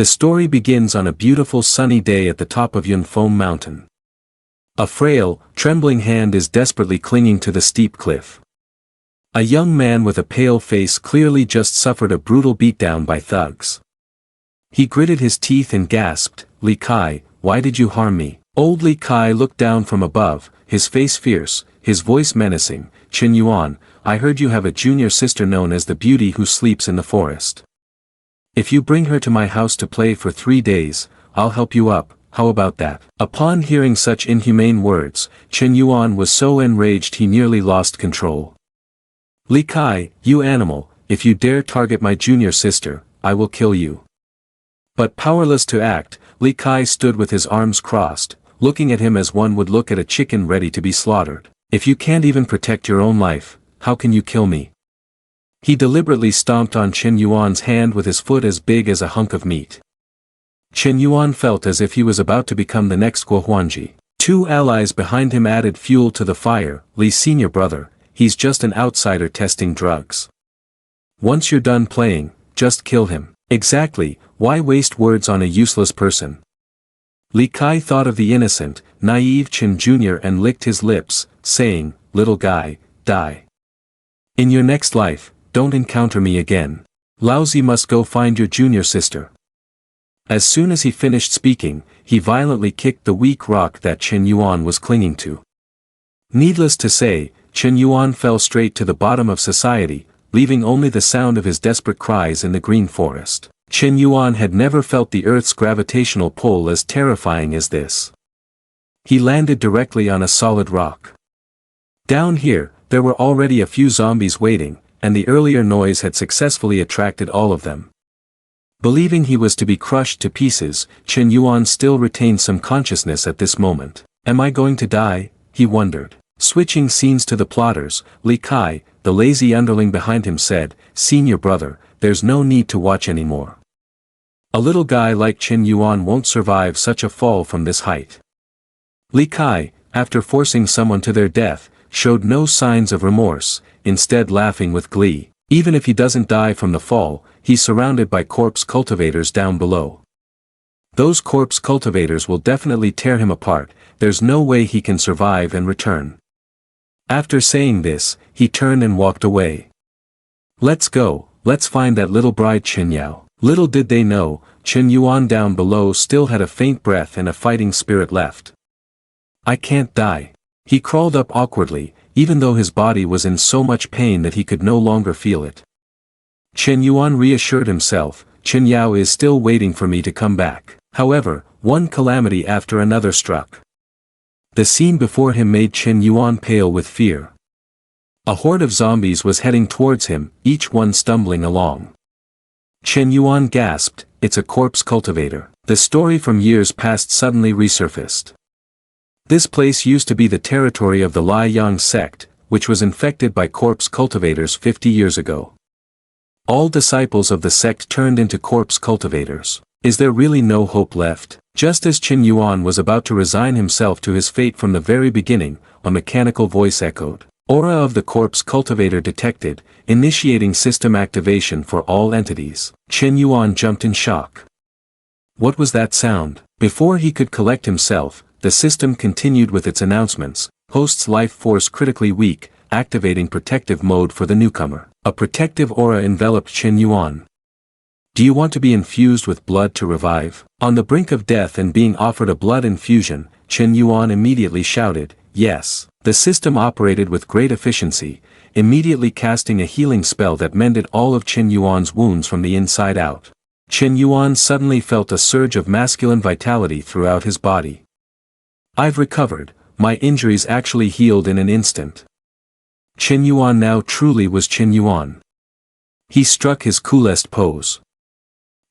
The story begins on a beautiful sunny day at the top of Yunfeng Mountain. A frail, trembling hand is desperately clinging to the steep cliff. A young man with a pale face clearly just suffered a brutal beatdown by thugs. He gritted his teeth and gasped, "Li Kai, why did you harm me?" Old Li Kai looked down from above, his face fierce, his voice menacing. "Chen Yuan, I heard you have a junior sister known as the Beauty who sleeps in the forest. If you bring her to my house to play for 3 days, I'll help you up, how about that?" Upon hearing such inhumane words, Chen Yuan was so enraged he nearly lost control. "Li Kai, you animal, if you dare target my junior sister, I will kill you." But powerless to act, Li Kai stood with his arms crossed, looking at him as one would look at a chicken ready to be slaughtered. "If you can't even protect your own life, how can you kill me?" He deliberately stomped on Chen Yuan's hand with his foot as big as a hunk of meat. Chen Yuan felt as if he was about to become the next Guo Huanji. 2 allies behind him added fuel to the fire. "Li's senior brother, he's just an outsider testing drugs. Once you're done playing, just kill him." "Exactly, why waste words on a useless person?" Li Kai thought of the innocent, naive Chen Jr. and licked his lips, saying, "Little guy, die. In your next life, don't encounter me again. Laozi must go find your junior sister." As soon as he finished speaking, he violently kicked the weak rock that Chen Yuan was clinging to. Needless to say, Chen Yuan fell straight to the bottom of society, leaving only the sound of his desperate cries in the green forest. Chen Yuan had never felt the Earth's gravitational pull as terrifying as this. He landed directly on a solid rock. Down here, there were already a few zombies waiting, and the earlier noise had successfully attracted all of them. Believing he was to be crushed to pieces, Chen Yuan still retained some consciousness at this moment. "Am I going to die?" he wondered. Switching scenes to the plotters, Li Kai, the lazy underling behind him said, "Senior brother, there's no need to watch anymore. A little guy like Chen Yuan won't survive such a fall from this height." Li Kai, after forcing someone to their death, showed no signs of remorse, instead laughing with glee. Even if he doesn't die from the fall, he's surrounded by corpse cultivators down below. Those corpse cultivators will definitely tear him apart, there's no way he can survive and return. After saying this, he turned and walked away. "Let's go, let's find that little bride Chen Yao." Little did they know, Chen Yuan down below still had a faint breath and a fighting spirit left. "I can't die." He crawled up awkwardly, even though his body was in so much pain that he could no longer feel it. Chen Yuan reassured himself, "Chen Yao is still waiting for me to come back." However, one calamity after another struck. The scene before him made Chen Yuan pale with fear. A horde of zombies was heading towards him, each one stumbling along. Chen Yuan gasped, "It's a corpse cultivator." The story from years past suddenly resurfaced. This place used to be the territory of the Lai Yang sect, which was infected by corpse cultivators 50 years ago. All disciples of the sect turned into corpse cultivators. Is there really no hope left? Just as Chen Yuan was about to resign himself to his fate from the very beginning, a mechanical voice echoed. "Aura of the corpse cultivator detected, initiating system activation for all entities." Chen Yuan jumped in shock. What was that sound? Before he could collect himself, the system continued with its announcements. "Host's life force critically weak, activating protective mode for the newcomer." A protective aura enveloped Chen Yuan. "Do you want to be infused with blood to revive?" On the brink of death and being offered a blood infusion, Chen Yuan immediately shouted, "Yes." The system operated with great efficiency, immediately casting a healing spell that mended all of Chen Yuan's wounds from the inside out. Chen Yuan suddenly felt a surge of masculine vitality throughout his body. "I've recovered, my injuries actually healed in an instant." Chen Yuan now truly was Chen Yuan. He struck his coolest pose.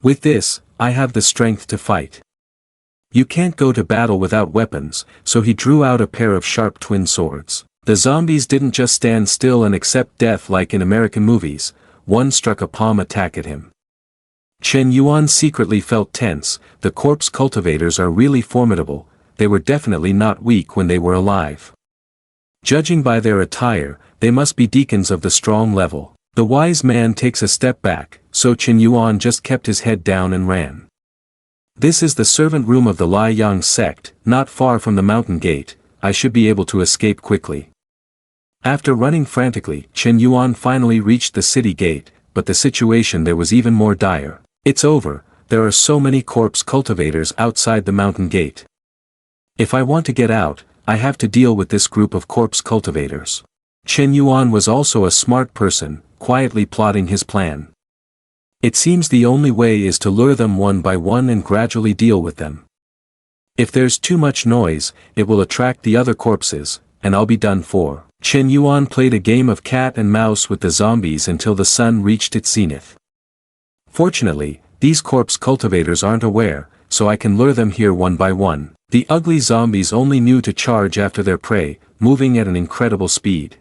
"With this, I have the strength to fight." You can't go to battle without weapons, so he drew out a pair of sharp twin swords. The zombies didn't just stand still and accept death like in American movies, one struck a palm attack at him. Chen Yuan secretly felt tense, the corpse cultivators are really formidable, they were definitely not weak when they were alive. Judging by their attire, they must be deacons of the strong level. The wise man takes a step back, so Chen Yuan just kept his head down and ran. This is the servant room of the Liang sect, not far from the mountain gate. I should be able to escape quickly. After running frantically, Chen Yuan finally reached the city gate, but the situation there was even more dire. It's over, there are so many corpse cultivators outside the mountain gate. If I want to get out, I have to deal with this group of corpse cultivators. Chen Yuan was also a smart person, quietly plotting his plan. It seems the only way is to lure them one by one and gradually deal with them. If there's too much noise, it will attract the other corpses, and I'll be done for. Chen Yuan played a game of cat and mouse with the zombies until the sun reached its zenith. Fortunately, these corpse cultivators aren't aware, so I can lure them here one by one. The ugly zombies only knew to charge after their prey, moving at an incredible speed.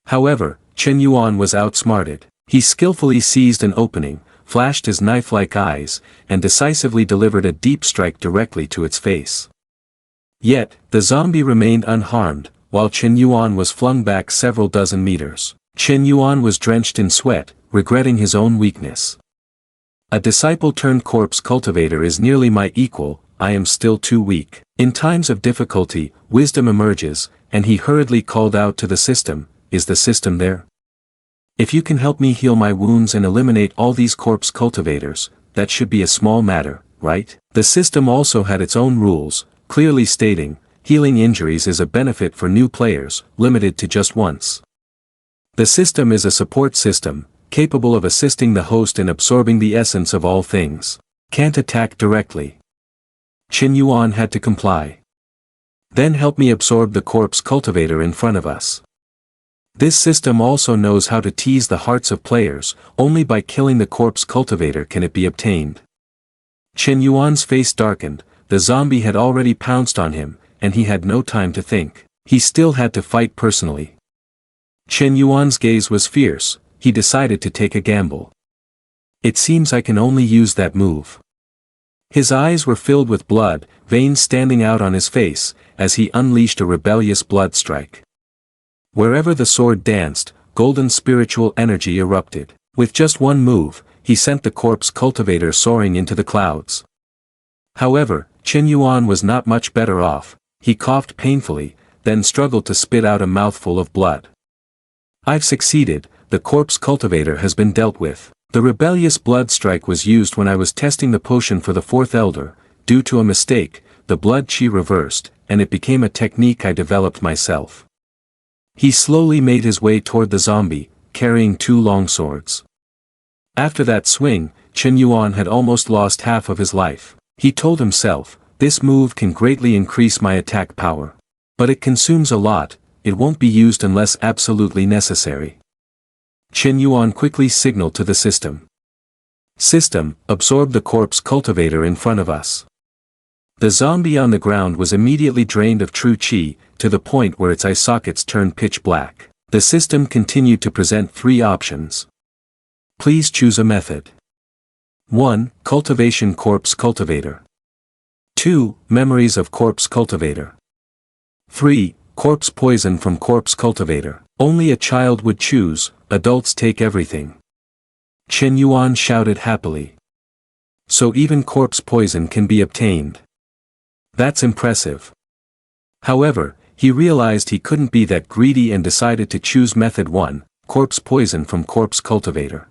However, Chen Yuan was outsmarted. He skillfully seized an opening, flashed his knife-like eyes, and decisively delivered a deep strike directly to its face. Yet, the zombie remained unharmed, while Chen Yuan was flung back several dozen meters. Chen Yuan was drenched in sweat, regretting his own weakness. A disciple-turned-corpse cultivator is nearly my equal, I am still too weak. In times of difficulty, wisdom emerges, and he hurriedly called out to the system, "Is the system there? If you can help me heal my wounds and eliminate all these corpse cultivators, that should be a small matter, right?" The system also had its own rules, clearly stating, healing injuries is a benefit for new players, limited to just once. The system is a support system, capable of assisting the host in absorbing the essence of all things. Can't attack directly. Chen Yuan had to comply. Then help me absorb the corpse cultivator in front of us. This system also knows how to tease the hearts of players, only by killing the corpse cultivator can it be obtained. Chen Yuan's face darkened, the zombie had already pounced on him, and he had no time to think. He still had to fight personally. Chen Yuan's gaze was fierce, he decided to take a gamble. It seems I can only use that move. His eyes were filled with blood, veins standing out on his face, as he unleashed a rebellious blood strike. Wherever the sword danced, golden spiritual energy erupted. With just one move, he sent the corpse cultivator soaring into the clouds. However, Chen Yuan was not much better off. He coughed painfully, then struggled to spit out a mouthful of blood. I've succeeded, the corpse cultivator has been dealt with. The rebellious blood strike was used when I was testing the potion for the fourth elder. Due to a mistake, the blood chi reversed, and it became a technique I developed myself. He slowly made his way toward the zombie, carrying two long swords. After that swing, Chen Yuan had almost lost half of his life. He told himself, this move can greatly increase my attack power. But it consumes a lot, it won't be used unless absolutely necessary. Chen Yuan quickly signaled to the system. System, absorb the corpse cultivator in front of us. The zombie on the ground was immediately drained of true chi, to the point where its eye sockets turned pitch black. The system continued to present three options. Please choose a method. 1. Cultivation corpse cultivator. 2. Memories of corpse cultivator. 3. Corpse poison from corpse cultivator. Only a child would choose, adults take everything. Chen Yuan shouted happily. So even corpse poison can be obtained. That's impressive. However, he realized he couldn't be that greedy and decided to choose method 1, corpse poison from corpse cultivator.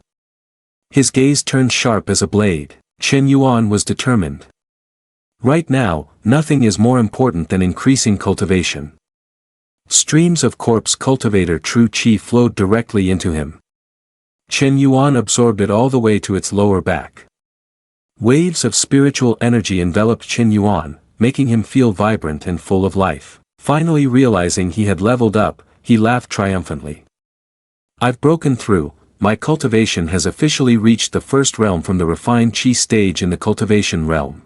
His gaze turned sharp as a blade. Chen Yuan was determined. Right now, nothing is more important than increasing cultivation. Streams of corpse cultivator true chi flowed directly into him. Chen Yuan absorbed it all the way to its lower back. Waves of spiritual energy enveloped Chen Yuan, making him feel vibrant and full of life. Finally realizing he had leveled up, he laughed triumphantly. I've broken through, my cultivation has officially reached the first realm from the refined chi stage in the cultivation realm.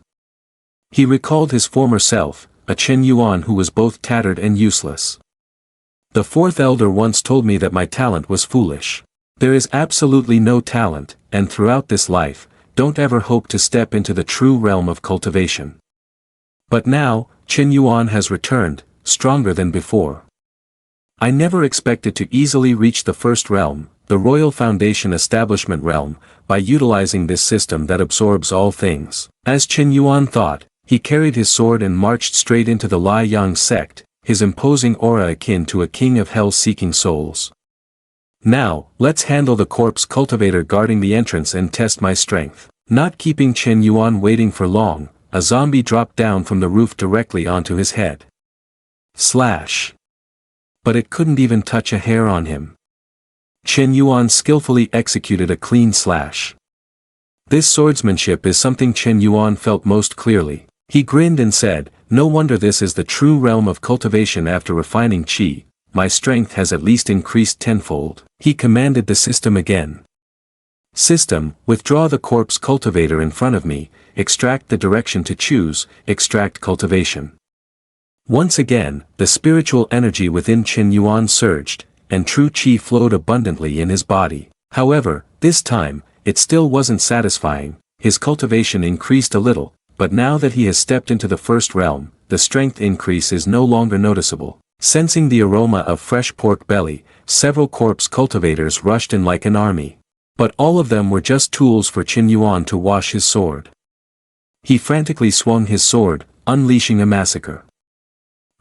He recalled his former self, a Chen Yuan who was both tattered and useless. The fourth elder once told me that my talent was foolish. There is absolutely no talent, and throughout this life, don't ever hope to step into the true realm of cultivation. But now, Chen Yuan has returned, stronger than before. I never expected to easily reach the first realm, the Royal Foundation establishment realm, by utilizing this system that absorbs all things. As Chen Yuan thought, he carried his sword and marched straight into the Lai Yang sect, his imposing aura akin to a king of hell seeking souls. Now, let's handle the corpse cultivator guarding the entrance and test my strength. Not keeping Chen Yuan waiting for long, a zombie dropped down from the roof directly onto his head. Slash. But it couldn't even touch a hair on him. Chen Yuan skillfully executed a clean slash. This swordsmanship is something Chen Yuan felt most clearly. He grinned and said, "No wonder this is the true realm of cultivation after refining qi. My strength has at least increased tenfold." He commanded the system again. "System, withdraw the corpse cultivator in front of me, extract the direction to choose, extract cultivation." Once again, the spiritual energy within Chen Yuan surged, and true qi flowed abundantly in his body. However, this time, it still wasn't satisfying. His cultivation increased a little, but now that he has stepped into the first realm, the strength increase is no longer noticeable. Sensing the aroma of fresh pork belly, several corpse cultivators rushed in like an army. But all of them were just tools for Chen Yuan to wash his sword. He frantically swung his sword, unleashing a massacre.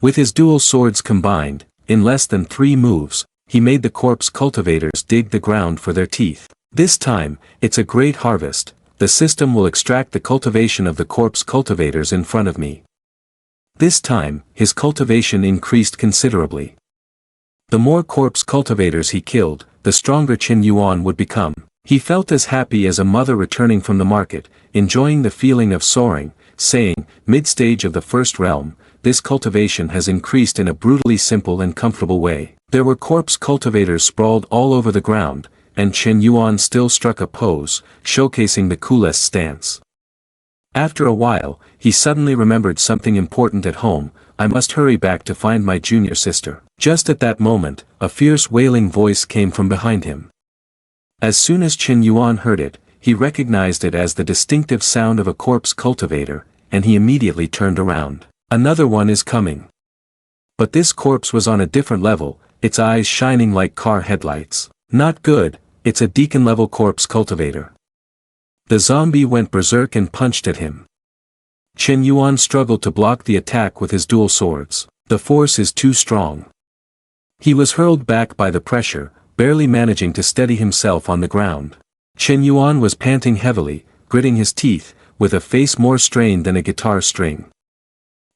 With his dual swords combined, in less than 3 moves, he made the corpse cultivators dig the ground for their teeth. This time, it's a great harvest. The system will extract the cultivation of the corpse cultivators in front of me. This time, his cultivation increased considerably. The more corpse cultivators he killed, the stronger Chen Yuan would become. He felt as happy as a mother returning from the market, enjoying the feeling of soaring, saying, mid-stage of the first realm, this cultivation has increased in a brutally simple and comfortable way. There were corpse cultivators sprawled all over the ground, and Chen Yuan still struck a pose, showcasing the coolest stance. After a while, he suddenly remembered something important at home. "I must hurry back to find my junior sister." Just at that moment, a fierce wailing voice came from behind him. As soon as Chen Yuan heard it, he recognized it as the distinctive sound of a corpse cultivator, and he immediately turned around. "Another one is coming." But this corpse was on a different level, its eyes shining like car headlights. "Not good, it's a deacon-level corpse cultivator." The zombie went berserk and punched at him. Chen Yuan struggled to block the attack with his dual swords. The force is too strong. He was hurled back by the pressure, barely managing to steady himself on the ground. Chen Yuan was panting heavily, gritting his teeth, with a face more strained than a guitar string.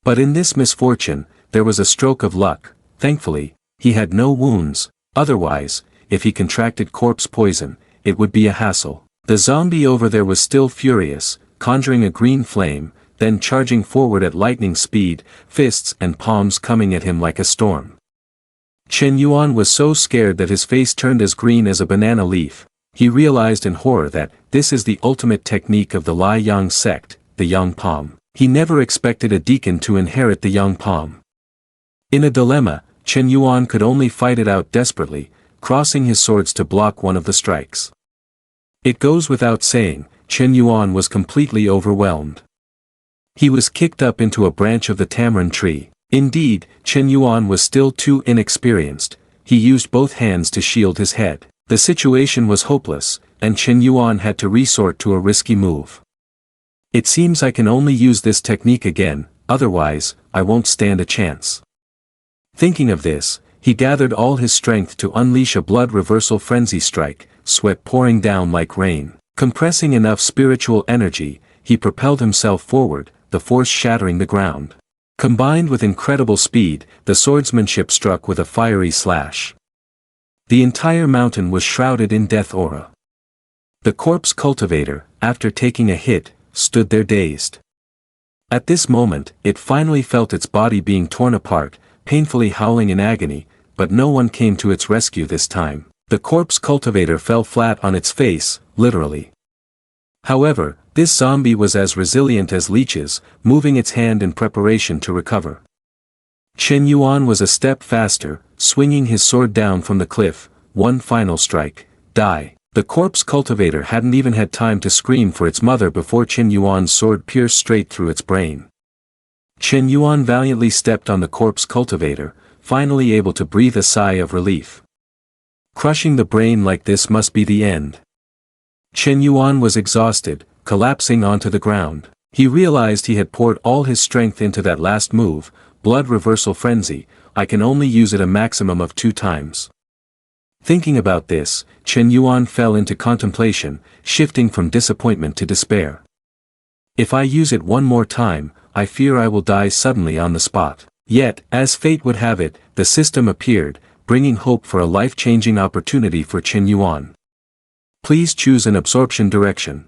But in this misfortune, there was a stroke of luck. Thankfully, he had no wounds. Otherwise, if he contracted corpse poison, it would be a hassle. The zombie over there was still furious, conjuring a green flame, then charging forward at lightning speed, fists and palms coming at him like a storm. Chen Yuan was so scared that his face turned as green as a banana leaf. He realized in horror that this is the ultimate technique of the Lai Yang sect, the Yang Palm. He never expected a deacon to inherit the Yang Palm. In a dilemma, Chen Yuan could only fight it out desperately, crossing his swords to block one of the strikes. It goes without saying, Chen Yuan was completely overwhelmed. He was kicked up into a branch of the tamarind tree. Indeed, Chen Yuan was still too inexperienced. He used both hands to shield his head. The situation was hopeless, and Chen Yuan had to resort to a risky move. "It seems I can only use this technique again, otherwise, I won't stand a chance." Thinking of this, he gathered all his strength to unleash a blood reversal frenzy strike, sweat pouring down like rain. Compressing enough spiritual energy, he propelled himself forward, the force shattering the ground. Combined with incredible speed, the swordsmanship struck with a fiery slash. The entire mountain was shrouded in death aura. The corpse cultivator, after taking a hit, stood there dazed. At this moment, it finally felt its body being torn apart, painfully howling in agony, but no one came to its rescue this time. The corpse cultivator fell flat on its face, literally. However, this zombie was as resilient as leeches, moving its hand in preparation to recover. Chen Yuan was a step faster, swinging his sword down from the cliff. One final strike, die. The corpse cultivator hadn't even had time to scream for its mother before Chen Yuan's sword pierced straight through its brain. Chen Yuan valiantly stepped on the corpse cultivator, finally able to breathe a sigh of relief. Crushing the brain like this must be the end. Chen Yuan was exhausted, collapsing onto the ground. He realized he had poured all his strength into that last move, blood reversal frenzy. I can only use it a maximum of 2 times. Thinking about this, Chen Yuan fell into contemplation, shifting from disappointment to despair. If I use it one more time, I fear I will die suddenly on the spot. Yet, as fate would have it, the system appeared, bringing hope for a life-changing opportunity for Chen Yuan. Please choose an absorption direction.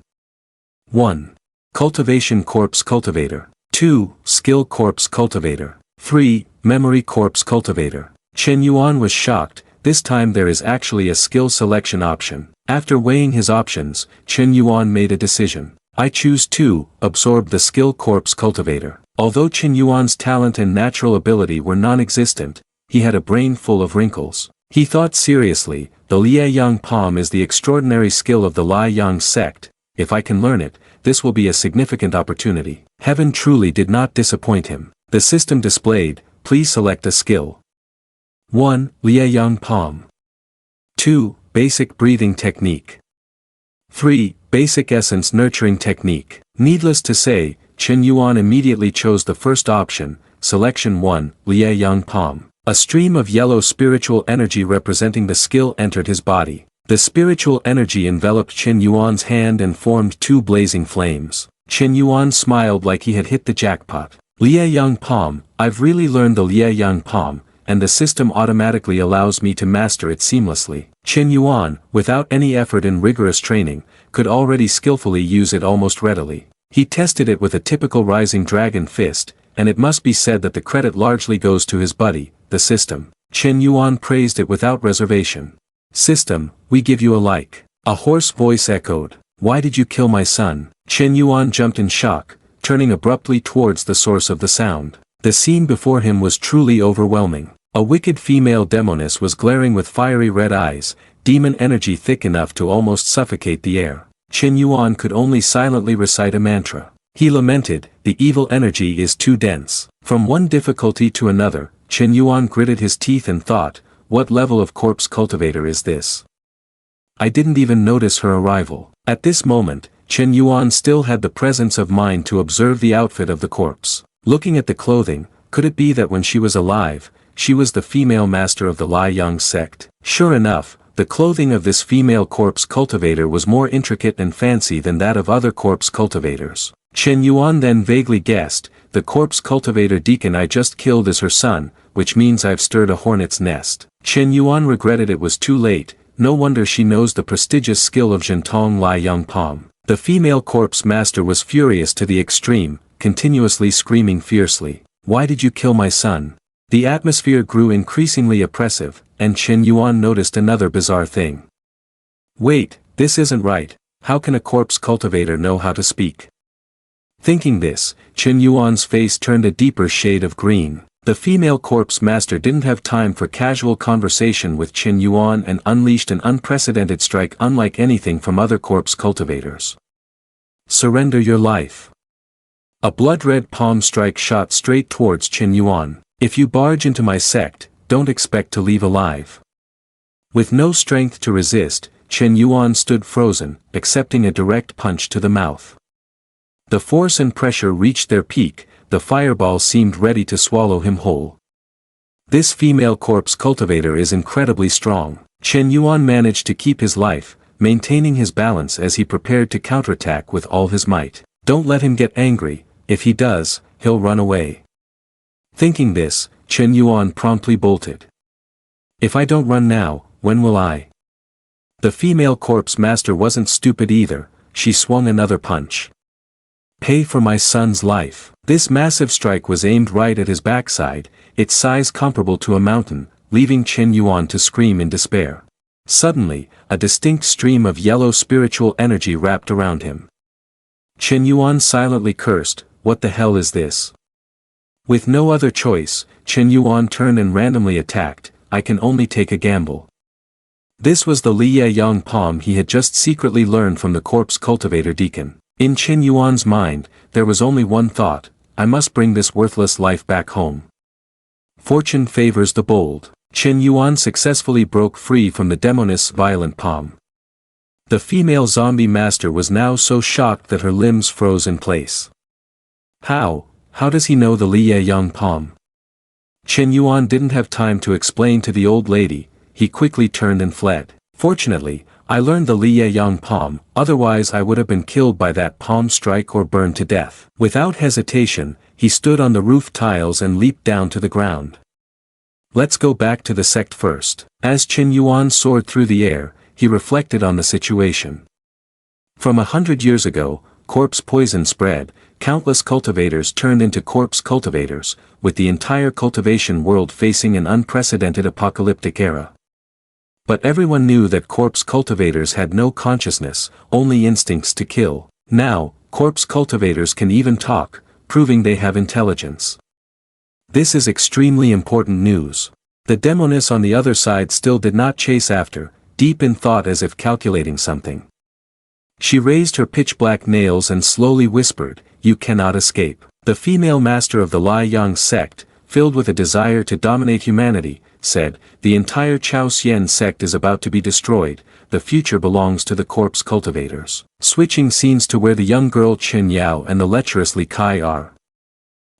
1. Cultivation Corpse Cultivator. 2. Skill Corpse Cultivator. 3. Memory Corpse Cultivator. Chen Yuan was shocked. This time there is actually a skill selection option. After weighing his options, Chen Yuan made a decision. I choose 2, absorb the skill Corpse Cultivator. Although Chen Yuan's talent and natural ability were non-existent, he had a brain full of wrinkles. He thought seriously, the Liaoyang palm is the extraordinary skill of the Liaoyang sect. If I can learn it, this will be a significant opportunity. Heaven truly did not disappoint him. The system displayed, please select a skill. 1. Liaoyang palm. 2. Basic breathing technique. 3. Basic essence nurturing technique. Needless to say, Chen Yuan immediately chose the first option, selection 1, Liaoyang palm. A stream of yellow spiritual energy representing the skill entered his body. The spiritual energy enveloped Chen Yuan's hand and formed 2 blazing flames. Chen Yuan smiled like he had hit the jackpot. Liaoyang palm, I've really learned the Liaoyang palm, and the system automatically allows me to master it seamlessly. Chen Yuan, without any effort and rigorous training, could already skillfully use it almost readily. He tested it with a typical rising dragon fist, and it must be said that the credit largely goes to his buddy, the system. Chen Yuan praised it without reservation. System, we give you a like. A hoarse voice echoed. Why did you kill my son? Chen Yuan jumped in shock, turning abruptly towards the source of the sound. The scene before him was truly overwhelming. A wicked female demoness was glaring with fiery red eyes, demon energy thick enough to almost suffocate the air. Chen Yuan could only silently recite a mantra. He lamented, the evil energy is too dense. From one difficulty to another, Chen Yuan gritted his teeth and thought, what level of corpse cultivator is this? I didn't even notice her arrival. At this moment, Chen Yuan still had the presence of mind to observe the outfit of the corpse. Looking at the clothing, could it be that when she was alive, she was the female master of the Liaoyang sect? Sure enough, the clothing of this female corpse cultivator was more intricate and fancy than that of other corpse cultivators. Chen Yuan then vaguely guessed, the corpse cultivator deacon I just killed is her son, which means I've stirred a hornet's nest. Chen Yuan regretted it was too late, no wonder she knows the prestigious skill of Zhentong Liaoyang palm. The female corpse master was furious to the extreme, continuously screaming fiercely. Why did you kill my son? The atmosphere grew increasingly oppressive, and Chen Yuan noticed another bizarre thing. Wait, this isn't right, how can a corpse cultivator know how to speak? Thinking this, Chen Yuan's face turned a deeper shade of green. The female corpse master didn't have time for casual conversation with Chen Yuan and unleashed an unprecedented strike unlike anything from other corpse cultivators. Surrender your life. A blood-red palm strike shot straight towards Chen Yuan. If you barge into my sect, don't expect to leave alive. With no strength to resist, Chen Yuan stood frozen, accepting a direct punch to the mouth. The force and pressure reached their peak, the fireball seemed ready to swallow him whole. This female corpse cultivator is incredibly strong. Chen Yuan managed to keep his life, maintaining his balance as he prepared to counterattack with all his might. Don't let him get angry, if he does, he'll run away. Thinking this, Chen Yuan promptly bolted. If I don't run now, when will I? The female corpse master wasn't stupid either, she swung another punch. Pay for my son's life. This massive strike was aimed right at his backside, its size comparable to a mountain, leaving Chen Yuan to scream in despair. Suddenly, a distinct stream of yellow spiritual energy wrapped around him. Chen Yuan silently cursed, what the hell is this? With no other choice, Chen Yuan turned and randomly attacked, I can only take a gamble. This was the Liaoyang palm he had just secretly learned from the corpse cultivator deacon. In Chen Yuan's mind, there was only one thought, I must bring this worthless life back home. Fortune favors the bold. Chen Yuan successfully broke free from the demoness' violent palm. The female zombie master was now so shocked that her limbs froze in place. How does he know the Li Yang palm? Chen Yuan didn't have time to explain to the old lady, he quickly turned and fled. Fortunately, I learned the Li Yang palm, otherwise I would have been killed by that palm strike or burned to death. Without hesitation, he stood on the roof tiles and leaped down to the ground. Let's go back to the sect first. As Chen Yuan soared through the air, he reflected on the situation. From 100 years ago, corpse poison spread, countless cultivators turned into corpse cultivators, with the entire cultivation world facing an unprecedented apocalyptic era. But everyone knew that corpse cultivators had no consciousness, only instincts to kill. Now, corpse cultivators can even talk, proving they have intelligence. This is extremely important news. The demoness on the other side still did not chase after, deep in thought as if calculating something. She raised her pitch-black nails and slowly whispered, "You cannot escape." The female master of the Li Yang sect, filled with a desire to dominate humanity, said, "The entire Chao Xian sect is about to be destroyed, the future belongs to the corpse cultivators." Switching scenes to where the young girl Chen Yao and the lecherous Li Kai are.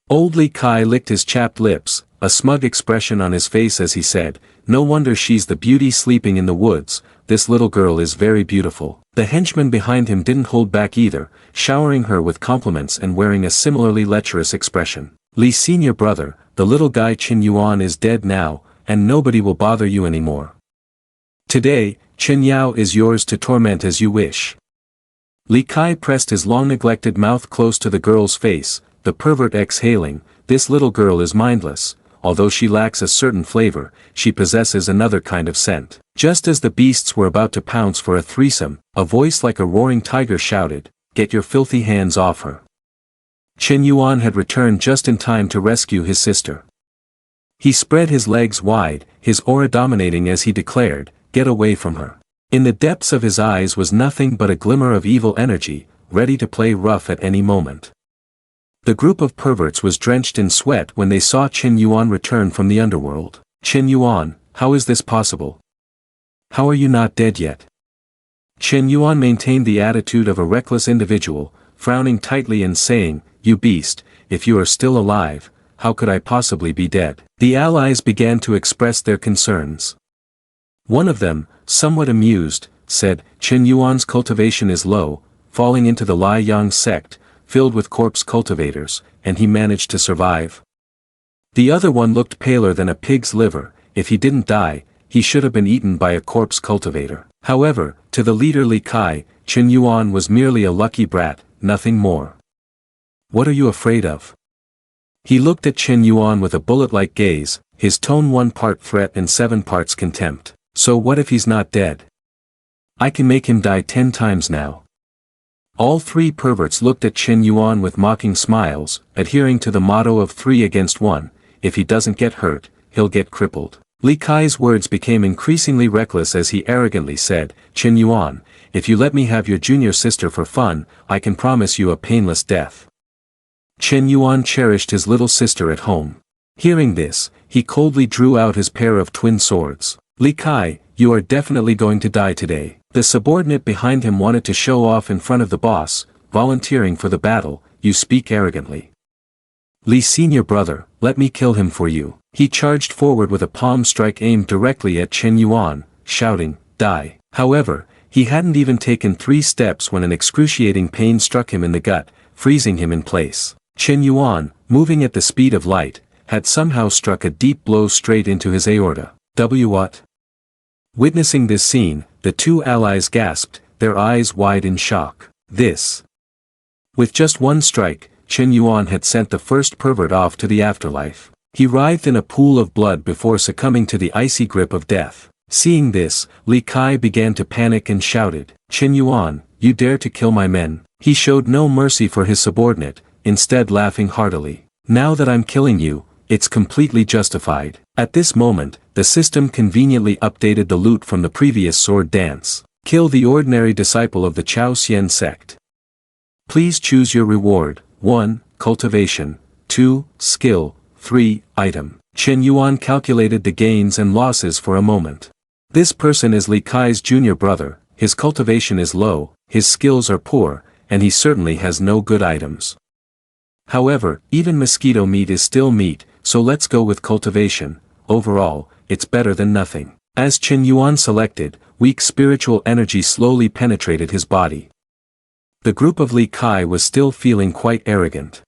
Old Li Kai licked his chapped lips, a smug expression on his face as he said, "No wonder she's the beauty sleeping in the woods, this little girl is very beautiful." The henchman behind him didn't hold back either, showering her with compliments and wearing a similarly lecherous expression. "Li's senior brother, the little guy Chen Yuan is dead now, and nobody will bother you anymore. Today, Chen Yao is yours to torment as you wish." Li Kai pressed his long-neglected mouth close to the girl's face, the pervert exhaling, "This little girl is mindless, although she lacks a certain flavor, she possesses another kind of scent." Just as the beasts were about to pounce for a threesome, a voice like a roaring tiger shouted, "Get your filthy hands off her." Chen Yuan had returned just in time to rescue his sister. He spread his legs wide, his aura dominating as he declared, "Get away from her." In the depths of his eyes was nothing but a glimmer of evil energy, ready to play rough at any moment. The group of perverts was drenched in sweat when they saw Chen Yuan return from the underworld. "Chen Yuan, how is this possible? How are you not dead yet?" Chen Yuan maintained the attitude of a reckless individual, frowning tightly and saying, "You beast, if you are still alive, how could I possibly be dead?" The allies began to express their concerns. One of them, somewhat amused, said, "Chen Yuan's cultivation is low, falling into the Li Yang sect, filled with corpse cultivators, and he managed to survive." The other one looked paler than a pig's liver. If he didn't die, he should have been eaten by a corpse cultivator. However, to the leader Li Kai, Chen Yuan was merely a lucky brat, nothing more. "What are you afraid of?" He looked at Chen Yuan with a bullet-like gaze, his tone 1 part threat and 7 parts contempt. "So what if he's not dead? I can make him die 10 times now." All three perverts looked at Chen Yuan with mocking smiles, adhering to the motto of 3 against 1, if he doesn't get hurt, he'll get crippled. Li Kai's words became increasingly reckless as he arrogantly said, "Chen Yuan, if you let me have your junior sister for fun, I can promise you a painless death." Chen Yuan cherished his little sister at home. Hearing this, he coldly drew out his pair of twin swords. "Li Kai, you are definitely going to die today." The subordinate behind him wanted to show off in front of the boss, volunteering for the battle. "You speak arrogantly. Li's senior brother, let me kill him for you." He charged forward with a palm strike aimed directly at Chen Yuan, shouting, "Die." However, he hadn't even taken 3 steps when an excruciating pain struck him in the gut, freezing him in place. Chen Yuan, moving at the speed of light, had somehow struck a deep blow straight into his aorta. What? Witnessing this scene, the two allies gasped, their eyes wide in shock. This. With just 1 strike, Chen Yuan had sent the first pervert off to the afterlife. He writhed in a pool of blood before succumbing to the icy grip of death. Seeing this, Li Kai began to panic and shouted, "Chen Yuan, you dare to kill my men." He showed no mercy for his subordinate, instead laughing heartily. "Now that I'm killing you, it's completely justified." At this moment, the system conveniently updated the loot from the previous sword dance. Kill the ordinary disciple of the Chao Xian sect. Please choose your reward. 1. Cultivation. 2. Skill. 3. Item. Chen Yuan calculated the gains and losses for a moment. This person is Li Kai's junior brother, his cultivation is low, his skills are poor, and he certainly has no good items. However, even mosquito meat is still meat, so let's go with cultivation. Overall, it's better than nothing. As Chen Yuan selected, weak spiritual energy slowly penetrated his body. The group of Li Kai was still feeling quite arrogant.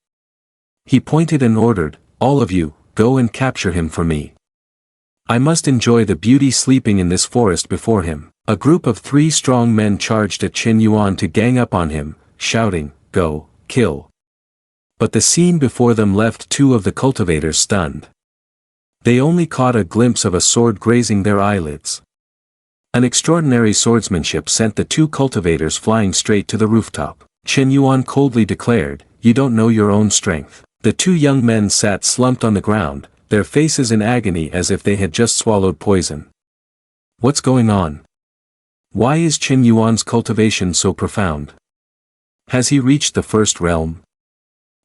He pointed and ordered, "All of you, go and capture him for me. I must enjoy the beauty sleeping in this forest before him." A group of 3 strong men charged at Chen Yuan to gang up on him, shouting, "Go, kill." But the scene before them left 2 of the cultivators stunned. They only caught a glimpse of a sword grazing their eyelids. An extraordinary swordsmanship sent the 2 cultivators flying straight to the rooftop. Chen Yuan coldly declared, "You don't know your own strength." The 2 young men sat slumped on the ground, their faces in agony as if they had just swallowed poison. What's going on? Why is Chen Yuan's cultivation so profound? Has he reached the first realm?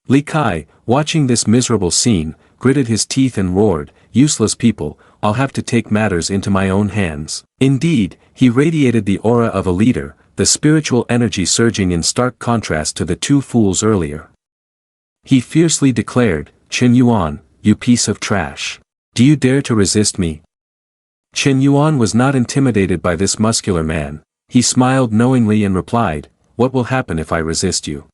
Li Kai, watching this miserable scene, gritted his teeth and roared, "Useless people, I'll have to take matters into my own hands." Indeed, he radiated the aura of a leader, the spiritual energy surging in stark contrast to the 2 fools earlier. He fiercely declared, "Chen Yuan, you piece of trash. Do you dare to resist me?" Chen Yuan was not intimidated by this muscular man. He smiled knowingly and replied, "What will happen if I resist you?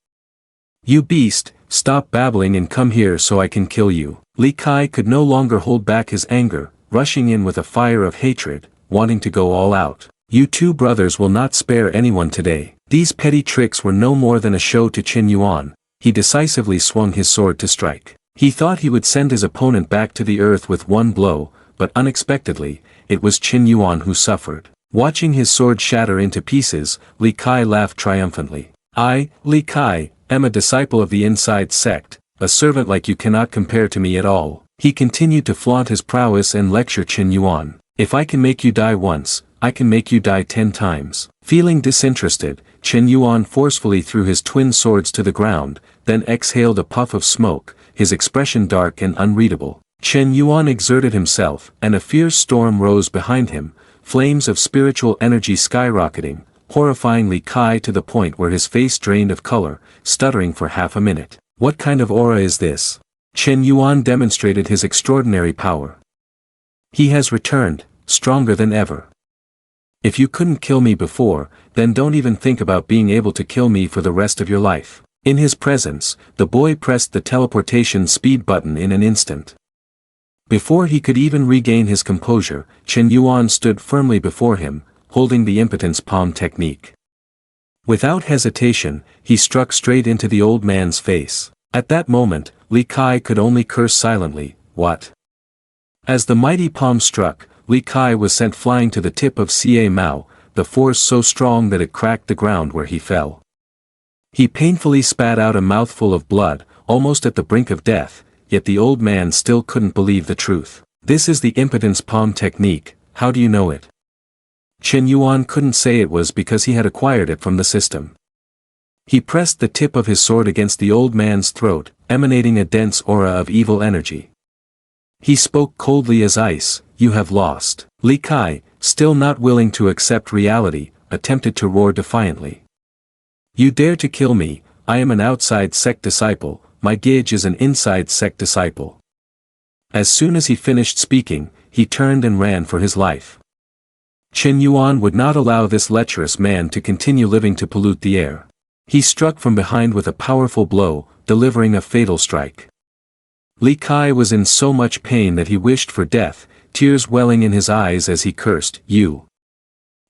You beast, stop babbling and come here so I can kill you." Li Kai could no longer hold back his anger, rushing in with a fire of hatred, wanting to go all out. "You 2 brothers will not spare anyone today." These petty tricks were no more than a show to Chen Yuan. He decisively swung his sword to strike. He thought he would send his opponent back to the earth with one blow, but unexpectedly, it was Chen Yuan who suffered. Watching his sword shatter into pieces, Li Kai laughed triumphantly. "I, Li Kai, am a disciple of the Inside sect, a servant like you cannot compare to me at all." He continued to flaunt his prowess and lecture Chen Yuan. "If I can make you die once, I can make you die 10 times. Feeling disinterested, Chen Yuan forcefully threw his twin swords to the ground, then exhaled a puff of smoke, his expression dark and unreadable. Chen Yuan exerted himself, and a fierce storm rose behind him, flames of spiritual energy skyrocketing, horrifying Li Kai to the point where his face drained of color, stuttering for half a minute. "What kind of aura is this?" Chen Yuan demonstrated his extraordinary power. "He has returned, stronger than ever. If you couldn't kill me before, then don't even think about being able to kill me for the rest of your life." In his presence, the boy pressed the teleportation speed button in an instant. Before he could even regain his composure, Chen Yuan stood firmly before him, holding the impotence palm technique. Without hesitation, he struck straight into the old man's face. At that moment, Li Kai could only curse silently, "What?" As the mighty palm struck, Li Kai was sent flying to the tip of Ca Mao, the force so strong that it cracked the ground where he fell. He painfully spat out a mouthful of blood, almost at the brink of death, yet the old man still couldn't believe the truth. "This is the impotence palm technique, how do you know it?" Chen Yuan couldn't say it was because he had acquired it from the system. He pressed the tip of his sword against the old man's throat, emanating a dense aura of evil energy. He spoke coldly as ice, "You have lost." Li Kai, still not willing to accept reality, attempted to roar defiantly. "You dare to kill me, I am an outside sect disciple, my gauge is an inside sect disciple." As soon as he finished speaking, he turned and ran for his life. Chen Yuan would not allow this lecherous man to continue living to pollute the air. He struck from behind with a powerful blow, delivering a fatal strike. Li Kai was in so much pain that he wished for death, tears welling in his eyes as he cursed, "You."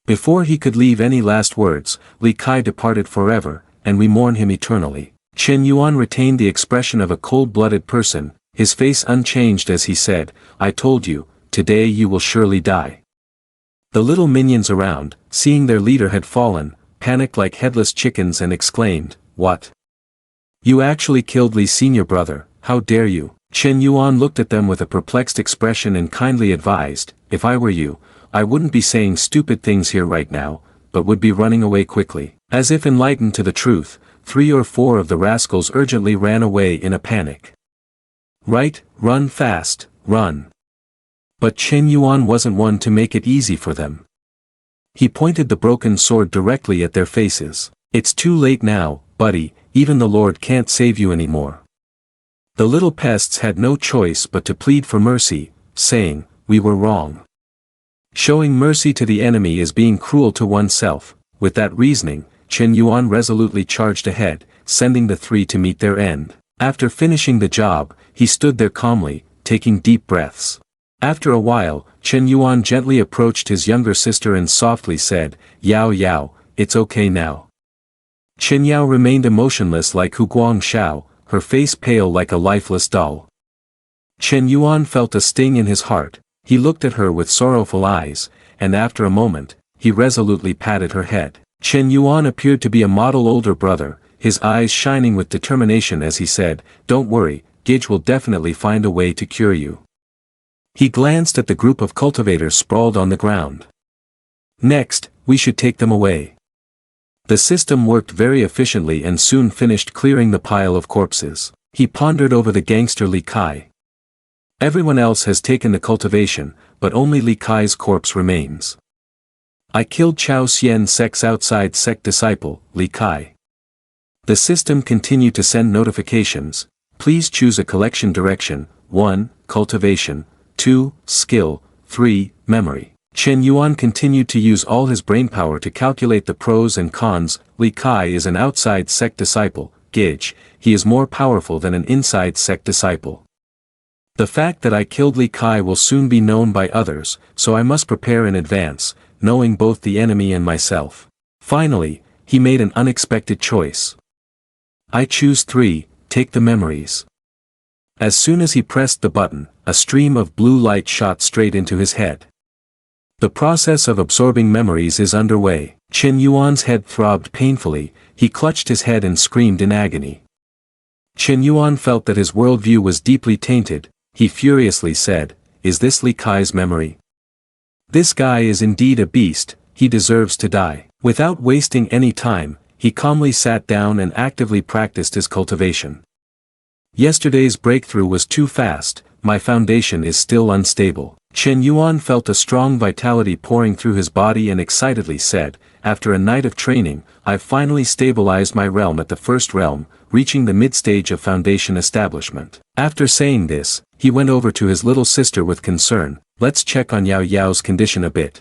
Before he could leave any last words, Li Kai departed forever, and we mourn him eternally. Chen Yuan retained the expression of a cold-blooded person, his face unchanged as he said, "I told you, today you will surely die." The little minions around, seeing their leader had fallen, panicked like headless chickens and exclaimed, "What? You actually killed Li's senior brother, how dare you?" Chen Yuan looked at them with a perplexed expression and kindly advised, "If I were you, I wouldn't be saying stupid things here right now, but would be running away quickly." As if enlightened to the truth, 3 or 4 of the rascals urgently ran away in a panic. "Right, run fast, run. But Chen Yuan wasn't one to make it easy for them. He pointed the broken sword directly at their faces. It's too late now, buddy, even the Lord can't save you anymore. The little pests had no choice but to plead for mercy, saying, we were wrong. Showing mercy to the enemy is being cruel to oneself. With that reasoning, Chen Yuan resolutely charged ahead, sending the three to meet their end. After finishing the job, he stood there calmly, taking deep breaths. After a while, Chen Yuan gently approached his younger sister and softly said, Yao Yao, it's okay now. Chen Yao remained emotionless like Hu Guangshao, her face pale like a lifeless doll. Chen Yuan felt a sting in his heart. He looked at her with sorrowful eyes, and after a moment, he resolutely patted her head. Chen Yuan appeared to be a model older brother, his eyes shining with determination as he said, don't worry, Gage will definitely find a way to cure you. He glanced at the group of cultivators sprawled on the ground. Next, we should take them away. The system worked very efficiently and soon finished clearing the pile of corpses. He pondered over the gangster Li Kai. Everyone else has taken the cultivation, but only Li Kai's corpse remains. I killed Chao Xian Sect's outside sect disciple, Li Kai. The system continued to send notifications. Please choose a collection direction, 1. Cultivation, 2. Skill, 3. Memory. Chen Yuan continued to use all his brainpower to calculate the pros and cons. Li Kai is an outside sect disciple, Gage, he is more powerful than an inside sect disciple. The fact that I killed Li Kai will soon be known by others, so I must prepare in advance, knowing both the enemy and myself. Finally, he made an unexpected choice. I choose 3, take the memories. As soon as he pressed the button, a stream of blue light shot straight into his head. The process of absorbing memories is underway. Chen Yuan's head throbbed painfully, he clutched his head and screamed in agony. Chen Yuan felt that his worldview was deeply tainted. He furiously said, is this Li Kai's memory? This guy is indeed a beast, he deserves to die. Without wasting any time, he calmly sat down and actively practiced his cultivation. Yesterday's breakthrough was too fast, my foundation is still unstable. Chen Yuan felt a strong vitality pouring through his body and excitedly said, after a night of training, I've finally stabilized my realm at the first realm, reaching the mid-stage of foundation establishment. After saying this, he went over to his little sister with concern, let's check on Yao Yao's condition a bit.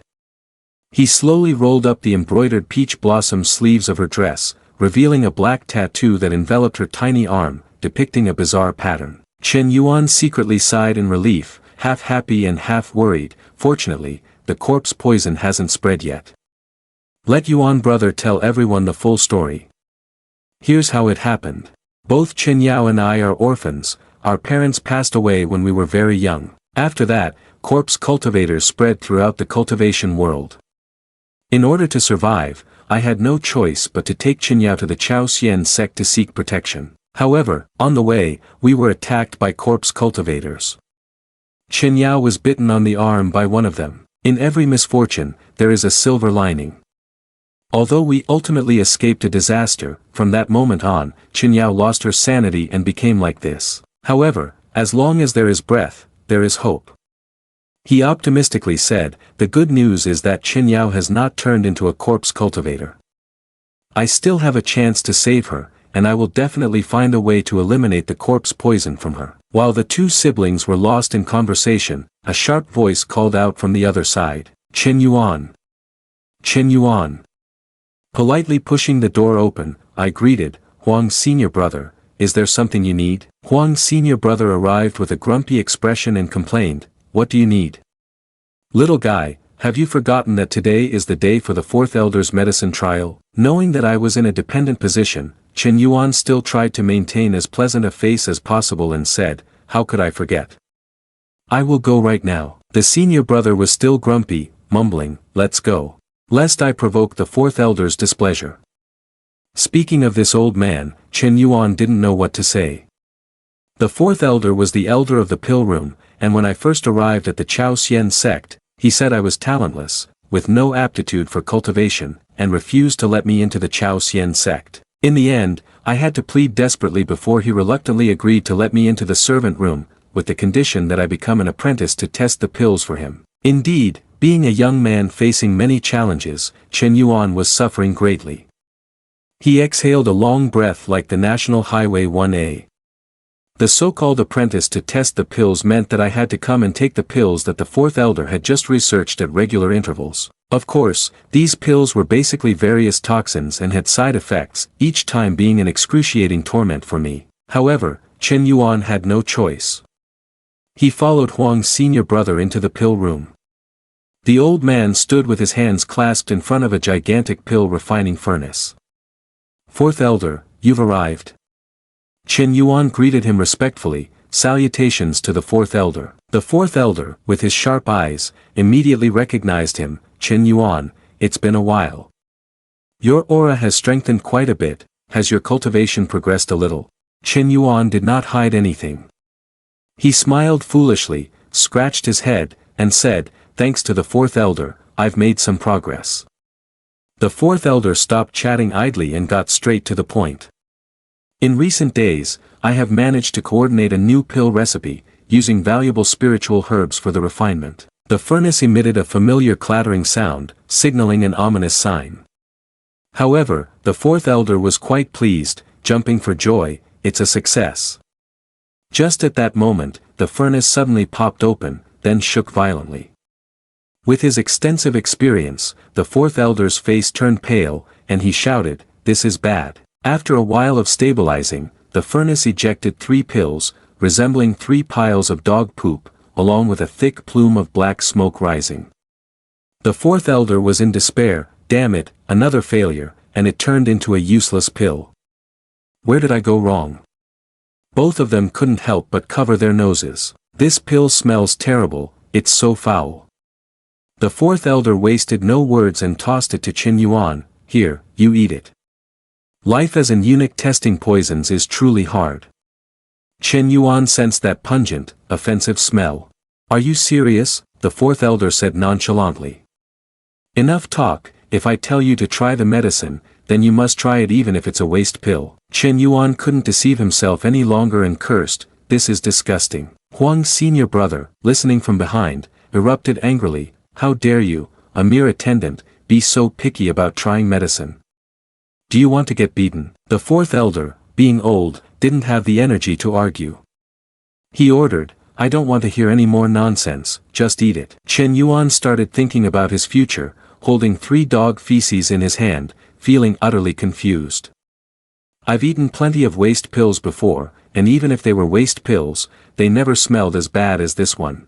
He slowly rolled up the embroidered peach blossom sleeves of her dress, revealing a black tattoo that enveloped her tiny arm, depicting a bizarre pattern. Chen Yuan secretly sighed in relief, half happy and half worried. Fortunately, the corpse poison hasn't spread yet. Let Yuan brother tell everyone the full story. Here's how it happened. Both Chen Yao and I are orphans, our parents passed away when we were very young. After that, corpse cultivators spread throughout the cultivation world. In order to survive, I had no choice but to take Chen Yao to the Chao Xian sect to seek protection. However, on the way, we were attacked by corpse cultivators. Chen Yao was bitten on the arm by one of them. In every misfortune, there is a silver lining. Although we ultimately escaped a disaster, from that moment on, Chen Yao lost her sanity and became like this. However, as long as there is breath, there is hope. He optimistically said, the good news is that Chen Yao has not turned into a corpse cultivator. I still have a chance to save her, and I will definitely find a way to eliminate the corpse poison from her. While the two siblings were lost in conversation, a sharp voice called out from the other side, Chen Yuan. Chen Yuan. Politely pushing the door open, I greeted, Huang senior brother, is there something you need? Huang senior brother arrived with a grumpy expression and complained, what do you need? Little guy, have you forgotten that today is the day for the fourth elder's medicine trial? Knowing that I was in a dependent position, Chen Yuan still tried to maintain as pleasant a face as possible and said, how could I forget? I will go right now. The senior brother was still grumpy, mumbling, let's go. Lest I provoke the fourth elder's displeasure. Speaking of this old man, Chen Yuan didn't know what to say. The fourth elder was the elder of the pill room, and when I first arrived at the Chao Xian sect, he said I was talentless, with no aptitude for cultivation, and refused to let me into the Chao Xian sect. In the end, I had to plead desperately before he reluctantly agreed to let me into the servant room, with the condition that I become an apprentice to test the pills for him. Indeed, being a young man facing many challenges, Chen Yuan was suffering greatly. He exhaled a long breath like the National Highway 1A. The so-called apprentice to test the pills meant that I had to come and take the pills that the fourth elder had just researched at regular intervals. Of course, these pills were basically various toxins and had side effects, each time being an excruciating torment for me. However, Chen Yuan had no choice. He followed Huang's senior brother into the pill room. The old man stood with his hands clasped in front of a gigantic pill refining furnace. "Fourth elder, you've arrived." Chen Yuan greeted him respectfully, salutations to the fourth elder. The fourth elder, with his sharp eyes, immediately recognized him. "Chen Yuan, it's been a while. Your aura has strengthened quite a bit, has your cultivation progressed a little?" Chen Yuan did not hide anything. He smiled foolishly, scratched his head, and said, "Thanks to the fourth elder, I've made some progress." The fourth elder stopped chatting idly and got straight to the point. "In recent days, I have managed to coordinate a new pill recipe, using valuable spiritual herbs for the refinement." The furnace emitted a familiar clattering sound, signaling an ominous sign. However, the fourth elder was quite pleased, jumping for joy. "It's a success." Just at that moment, the furnace suddenly popped open, then shook violently. With his extensive experience, the fourth elder's face turned pale, and he shouted, "This is bad." After a while of stabilizing, the furnace ejected 3 pills, resembling 3 piles of dog poop, along with a thick plume of black smoke rising. The fourth elder was in despair. "Damn it, another failure," and it turned into a useless pill. Where did I go wrong? Both of them couldn't help but cover their noses. "This pill smells terrible, it's so foul." The fourth elder wasted no words and tossed it to Chen Yuan. "Here, you eat it." Life as an eunuch testing poisons is truly hard. Chen Yuan sensed that pungent, offensive smell. "Are you serious?" the fourth elder said nonchalantly. "Enough talk, if I tell you to try the medicine, then you must try it even if it's a waste pill." Chen Yuan couldn't deceive himself any longer and cursed, "This is disgusting." Huang's senior brother, listening from behind, erupted angrily, "How dare you, a mere attendant, be so picky about trying medicine? Do you want to get beaten?" The fourth elder, being old, didn't have the energy to argue. He ordered, "I don't want to hear any more nonsense, just eat it." Chen Yuan started thinking about his future, holding 3 dog feces in his hand, feeling utterly confused. "I've eaten plenty of waste pills before, and even if they were waste pills, they never smelled as bad as this one.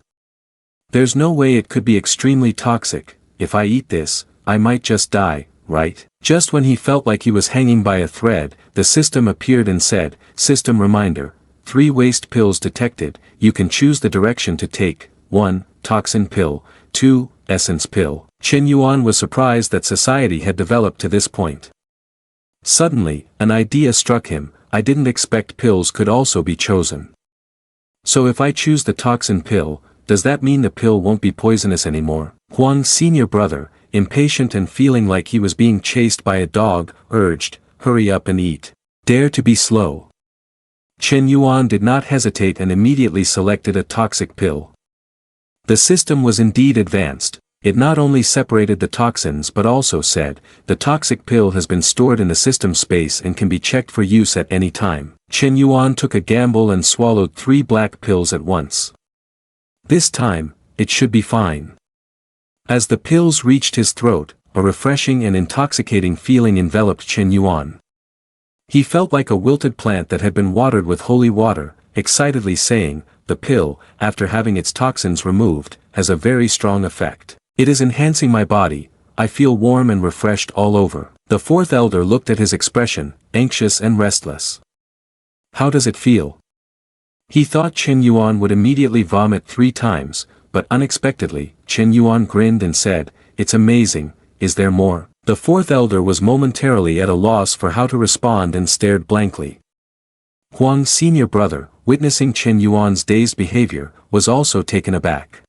There's no way it could be extremely toxic. If I eat this, I might just die, right?" Just when he felt like he was hanging by a thread, the system appeared and said, "System reminder, 3 waste pills detected, you can choose the direction to take, 1, toxin pill, 2, essence pill." Chen Yuan was surprised that society had developed to this point. Suddenly, an idea struck him. "I didn't expect pills could also be chosen. So if I choose the toxin pill, does that mean the pill won't be poisonous anymore?" Huang's senior brother, impatient and feeling like he was being chased by a dog, urged, "Hurry up and eat. Dare to be slow." Chen Yuan did not hesitate and immediately selected a toxic pill. The system was indeed advanced. It not only separated the toxins but also said, "The toxic pill has been stored in the system space and can be checked for use at any time." Chen Yuan took a gamble and swallowed 3 black pills at once. This time, it should be fine. As the pills reached his throat, a refreshing and intoxicating feeling enveloped Chen Yuan. He felt like a wilted plant that had been watered with holy water, excitedly saying, "The pill, after having its toxins removed, has a very strong effect. It is enhancing my body, I feel warm and refreshed all over." The fourth elder looked at his expression, anxious and restless. "How does it feel?" He thought Chen Yuan would immediately vomit 3 times, but unexpectedly, Chen Yuan grinned and said, "It's amazing, is there more?" The fourth elder was momentarily at a loss for how to respond and stared blankly. Huang's senior brother, witnessing Chen Yuan's dazed behavior, was also taken aback.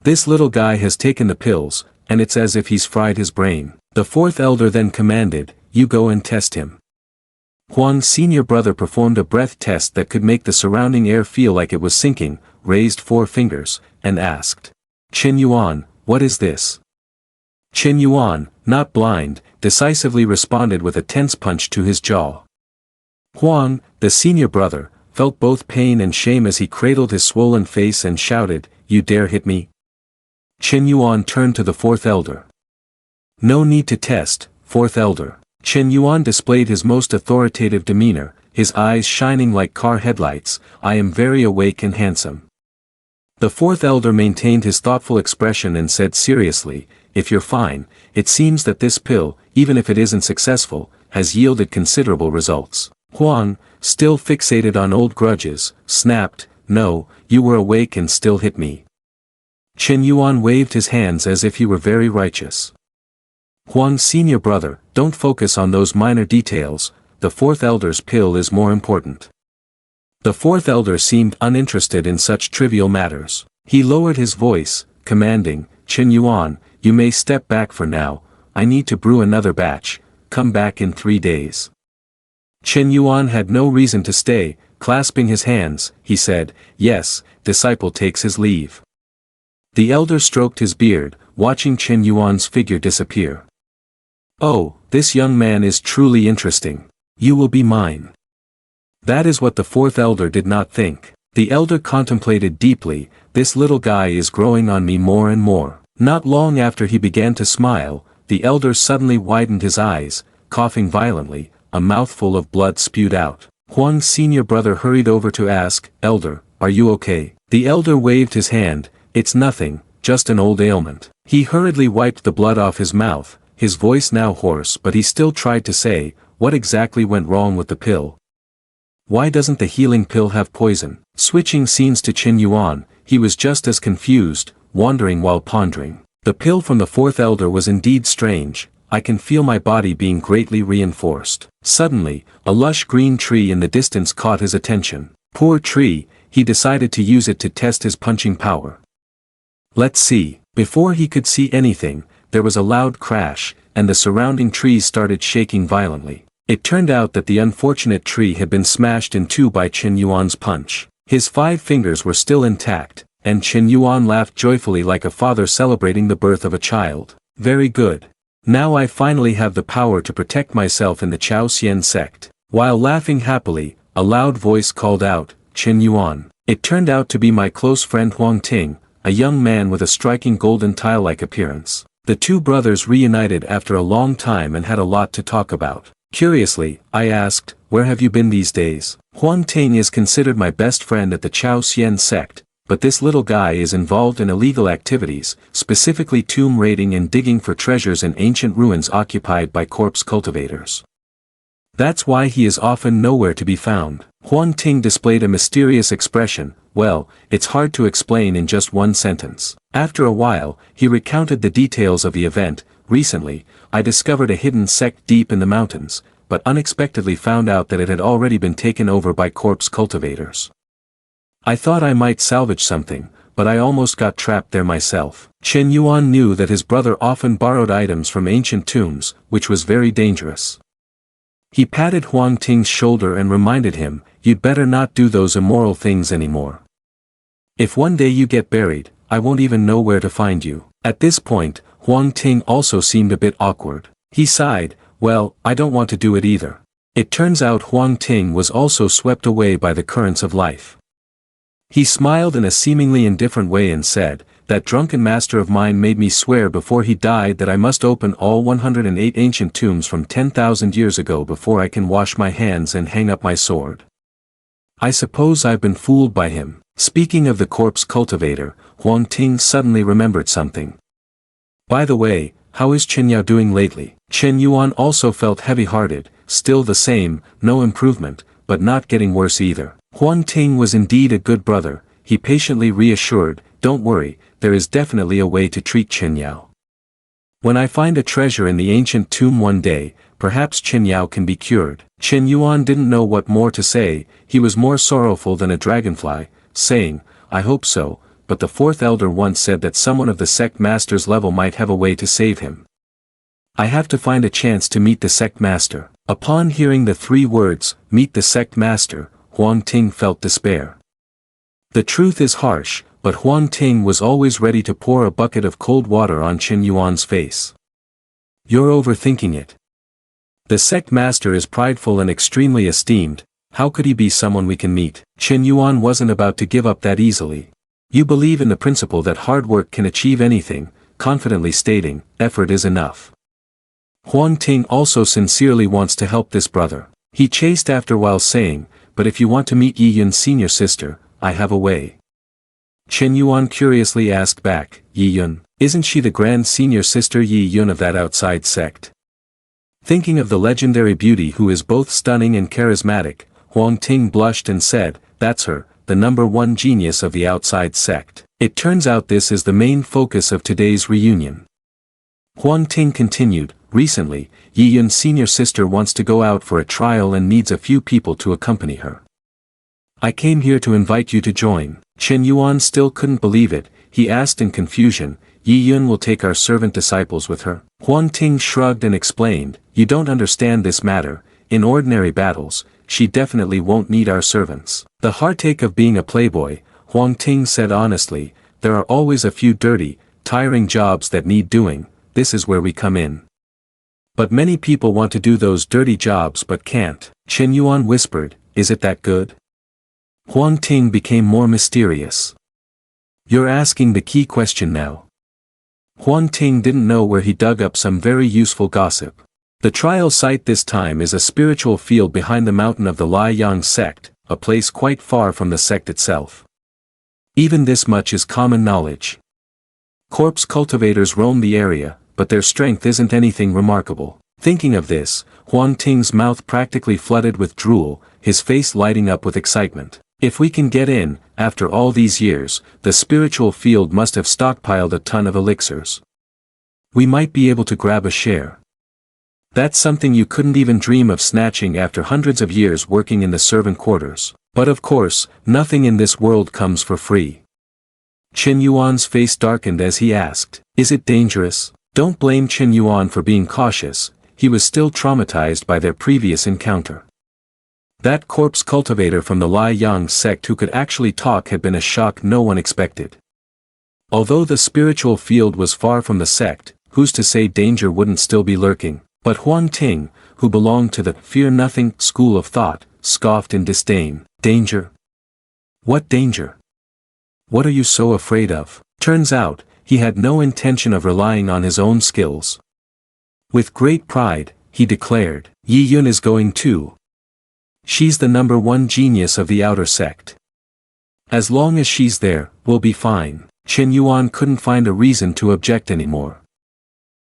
"This little guy has taken the pills, and it's as if he's fried his brain." The fourth elder then commanded, "You go and test him." Huang's senior brother performed a breath test that could make the surrounding air feel like it was sinking, raised 4 fingers, and asked. Qin Yuan, what is this? Qin Yuan, not blind, decisively responded with a tense punch to his jaw. Huang, the senior brother, felt both pain and shame as he cradled his swollen face and shouted, You dare hit me? Qin Yuan turned to the 4th elder. No need to test, 4th elder. Qin Yuan displayed his most authoritative demeanor, his eyes shining like car headlights. I am very awake and handsome. The 4th elder maintained his thoughtful expression and said seriously, If you're fine, it seems that this pill, even if it isn't successful, has yielded considerable results. Huang, still fixated on old grudges, snapped, No, you were awake and still hit me. Qin Yuan waved his hands as if he were very righteous. Huang's senior brother, don't focus on those minor details, the 4th elder's pill is more important. The 4th elder seemed uninterested in such trivial matters. He lowered his voice, commanding, Qin Yuan, you may step back for now, I need to brew another batch, come back in 3 days. Qin Yuan had no reason to stay, clasping his hands, he said, Yes, disciple takes his leave. The elder stroked his beard, watching Qin Yuan's figure disappear. Oh, this young man is truly interesting. You will be mine. That is what the 4th elder did not think. The elder contemplated deeply, this little guy is growing on me more and more. Not long after he began to smile, the elder suddenly widened his eyes, coughing violently, a mouthful of blood spewed out. Huang's senior brother hurried over to ask, Elder, are you okay? The elder waved his hand, It's nothing, just an old ailment. He hurriedly wiped the blood off his mouth, his voice now hoarse, but he still tried to say, What exactly went wrong with the pill? Why doesn't the healing pill have poison? Switching scenes to Qin Yuan, he was just as confused, wondering while pondering. The pill from the 4th elder was indeed strange. I can feel my body being greatly reinforced. Suddenly, a lush green tree in the distance caught his attention. Poor tree, he decided to use it to test his punching power. Let's see. Before he could see anything, there was a loud crash, and the surrounding trees started shaking violently. It turned out that the unfortunate tree had been smashed in 2 by Qin Yuan's punch. His 5 fingers were still intact, and Qin Yuan laughed joyfully like a father celebrating the birth of a child. Very good. Now I finally have the power to protect myself in the Chao Xian sect. While laughing happily, a loud voice called out, Qin Yuan. It turned out to be my close friend Huang Ting, a young man with a striking golden tile-like appearance. The 2 brothers reunited after a long time and had a lot to talk about. Curiously, I asked, Where have you been these days? Huang Ting is considered my best friend at the Chao Xian sect, but this little guy is involved in illegal activities, specifically tomb raiding and digging for treasures in ancient ruins occupied by corpse cultivators. That's why he is often nowhere to be found. Huang Ting displayed a mysterious expression. Well, it's hard to explain in just one sentence. After a while, he recounted the details of the event. Recently, I discovered a hidden sect deep in the mountains, but unexpectedly found out that it had already been taken over by corpse cultivators. I thought I might salvage something, but I almost got trapped there myself. Qin Yuan knew that his brother often borrowed items from ancient tombs, which was very dangerous. He patted Huang Ting's shoulder and reminded him, You'd better not do those immoral things anymore. If one day you get buried, I won't even know where to find you. At this point, Huang Ting also seemed a bit awkward. He sighed, Well, I don't want to do it either. It turns out Huang Ting was also swept away by the currents of life. He smiled in a seemingly indifferent way and said, That drunken master of mine made me swear before he died that I must open all 108 ancient tombs from 10,000 years ago before I can wash my hands and hang up my sword. I suppose I've been fooled by him. Speaking of the corpse cultivator, Huang Ting suddenly remembered something. By the way, how is Qin Yao doing lately? Qin Yuan also felt heavy-hearted, still the same, no improvement, but not getting worse either. Huang Ting was indeed a good brother, he patiently reassured, Don't worry, there is definitely a way to treat Qin Yao. When I find a treasure in the ancient tomb one day, perhaps Qin Yao can be cured. Qin Yuan didn't know what more to say, he was more sorrowful than a dragonfly, saying, I hope so, but the 4th elder once said that someone of the sect master's level might have a way to save him. I have to find a chance to meet the sect master. Upon hearing the 3 words, meet the sect master, Huang Ting felt despair. The truth is harsh, but Huang Ting was always ready to pour a bucket of cold water on Chen Yuan's face. You're overthinking it. The sect master is prideful and extremely esteemed. How could he be someone we can meet? Chen Yuan wasn't about to give up that easily. You believe in the principle that hard work can achieve anything, confidently stating, effort is enough. Huang Ting also sincerely wants to help this brother. He chased after while saying, but if you want to meet Yi Yun's senior sister, I have a way. Chen Yuan curiously asked back, Yi Yun, isn't she the grand senior sister Yi Yun of that outside sect? Thinking of the legendary beauty who is both stunning and charismatic, Huang Ting blushed and said, that's her, the #1 genius of the outside sect. It turns out this is the main focus of today's reunion. Huang Ting continued, recently, Yi Yun's senior sister wants to go out for a trial and needs a few people to accompany her. I came here to invite you to join. Chen Yuan still couldn't believe it. He asked in confusion, Yi Yun will take our servant disciples with her. Huang Ting shrugged and explained, you don't understand this matter, in ordinary battles, she definitely won't need our servants. The heartache of being a playboy, Huang Ting said honestly, there are always a few dirty, tiring jobs that need doing, this is where we come in. But many people want to do those dirty jobs but can't. Chen Yuan whispered, is it that good? Huang Ting became more mysterious. You're asking the key question now. Huang Ting didn't know where he dug up some very useful gossip. The trial site this time is a spiritual field behind the mountain of the Liang sect, a place quite far from the sect itself. Even this much is common knowledge. Corpse cultivators roam the area, but their strength isn't anything remarkable. Thinking of this, Huang Ting's mouth practically flooded with drool, his face lighting up with excitement. If we can get in, after all these years, the spiritual field must have stockpiled a ton of elixirs. We might be able to grab a share. That's something you couldn't even dream of snatching after hundreds of years working in the servant quarters. But of course, nothing in this world comes for free. Chen Yuan's face darkened as he asked, is it dangerous? Don't blame Chen Yuan for being cautious, he was still traumatized by their previous encounter. That corpse cultivator from the Liang sect who could actually talk had been a shock no one expected. Although the spiritual field was far from the sect, who's to say danger wouldn't still be lurking? But Huang Ting, who belonged to the fear-nothing school of thought, scoffed in disdain. Danger? What danger? What are you so afraid of? Turns out, he had no intention of relying on his own skills. With great pride, he declared, Yi Yun is going too. She's the #1 genius of the outer sect. As long as she's there, we'll be fine. Chen Yuan couldn't find a reason to object anymore.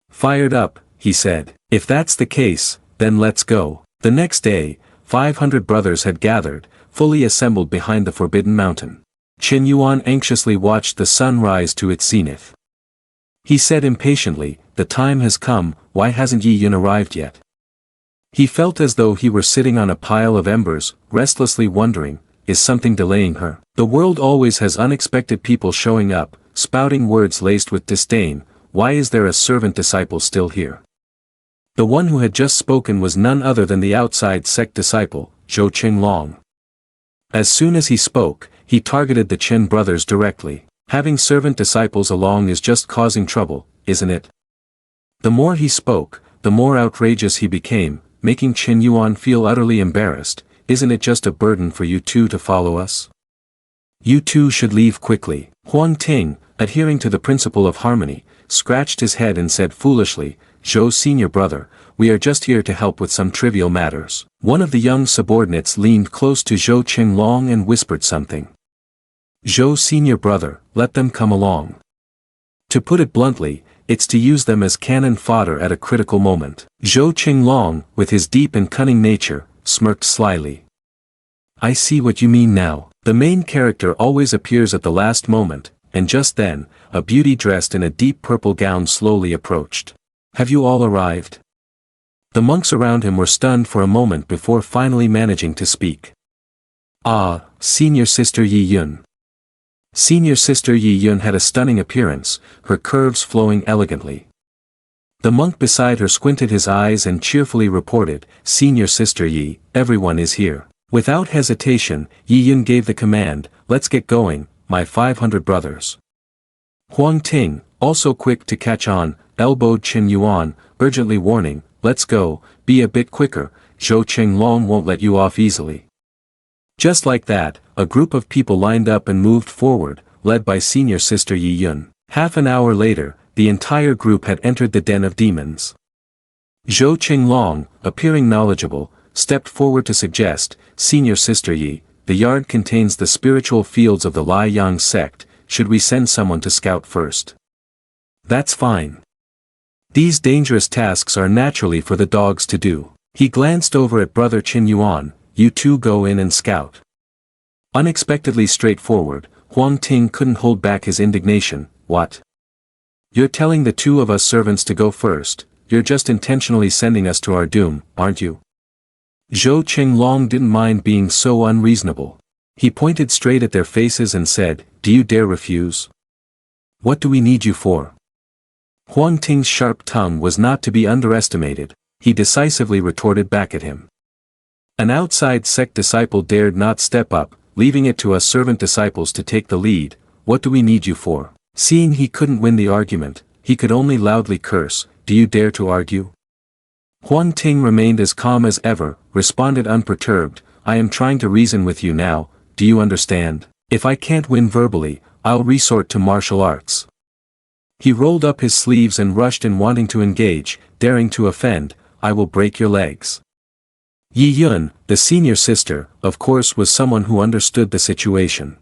Fired up, he said, if that's the case, then let's go. The next day, 500 brothers had gathered, fully assembled behind the Forbidden Mountain. Chen Yuan anxiously watched the sun rise to its zenith. He said impatiently, the time has come, why hasn't Yi Yun arrived yet? He felt as though he were sitting on a pile of embers, restlessly wondering, is something delaying her? The world always has unexpected people showing up, spouting words laced with disdain, why is there a servant disciple still here? The one who had just spoken was none other than the outside sect disciple, Zhou Qinglong. As soon as he spoke, he targeted the Chen brothers directly. Having servant disciples along is just causing trouble, isn't it? The more he spoke, the more outrageous he became, making Chen Yuan feel utterly embarrassed. Isn't it just a burden for you two to follow us? You two should leave quickly. Huang Ting, adhering to the principle of harmony, scratched his head and said foolishly, Zhou's senior brother, we are just here to help with some trivial matters. One of the young subordinates leaned close to Zhou Qinglong and whispered something. Zhou's senior brother, let them come along. To put it bluntly, it's to use them as cannon fodder at a critical moment. Zhou Qinglong, with his deep and cunning nature, smirked slyly. I see what you mean now. The main character always appears at the last moment, and just then, a beauty dressed in a deep purple gown slowly approached. Have you all arrived? The monks around him were stunned for a moment before finally managing to speak. Ah, senior sister Yi Yun. Senior sister Yi Yun had a stunning appearance, her curves flowing elegantly. The monk beside her squinted his eyes and cheerfully reported, "Senior Sister Yi, everyone is here." Without hesitation, Yi Yun gave the command, "Let's get going, my 500 brothers." Huang Ting, also quick to catch on, elbowed Chen Yuan, urgently warning, "Let's go, be a bit quicker, Zhou Qinglong won't let you off easily." Just like that, a group of people lined up and moved forward, led by Senior Sister Yi Yun. Half an hour later, the entire group had entered the den of demons. Zhou Qinglong, appearing knowledgeable, stepped forward to suggest, "Senior Sister Yi, the yard contains the spiritual fields of the Lai Yang sect, should we send someone to scout first?" "That's fine. These dangerous tasks are naturally for the dogs to do." He glanced over at Brother Qin Yuan, "You two go in and scout." Unexpectedly straightforward, Huang Ting couldn't hold back his indignation. "What? You're telling the two of us servants to go first, you're just intentionally sending us to our doom, aren't you?" Zhou Qinglong didn't mind being so unreasonable. He pointed straight at their faces and said, "Do you dare refuse? What do we need you for?" Huang Ting's sharp tongue was not to be underestimated. He decisively retorted back at him. An outside sect disciple dared not step up, leaving it to us servant disciples to take the lead. "What do we need you for?" Seeing he couldn't win the argument, he could only loudly curse, "Do you dare to argue?" Huang Ting remained as calm as ever, responded unperturbed, "I am trying to reason with you now, do you understand? If I can't win verbally, I'll resort to martial arts." He rolled up his sleeves and rushed in, wanting to engage, daring to offend, "I will break your legs." Yi Yun, the senior sister, of course was someone who understood the situation.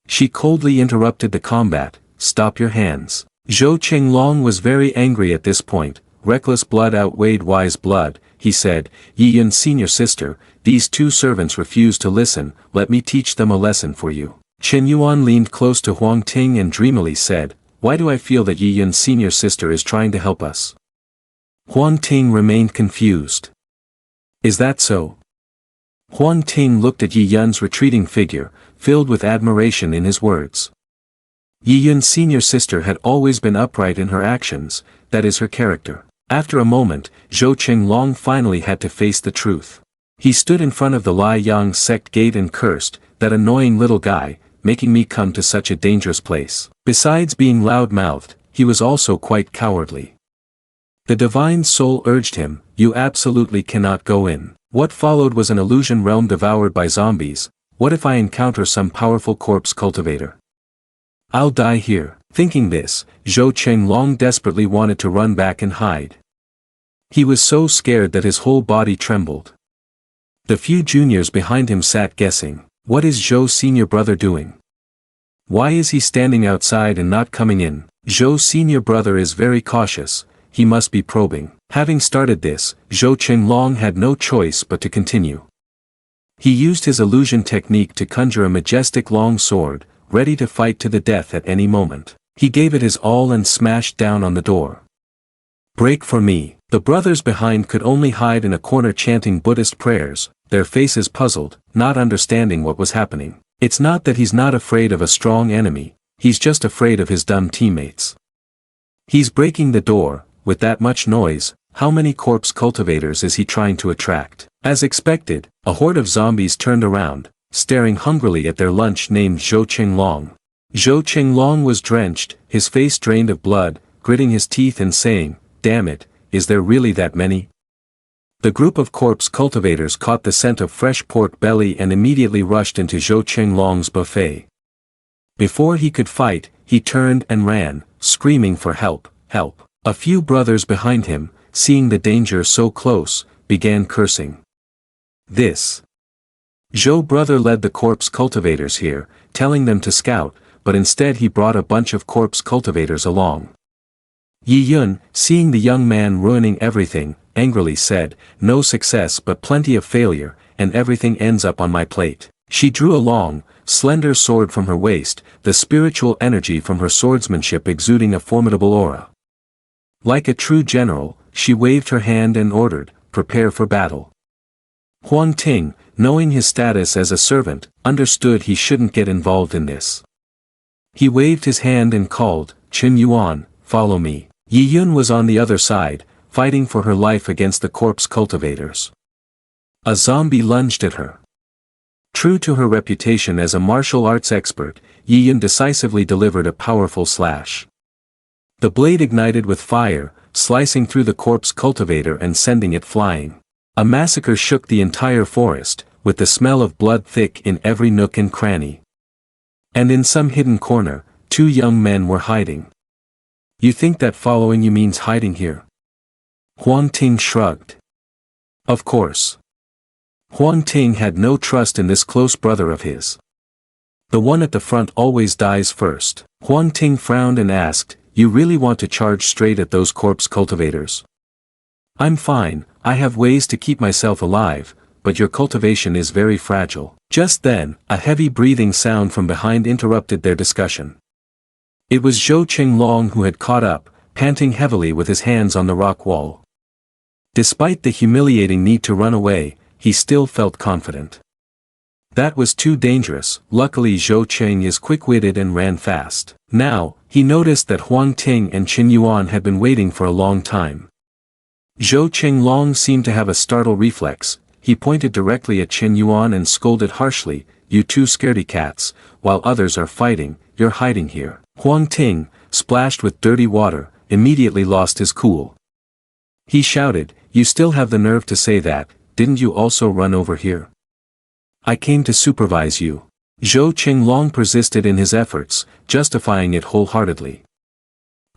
She coldly interrupted the combat, "Stop your hands." Zhou Qinglong was very angry at this point. Reckless blood outweighed wise blood. He said, "Yi Yun senior sister, these two servants refuse to listen, let me teach them a lesson for you." Chen Yuan leaned close to Huang Ting and dreamily said, "Why do I feel that Yi Yun senior sister is trying to help us?" Huang Ting remained confused. "Is that so?" Huang Ting looked at Yi Yun's retreating figure, filled with admiration in his words. Yi Yun's senior sister had always been upright in her actions, that is her character. After a moment, Zhou Qinglong finally had to face the truth. He stood in front of the Lai Yang sect gate and cursed, "That annoying little guy, making me come to such a dangerous place." Besides being loud-mouthed, he was also quite cowardly. The divine soul urged him, "You absolutely cannot go in." What followed was an illusion realm devoured by zombies. What if I encounter some powerful corpse cultivator? I'll die here. Thinking this, Zhou Qinglong desperately wanted to run back and hide. He was so scared that his whole body trembled. The few juniors behind him sat guessing, what is Zhou's senior brother doing? Why is he standing outside and not coming in? Zhou's senior brother is very cautious, he must be probing. Having started this, Zhou Qinglong had no choice but to continue. He used his illusion technique to conjure a majestic long sword, ready to fight to the death at any moment. He gave it his all and smashed down on the door. "Break for me." The brothers behind could only hide in a corner chanting Buddhist prayers, their faces puzzled, not understanding what was happening. It's not that he's not afraid of a strong enemy, he's just afraid of his dumb teammates. He's breaking the door, with that much noise, how many corpse cultivators is he trying to attract? As expected, a horde of zombies turned around, staring hungrily at their lunch named Zhou Qinglong. Zhou Qinglong was drenched, his face drained of blood, gritting his teeth and saying, "Damn it, is there really that many?" The group of corpse cultivators caught the scent of fresh pork belly and immediately rushed into Zhou Qinglong's buffet. Before he could fight, he turned and ran, screaming for help, help. A few brothers behind him, seeing the danger so close, began cursing. This Zhou brother led the corpse cultivators here, telling them to scout, but instead he brought a bunch of corpse cultivators along. Yi Yun, seeing the young man ruining everything, angrily said, "No success but plenty of failure, and everything ends up on my plate." She drew a long, slender sword from her waist, the spiritual energy from her swordsmanship exuding a formidable aura. Like a true general, she waved her hand and ordered, "Prepare for battle." Huang Ting, knowing his status as a servant, understood he shouldn't get involved in this. He waved his hand and called, "Chen Yuan, follow me." Yi Yun was on the other side, fighting for her life against the corpse cultivators. A zombie lunged at her. True to her reputation as a martial arts expert, Yi Yun decisively delivered a powerful slash. The blade ignited with fire, slicing through the corpse cultivator and sending it flying. A massacre shook the entire forest, with the smell of blood thick in every nook and cranny. And in some hidden corner, 2 young men were hiding. You think that following you means hiding here? Huang Ting shrugged. Of course. Huang Ting had no trust in this close brother of his. The one at the front always dies first. Huang Ting frowned and asked, "You really want to charge straight at those corpse cultivators?" "I'm fine, I have ways to keep myself alive, but your cultivation is very fragile." Just then, a heavy breathing sound from behind interrupted their discussion. It was Zhou Qinglong who had caught up, panting heavily with his hands on the rock wall. Despite the humiliating need to run away, he still felt confident. That was too dangerous. Luckily Zhou Qing is quick-witted and ran fast. Now, he noticed that Huang Ting and Qin Yuan had been waiting for a long time. Zhou Qinglong seemed to have a startle reflex. He pointed directly at Qin Yuan and scolded harshly, "You two scaredy cats, while others are fighting, you're hiding here." Huang Ting, splashed with dirty water, immediately lost his cool. He shouted, "You still have the nerve to say that, didn't you also run over here? I came to supervise you." Zhou Qinglong persisted in his efforts, justifying it wholeheartedly.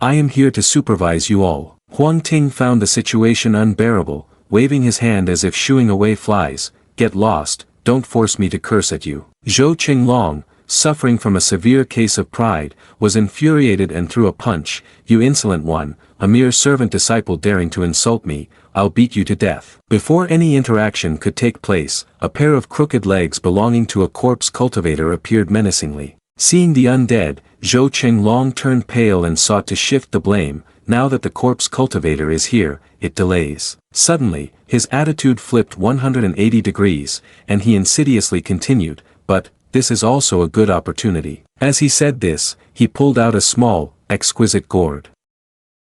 "I am here to supervise you all." Huang Ting found the situation unbearable, waving his hand as if shooing away flies. "Get lost, don't force me to curse at you." Zhou Qinglong, suffering from a severe case of pride, was infuriated and threw a punch. "You insolent one, a mere servant disciple daring to insult me, I'll beat you to death." Before any interaction could take place, a pair of crooked legs belonging to a corpse cultivator appeared menacingly. Seeing the undead, Zhou Qinglong turned pale and sought to shift the blame. Now that the corpse cultivator is here, it delays. Suddenly, his attitude flipped 180 degrees, and he insidiously continued, "But, this is also a good opportunity." As he said this, he pulled out a small, exquisite gourd.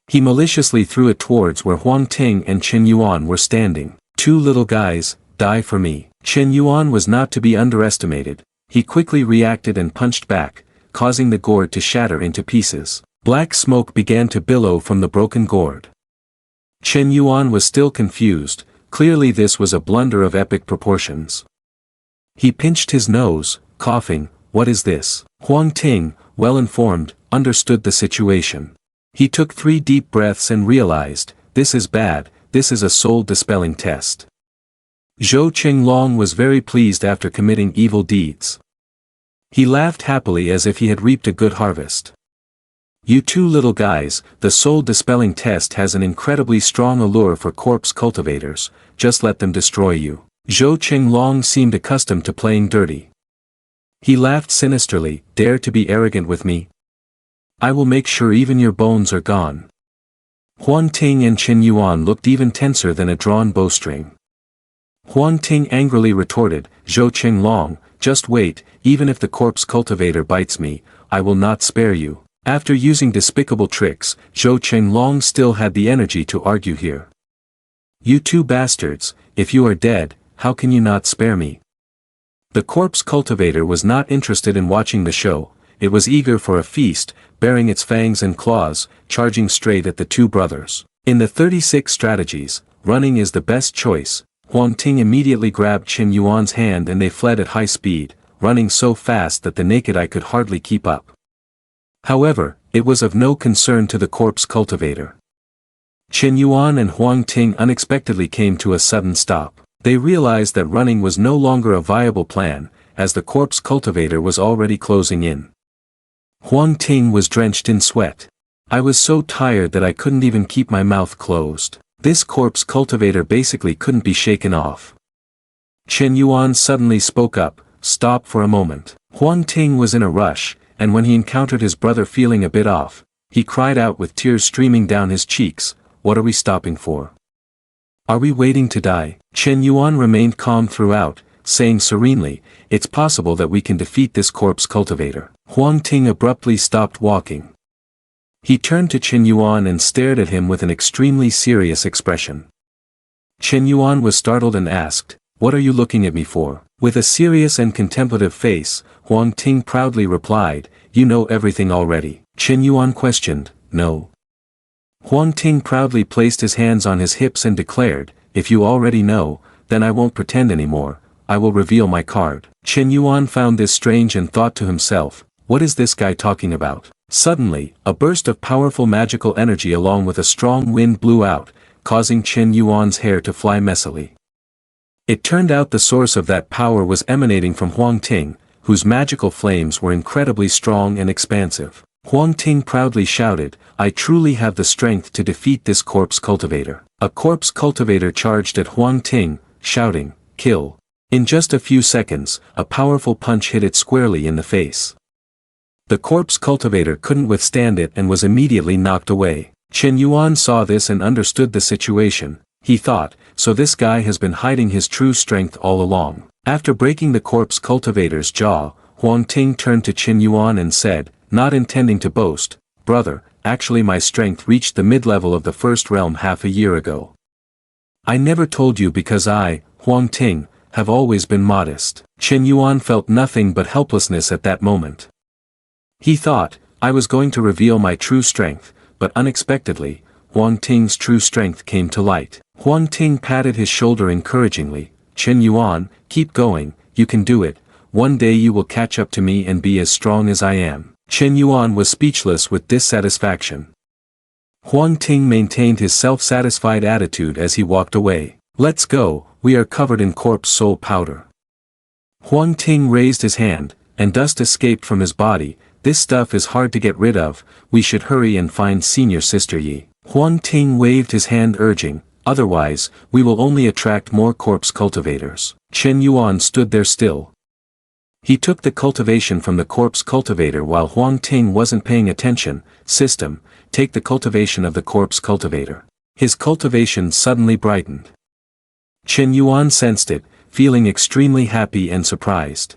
He maliciously threw it towards where Huang Ting and Qin Yuan were standing. "Two little guys, die for me." Qin Yuan was not to be underestimated. He quickly reacted and punched back, causing the gourd to shatter into pieces. Black smoke began to billow from the broken gourd. Qin Yuan was still confused. Clearly this was a blunder of epic proportions. He pinched his nose, coughing, "What is this?" Huang Ting, well informed, understood the situation. He took 3 deep breaths and realized, this is bad, this is a soul-dispelling test. Zhou Qinglong was very pleased after committing evil deeds. He laughed happily as if he had reaped a good harvest. "You two little guys, the soul-dispelling test has an incredibly strong allure for corpse cultivators, just let them destroy you." Zhou Qinglong seemed accustomed to playing dirty. He laughed sinisterly, "Dare to be arrogant with me? I will make sure even your bones are gone." Huang Ting and Qin Yuan looked even tenser than a drawn bowstring. Huang Ting angrily retorted, "Zhou Qinglong, just wait, even if the corpse cultivator bites me, I will not spare you." After using despicable tricks, Zhou Qinglong still had the energy to argue here. "You two bastards, if you are dead, how can you not spare me?" The corpse cultivator was not interested in watching the show. It was eager for a feast, baring its fangs and claws, charging straight at the 2 brothers. In the 36 strategies, running is the best choice. Huang Ting immediately grabbed Qin Yuan's hand and they fled at high speed, running so fast that the naked eye could hardly keep up. However, it was of no concern to the corpse cultivator. Qin Yuan and Huang Ting unexpectedly came to a sudden stop. They realized that running was no longer a viable plan, as the corpse cultivator was already closing in. Huang Ting was drenched in sweat. "I was so tired that I couldn't even keep my mouth closed. This corpse cultivator basically couldn't be shaken off." Qin Yuan suddenly spoke up, "Stop for a moment." Huang Ting was in a rush, and when he encountered his brother feeling a bit off, he cried out with tears streaming down his cheeks, "What are we stopping for? Are we waiting to die?" Qin Yuan remained calm throughout, saying serenely, "It's possible that we can defeat this corpse cultivator." Huang Ting abruptly stopped walking. He turned to Chen Yuan and stared at him with an extremely serious expression. Chen Yuan was startled and asked, "What are you looking at me for?" With a serious and contemplative face, Huang Ting proudly replied, "You know everything already." Chen Yuan questioned, "No." Huang Ting proudly placed his hands on his hips and declared, "If you already know, then I won't pretend anymore, I will reveal my card." Chen Yuan found this strange and thought to himself, "What is this guy talking about?" Suddenly, a burst of powerful magical energy along with a strong wind blew out, causing Chen Yuan's hair to fly messily. It turned out the source of that power was emanating from Huang Ting, whose magical flames were incredibly strong and expansive. Huang Ting proudly shouted, "I truly have the strength to defeat this corpse cultivator." A corpse cultivator charged at Huang Ting, shouting, "Kill." In just a few seconds, a powerful punch hit it squarely in the face. The corpse cultivator couldn't withstand it and was immediately knocked away. Chen Yuan saw this and understood the situation. He thought, so this guy has been hiding his true strength all along. After breaking the corpse cultivator's jaw, Huang Ting turned to Chen Yuan and said, not intending to boast, "Brother, actually my strength reached the mid-level of the first realm half a year ago. I never told you because I, Huang Ting, have always been modest." Chen Yuan felt nothing but helplessness at that moment. He thought, I was going to reveal my true strength, but unexpectedly, Huang Ting's true strength came to light. Huang Ting patted his shoulder encouragingly, "Chen Yuan, keep going, you can do it, one day you will catch up to me and be as strong as I am." Chen Yuan was speechless with dissatisfaction. Huang Ting maintained his self-satisfied attitude as he walked away. "Let's go, we are covered in corpse soul powder." Huang Ting raised his hand, and dust escaped from his body. "This stuff is hard to get rid of, we should hurry and find senior sister Yi." Huang Ting waved his hand urging, "Otherwise, we will only attract more corpse cultivators." Chen Yuan stood there still. He took the cultivation from the corpse cultivator while Huang Ting wasn't paying attention. "System, take the cultivation of the corpse cultivator." His cultivation suddenly brightened. Chen Yuan sensed it, feeling extremely happy and surprised.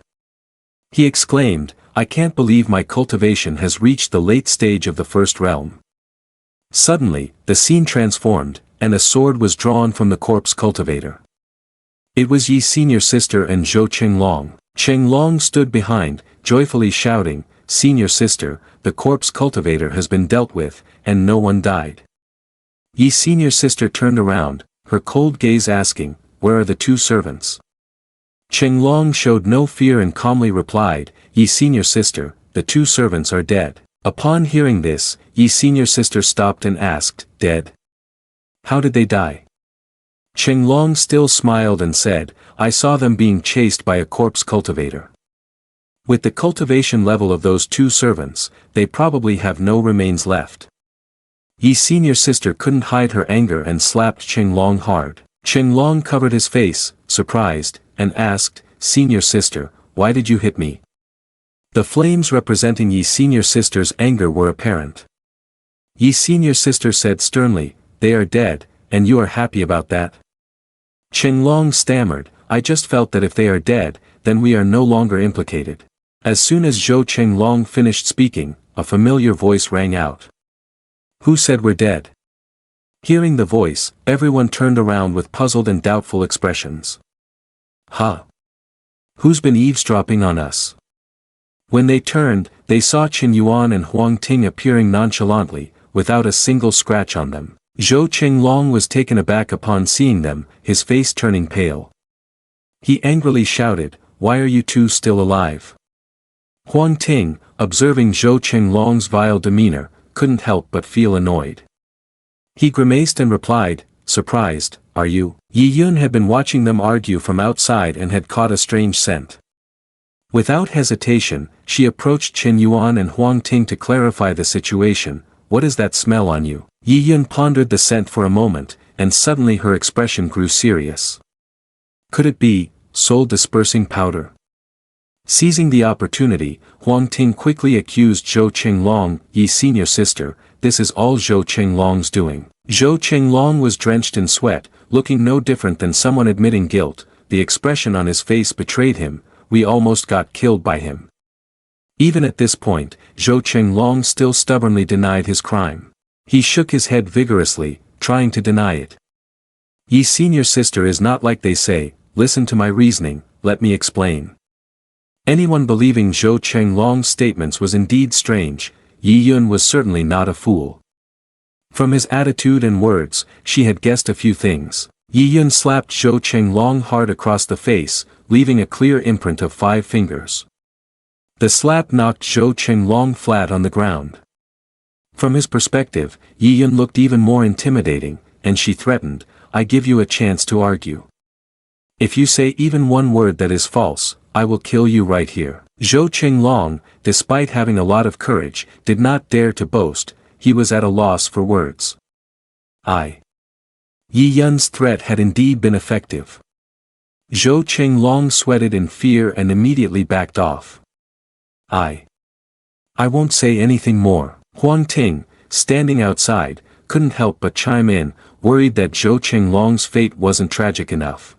He exclaimed, "I can't believe my cultivation has reached the late stage of the first realm." Suddenly, the scene transformed, and a sword was drawn from the corpse cultivator. It was Yi's senior sister and Zhou Qinglong. Qinglong stood behind, joyfully shouting, "Senior sister, the corpse cultivator has been dealt with, and no one died." Yi's senior sister turned around, her cold gaze asking, "Where are the two servants?" Qinglong showed no fear and calmly replied, "Yi's senior sister, the two servants are dead." Upon hearing this, Yi's senior sister stopped and asked, "Dead? How did they die?" Qinglong still smiled and said, "I saw them being chased by a corpse cultivator. With the cultivation level of those two servants, they probably have no remains left." Yi's senior sister couldn't hide her anger and slapped Qinglong hard. Qinglong covered his face, surprised, and asked, "Senior sister, why did you hit me?" The flames representing Yi's senior sister's anger were apparent. Yi's senior sister said sternly, "They are dead, and you are happy about that?" Qinglong stammered, "I just felt that if they are dead, then we are no longer implicated." As soon as Zhou Qinglong finished speaking, a familiar voice rang out. "Who said we're dead?" Hearing the voice, everyone turned around with puzzled and doubtful expressions. "Huh? Who's been eavesdropping on us?" When they turned, they saw Chen Yuan and Huang Ting appearing nonchalantly, without a single scratch on them. Zhou Qinglong was taken aback upon seeing them, his face turning pale. He angrily shouted, "Why are you two still alive?" Huang Ting, observing Zhou Qinglong's vile demeanor, couldn't help but feel annoyed. He grimaced and replied, surprised, "Are you?" Yi Yun had been watching them argue from outside and had caught a strange scent. Without hesitation, she approached Chen Yuan and Huang Ting to clarify the situation. "What is that smell on you?" Yi Yun pondered the scent for a moment, and suddenly her expression grew serious. Could it be soul-dispersing powder? Seizing the opportunity, Huang Ting quickly accused Zhou Qinglong, Yi's senior sister, "This is all Zhou Qinglong's doing." Zhou Qinglong was drenched in sweat, looking no different than someone admitting guilt. The expression on his face betrayed him. "We almost got killed by him." Even at this point, Zhou Qinglong still stubbornly denied his crime. He shook his head vigorously, trying to deny it. Yi senior sister is not like they say, listen to my reasoning, let me explain. Anyone believing Zhou Qinglong's statements was indeed strange. Yi Yun was certainly not a fool. From his attitude and words, she had guessed a few things. Yi Yun slapped Zhou Qinglong hard across the face, leaving a clear imprint of 5 fingers. The slap knocked Zhou Qinglong flat on the ground. From his perspective, Yi Yun looked even more intimidating, and she threatened, I give you a chance to argue. If you say even one word that is false, I will kill you right here. Zhou Qinglong, despite having a lot of courage, did not dare to boast. He was at a loss for words. Yi Yun's threat had indeed been effective. Zhou Qinglong sweated in fear and immediately backed off. I won't say anything more. Huang Ting, standing outside, couldn't help but chime in, worried that Zhou Qinglong's fate wasn't tragic enough.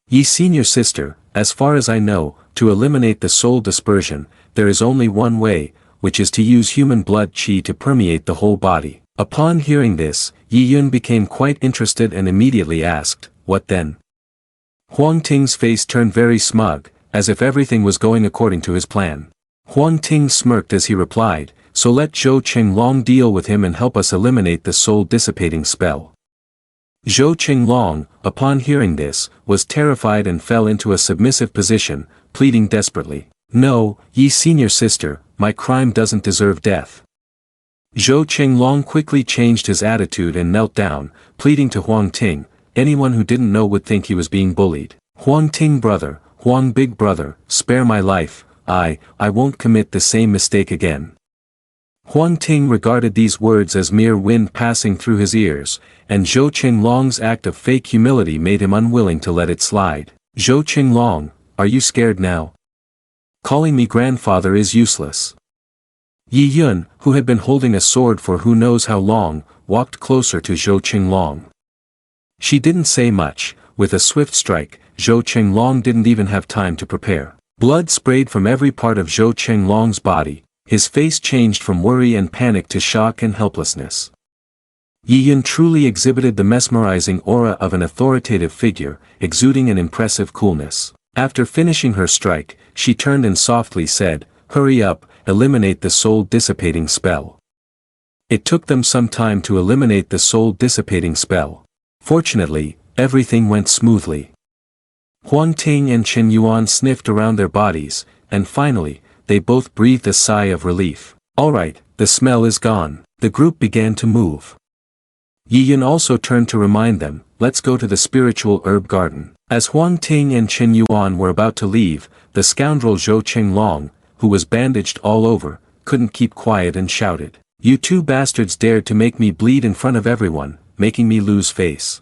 Yi senior sister, as far as I know, to eliminate the soul dispersion, there is only one way, which is to use human blood qi to permeate the whole body. Upon hearing this, Yi Yun became quite interested and immediately asked, what then? Huang Ting's face turned very smug, as if everything was going according to his plan. Huang Ting smirked as he replied, so let Zhou Qinglong deal with him and help us eliminate the soul dissipating spell. Zhou Qinglong, upon hearing this, was terrified and fell into a submissive position, pleading desperately. No, Yi senior sister, my crime doesn't deserve death. Zhou Qinglong quickly changed his attitude and knelt down, pleading to Huang Ting. Anyone who didn't know would think he was being bullied. Huang Ting brother, Huang big brother, spare my life, I won't commit the same mistake again. Huang Ting regarded these words as mere wind passing through his ears, and Zhou Qinglong's act of fake humility made him unwilling to let it slide. Zhou Qinglong, are you scared now? Calling me grandfather is useless. Yi Yun, who had been holding a sword for who knows how long, walked closer to Zhou Qinglong. She didn't say much. With a swift strike, Zhou Qinglong didn't even have time to prepare. Blood sprayed from every part of Zhou Qinglong's body. His face changed from worry and panic to shock and helplessness. Yi Yun truly exhibited the mesmerizing aura of an authoritative figure, exuding an impressive coolness. After finishing her strike, she turned and softly said, hurry up, eliminate the soul dissipating spell. It took them some time to eliminate the soul dissipating spell. Fortunately, everything went smoothly. Huang Ting and Chen Yuan sniffed around their bodies, and finally, they both breathed a sigh of relief. Alright, the smell is gone. The group began to move. Yi Yun also turned to remind them, let's go to the spiritual herb garden. As Huang Ting and Chen Yuan were about to leave, the scoundrel Zhou Qinglong, who was bandaged all over, couldn't keep quiet and shouted. You two bastards dared to make me bleed in front of everyone, making me lose face.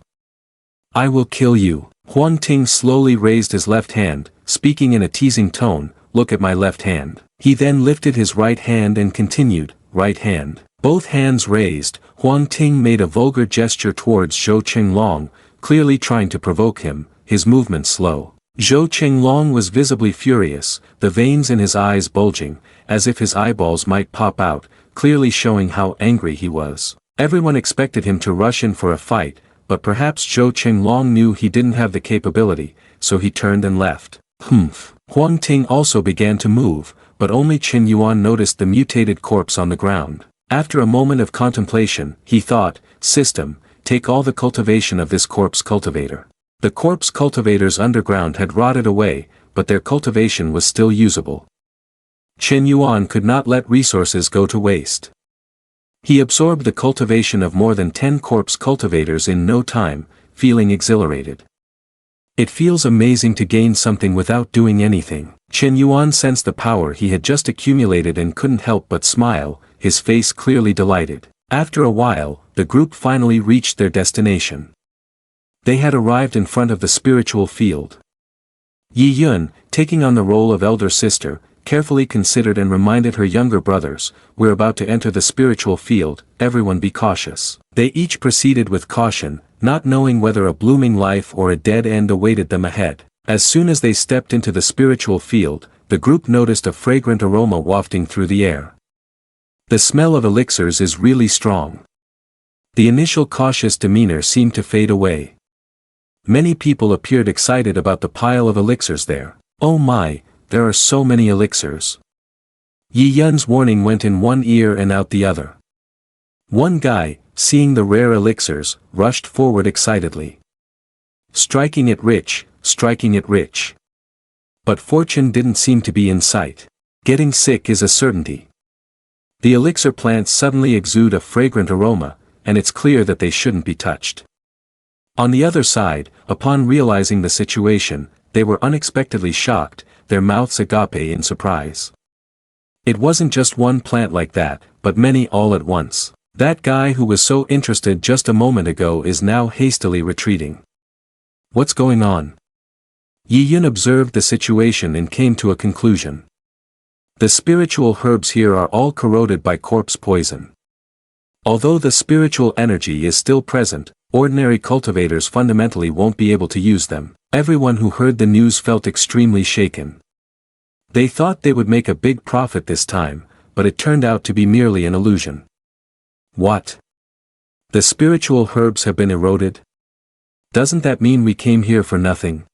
I will kill you. Huang Ting slowly raised his left hand, speaking in a teasing tone, look at my left hand. He then lifted his right hand and continued, right hand. Both hands raised, Huang Ting made a vulgar gesture towards Zhou Qinglong, clearly trying to provoke him, his movement slow. Zhou Qinglong was visibly furious, the veins in his eyes bulging, as if his eyeballs might pop out, clearly showing how angry he was. Everyone expected him to rush in for a fight, but perhaps Zhou Qinglong knew he didn't have the capability, so he turned and left. Humph. Huang Ting also began to move, but only Chen Yuan noticed the mutated corpse on the ground. After a moment of contemplation, he thought, system, take all the cultivation of this corpse cultivator. The corpse cultivators underground had rotted away, but their cultivation was still usable. Chen Yuan could not let resources go to waste. He absorbed the cultivation of more than 10 corpse cultivators in no time, feeling exhilarated. It feels amazing to gain something without doing anything. Chen Yuan sensed the power he had just accumulated and couldn't help but smile, his face clearly delighted. After a while, the group finally reached their destination. They had arrived in front of the spiritual field. Yi Yun, taking on the role of elder sister, carefully considered and reminded her younger brothers, we're about to enter the spiritual field, everyone be cautious. They each proceeded with caution, not knowing whether a blooming life or a dead end awaited them ahead. As soon as they stepped into the spiritual field, the group noticed a fragrant aroma wafting through the air. The smell of elixirs is really strong. The initial cautious demeanor seemed to fade away. Many people appeared excited about the pile of elixirs there. Oh my, there are so many elixirs. Yi Yun's warning went in one ear and out the other. One guy, seeing the rare elixirs, rushed forward excitedly. Striking it rich, striking it rich. But fortune didn't seem to be in sight. Getting sick is a certainty. The elixir plants suddenly exude a fragrant aroma, and it's clear that they shouldn't be touched. On the other side, upon realizing the situation, they were unexpectedly shocked, their mouths agape in surprise. It wasn't just one plant like that, but many all at once. That guy who was so interested just a moment ago is now hastily retreating. What's going on? Yi Yun observed the situation and came to a conclusion. The spiritual herbs here are all corroded by corpse poison. Although the spiritual energy is still present, ordinary cultivators fundamentally won't be able to use them. Everyone who heard the news felt extremely shaken. They thought they would make a big profit this time, but it turned out to be merely an illusion. What? The spiritual herbs have been eroded? Doesn't that mean we came here for nothing?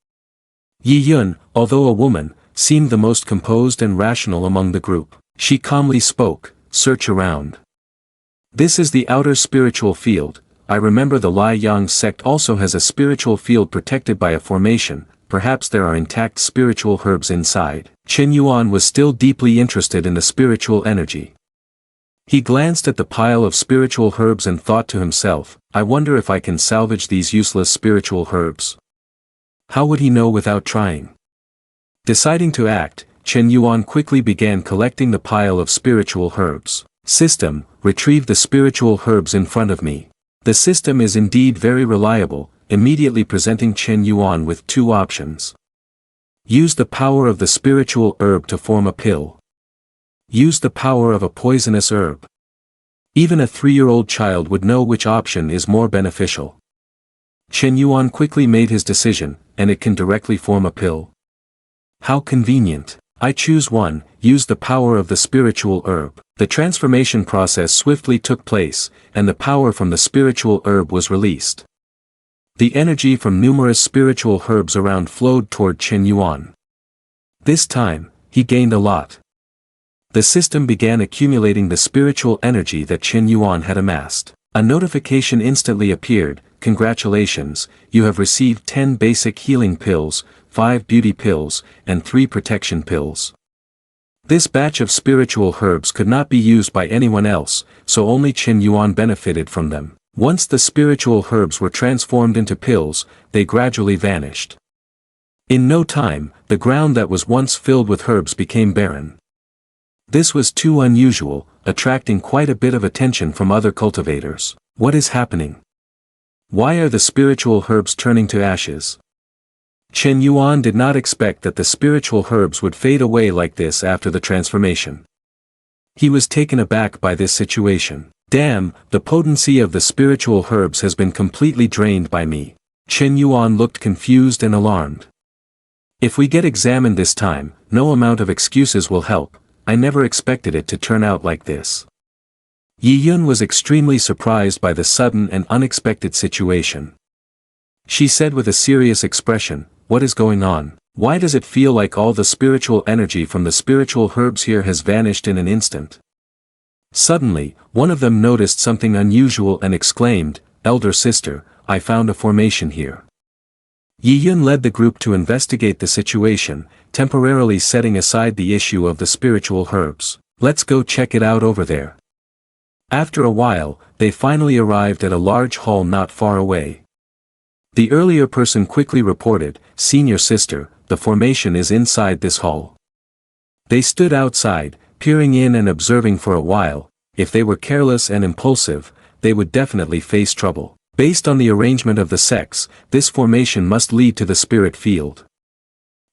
Yi Yun, although a woman, seemed the most composed and rational among the group. She calmly spoke, "Search around. This is the outer spiritual field. I remember the Lai Yang sect also has a spiritual field protected by a formation, perhaps there are intact spiritual herbs inside." Chen Yuan was still deeply interested in the spiritual energy. He glanced at the pile of spiritual herbs and thought to himself, I wonder if I can salvage these useless spiritual herbs. How would he know without trying? Deciding to act, Chen Yuan quickly began collecting the pile of spiritual herbs. System, retrieve the spiritual herbs in front of me. The system is indeed very reliable, immediately presenting Chen Yuan with two options. Use the power of the spiritual herb to form a pill. Use the power of a poisonous herb. Even a 3-year-old child would know which option is more beneficial. Chen Yuan quickly made his decision, and it can directly form a pill. How convenient. I choose one, use the power of the spiritual herb. The transformation process swiftly took place, and the power from the spiritual herb was released. The energy from numerous spiritual herbs around flowed toward Chen Yuan. This time, he gained a lot. The system began accumulating the spiritual energy that Chen Yuan had amassed. A notification instantly appeared, congratulations, you have received 10 basic healing pills, 5 beauty pills, and 3 protection pills. This batch of spiritual herbs could not be used by anyone else, so only Chen Yuan benefited from them. Once the spiritual herbs were transformed into pills, they gradually vanished. In no time, the ground that was once filled with herbs became barren. This was too unusual, attracting quite a bit of attention from other cultivators. What is happening? Why are the spiritual herbs turning to ashes? Chen Yuan did not expect that the spiritual herbs would fade away like this after the transformation. He was taken aback by this situation. Damn, the potency of the spiritual herbs has been completely drained by me. Chen Yuan looked confused and alarmed. If we get examined this time, no amount of excuses will help. I never expected it to turn out like this. Yi Yun was extremely surprised by the sudden and unexpected situation. She said with a serious expression, what is going on? Why does it feel like all the spiritual energy from the spiritual herbs here has vanished in an instant? Suddenly, one of them noticed something unusual and exclaimed, Elder sister, I found a formation here. Yi Yun led the group to investigate the situation, temporarily setting aside the issue of the spiritual herbs. Let's go check it out over there. After a while, they finally arrived at a large hall not far away. The earlier person quickly reported, Senior sister, the formation is inside this hall. They stood outside, peering in and observing for a while. If they were careless and impulsive, they would definitely face trouble. Based on the arrangement of the sects, this formation must lead to the spirit field.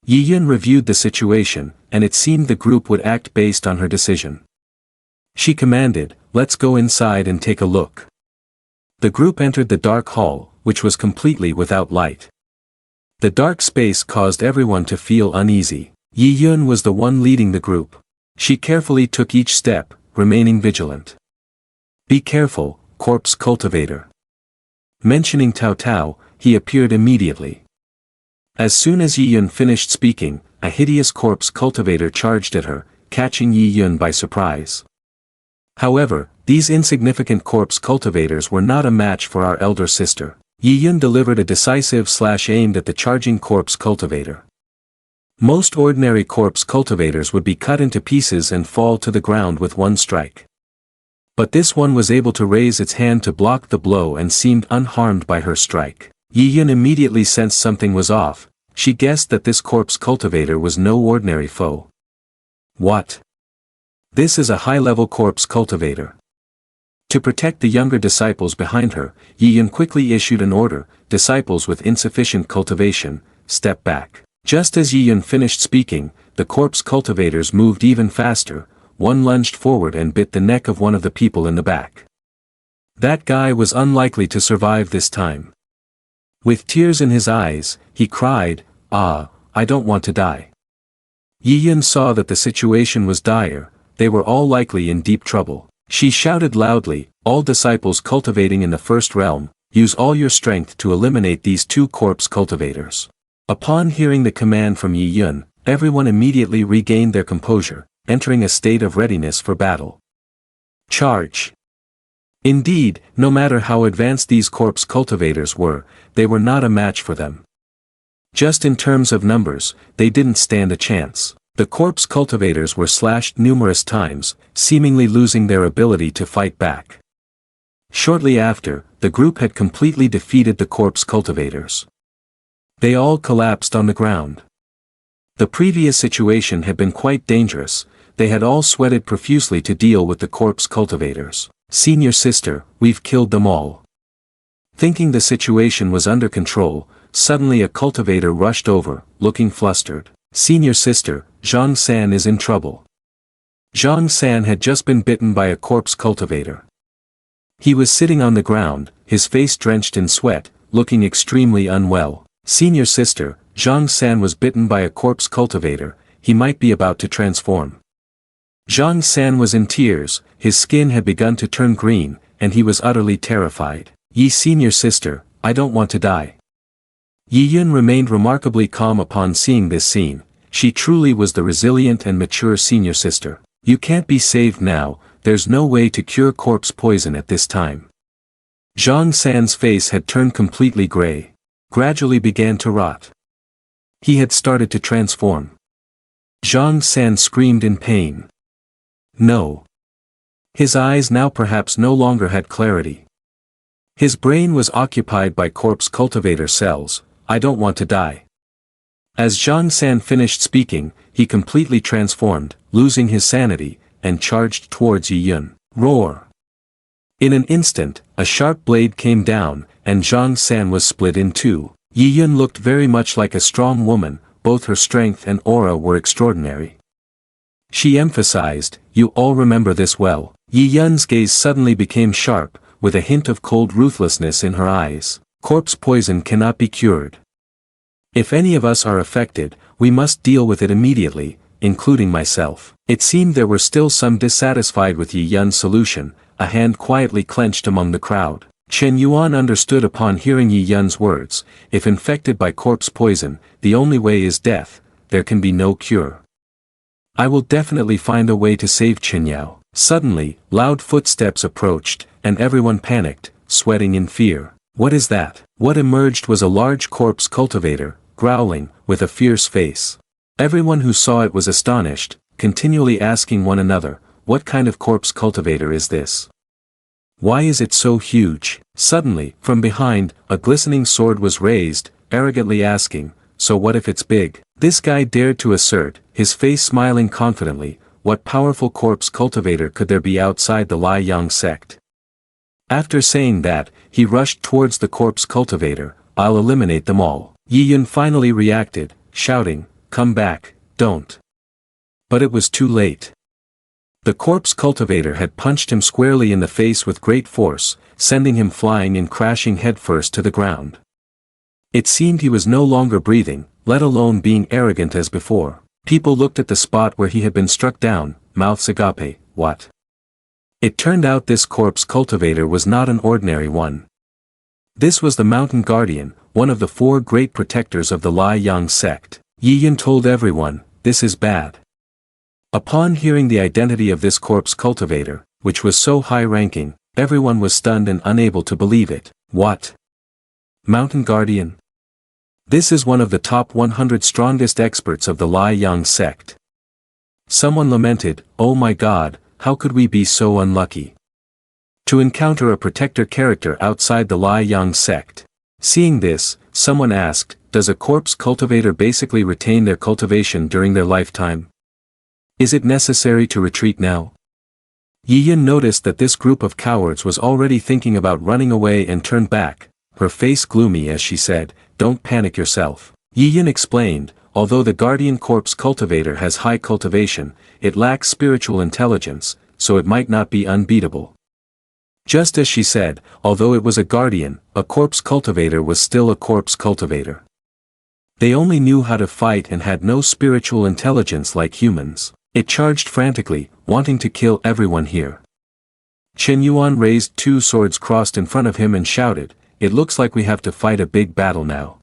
Yi Yun reviewed the situation, and it seemed the group would act based on her decision. She commanded, let's go inside and take a look. The group entered the dark hall, which was completely without light. The dark space caused everyone to feel uneasy. Yi Yun was the one leading the group. She carefully took each step, remaining vigilant. Be careful, corpse cultivator. Mentioning Tao Tao, he appeared immediately. As soon as Yi Yun finished speaking, a hideous corpse cultivator charged at her, catching Yi Yun by surprise. However, these insignificant corpse cultivators were not a match for our elder sister. Yi Yun delivered a decisive slash aimed at the charging corpse cultivator. Most ordinary corpse cultivators would be cut into pieces and fall to the ground with one strike. But this one was able to raise its hand to block the blow and seemed unharmed by her strike. Yi Yun immediately sensed something was off. She guessed that this corpse cultivator was no ordinary foe. What? This is a high-level corpse cultivator. To protect the younger disciples behind her, Yi Yun quickly issued an order: disciples with insufficient cultivation, step back. Just as Yi Yun finished speaking, the corpse cultivators moved even faster. One lunged forward and bit the neck of one of the people in the back. That guy was unlikely to survive this time. With tears in his eyes, he cried, "Ah, I don't want to die." Yi Yun saw that the situation was dire. They were all likely in deep trouble. She shouted loudly, "All disciples cultivating in the first realm, use all your strength to eliminate these two corpse cultivators." Upon hearing the command from Yi Yun, everyone immediately regained their composure, entering a state of readiness for battle. Charge! Indeed, no matter how advanced these corpse cultivators were, they were not a match for them. Just in terms of numbers, they didn't stand a chance. The corpse cultivators were slashed numerous times, seemingly losing their ability to fight back. Shortly after, the group had completely defeated the corpse cultivators. They all collapsed on the ground. The previous situation had been quite dangerous. They had all sweated profusely to deal with the corpse cultivators. "Senior sister, we've killed them all." Thinking the situation was under control, suddenly a cultivator rushed over, looking flustered. "Senior sister, Zhang San is in trouble." Zhang San had just been bitten by a corpse cultivator. He was sitting on the ground, his face drenched in sweat, looking extremely unwell. "Senior sister, Zhang San was bitten by a corpse cultivator, he might be about to transform." Zhang San was in tears, his skin had begun to turn green, and he was utterly terrified. "Yi senior sister, I don't want to die." Yi Yun remained remarkably calm upon seeing this scene. She truly was the resilient and mature senior sister. "You can't be saved now, there's no way to cure corpse poison at this time." Zhang San's face had turned completely gray. Gradually began to rot. He had started to transform. Zhang San screamed in pain. No. His eyes now perhaps no longer had clarity. His brain was occupied by corpse cultivator cells. "I don't want to die." As Zhang San finished speaking, he completely transformed, losing his sanity, and charged towards Yi Yun. Roar! In an instant, a sharp blade came down, and Zhang San was split in two. Yi Yun looked very much like a strong woman, both her strength and aura were extraordinary. She emphasized, "You all remember this well." Yi Yun's gaze suddenly became sharp, with a hint of cold ruthlessness in her eyes. "Corpse poison cannot be cured. If any of us are affected, we must deal with it immediately, including myself." It seemed there were still some dissatisfied with Yi Yun's solution. A hand quietly clenched among the crowd. Chen Yuan understood upon hearing Yi Yun's words: "If infected by corpse poison, the only way is death, there can be no cure. I will definitely find a way to save Chen Yao." Suddenly, loud footsteps approached, and everyone panicked, sweating in fear. What is that? What emerged was a large corpse cultivator, growling, with a fierce face. Everyone who saw it was astonished, continually asking one another, "What kind of corpse cultivator is this? Why is it so huge?" Suddenly, from behind, a glistening sword was raised, arrogantly asking, "So what if it's big?" This guy dared to assert, his face smiling confidently, what powerful corpse cultivator could there be outside the Lai Yang sect? After saying that, he rushed towards the corpse cultivator. "I'll eliminate them all." Yi Yun finally reacted, shouting, "Come back, don't." But it was too late. The corpse cultivator had punched him squarely in the face with great force, sending him flying and crashing headfirst to the ground. It seemed he was no longer breathing, let alone being arrogant as before. People looked at the spot where he had been struck down, mouths agape, what? It turned out this corpse cultivator was not an ordinary one. This was the mountain guardian, one of the 4 great protectors of the Lai Yang sect. Yi Yin told everyone, this is bad. Upon hearing the identity of this corpse cultivator, which was so high-ranking, everyone was stunned and unable to believe it. What? Mountain guardian? This is one of the top 100 strongest experts of the Lai Yang sect. Someone lamented, oh my god, how could we be so unlucky to encounter a protector character outside the Lai Yang sect? Seeing this, someone asked, does a corpse cultivator basically retain their cultivation during their lifetime? Is it necessary to retreat now? Yi Yin noticed that this group of cowards was already thinking about running away and turned back, her face gloomy as she said, don't panic yourself. Yi Yin explained, although the guardian corpse cultivator has high cultivation, it lacks spiritual intelligence, so it might not be unbeatable. Just as she said, although it was a guardian, a corpse cultivator was still a corpse cultivator. They only knew how to fight and had no spiritual intelligence like humans. It charged frantically, wanting to kill everyone here. Chen Yuan raised 2 swords crossed in front of him and shouted, it looks like we have to fight a big battle now.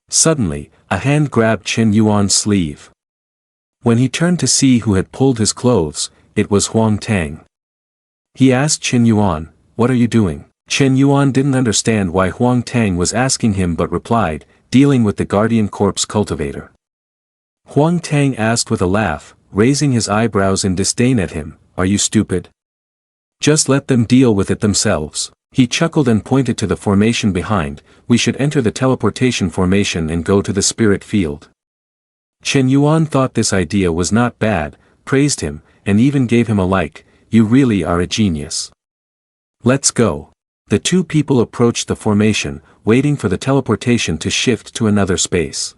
Suddenly, a hand grabbed Chen Yuan's sleeve. When he turned to see who had pulled his clothes, it was Huang Tang. He asked Chen Yuan, what are you doing? Chen Yuan didn't understand why Huang Tang was asking him but replied, dealing with the guardian corpse cultivator. Huang Tang asked with a laugh, raising his eyebrows in disdain at him, are you stupid? Just let them deal with it themselves. He chuckled and pointed to the formation behind, we should enter the teleportation formation and go to the spirit field. Chen Yuan thought this idea was not bad, praised him, and even gave him a like, you really are a genius. Let's go. The 2 people approached the formation, waiting for the teleportation to shift to another space.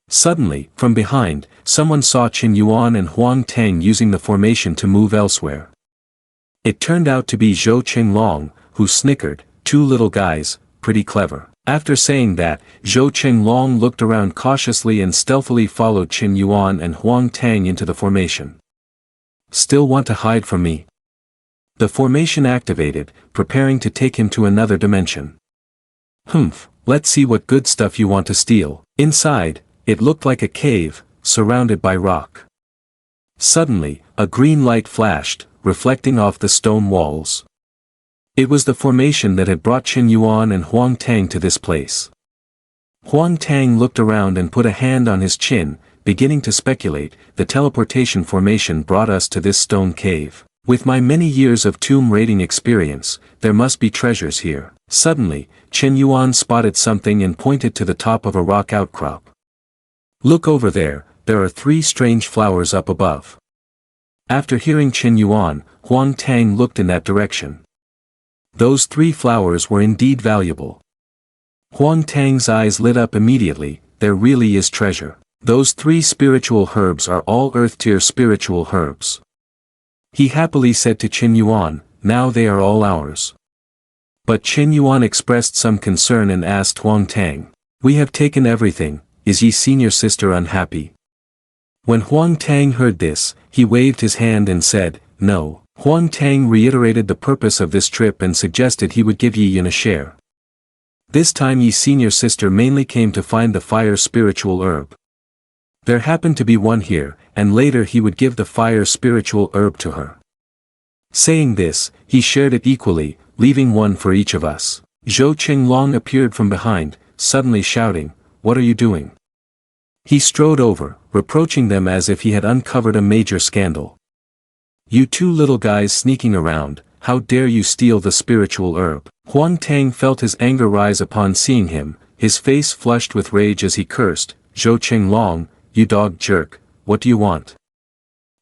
Suddenly, from behind, someone saw Chen Yuan and Huang Tang using the formation to move elsewhere. It turned out to be Zhou Qinglong, who snickered, 2 little guys, pretty clever. After saying that, Zhou Qinglong looked around cautiously and stealthily followed Chen Yuan and Huang Tang into the formation. Still want to hide from me? The formation activated, preparing to take him to another dimension. Humph, let's see what good stuff you want to steal. Inside, it looked like a cave, surrounded by rock. Suddenly, a green light flashed, reflecting off the stone walls. It was the formation that had brought Chen Yuan and Huang Tang to this place. Huang Tang looked around and put a hand on his chin, beginning to speculate, the teleportation formation brought us to this stone cave. With my many years of tomb raiding experience, there must be treasures here. Suddenly, Chen Yuan spotted something and pointed to the top of a rock outcrop. Look over there are 3 strange flowers up above. After hearing Chen Yuan, Huang Tang looked in that direction. Those 3 flowers were indeed valuable. Huang Tang's eyes lit up immediately, there really is treasure. Those 3 spiritual herbs are all earth-tier spiritual herbs. He happily said to Chen Yuan, now they are all ours. But Chen Yuan expressed some concern and asked Huang Tang, we have taken everything, is ye senior sister unhappy? When Huang Tang heard this, he waved his hand and said, no. Huang Tang reiterated the purpose of this trip and suggested he would give Yi Yin a share. This time Yi's senior sister mainly came to find the fire spiritual herb. There happened to be one here, and later he would give the fire spiritual herb to her. Saying this, he shared it equally, leaving one for each of us. Zhou Qinglong appeared from behind, suddenly shouting, what are you doing? He strode over, reproaching them as if he had uncovered a major scandal. You 2 little guys sneaking around, how dare you steal the spiritual herb? Huang Tang felt his anger rise upon seeing him, his face flushed with rage as he cursed, Zhou Qinglong, you dog jerk, what do you want?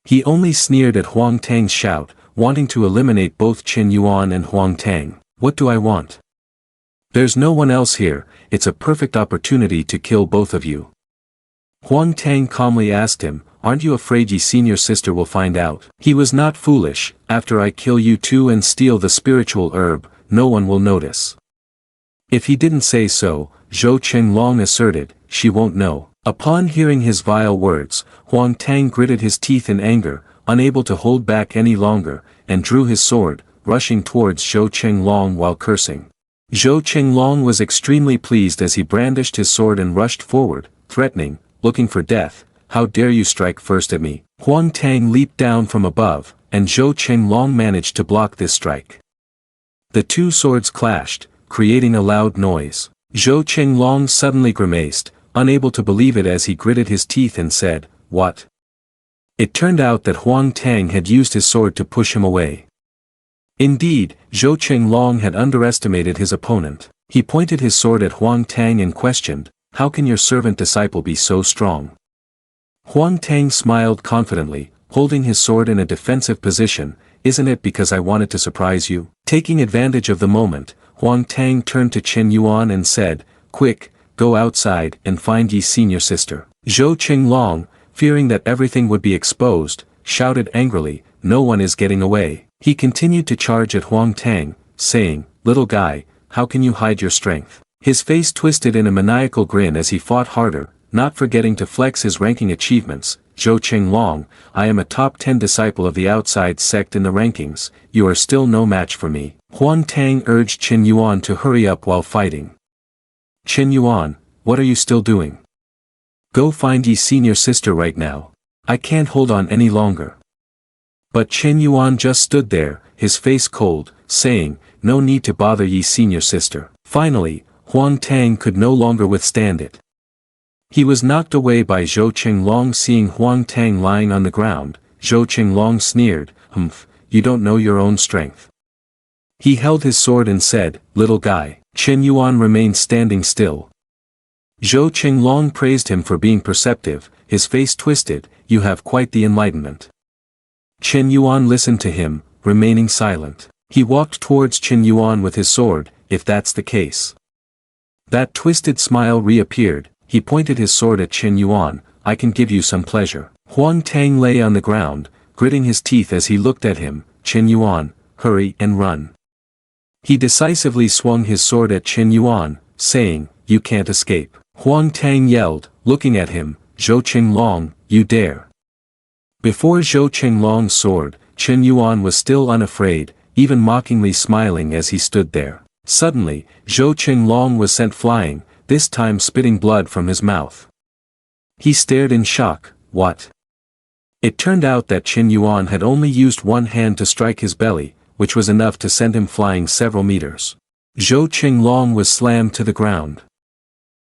He only sneered at Huang Tang's shout, wanting to eliminate both Chen Yuan and Huang Tang. What do I want? There's no one else here, it's a perfect opportunity to kill both of you. Huang Tang calmly asked him, aren't you afraid ye senior sister will find out? He was not foolish, after I kill you 2 and steal the spiritual herb, no one will notice. If he didn't say so, Zhou Qinglong asserted, she won't know. Upon hearing his vile words, Huang Tang gritted his teeth in anger, unable to hold back any longer, and drew his sword, rushing towards Zhou Qinglong while cursing. Zhou Qinglong was extremely pleased as he brandished his sword and rushed forward, threatening, looking for death. How dare you strike first at me? Huang Tang leaped down from above, and Zhou Qinglong managed to block this strike. The two swords clashed, creating a loud noise. Zhou Qinglong suddenly grimaced, unable to believe it as he gritted his teeth and said, "What?" It turned out that Huang Tang had used his sword to push him away. Indeed, Zhou Qinglong had underestimated his opponent. He pointed his sword at Huang Tang and questioned, "How can your servant disciple be so strong?" Huang Tang smiled confidently, holding his sword in a defensive position. "Isn't it because I wanted to surprise you?" Taking advantage of the moment, Huang Tang turned to Qin Yuan and said, "Quick, go outside and find Yi's senior sister." Zhou Qinglong, fearing that everything would be exposed, shouted angrily, "No one is getting away." He continued to charge at Huang Tang, saying, "Little guy, how can you hide your strength?" His face twisted in a maniacal grin as he fought harder, not forgetting to flex his ranking achievements. "Zhou Qinglong, I am a top 10 disciple of the outside sect in the rankings, you are still no match for me." Huang Tang urged Qin Yuan to hurry up while fighting. "Qin Yuan, what are you still doing? Go find Yi's senior sister right now. I can't hold on any longer." But Qin Yuan just stood there, his face cold, saying, "No need to bother Yi's senior sister." Finally, Huang Tang could no longer withstand it. He was knocked away by Zhou Qinglong. Seeing Huang Tang lying on the ground, Zhou Qinglong sneered, "Humph, you don't know your own strength." He held his sword and said, "Little guy." Qin Yuan remained standing still. Zhou Qinglong praised him for being perceptive, his face twisted, "You have quite the enlightenment." Qin Yuan listened to him, remaining silent. He walked towards Qin Yuan with his sword. "If that's the case." That twisted smile reappeared. He pointed his sword at Qin Yuan, "I can give you some pleasure." Huang Tang lay on the ground, gritting his teeth as he looked at him. "Qin Yuan, hurry and run." He decisively swung his sword at Qin Yuan, saying, "You can't escape." Huang Tang yelled, looking at him, "Zhou Qinglong, you dare." Before Zhou Qinglong's sword, Qin Yuan was still unafraid, even mockingly smiling as he stood there. Suddenly, Zhou Qinglong was sent flying, this time spitting blood from his mouth. He stared in shock. What? It turned out that Qin Yuan had only used one hand to strike his belly, which was enough to send him flying several meters. Zhou Qinglong was slammed to the ground.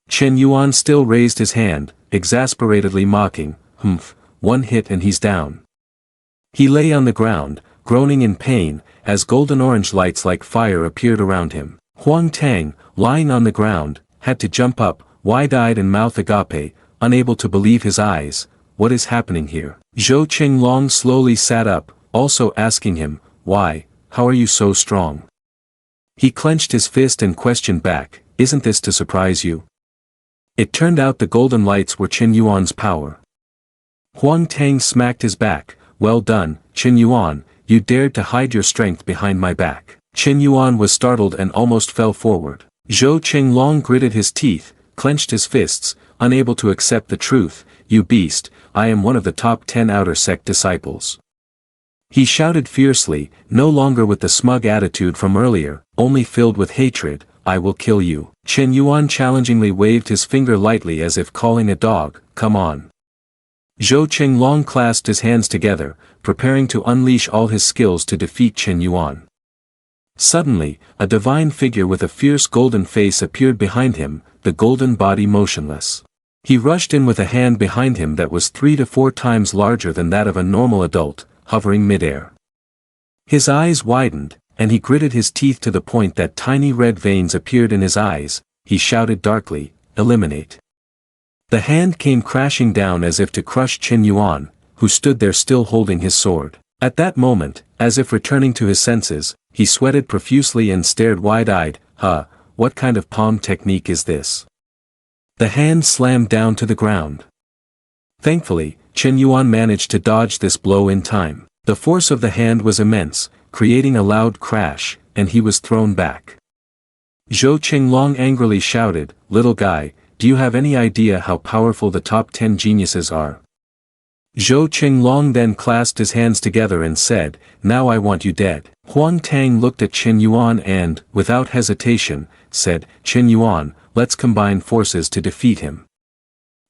Qin Yuan still raised his hand, exasperatedly mocking, "Humph, one hit and he's down." He lay on the ground, groaning in pain, as golden-orange lights like fire appeared around him. Huang Tang, lying on the ground, had to jump up, wide-eyed and mouth agape, unable to believe his eyes. "What is happening here?" Zhou Qinglong slowly sat up, also asking him, "Why, how are you so strong?" He clenched his fist and questioned back, "Isn't this to surprise you?" It turned out the golden lights were Qin Yuan's power. Huang Tang smacked his back, "Well done, Qin Yuan, you dared to hide your strength behind my back." Qin Yuan was startled and almost fell forward. Zhou Qinglong gritted his teeth, clenched his fists, unable to accept the truth. "You beast, I am one of the top 10 outer sect disciples." He shouted fiercely, no longer with the smug attitude from earlier, only filled with hatred, "I will kill you." Qin Yuan challengingly waved his finger lightly as if calling a dog, "Come on." Zhou Qinglong clasped his hands together, preparing to unleash all his skills to defeat Qin Yuan. Suddenly, a divine figure with a fierce golden face appeared behind him, the golden body motionless. He rushed in with a hand behind him that was 3 to 4 times larger than that of a normal adult, hovering midair. His eyes widened, and he gritted his teeth to the point that tiny red veins appeared in his eyes. He shouted darkly, "Eliminate." The hand came crashing down as if to crush Qin Yuan, who stood there still holding his sword. At that moment, as if returning to his senses, he sweated profusely and stared wide-eyed. "Huh, what kind of palm technique is this?" The hand slammed down to the ground. Thankfully, Qin Yuan managed to dodge this blow in time. The force of the hand was immense, creating a loud crash, and he was thrown back. Zhou Qinglong angrily shouted, "Little guy, do you have any idea how powerful the top 10 geniuses are? Zhou Qinglong then clasped his hands together and said, now I want you dead. Huang Tang looked at Qin Yuan and, without hesitation, said, Qin Yuan, let's combine forces to defeat him.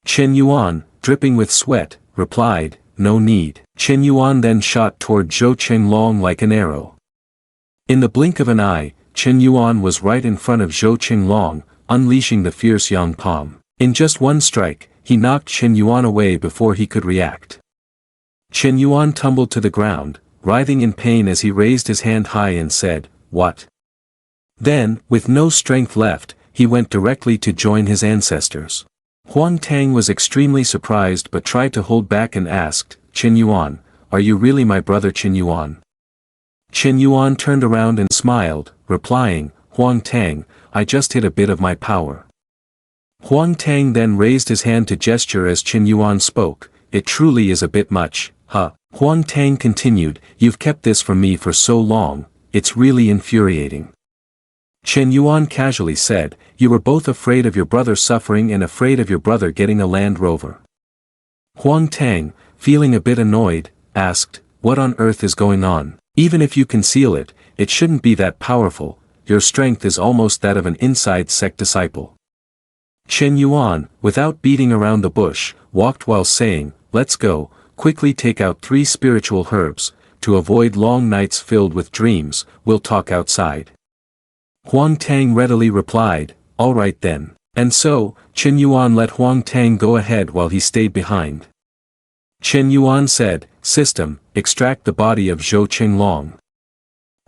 Qin Yuan, dripping with sweat, replied, no need. Qin Yuan then shot toward Zhou Qinglong like an arrow. In the blink of an eye, Qin Yuan was right in front of Zhou Qinglong, unleashing the fierce yang palm. In just one strike, he knocked Qin Yuan away before he could react. Qin Yuan tumbled to the ground, writhing in pain as he raised his hand high and said, what? Then, with no strength left, he went directly to join his ancestors. Huang Tang was extremely surprised but tried to hold back and asked, Qin Yuan, are you really my brother Qin Yuan? Qin Yuan turned around and smiled, replying, Huang Tang, I just hid a bit of my power. Huang Tang then raised his hand to gesture as Qin Yuan spoke, it truly is a bit much, huh? Huang Tang continued, you've kept this from me for so long, it's really infuriating. Qin Yuan casually said, you were both afraid of your brother suffering and afraid of your brother getting a Land Rover. Huang Tang, feeling a bit annoyed, asked, what on earth is going on? Even if you conceal it, it shouldn't be that powerful, your strength is almost that of an inside sect disciple. Qin Yuan, without beating around the bush, walked while saying, let's go, quickly take out 3 spiritual herbs, to avoid long nights filled with dreams, we'll talk outside. Huang Tang readily replied, all right then. And so, Qin Yuan let Huang Tang go ahead while he stayed behind. Qin Yuan said, system, extract the body of Zhou Qinglong.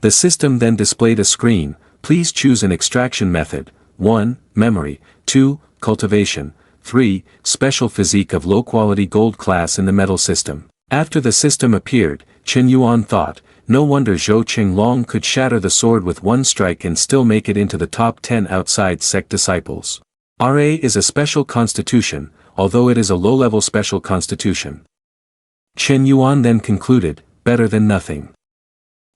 The system then displayed a screen, please choose an extraction method, 1. Memory, 2. Cultivation, 3. Special physique of low-quality gold class in the metal system. After the system appeared, Qin Yuan thought, no wonder Zhou Qinglong could shatter the sword with one strike and still make it into the top 10 outside sect disciples. RA is a special constitution, although it is a low-level special constitution. Qin Yuan then concluded, better than nothing.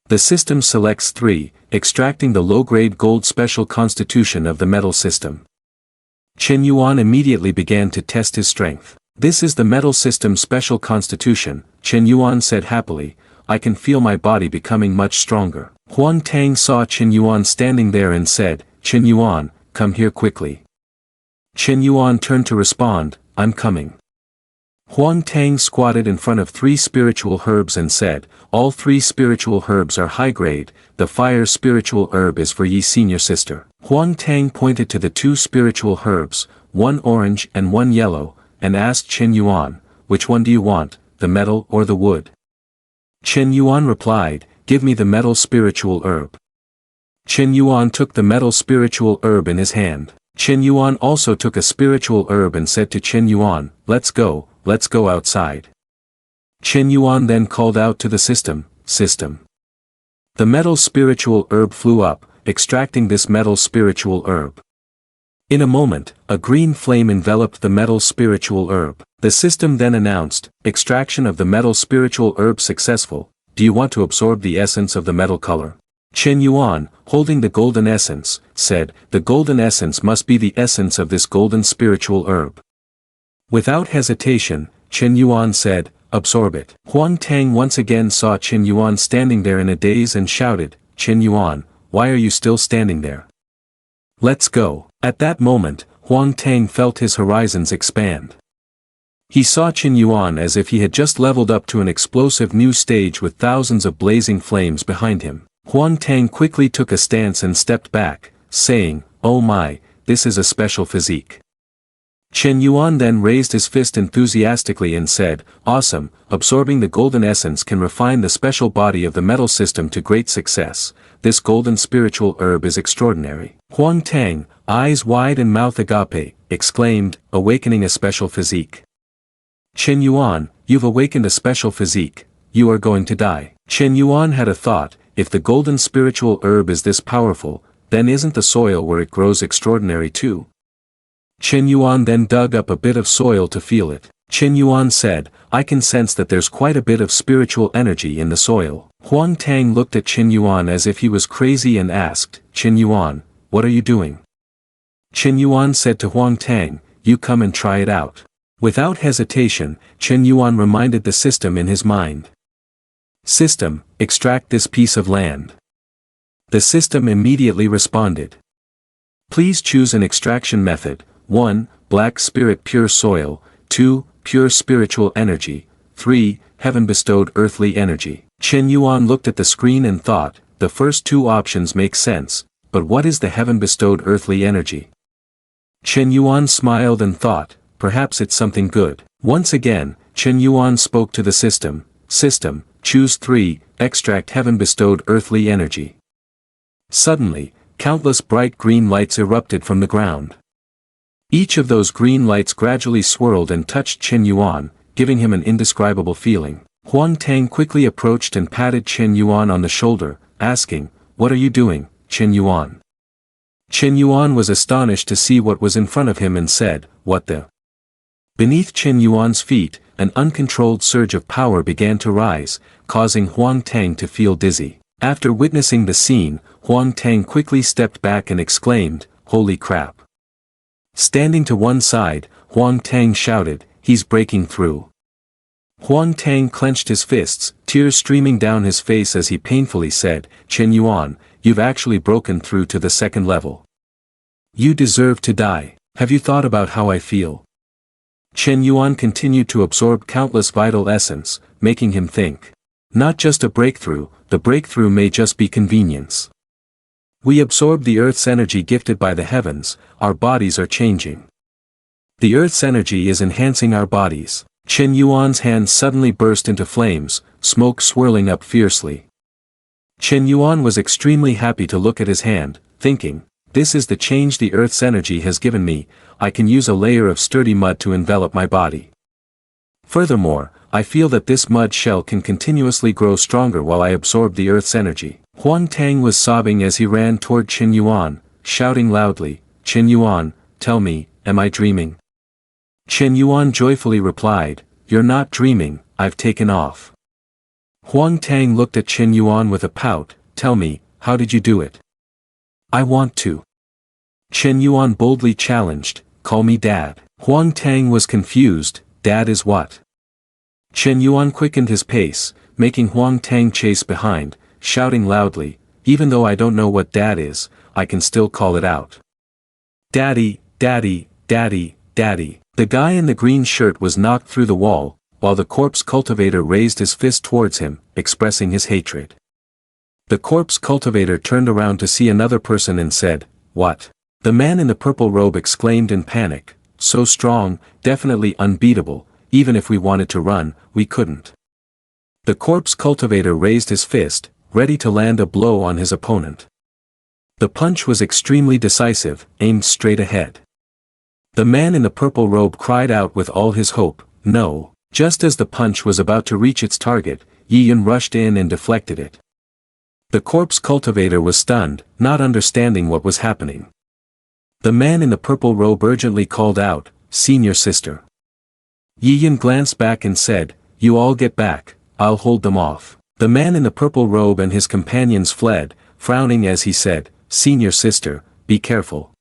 The system selects 3, extracting the low-grade gold special constitution of the metal system. Qin Yuan immediately began to test his strength. This is the metal system special constitution, Qin Yuan said happily, I can feel my body becoming much stronger. Huang Tang saw Qin Yuan standing there and said, Qin Yuan, come here quickly. Qin Yuan turned to respond, I'm coming. Huang Tang squatted in front of 3 spiritual herbs and said, all 3 spiritual herbs are high grade, the fire spiritual herb is for ye senior sister. Huang Tang pointed to the 2 spiritual herbs, one orange and one yellow, and asked Qin Yuan, which one do you want, the metal or the wood? Qin Yuan replied, give me the metal spiritual herb. Qin Yuan took the metal spiritual herb in his hand. Qin Yuan also took a spiritual herb and said to Qin Yuan, let's go outside. Qin Yuan then called out to the system. The metal spiritual herb flew up, extracting this metal spiritual herb. In a moment, a green flame enveloped the metal spiritual herb. The system then announced, extraction of the metal spiritual herb successful, do you want to absorb the essence of the metal color? Qin Yuan, holding the golden essence, said, the golden essence must be the essence of this golden spiritual herb. Without hesitation, Qin Yuan said, absorb it. Huang Tang once again saw Qin Yuan standing there in a daze and shouted, Qin Yuan, why are you still standing there? Let's go. At that moment, Huang Tang felt his horizons expand. He saw Qin Yuan as if he had just leveled up to an explosive new stage with thousands of blazing flames behind him. Huang Tang quickly took a stance and stepped back, saying, oh my, this is a special physique. Qin Yuan then raised his fist enthusiastically and said, awesome, absorbing the golden essence can refine the special body of the metal system to great success, this golden spiritual herb is extraordinary. Huang Tang, eyes wide and mouth agape, exclaimed, awakening a special physique. Qin Yuan, you've awakened a special physique, you are going to die. Qin Yuan had a thought, if the golden spiritual herb is this powerful, then isn't the soil where it grows extraordinary too? Qin Yuan then dug up a bit of soil to feel it. Qin Yuan said, I can sense that there's quite a bit of spiritual energy in the soil. Huang Tang looked at Qin Yuan as if he was crazy and asked, Qin Yuan, what are you doing? Qin Yuan said to Huang Tang, you come and try it out. Without hesitation, Chen Yuan reminded the system in his mind. System, extract this piece of land. The system immediately responded. Please choose an extraction method. 1. Black spirit pure soil. 2. Pure spiritual energy. 3. Heaven-bestowed earthly energy. Chen Yuan looked at the screen and thought, the first two options make sense, but what is the heaven-bestowed earthly energy? Chen Yuan smiled and thought, perhaps it's something good. Once again, Chen Yuan spoke to the system. System, choose 3, extract heaven-bestowed earthly energy. Suddenly, countless bright green lights erupted from the ground. Each of those green lights gradually swirled and touched Chen Yuan, giving him an indescribable feeling. Huang Tang quickly approached and patted Chen Yuan on the shoulder, asking, "What are you doing, Chen Yuan?" Chen Yuan was astonished to see what was in front of him and said, "What the?" Beneath Chen Yuan's feet, an uncontrolled surge of power began to rise, causing Huang Tang to feel dizzy. After witnessing the scene, Huang Tang quickly stepped back and exclaimed, "Holy crap." Standing to one side, Huang Tang shouted, "He's breaking through." Huang Tang clenched his fists, tears streaming down his face as he painfully said, "Chen Yuan, you've actually broken through to the second level. You deserve to die. Have you thought about how I feel?" Chen Yuan continued to absorb countless vital essence, making him think. Not just a breakthrough, the breakthrough may just be convenience. We absorb the Earth's energy gifted by the heavens, our bodies are changing. The Earth's energy is enhancing our bodies. Chen Yuan's hand suddenly burst into flames, smoke swirling up fiercely. Chen Yuan was extremely happy to look at his hand, thinking, this is the change the Earth's energy has given me, I can use a layer of sturdy mud to envelop my body. Furthermore, I feel that this mud shell can continuously grow stronger while I absorb the Earth's energy. Huang Tang was sobbing as he ran toward Chen Yuan, shouting loudly, "Chen Yuan, tell me, am I dreaming?" Chen Yuan joyfully replied, "You're not dreaming, I've taken off." Huang Tang looked at Chen Yuan with a pout, "Tell me, how did you do it?" "I want to." Chen Yuan boldly challenged, "Call me Dad." Huang Tang was confused, "Dad is what?" Chen Yuan quickened his pace, making Huang Tang chase behind, shouting loudly, "Even though I don't know what Dad is, I can still call it out. Daddy, Daddy, Daddy, Daddy." The guy in the green shirt was knocked through the wall, while the corpse cultivator raised his fist towards him, expressing his hatred. The corpse cultivator turned around to see another person and said, "What?" The man in the purple robe exclaimed in panic, "So strong, definitely unbeatable, even if we wanted to run, we couldn't." The corpse cultivator raised his fist, ready to land a blow on his opponent. The punch was extremely decisive, aimed straight ahead. The man in the purple robe cried out with all his hope, "No!" Just as the punch was about to reach its target, Yi Yun rushed in and deflected it. The corpse cultivator was stunned, not understanding what was happening. The man in the purple robe urgently called out, "Senior sister." Yi Yun glanced back and said, "You all get back, I'll hold them off." The man in the purple robe and his companions fled, frowning as he said, "Senior sister, be careful."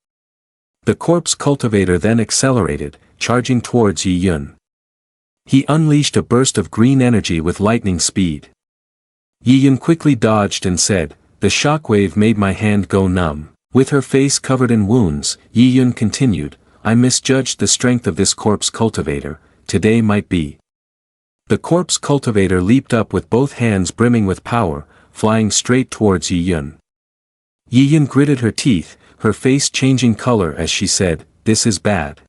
The corpse cultivator then accelerated, charging towards Yi Yun. He unleashed a burst of green energy with lightning speed. Yi Yun quickly dodged and said, "The shockwave made my hand go numb." With her face covered in wounds, Yi Yun continued, "I misjudged the strength of this corpse cultivator, today might be." The corpse cultivator leaped up with both hands brimming with power, flying straight towards Yi Yun. Yi Yun gritted her teeth, her face changing color as she said, "This is bad."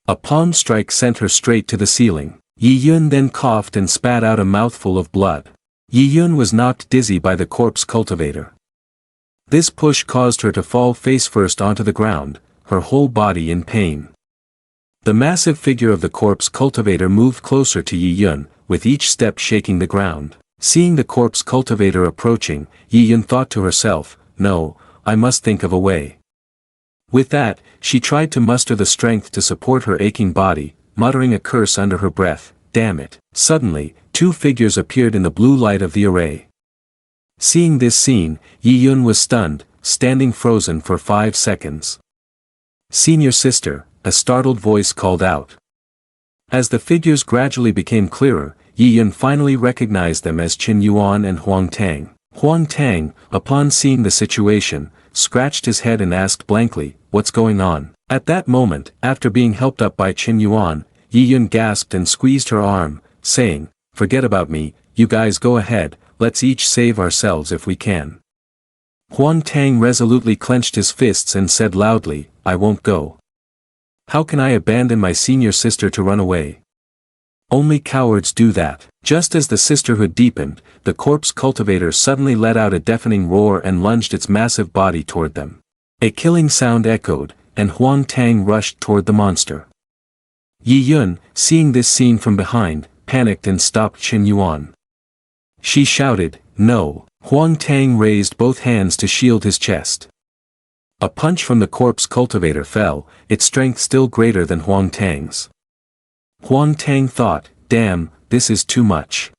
A palm strike sent her straight to the ceiling. Yi Yun then coughed and spat out a mouthful of blood. Yi Yun was knocked dizzy by the corpse cultivator. This push caused her to fall face first onto the ground, her whole body in pain. The massive figure of the corpse cultivator moved closer to Yi Yun, with each step shaking the ground. Seeing the corpse cultivator approaching, Yi Yun thought to herself, "No, I must think of a way." With that, she tried to muster the strength to support her aching body, muttering a curse under her breath, "Damn it." Suddenly, two figures appeared in the blue light of the array. Seeing this scene, Yi Yun was stunned, standing frozen for 5 seconds. "Senior sister, a startled voice called out. As the figures gradually became clearer, Yi Yun finally recognized them as Qin Yuan and Huang Tang. Huang Tang, upon seeing the situation, scratched his head and asked blankly, "What's going on?" At that moment, after being helped up by Qin Yuan, Yi Yun gasped and squeezed her arm, saying, "Forget about me, you guys go ahead, let's each save ourselves if we can." Huang Tang resolutely clenched his fists and said loudly, "I won't go. How can I abandon my senior sister to run away? Only cowards do that." Just as the sisterhood deepened, the corpse cultivator suddenly let out a deafening roar and lunged its massive body toward them. A killing sound echoed, and Huang Tang rushed toward the monster. Yi Yun, seeing this scene from behind, panicked and stopped Qin Yuan. She shouted, "No!" Huang Tang raised both hands to shield his chest. A punch from the corpse cultivator fell, its strength still greater than Huang Tang's. Huang Tang thought, "Damn, this is too much."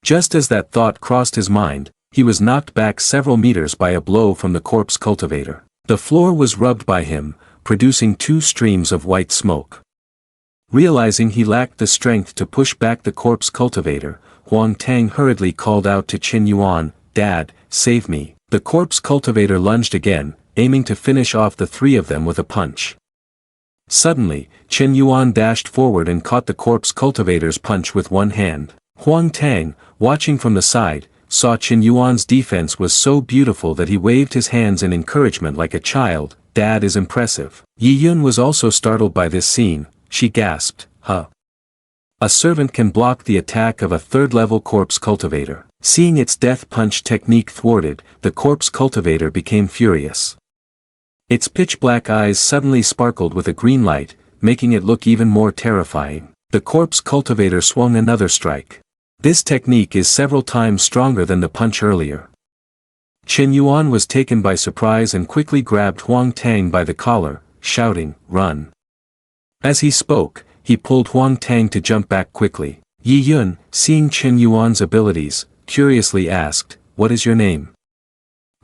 Just as that thought crossed his mind, he was knocked back several meters by a blow from the corpse cultivator. The floor was rubbed by him, producing 2 streams of white smoke. Realizing he lacked the strength to push back the corpse cultivator, Huang Tang hurriedly called out to Qin Yuan, "Dad, save me." The corpse cultivator lunged again, aiming to finish off the 3 of them with a punch. Suddenly, Qin Yuan dashed forward and caught the corpse cultivator's punch with one hand. Huang Tang, watching from the side, saw Qin Yuan's defense was so beautiful that he waved his hands in encouragement like a child. "Dad is impressive." Yi Yun was also startled by this scene. She gasped, "Huh? A servant can block the attack of a 3rd-level corpse cultivator." Seeing its death punch technique thwarted, the corpse cultivator became furious. Its pitch-black eyes suddenly sparkled with a green light, making it look even more terrifying. The corpse cultivator swung another strike. This technique is several times stronger than the punch earlier. Qin Yuan was taken by surprise and quickly grabbed Huang Tang by the collar, shouting, "Run." As he spoke, he pulled Huang Tang to jump back quickly. Yi Yun, seeing Qin Yuan's abilities, curiously asked, "What is your name?"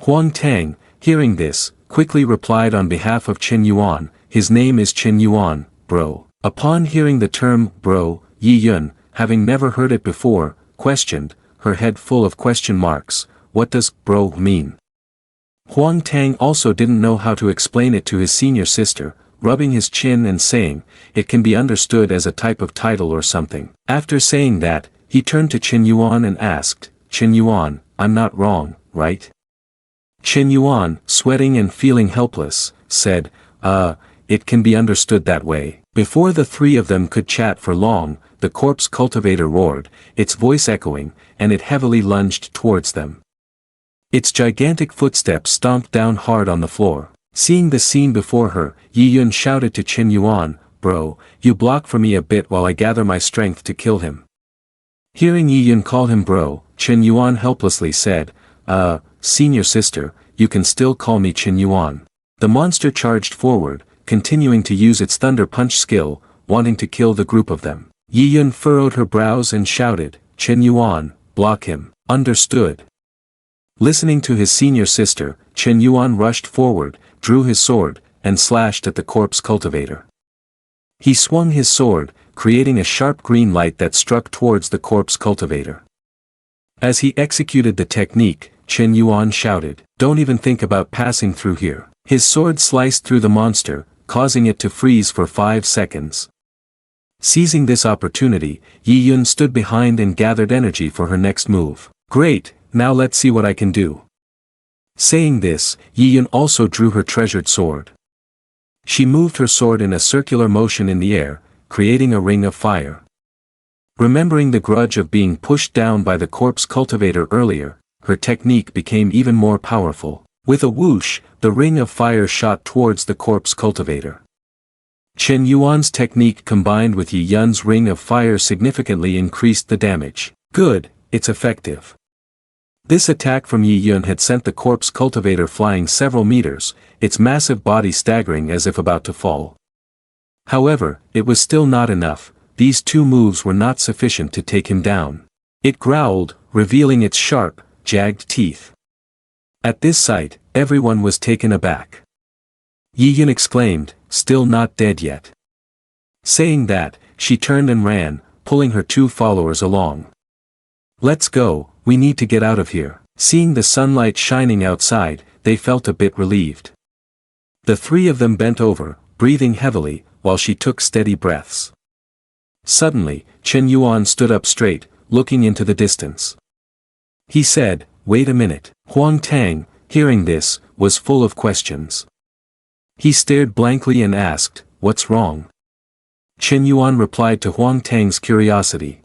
Huang Tang, hearing this, quickly replied on behalf of Qin Yuan, "His name is Qin Yuan, bro." Upon hearing the term, bro, Yi Yun, having never heard it before, questioned, her head full of question marks, "What does bro mean?" Huang Tang also didn't know how to explain it to his senior sister, rubbing his chin and saying, "It can be understood as a type of title or something." After saying that, he turned to Qin Yuan and asked, "Qin Yuan, I'm not wrong, right?" Qin Yuan, sweating and feeling helpless, said, It can be understood that way." Before the 3 of them could chat for long, the corpse cultivator roared, its voice echoing, and it heavily lunged towards them. Its gigantic footsteps stomped down hard on the floor. Seeing the scene before her, Yi Yun shouted to Qin Yuan, "Bro, you block for me a bit while I gather my strength to kill him." Hearing Yi Yun call him bro, Qin Yuan helplessly said, Senior sister, you can still call me Qin Yuan." The monster charged forward, continuing to use its thunder punch skill, wanting to kill the group of them. Yi Yun furrowed her brows and shouted, "Qin Yuan, block him." "Understood." Listening to his senior sister, Qin Yuan rushed forward, drew his sword, and slashed at the corpse cultivator. He swung his sword, creating a sharp green light that struck towards the corpse cultivator. As he executed the technique, Qin Yuan shouted, "Don't even think about passing through here." His sword sliced through the monster, causing it to freeze for 5 seconds. Seizing this opportunity, Yi Yun stood behind and gathered energy for her next move. "Great, now let's see what I can do." Saying this, Yi Yun also drew her treasured sword. She moved her sword in a circular motion in the air, creating a ring of fire. Remembering the grudge of being pushed down by the corpse cultivator earlier, her technique became even more powerful. With a whoosh, the ring of fire shot towards the corpse cultivator. Qin Yuan's technique combined with Yi Yun's ring of fire significantly increased the damage. Good, it's effective. This attack from Yi Yun had sent the corpse cultivator flying several meters, its massive body staggering as if about to fall. However, it was still not enough. These 2 moves were not sufficient to take him down. It growled, revealing its sharp, jagged teeth. At this sight, everyone was taken aback. Yi Yun exclaimed, still not dead yet. Saying that, she turned and ran, pulling her 2 followers along. Let's go, we need to get out of here. Seeing the sunlight shining outside, they felt a bit relieved. The 3 of them bent over, breathing heavily, while she took steady breaths. Suddenly, Chen Yuan stood up straight, looking into the distance. He said, wait a minute. Huang Tang, hearing this, was full of questions. He stared blankly and asked, what's wrong? Chen Yuan replied to Huang Tang's curiosity.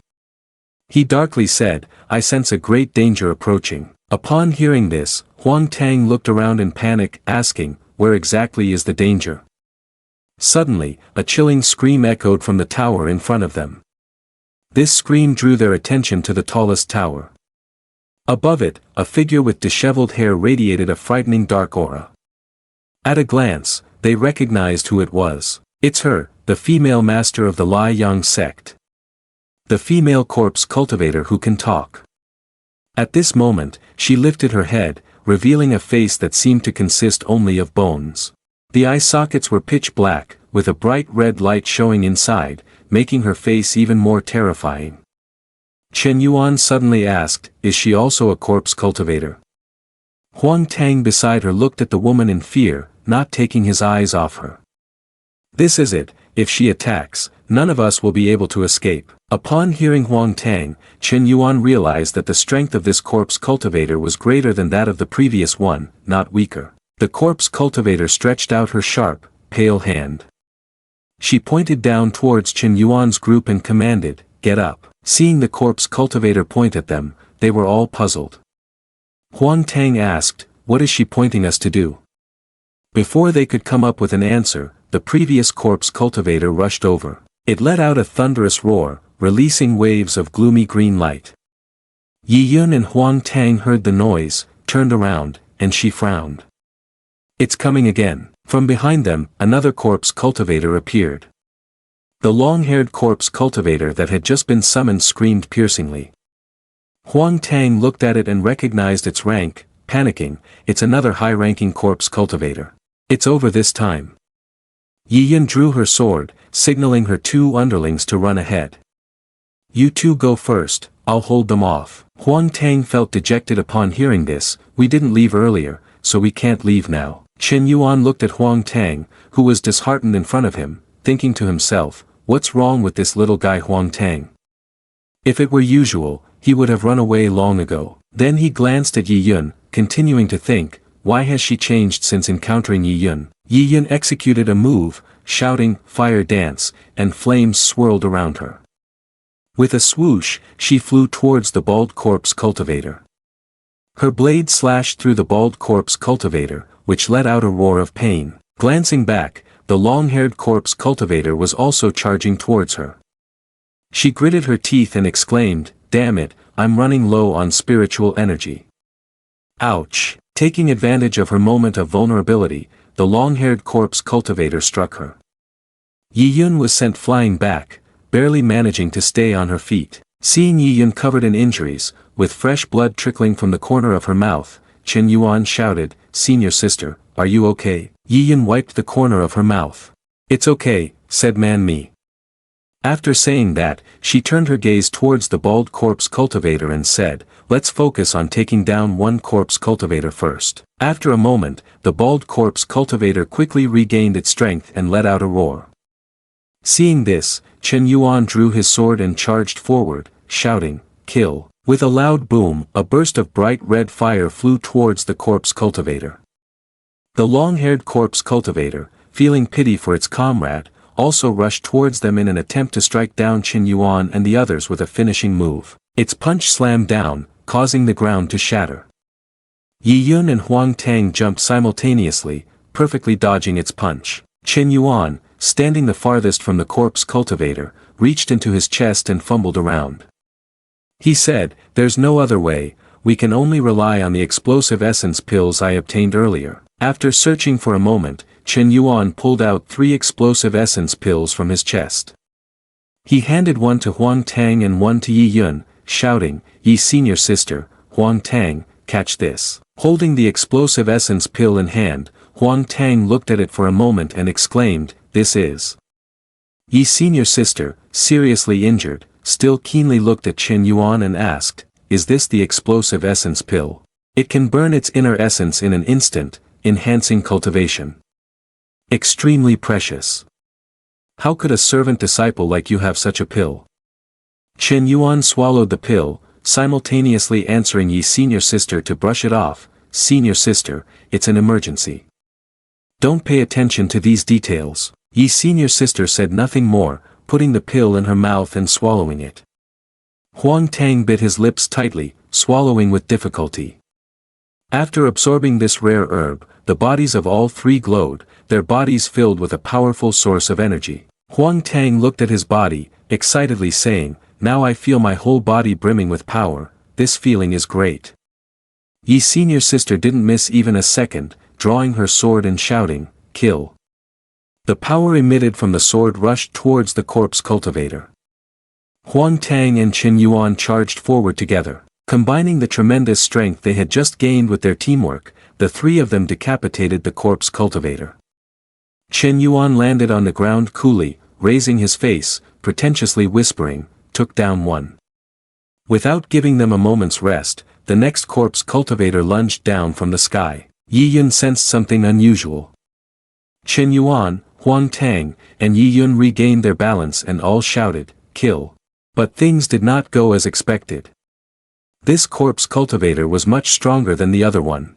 He darkly said, I sense a great danger approaching. Upon hearing this, Huang Tang looked around in panic, asking, where exactly is the danger? Suddenly, a chilling scream echoed from the tower in front of them. This scream drew their attention to the tallest tower. Above it, a figure with disheveled hair radiated a frightening dark aura. At a glance, they recognized who it was. It's her, the female master of the Lai Yang sect. The female corpse cultivator who can talk. At this moment, she lifted her head, revealing a face that seemed to consist only of bones. The eye sockets were pitch black, with a bright red light showing inside, making her face even more terrifying. Chen Yuan suddenly asked, is she also a corpse cultivator? Huang Tang beside her looked at the woman in fear, not taking his eyes off her. This is it, if she attacks, none of us will be able to escape. Upon hearing Huang Tang, Chen Yuan realized that the strength of this corpse cultivator was greater than that of the previous one, not weaker. The corpse cultivator stretched out her sharp, pale hand. She pointed down towards Chen Yuan's group and commanded, get up. Seeing the corpse cultivator point at them, they were all puzzled. Huang Tang asked, what is she pointing us to do? Before they could come up with an answer, the previous corpse cultivator rushed over. It let out a thunderous roar, releasing waves of gloomy green light. Yi Yun and Huang Tang heard the noise, turned around, and she frowned. It's coming again. From behind them, another corpse cultivator appeared. The long-haired corpse cultivator that had just been summoned screamed piercingly. Huang Tang looked at it and recognized its rank, panicking, it's another high-ranking corpse cultivator. It's over this time. Yi Yun drew her sword, signaling her 2 underlings to run ahead. You 2 go first, I'll hold them off. Huang Tang felt dejected upon hearing this, we didn't leave earlier, so we can't leave now. Chen Yuan looked at Huang Tang, who was disheartened in front of him, thinking to himself, what's wrong with this little guy Huang Tang? If it were usual, he would have run away long ago. Then he glanced at Yi Yun, continuing to think, why has she changed since encountering Yi Yun? Yi Yun executed a move, shouting, fire dance, and flames swirled around her. With a swoosh, she flew towards the bald corpse cultivator. Her blade slashed through the bald corpse cultivator, which let out a roar of pain. Glancing back, the long-haired corpse cultivator was also charging towards her. She gritted her teeth and exclaimed, damn it, I'm running low on spiritual energy. Ouch! Taking advantage of her moment of vulnerability, the long-haired corpse cultivator struck her. Yi Yun was sent flying back, barely managing to stay on her feet. Seeing Yi Yun covered in injuries, with fresh blood trickling from the corner of her mouth, Chen Yuan shouted, senior sister, are you okay? Yi Yun wiped the corner of her mouth. It's okay, said Man Mi. After saying that, she turned her gaze towards the bald corpse cultivator and said, let's focus on taking down one corpse cultivator first. After a moment, the bald corpse cultivator quickly regained its strength and let out a roar. Seeing this, Chen Yuan drew his sword and charged forward, shouting, kill. With a loud boom, a burst of bright red fire flew towards the corpse cultivator. The long-haired corpse cultivator, feeling pity for its comrade, also rushed towards them in an attempt to strike down Chen Yuan and the others with a finishing move. Its punch slammed down, causing the ground to shatter. Yi Yun and Huang Tang jumped simultaneously, perfectly dodging its punch. Chen Yuan, standing the farthest from the corpse cultivator, reached into his chest and fumbled around. He said, there's no other way, we can only rely on the explosive essence pills I obtained earlier. After searching for a moment, Chen Yuan pulled out 3 explosive essence pills from his chest. He handed one to Huang Tang and one to Yi Yun, shouting, Yi senior sister, Huang Tang, catch this. Holding the explosive essence pill in hand, Huang Tang looked at it for a moment and exclaimed, "This is..." Yi's senior sister, seriously injured, still keenly looked at Qin Yuan and asked, "Is this the explosive essence pill? It can burn its inner essence in an instant, enhancing cultivation. Extremely precious. How could a servant disciple like you have such a pill?" Qin Yuan swallowed the pill, simultaneously answering Yi's senior sister to brush it off. "Senior sister, it's an emergency. Don't pay attention to these details." Yi's senior sister said nothing more, putting the pill in her mouth and swallowing it. Huang Tang bit his lips tightly, swallowing with difficulty. After absorbing this rare herb, the bodies of all three glowed, their bodies filled with a powerful source of energy. Huang Tang looked at his body, excitedly saying, "Now I feel my whole body brimming with power, this feeling is great." Yi's senior sister didn't miss even a second, drawing her sword and shouting, "Kill." The power emitted from the sword rushed towards the corpse cultivator. Huang Tang and Qin Yuan charged forward together. Combining the tremendous strength they had just gained with their teamwork, the three of them decapitated the corpse cultivator. Qin Yuan landed on the ground coolly, raising his face, pretentiously whispering, "Took down one." Without giving them a moment's rest, the next corpse cultivator lunged down from the sky. Yi Yun sensed something unusual. Qin Yuan, Huang Tang, and Yi Yun regained their balance and all shouted, "Kill." But things did not go as expected. This corpse cultivator was much stronger than the other one.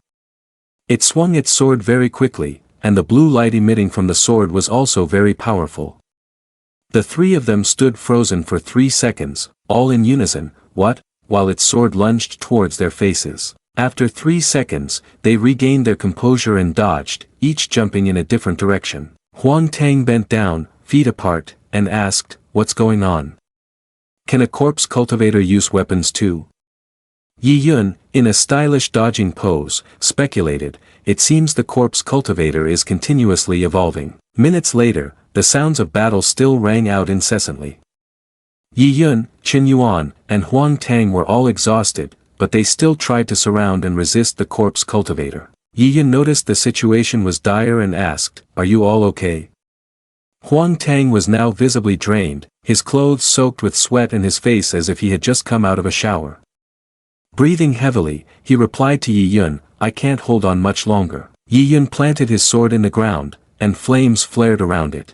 It swung its sword very quickly, and the blue light emitting from the sword was also very powerful. The three of them stood frozen for 3 seconds, all in unison, "What?" while its sword lunged towards their faces. After 3 seconds, they regained their composure and dodged, each jumping in a different direction. Huang Tang bent down, feet apart, and asked, "What's going on? Can a corpse cultivator use weapons too?" Yi Yun, in a stylish dodging pose, speculated, "It seems the corpse cultivator is continuously evolving." Minutes later, the sounds of battle still rang out incessantly. Yi Yun, Qin Yuan, and Huang Tang were all exhausted, but they still tried to surround and resist the corpse cultivator. Yi Yun noticed the situation was dire and asked, "Are you all okay?" Huang Tang was now visibly drained, his clothes soaked with sweat and his face as if he had just come out of a shower. Breathing heavily, he replied to Yi Yun, "I can't hold on much longer." Yi Yun planted his sword in the ground, and flames flared around it.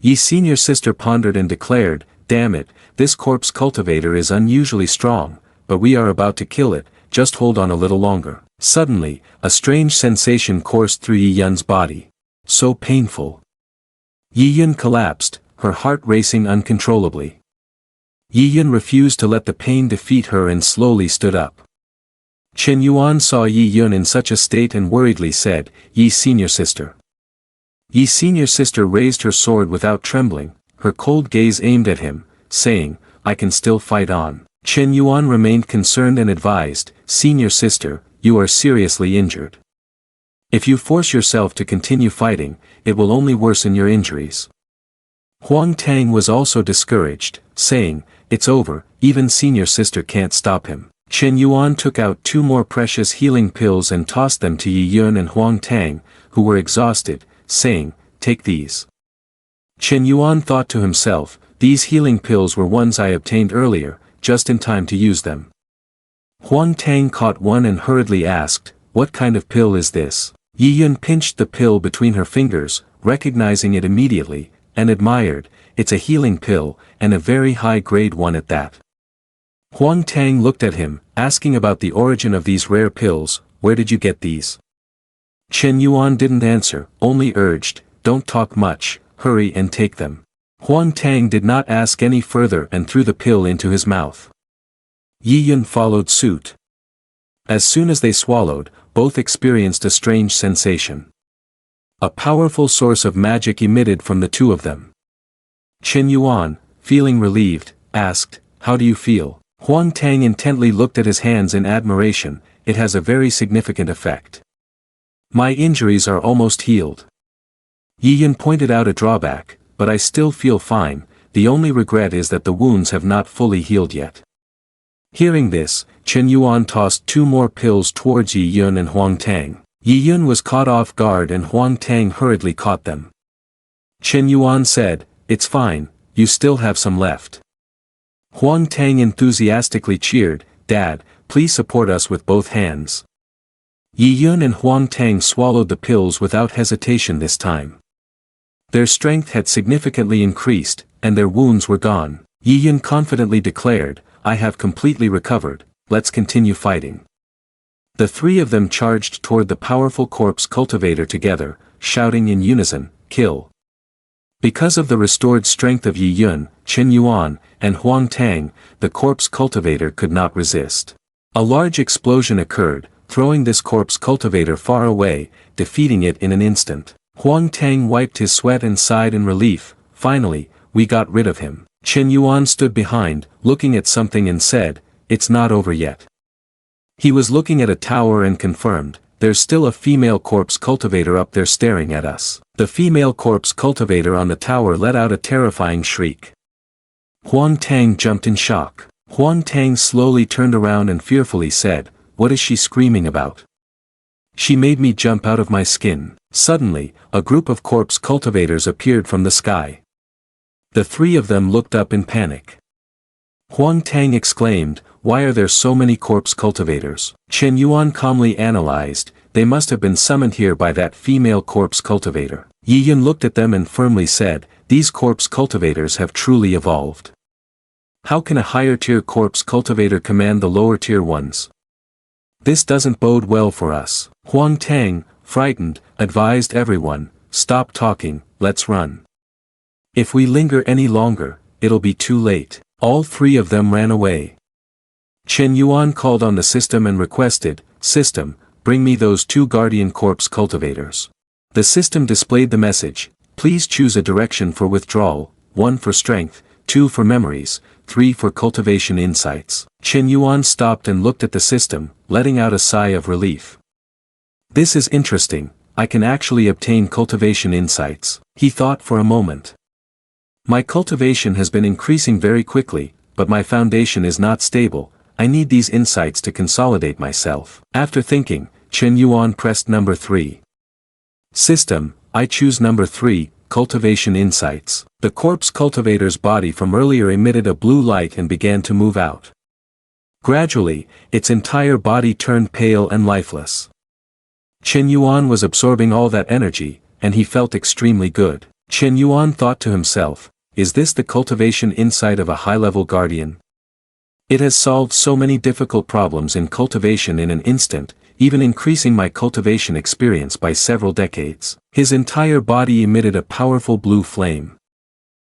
Yi's senior sister pondered and declared, "Damn it, this corpse cultivator is unusually strong, but we are about to kill it, just hold on a little longer." Suddenly, a strange sensation coursed through Yi Yun's body. So painful. Yi Yun collapsed, her heart racing uncontrollably. Yi Yun refused to let the pain defeat her and slowly stood up. Qin Yuan saw Yi Yun in such a state and worriedly said, "Yi's senior sister." Yi's senior sister raised her sword without trembling, her cold gaze aimed at him, saying, "I can still fight on." Qin Yuan remained concerned and advised, "Senior sister, you are seriously injured. If you force yourself to continue fighting, it will only worsen your injuries." Huang Tang was also discouraged, saying, "It's over, even senior sister can't stop him." Qin Yuan took out 2 more precious healing pills and tossed them to Yi Yun and Huang Tang, who were exhausted, saying, "Take these." Qin Yuan thought to himself, "These healing pills were ones I obtained earlier, just in time to use them." Huang Tang caught one and hurriedly asked, "What kind of pill is this?" Yi Yun pinched the pill between her fingers, recognizing it immediately, and admired, "It's a healing pill, and a very high-grade one at that." Huang Tang looked at him, asking about the origin of these rare pills, "Where did you get these?" Qin Yuan didn't answer, only urged, "Don't talk much, hurry and take them." Huang Tang did not ask any further and threw the pill into his mouth. Yi Yun followed suit. As soon as they swallowed, both experienced a strange sensation. A powerful source of magic emitted from the two of them. Qin Yuan, feeling relieved, asked, "How do you feel?" Huang Tang intently looked at his hands in admiration, "It has a very significant effect. My injuries are almost healed." Yi Yun pointed out a drawback, "But I still feel fine, the only regret is that the wounds have not fully healed yet." Hearing this, Qin Yuan tossed 2 more pills towards Yi Yun and Huang Tang. Yi Yun was caught off guard and Huang Tang hurriedly caught them. Chen Yuan said, "It's fine, you still have some left." Huang Tang enthusiastically cheered, "Dad, please support us with both hands." Yi Yun and Huang Tang swallowed the pills without hesitation this time. Their strength had significantly increased, and their wounds were gone. Yi Yun confidently declared, "I have completely recovered, let's continue fighting." The three of them charged toward the powerful corpse cultivator together, shouting in unison, "Kill!" Because of the restored strength of Yi Yun, Chen Yuan, and Huang Tang, the corpse cultivator could not resist. A large explosion occurred, throwing this corpse cultivator far away, defeating it in an instant. Huang Tang wiped his sweat and sighed in relief, "Finally, we got rid of him." Chen Yuan stood behind, looking at something and said, "It's not over yet." He was looking at a tower and confirmed, "There's still a female corpse cultivator up there staring at us." The female corpse cultivator on the tower let out a terrifying shriek. Huang Tang jumped in shock. Huang Tang slowly turned around and fearfully said, "What is she screaming about? She made me jump out of my skin." Suddenly, a group of corpse cultivators appeared from the sky. The three of them looked up in panic. Huang Tang exclaimed, "Why are there so many corpse cultivators?" Chen Yuan calmly analyzed, "They must have been summoned here by that female corpse cultivator." Yi Yun looked at them and firmly said, "These corpse cultivators have truly evolved. How can a higher tier corpse cultivator command the lower tier ones? This doesn't bode well for us." Huang Tang, frightened, advised everyone, "Stop talking, let's run. If we linger any longer, it'll be too late." All three of them ran away. Chen Yuan called on the system and requested, "System, bring me those two guardian corpse cultivators." The system displayed the message, "Please choose a direction for withdrawal, 1 for strength, 2 for memories, 3 for cultivation insights." Chen Yuan stopped and looked at the system, letting out a sigh of relief. "This is interesting, I can actually obtain cultivation insights," he thought for a moment. "My cultivation has been increasing very quickly, but my foundation is not stable, I need these insights to consolidate myself." After thinking, Chen Yuan pressed number 3. "System, I choose number 3, cultivation insights." The corpse cultivator's body from earlier emitted a blue light and began to move out. Gradually, its entire body turned pale and lifeless. Chen Yuan was absorbing all that energy, and he felt extremely good. Chen Yuan thought to himself, "Is this the cultivation insight of a high-level guardian? It has solved so many difficult problems in cultivation in an instant, even increasing my cultivation experience by several decades." His entire body emitted a powerful blue flame.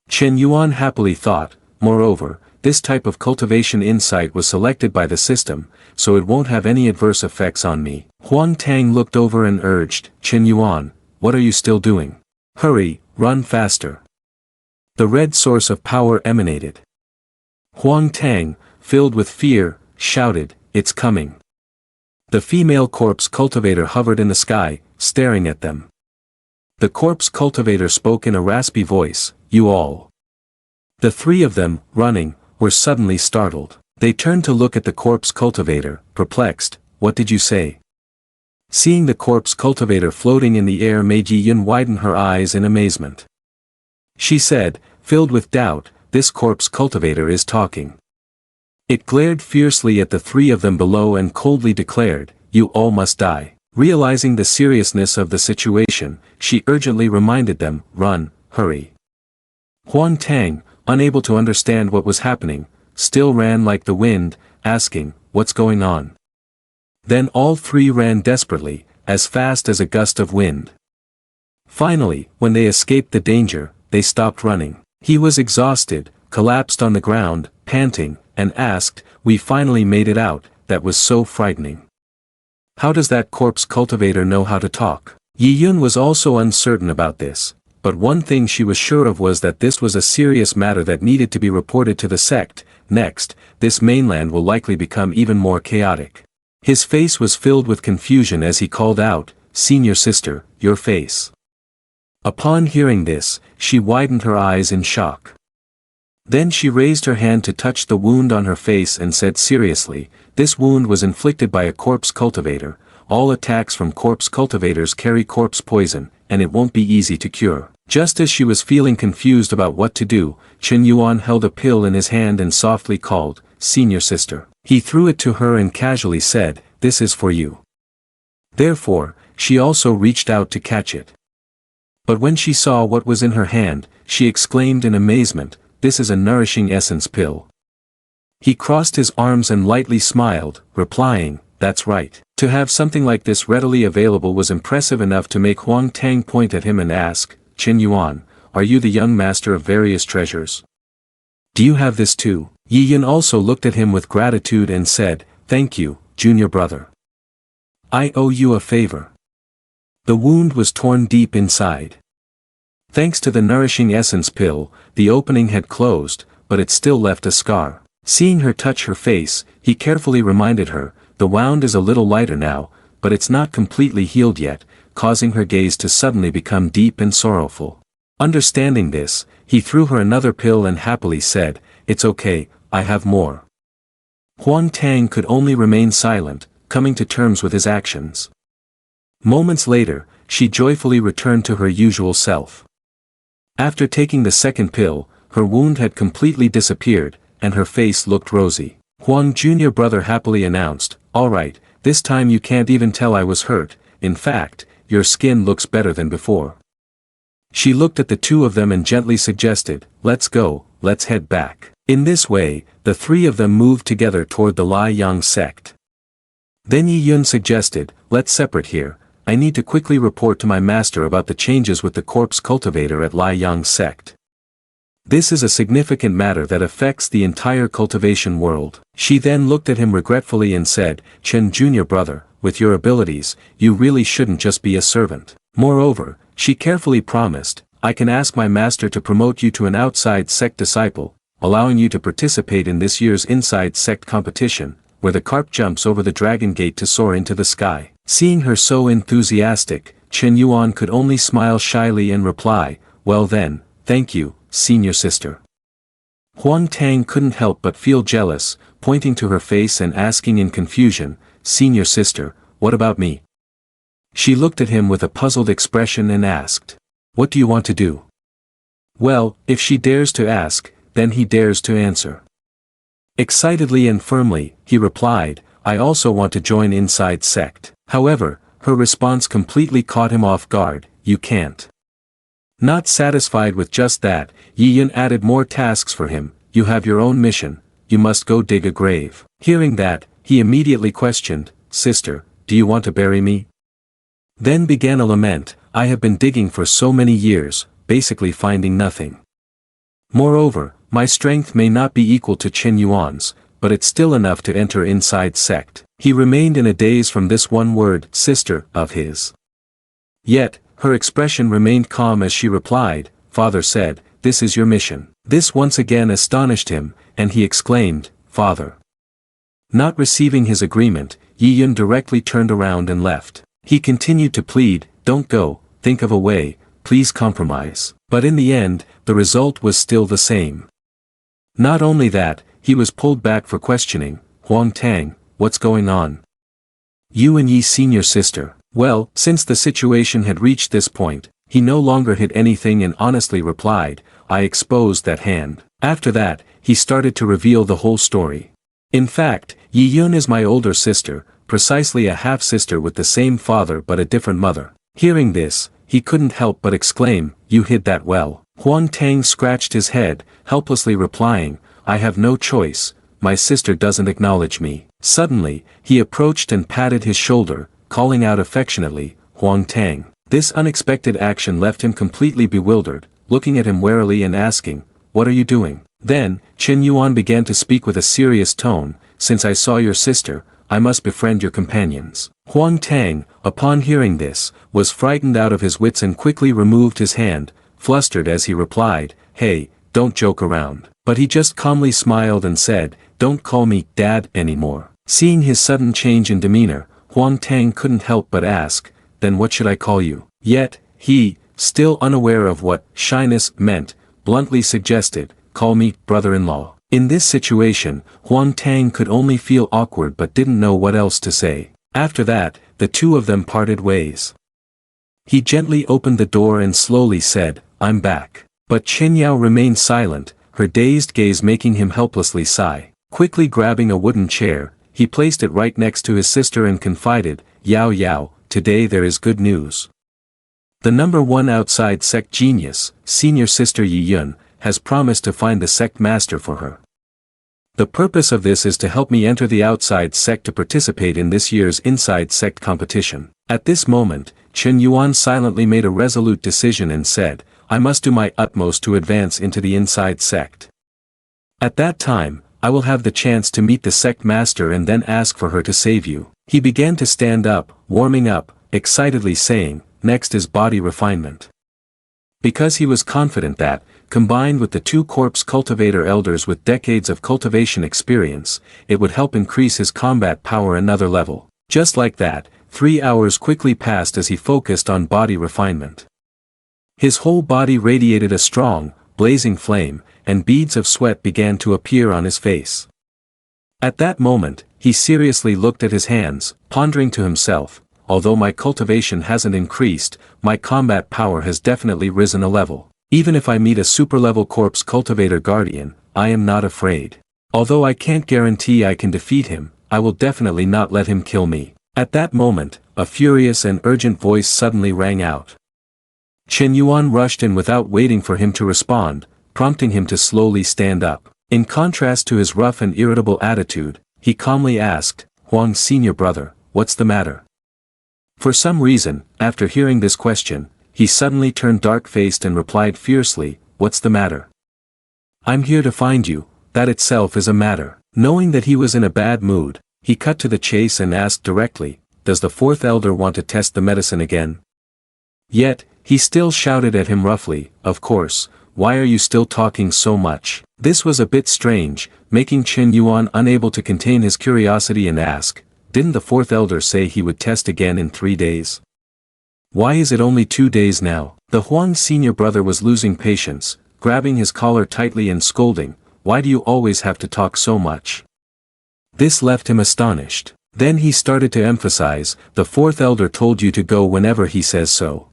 Chen Yuan happily thought, "Moreover, this type of cultivation insight was selected by the system, so it won't have any adverse effects on me." Huang Tang looked over and urged, "Chen Yuan, what are you still doing? Hurry, run faster." The red source of power emanated. Huang Tang, filled with fear, shouted, "It's coming." The female corpse cultivator hovered in the sky, staring at them. The corpse cultivator spoke in a raspy voice, "You all." The three of them, running, were suddenly startled. They turned to look at the corpse cultivator, perplexed. "What did you say?" Seeing the corpse cultivator floating in the air made Yi Yun widen her eyes in amazement. She said, filled with doubt, "This corpse cultivator is talking." It glared fiercely at the three of them below and coldly declared, "You all must die." Realizing the seriousness of the situation, she urgently reminded them, "Run, hurry." Huang Tang, unable to understand what was happening, still ran like the wind, asking, "What's going on?" Then all three ran desperately, as fast as a gust of wind. Finally, when they escaped the danger, they stopped running. He was exhausted, collapsed on the ground, panting, and asked, "We finally made it out, that was so frightening. How does that corpse cultivator know how to talk?" Yi Yun was also uncertain about this, but one thing she was sure of was that this was a serious matter that needed to be reported to the sect. Next, this mainland will likely become even more chaotic. His face was filled with confusion as he called out, "Senior sister, your face." Upon hearing this, she widened her eyes in shock. Then she raised her hand to touch the wound on her face and said seriously, "This wound was inflicted by a corpse cultivator, all attacks from corpse cultivators carry corpse poison, and it won't be easy to cure. Just as she was feeling confused about what to do, Chen Yuan held a pill in his hand and softly called, "Senior sister." He threw it to her and casually said, "This is for you." Therefore, she also reached out to catch it. But when she saw what was in her hand, she exclaimed in amazement, "This is a nourishing essence pill." He crossed his arms and lightly smiled, replying, "That's right." To have something like this readily available was impressive enough to make Huang Tang point at him and ask, "Chen Yuan, are you the young master of various treasures? Do you have this too?" Yi Yun also looked at him with gratitude and said, "Thank you, junior brother. I owe you a favor." The wound was torn deep inside. Thanks to the nourishing essence pill, the opening had closed, but it still left a scar. Seeing her touch her face, he carefully reminded her, "The wound is a little lighter now, but it's not completely healed yet," causing her gaze to suddenly become deep and sorrowful. Understanding this, he threw her another pill and happily said, "It's okay, I have more." Huang Tang could only remain silent, coming to terms with his actions. Moments later, she joyfully returned to her usual self. After taking the second pill, her wound had completely disappeared, and her face looked rosy. Huang junior brother happily announced, "All right, this time you can't even tell I was hurt, in fact, your skin looks better than before." She looked at the two of them and gently suggested, "Let's go, let's head back." In this way, the three of them moved together toward the Lai Yang sect. Then Yi Yun suggested, "Let's separate here, I need to quickly report to my master about the changes with the corpse cultivator at Lai Yang sect. This is a significant matter that affects the entire cultivation world." She then looked at him regretfully and said, "Chen junior brother, with your abilities, you really shouldn't just be a servant." Moreover, she carefully promised, "I can ask my master to promote you to an outside sect disciple, allowing you to participate in this year's inside sect competition, where the carp jumps over the dragon gate to soar into the sky." Seeing her so enthusiastic, Chen Yuan could only smile shyly and reply, "Well then, thank you, senior sister." Huang Tang couldn't help but feel jealous, pointing to her face and asking in confusion, "Senior sister, what about me?" She looked at him with a puzzled expression and asked, "What do you want to do?" Well, if she dares to ask, then he dares to answer. Excitedly and firmly, he replied, "I also want to join inside sect." However, her response completely caught him off guard, "You can't." Not satisfied with just that, Yi Yun added more tasks for him, "You have your own mission, you must go dig a grave." Hearing that, he immediately questioned, "Sister, do you want to bury me?" Then began a lament, "I have been digging for so many years, basically finding nothing. Moreover, my strength may not be equal to Chen Yuan's, but it's still enough to enter inside sect." He remained in a daze from this one word, "sister," of his. Yet, her expression remained calm as she replied, "Father said, this is your mission." This once again astonished him, and he exclaimed, "Father." Not receiving his agreement, Yi Yun directly turned around and left. He continued to plead, "Don't go, think of a way, please compromise." But in the end, the result was still the same. Not only that, he was pulled back for questioning, "Huang Tang, what's going on? You and Yi senior sister." Well, since the situation had reached this point, he no longer hid anything and honestly replied, "I exposed that hand." After that, he started to reveal the whole story. "In fact, Yi Yun is my older sister, precisely a half-sister with the same father but a different mother." Hearing this, he couldn't help but exclaim, "You hid that well." Huang Tang scratched his head, helplessly replying, "I have no choice, my sister doesn't acknowledge me." Suddenly, he approached and patted his shoulder, calling out affectionately, "Huang Tang." This unexpected action left him completely bewildered, looking at him warily and asking, "What are you doing?" Then, Chen Yuan began to speak with a serious tone, "Since I saw your sister, I must befriend your companions." Huang Tang, upon hearing this, was frightened out of his wits and quickly removed his hand, flustered as he replied, "Hey, don't joke around." But he just calmly smiled and said, "Don't call me Dad anymore." Seeing his sudden change in demeanor, Huang Tang couldn't help but ask, "Then what should I call you?" Yet, he, still unaware of what shyness meant, bluntly suggested, "Call me brother-in-law." In this situation, Huang Tang could only feel awkward but didn't know what else to say. After that, the two of them parted ways. He gently opened the door and slowly said, "I'm back." But Chen Yao remained silent, her dazed gaze making him helplessly sigh. Quickly grabbing a wooden chair, he placed it right next to his sister and confided, "Yao Yao, today there is good news. The #1 outside sect genius, senior sister Yi Yun, has promised to find the sect master for her. The purpose of this is to help me enter the outside sect to participate in this year's inside sect competition." At this moment, Chen Yuan silently made a resolute decision and said, "I must do my utmost to advance into the inside sect. At that time, I will have the chance to meet the sect master and then ask for her to save you." He began to stand up, warming up, excitedly saying, "Next is body refinement." Because he was confident that, combined with the two corpse cultivator elders with decades of cultivation experience, it would help increase his combat power another level. Just like that, 3 hours quickly passed as he focused on body refinement. His whole body radiated a strong, blazing flame, and beads of sweat began to appear on his face. At that moment, he seriously looked at his hands, pondering to himself, although my cultivation hasn't increased, my combat power has definitely risen a level. Even if I meet a super-level corpse cultivator guardian, I am not afraid. Although I can't guarantee I can defeat him, I will definitely not let him kill me. At that moment, a furious and urgent voice suddenly rang out. Chen Yuan rushed in without waiting for him to respond, prompting him to slowly stand up. In contrast to his rough and irritable attitude, he calmly asked, "Huang's senior brother, what's the matter?" For some reason, after hearing this question, he suddenly turned dark-faced and replied fiercely, "What's the matter? I'm here to find you, that itself is a matter." Knowing that he was in a bad mood, he cut to the chase and asked directly, "Does the fourth elder want to test the medicine again?" Yet, he still shouted at him roughly, "Of course, why are you still talking so much?" This was a bit strange, making Chen Yuan unable to contain his curiosity and ask, "Didn't the fourth elder say he would test again in 3 days? Why is it only 2 days now?" The Huang senior brother was losing patience, grabbing his collar tightly and scolding, "Why do you always have to talk so much?" This left him astonished. Then he started to emphasize, "The fourth elder told you to go whenever he says so.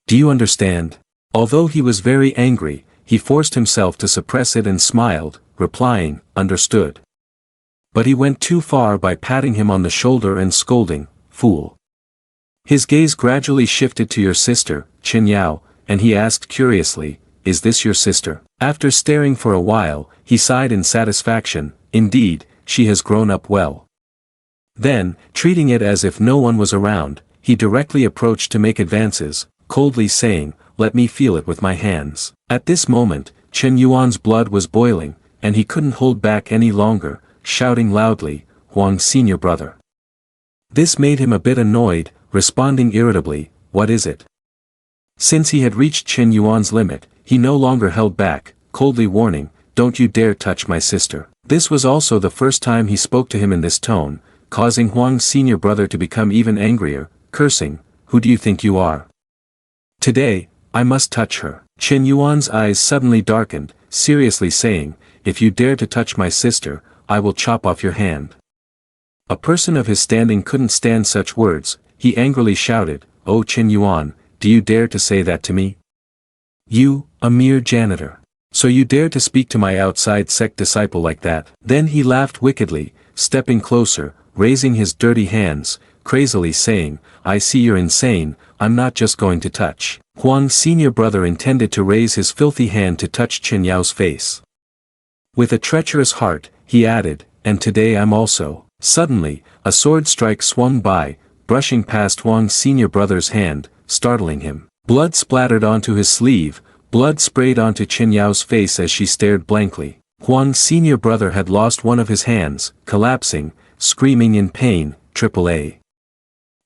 Do you understand?" Although he was very angry, he forced himself to suppress it and smiled, replying, "Understood." But he went too far by patting him on the shoulder and scolding, "Fool." His gaze gradually shifted to your sister, Chen Yao, and he asked curiously, "Is this your sister?" After staring for a while, he sighed in satisfaction, "Indeed, she has grown up well." Then, treating it as if no one was around, he directly approached to make advances, coldly saying, "Let me feel it with my hands." At this moment, Chen Yuan's blood was boiling, and he couldn't hold back any longer, shouting loudly, "Huang's senior brother." This made him a bit annoyed, responding irritably, "What is it?" Since he had reached Chen Yuan's limit, he no longer held back, coldly warning, "Don't you dare touch my sister." This was also the first time he spoke to him in this tone, causing Huang's senior brother to become even angrier, cursing, "Who do you think you are? Today, I must touch her." Chen Yuan's eyes suddenly darkened, seriously saying, "If you dare to touch my sister, I will chop off your hand." A person of his standing couldn't stand such words. He angrily shouted, "Oh Chen Yuan, do you dare to say that to me? You, a mere janitor. So you dare to speak to my outside sect disciple like that?" Then he laughed wickedly, stepping closer, raising his dirty hands, crazily saying, "I see you're insane, I'm not just going to touch." Huang's senior brother intended to raise his filthy hand to touch Chen Yao's face. With a treacherous heart, he added, "And today I'm also." Suddenly, a sword strike swung by, brushing past Huang's senior brother's hand, startling him. Blood splattered onto his sleeve, blood sprayed onto Chen Yao's face as she stared blankly. Huang's senior brother had lost one of his hands, collapsing, screaming in pain, "AAA."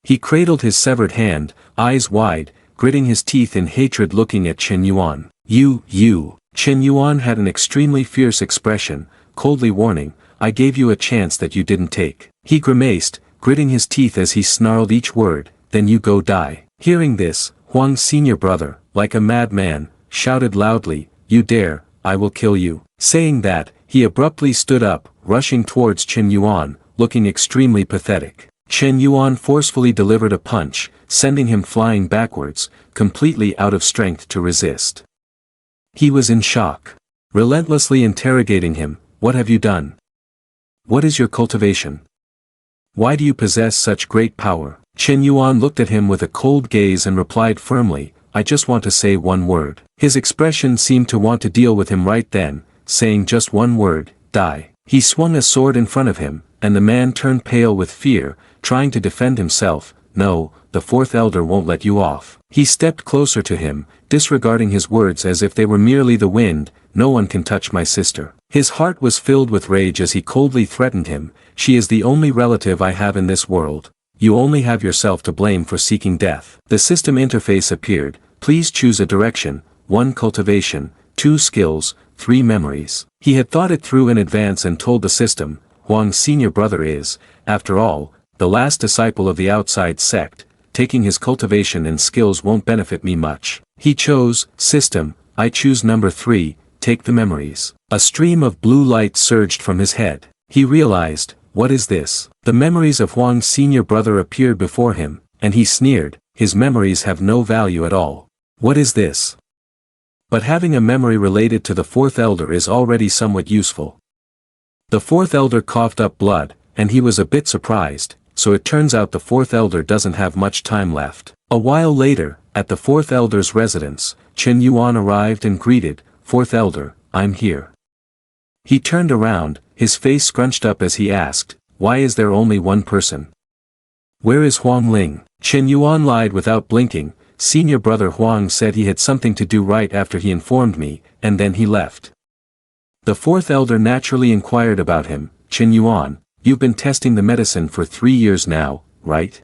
He cradled his severed hand, eyes wide, gritting his teeth in hatred looking at Chen Yuan. You. Chen Yuan had an extremely fierce expression, coldly warning, "I gave you a chance that you didn't take." He grimaced, gritting his teeth as he snarled each word, "Then you go die." Hearing this, Huang's senior brother, like a madman, shouted loudly, "You dare, I will kill you." Saying that, he abruptly stood up, rushing towards Chen Yuan, looking extremely pathetic. Chen Yuan forcefully delivered a punch, sending him flying backwards, completely out of strength to resist. He was in shock. Relentlessly interrogating him, "What have you done? What is your cultivation? Why do you possess such great power?" Chen Yuan looked at him with a cold gaze and replied firmly, "I just want to say one word." His expression seemed to want to deal with him right then, saying just one word, "Die." He swung a sword in front of him, and the man turned pale with fear, trying to defend himself. "No, the fourth elder won't let you off." He stepped closer to him, disregarding his words as if they were merely the wind. "No one can touch my sister." His heart was filled with rage as he coldly threatened him, "She is the only relative I have in this world. You only have yourself to blame for seeking death." The system interface appeared. "Please choose a direction, 1 cultivation, 2 skills, 3 memories." He had thought it through in advance and told the system, "Huang's senior brother is, after all, the last disciple of the outside sect. Taking his cultivation and skills won't benefit me much." He chose, "System, I choose number 3, take the memories." A stream of blue light surged from his head. He realized, what is this? The memories of Huang's senior brother appeared before him, and he sneered, his memories have no value at all. What is this? But having a memory related to the fourth elder is already somewhat useful. The fourth elder coughed up blood, and he was a bit surprised, so it turns out the fourth elder doesn't have much time left. A while later, at the fourth elder's residence, Chen Yuan arrived and greeted, "Fourth elder, I'm here." He turned around, his face scrunched up as he asked, "Why is there only one person? Where is Huang Ling?" Chen Yuan lied without blinking, "Senior brother Huang said he had something to do right after he informed me, and then he left." The fourth elder naturally inquired about him, "Chen Yuan, you've been testing the medicine for 3 years now, right?"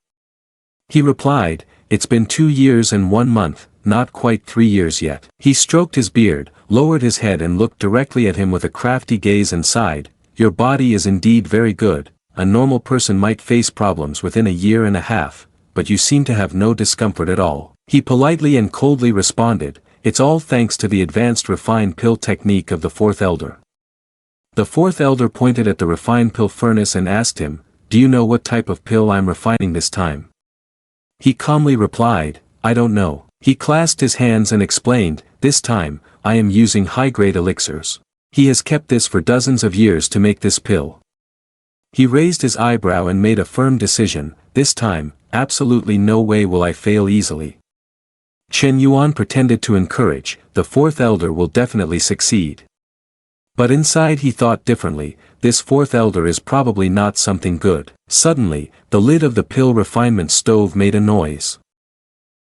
He replied, "It's been 2 years and 1 month, not quite 3 years yet." He stroked his beard, lowered his head and looked directly at him with a crafty gaze and sighed, "Your body is indeed very good. A normal person might face problems within a year and a half, but you seem to have no discomfort at all." He politely and coldly responded, "It's all thanks to the advanced refined pill technique of the fourth elder." The fourth elder pointed at the refined pill furnace and asked him, "Do you know what type of pill I'm refining this time?" He calmly replied, "I don't know." He clasped his hands and explained, "This time, I am using high-grade elixirs. He has kept this for dozens of years to make this pill." He raised his eyebrow and made a firm decision, "This time, absolutely no way will I fail easily." Chen Yuan pretended to encourage, "The fourth elder will definitely succeed." But inside he thought differently, this fourth elder is probably not something good. Suddenly, the lid of the pill refinement stove made a noise.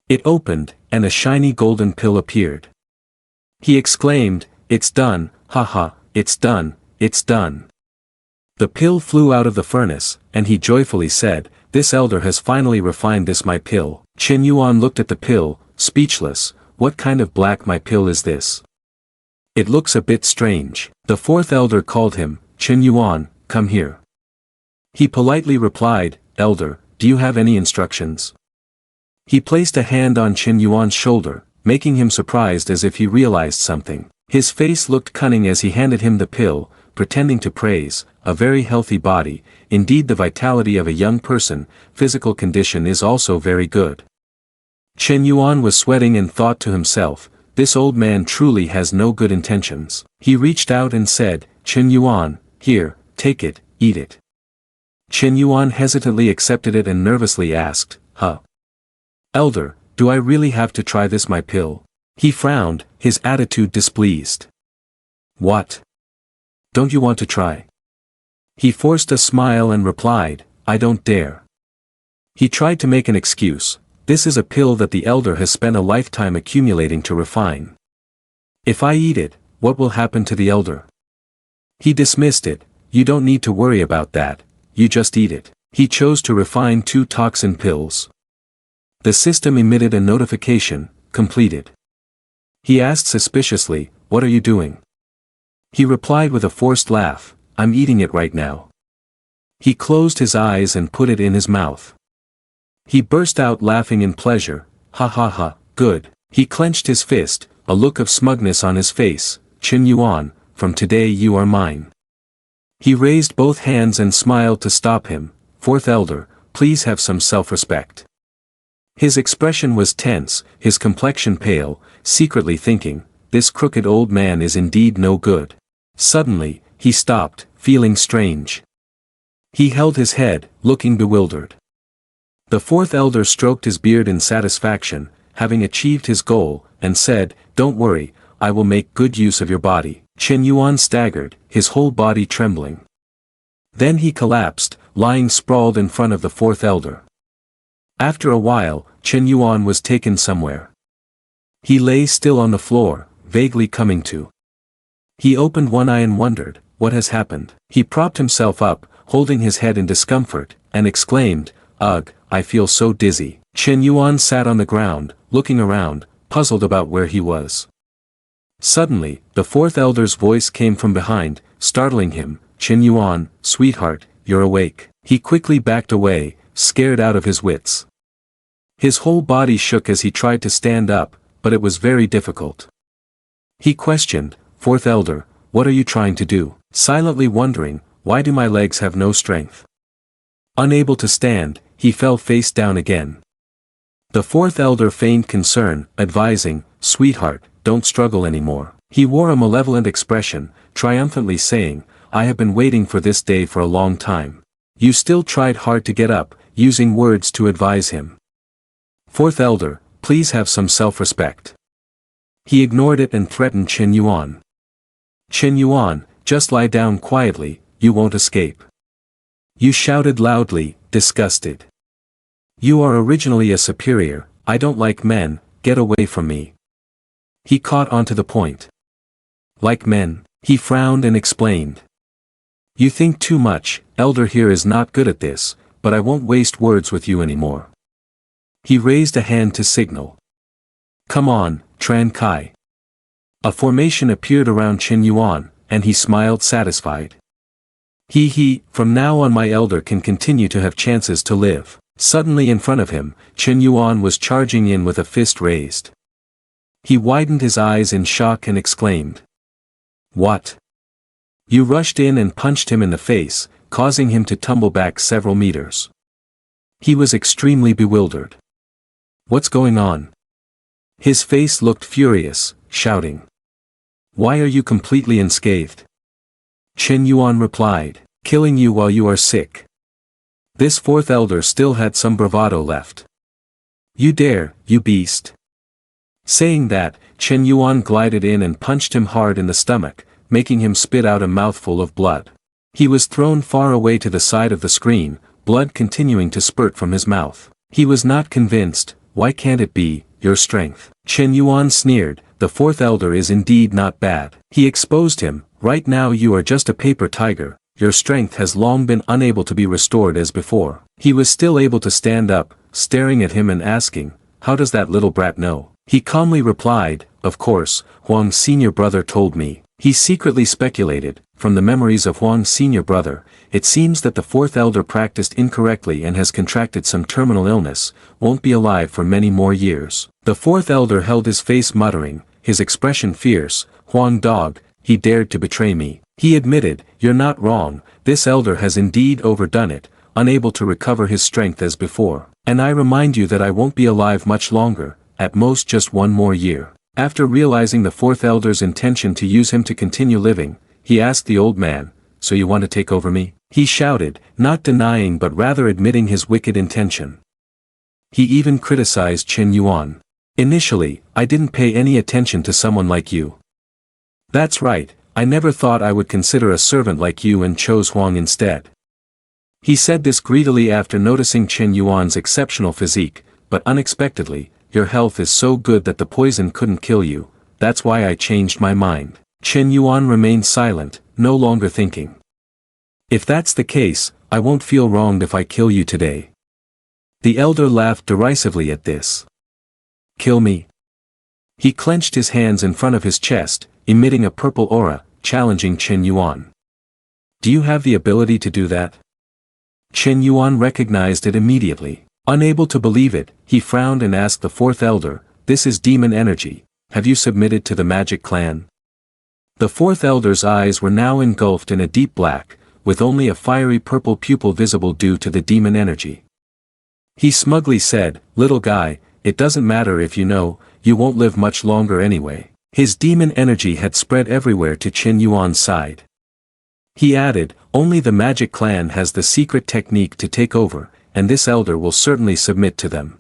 It opened, and a shiny golden pill appeared. He exclaimed, "It's done, haha, it's done, it's done." The pill flew out of the furnace, and he joyfully said, "This elder has finally refined this my pill." Chen Yuan looked at the pill, speechless, "What kind of black my pill is this? It looks a bit strange." The fourth elder called him, "Chen Yuan, come here." He politely replied, "Elder, do you have any instructions?" He placed a hand on Chen Yuan's shoulder, making him surprised as if he realized something. His face looked cunning as he handed him the pill, pretending to praise, "A very healthy body, indeed the vitality of a young person, physical condition is also very good." Chen Yuan was sweating and thought to himself, "This old man truly has no good intentions." He reached out and said, "Chen Yuan, here, take it, eat it." Chen Yuan hesitantly accepted it and nervously asked, "Huh? Elder, do I really have to try this my pill?" He frowned, his attitude displeased. "What? Don't you want to try?" He forced a smile and replied, "I don't dare." He tried to make an excuse, "This is a pill that the elder has spent a lifetime accumulating to refine. If I eat it, what will happen to the elder?" He dismissed it, "You don't need to worry about that, you just eat it." He chose to refine 2 toxin pills. The system emitted a notification, "Completed." He asked suspiciously, "What are you doing?" He replied with a forced laugh, "I'm eating it right now." He closed his eyes and put it in his mouth. He burst out laughing in pleasure, "Ha ha ha, good." He clenched his fist, a look of smugness on his face, "Chen Yuan, from today you are mine." He raised both hands and smiled to stop him, "Fourth elder, please have some self-respect. His expression was tense, his complexion pale, secretly thinking, this crooked old man is indeed no good. Suddenly, he stopped, feeling strange. He held his head, looking bewildered. The fourth elder stroked his beard in satisfaction, having achieved his goal, and said, don't worry, I will make good use of your body. Chen Yuan staggered, his whole body trembling. Then he collapsed, lying sprawled in front of the fourth elder. After a while, Chen Yuan was taken somewhere. He lay still on the floor, vaguely coming to. He opened one eye and wondered, what has happened? He propped himself up, holding his head in discomfort, and exclaimed, ugh, I feel so dizzy. Chen Yuan sat on the ground, looking around, puzzled about where he was. Suddenly, the fourth elder's voice came from behind, startling him, Chen Yuan, sweetheart, you're awake. He quickly backed away, scared out of his wits. His whole body shook as he tried to stand up, but it was very difficult. He questioned, fourth elder, what are you trying to do? Silently wondering, why do my legs have no strength? Unable to stand, he fell face down again. The fourth elder feigned concern, advising, sweetheart, don't struggle anymore. He wore a malevolent expression, triumphantly saying, I have been waiting for this day for a long time. You still tried hard to get up, using words to advise him. Fourth elder, please have some self-respect. He ignored it and threatened Chen Yuan. Chen Yuan, just lie down quietly, you won't escape. You shouted loudly, disgusted. You are originally a superior, I don't like men, get away from me. He caught on to the point. Like men, he frowned and explained. You think too much, elder here is not good at this, but I won't waste words with you anymore. He raised a hand to signal. Come on, Tran Kai. A formation appeared around Chen Yuan, and he smiled satisfied. From now on my elder can continue to have chances to live. Suddenly in front of him, Chen Yuan was charging in with a fist raised. He widened his eyes in shock and exclaimed. What? You rushed in and punched him in the face, causing him to tumble back several meters. He was extremely bewildered. What's going on? His face looked furious, shouting. Why are you completely unscathed? Chen Yuan replied, killing you while you are sick. This fourth elder still had some bravado left. You dare, you beast. Saying that, Chen Yuan glided in and punched him hard in the stomach, making him spit out a mouthful of blood. He was thrown far away to the side of the screen, blood continuing to spurt from his mouth. He was not convinced, why can't it be, your strength? Chen Yuan sneered, the fourth elder is indeed not bad. He exposed him, right now you are just a paper tiger, your strength has long been unable to be restored as before. He was still able to stand up, staring at him and asking, how does that little brat know? He calmly replied, of course, Huang's senior brother told me. He secretly speculated, from the memories of Huang's senior brother, it seems that the fourth elder practiced incorrectly and has contracted some terminal illness, won't be alive for many more years. The fourth elder held his face muttering, his expression fierce, Huang dog, he dared to betray me. He admitted, you're not wrong, this elder has indeed overdone it, unable to recover his strength as before. And I remind you that I won't be alive much longer, at most just one more year. After realizing the fourth elder's intention to use him to continue living, he asked the old man, so you want to take over me? He shouted, not denying but rather admitting his wicked intention. He even criticized Chen Yuan. Initially, I didn't pay any attention to someone like you. That's right, I never thought I would consider a servant like you and chose Huang instead. He said this greedily after noticing Chen Yuan's exceptional physique, but unexpectedly, your health is so good that the poison couldn't kill you, that's why I changed my mind. Chen Yuan remained silent, no longer thinking. If that's the case, I won't feel wronged if I kill you today. The elder laughed derisively at this. Kill me? He clenched his hands in front of his chest, emitting a purple aura, challenging Chen Yuan. Do you have the ability to do that? Chen Yuan recognized it immediately. Unable to believe it, he frowned and asked the fourth elder, this is demon energy, have you submitted to the magic clan? The fourth elder's eyes were now engulfed in a deep black, with only a fiery purple pupil visible due to the demon energy. He smugly said, "Little guy, it doesn't matter if you know, you won't live much longer anyway." His demon energy had spread everywhere to Qin Yuan's side. He added, "Only the magic clan has the secret technique to take over, and this elder will certainly submit to them."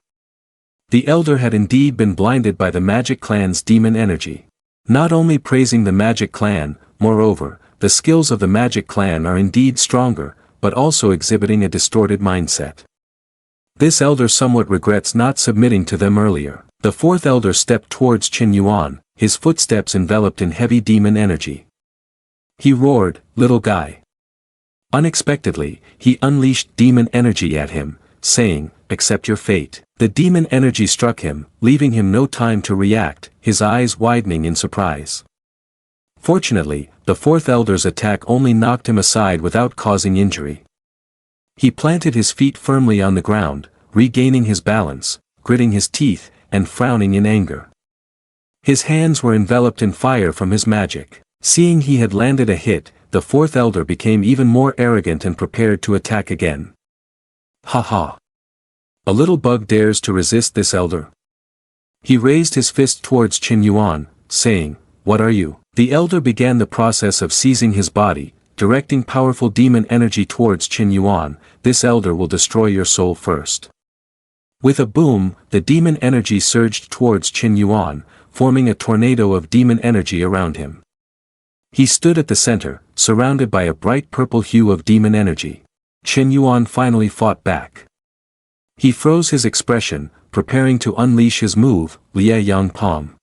The elder had indeed been blinded by the magic clan's demon energy. Not only praising the magic clan, moreover, the skills of the magic clan are indeed stronger, but also exhibiting a distorted mindset. This elder somewhat regrets not submitting to them earlier. The fourth elder stepped towards Qin Yuan, his footsteps enveloped in heavy demon energy. He roared, "Little guy." Unexpectedly, he unleashed demon energy at him, saying, "Accept your fate." The demon energy struck him, leaving him no time to react, his eyes widening in surprise. Fortunately, the fourth elder's attack only knocked him aside without causing injury. He planted his feet firmly on the ground, regaining his balance, gritting his teeth, and frowning in anger. His hands were enveloped in fire from his magic. Seeing he had landed a hit, the fourth elder became even more arrogant and prepared to attack again. "Ha ha! A little bug dares to resist this elder." He raised his fist towards Qin Yuan, saying, "What are you?" The elder began the process of seizing his body, directing powerful demon energy towards Qin Yuan. "This elder will destroy your soul first." With a boom, the demon energy surged towards Qin Yuan, forming a tornado of demon energy around him. He stood at the center, surrounded by a bright purple hue of demon energy. Qin Yuan finally fought back. He froze his expression, preparing to unleash his move, Lie Yang Palm.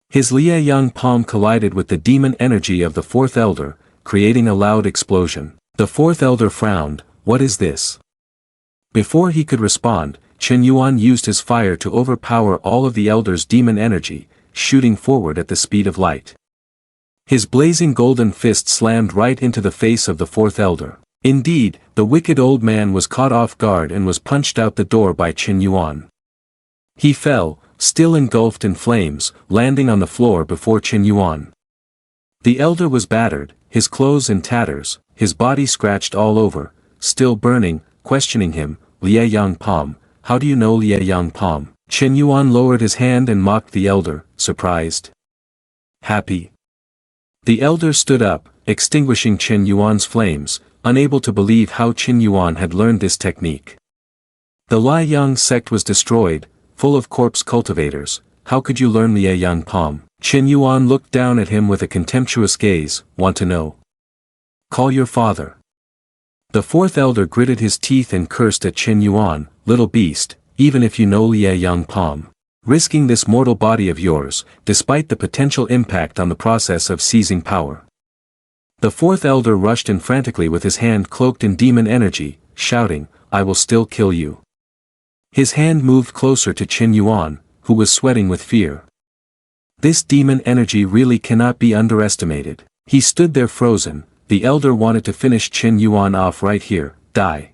His Lie Yang Palm collided with the demon energy of the fourth elder, creating a loud explosion. The fourth elder frowned, "What is this?" Before he could respond, Qin Yuan used his fire to overpower all of the elder's demon energy, shooting forward at the speed of light. His blazing golden fist slammed right into the face of the fourth elder. Indeed, the wicked old man was caught off guard and was punched out the door by Qin Yuan. He fell, still engulfed in flames, landing on the floor before Qin Yuan. The elder was battered, his clothes in tatters, his body scratched all over, still burning, questioning him, "Lie Yang Palm, how do you know Lie Yang Palm?" Qin Yuan lowered his hand and mocked the elder, surprised. "Happy?" The elder stood up, extinguishing Qin Yuan's flames, unable to believe how Qin Yuan had learned this technique. The Liang sect was destroyed, full of corpse cultivators. How could you learn Lie Yang Palm? Qin Yuan looked down at him with a contemptuous gaze. "Want to know? Call your father." The fourth elder gritted his teeth and cursed at Qin Yuan, "Little beast, even if you know Lie Yang Palm, risking this mortal body of yours, despite the potential impact on the process of seizing power." The fourth elder rushed in frantically with his hand cloaked in demon energy, shouting, "I will still kill you." His hand moved closer to Qin Yuan, who was sweating with fear. This demon energy really cannot be underestimated. He stood there frozen. The elder wanted to finish Qin Yuan off right here, die.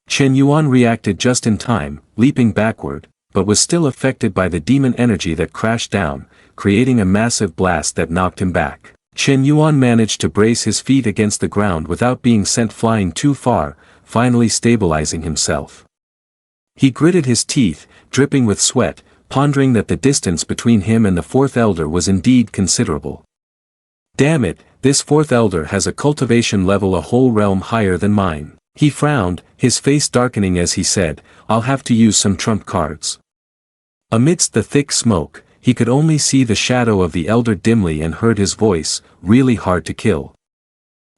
Qin Yuan reacted just in time, leaping backward, but was still affected by the demon energy that crashed down, creating a massive blast that knocked him back. Qin Yuan managed to brace his feet against the ground without being sent flying too far, finally stabilizing himself. He gritted his teeth, dripping with sweat, pondering that the distance between him and the fourth elder was indeed considerable. Damn it, this fourth elder has a cultivation level a whole realm higher than mine. He frowned, his face darkening as he said, "I'll have to use some trump cards." Amidst the thick smoke, he could only see the shadow of the elder dimly and heard his voice, "Really hard to kill.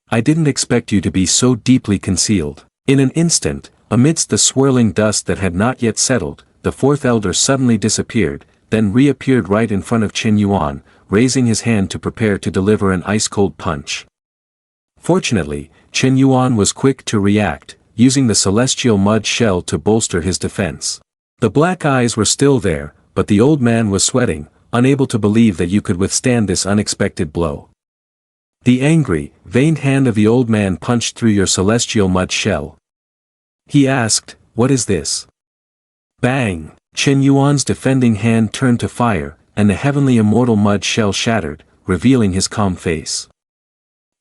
I didn't expect you to be so deeply concealed." In an instant, amidst the swirling dust that had not yet settled, the fourth elder suddenly disappeared, then reappeared right in front of Qin Yuan, raising his hand to prepare to deliver an ice-cold punch. Fortunately, Qin Yuan was quick to react, using the celestial mud shell to bolster his defense. The black eyes were still there, but the old man was sweating, unable to believe that you could withstand this unexpected blow. The angry, veined hand of the old man punched through your celestial mud shell. He asked, "What is this?" Bang! Qin Yuan's defending hand turned to fire, and the heavenly immortal mud shell shattered, revealing his calm face.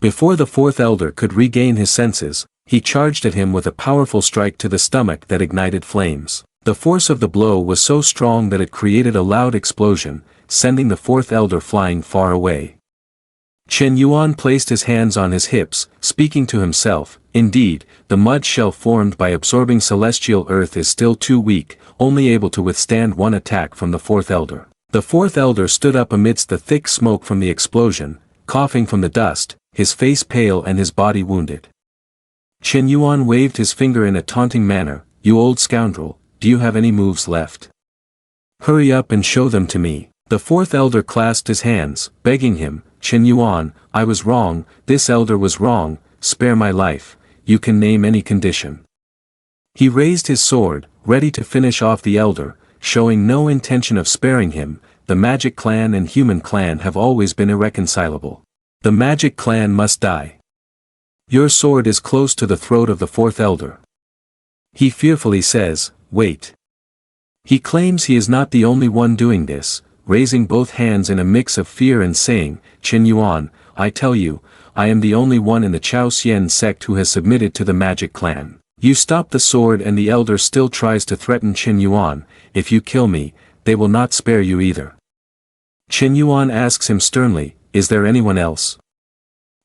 Before the fourth elder could regain his senses, He charged at him with a powerful strike to the stomach that ignited flames. The force of the blow was so strong that it created a loud explosion, sending the fourth elder flying far away. Chen Yuan placed his hands on his hips, speaking to himself. Indeed, the mud shell formed by absorbing celestial earth is still too weak, only able to withstand one attack from the fourth elder. The fourth elder stood up amidst the thick smoke from the explosion, coughing from the dust, his face pale and his body wounded. Chen Yuan waved his finger in a taunting manner. "You old scoundrel, do you have any moves left? Hurry up and show them to me." The fourth elder clasped his hands, begging him, "Chen Yuan, I was wrong, this elder was wrong, spare my life, you can name any condition." He raised his sword, ready to finish off the elder, showing no intention of sparing him. The magic clan and human clan have always been irreconcilable. The magic clan must die. Your sword is close to the throat of the fourth elder. He fearfully says, "Wait." He claims he is not the only one doing this, raising both hands in a mix of fear and saying, "Chen Yuan, I tell you, I am the only one in the Chao Xian sect who has submitted to the magic clan. You stop the sword and the elder still tries to threaten Chen Yuan. If you kill me, they will not spare you either." Chen Yuan asks him sternly, "Is there anyone else?"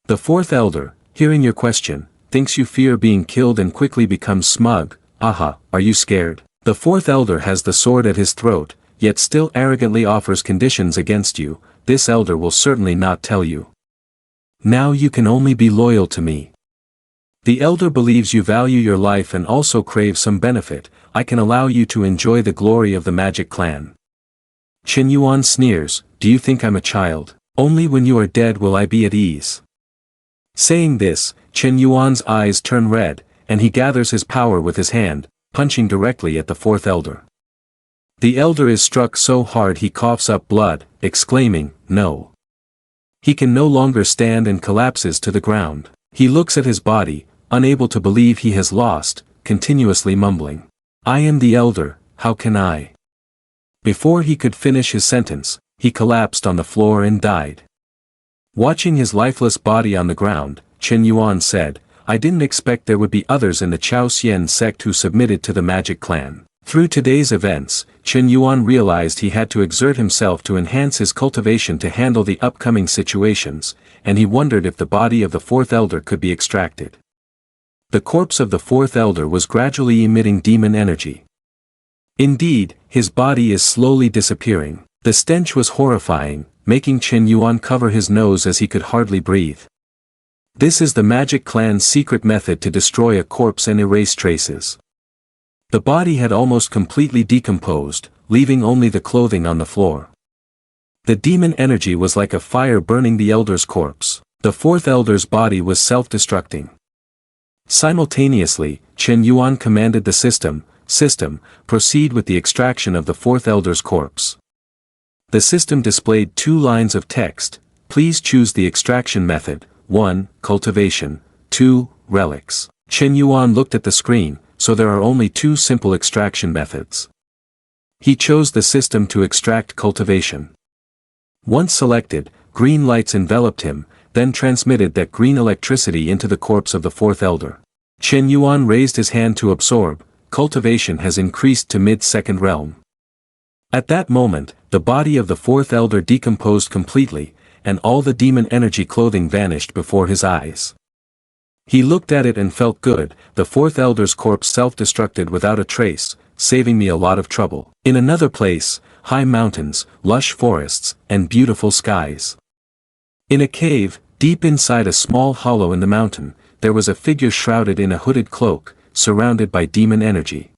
The fourth elder, hearing your question, thinks you fear being killed and quickly becomes smug. "Aha, are you scared?" The fourth elder has the sword at his throat, yet still arrogantly offers conditions against you. This elder will certainly not tell you. Now you can only be loyal to me. The elder believes you value your life and also crave some benefit. I can allow you to enjoy the glory of the magic clan. Chen Yuan sneers, "Do you think I'm a child? Only when you are dead will I be at ease." Saying this, Chen Yuan's eyes turn red, and he gathers his power with his hand, punching directly at the fourth elder. The elder is struck so hard he coughs up blood, exclaiming, "No." He can no longer stand and collapses to the ground. He looks at his body, unable to believe he has lost, continuously mumbling, "I am the elder, how can I?" Before he could finish his sentence, he collapsed on the floor and died. Watching his lifeless body on the ground, Chen Yuan said, "I didn't expect there would be others in the Chao Xian sect who submitted to the magic clan." Through today's events, Chen Yuan realized he had to exert himself to enhance his cultivation to handle the upcoming situations, and he wondered if the body of the fourth elder could be extracted. The corpse of the fourth elder was gradually emitting demon energy. Indeed, his body is slowly disappearing. The stench was horrifying, making Chen Yuan cover his nose as he could hardly breathe. This is the magic clan's secret method to destroy a corpse and erase traces. The body had almost completely decomposed, leaving only the clothing on the floor. The demon energy was like a fire burning the elder's corpse. The fourth elder's body was self-destructing. Simultaneously, Chen Yuan commanded the system, proceed with the extraction of the fourth elder's corpse. The system displayed 2 lines of text. Please choose the extraction method. 1. Cultivation. 2. Relics. Chen Yuan looked at the screen, so there are only 2 simple extraction methods. He chose the system to extract cultivation. Once selected, green lights enveloped him, then transmitted that green electricity into the corpse of the fourth elder. Chen Yuan raised his hand to absorb. Cultivation has increased to mid-second realm. At that moment, the body of the fourth elder decomposed completely, and all the demon energy clothing vanished before his eyes. He looked at it and felt good. The fourth elder's corpse self-destructed without a trace, saving me a lot of trouble. In another place, high mountains, lush forests, and beautiful skies. In a cave, deep inside a small hollow in the mountain, there was a figure shrouded in a hooded cloak, surrounded by demon energy.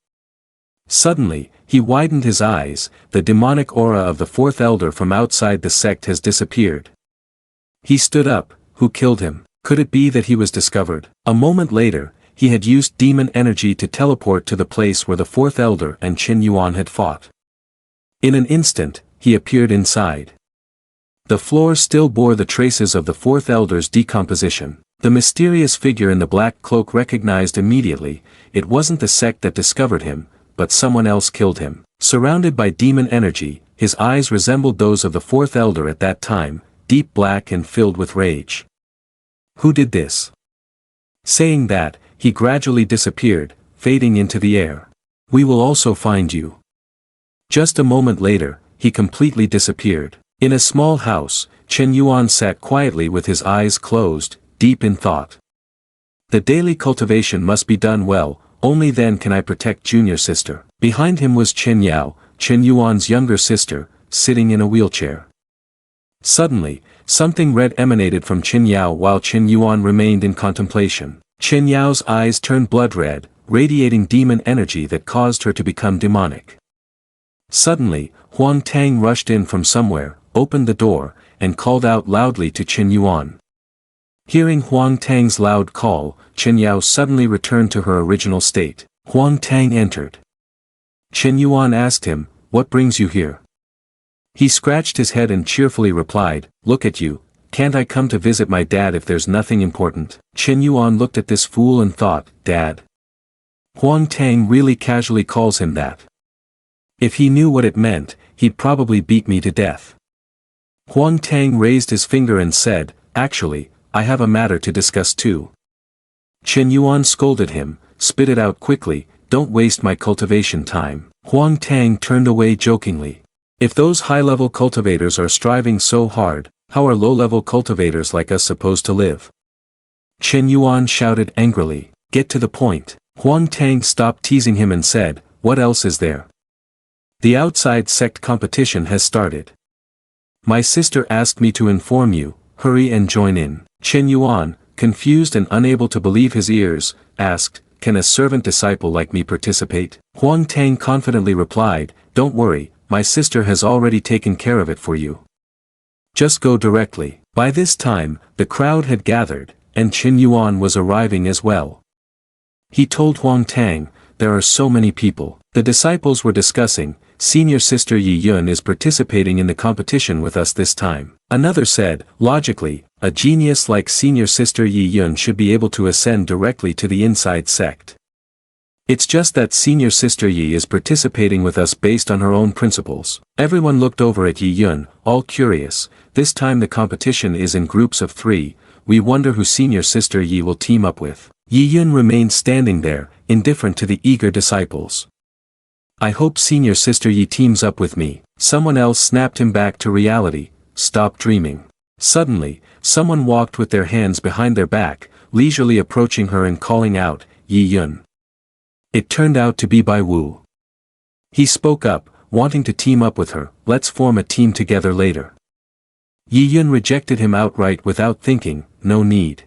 Suddenly, he widened his eyes. The demonic aura of the fourth elder from outside the sect has disappeared. He stood up. Who killed him? Could it be that he was discovered? A moment later, he had used demon energy to teleport to the place where the fourth elder and Chen Yuan had fought. In an instant, he appeared inside. The floor still bore the traces of the fourth elder's decomposition. The mysterious figure in the black cloak recognized immediately, it wasn't the sect that discovered him, but someone else killed him. Surrounded by demon energy, his eyes resembled those of the fourth elder at that time, deep black and filled with rage. Who did this? Saying that, he gradually disappeared, fading into the air. We will also find you. Just a moment later, he completely disappeared. In a small house, Chen Yuan sat quietly with his eyes closed, deep in thought. The daily cultivation must be done well, only then can I protect junior sister. Behind him was Chen Yao, Chen Yuan's younger sister, sitting in a wheelchair. Suddenly, something red emanated from Chen Yao while Chen Yuan remained in contemplation. Chen Yao's eyes turned blood red, radiating demon energy that caused her to become demonic. Suddenly, Huang Tang rushed in from somewhere, opened the door, and called out loudly to Chen Yuan. Hearing Huang Tang's loud call, Chen Yao suddenly returned to her original state. Huang Tang entered. Chen Yuan asked him, "What brings you here?" He scratched his head and cheerfully replied, "Look at you, can't I come to visit my dad if there's nothing important?" Chen Yuan looked at this fool and thought, "Dad? Huang Tang really casually calls him that. If he knew what it meant, he'd probably beat me to death." Huang Tang raised his finger and said, "Actually, I have a matter to discuss too." Chen Yuan scolded him, "Spit it out quickly, don't waste my cultivation time." Huang Tang turned away jokingly. If those high-level cultivators are striving so hard, how are low-level cultivators like us supposed to live? Chen Yuan shouted angrily, "Get to the point." Huang Tang stopped teasing him and said, "What else is there? The outside sect competition has started. My sister asked me to inform you, hurry and join in." Chen Yuan, confused and unable to believe his ears, asked, "Can a servant disciple like me participate?" Huang Tang confidently replied, "Don't worry, my sister has already taken care of it for you. Just go directly." By this time, the crowd had gathered, and Chen Yuan was arriving as well. He told Huang Tang, "There are so many people." The disciples were discussing, "Senior sister Yi Yun is participating in the competition with us this time." Another said, "Logically, a genius like senior sister Yi Yun should be able to ascend directly to the inside sect. It's just that senior sister Yi is participating with us based on her own principles." Everyone looked over at Yi Yun, all curious. This time the competition is in groups of 3, we wonder who senior sister Yi will team up with. Yi Yun remained standing there, indifferent to the eager disciples. "I hope senior sister Yi teams up with me." Someone else snapped him back to reality, "Stop dreaming." Suddenly, someone walked with their hands behind their back, leisurely approaching her and calling out, "Yi Yun." It turned out to be Bai Wu. He spoke up, wanting to team up with her, "Let's form a team together later." Yi Yun rejected him outright without thinking, "No need."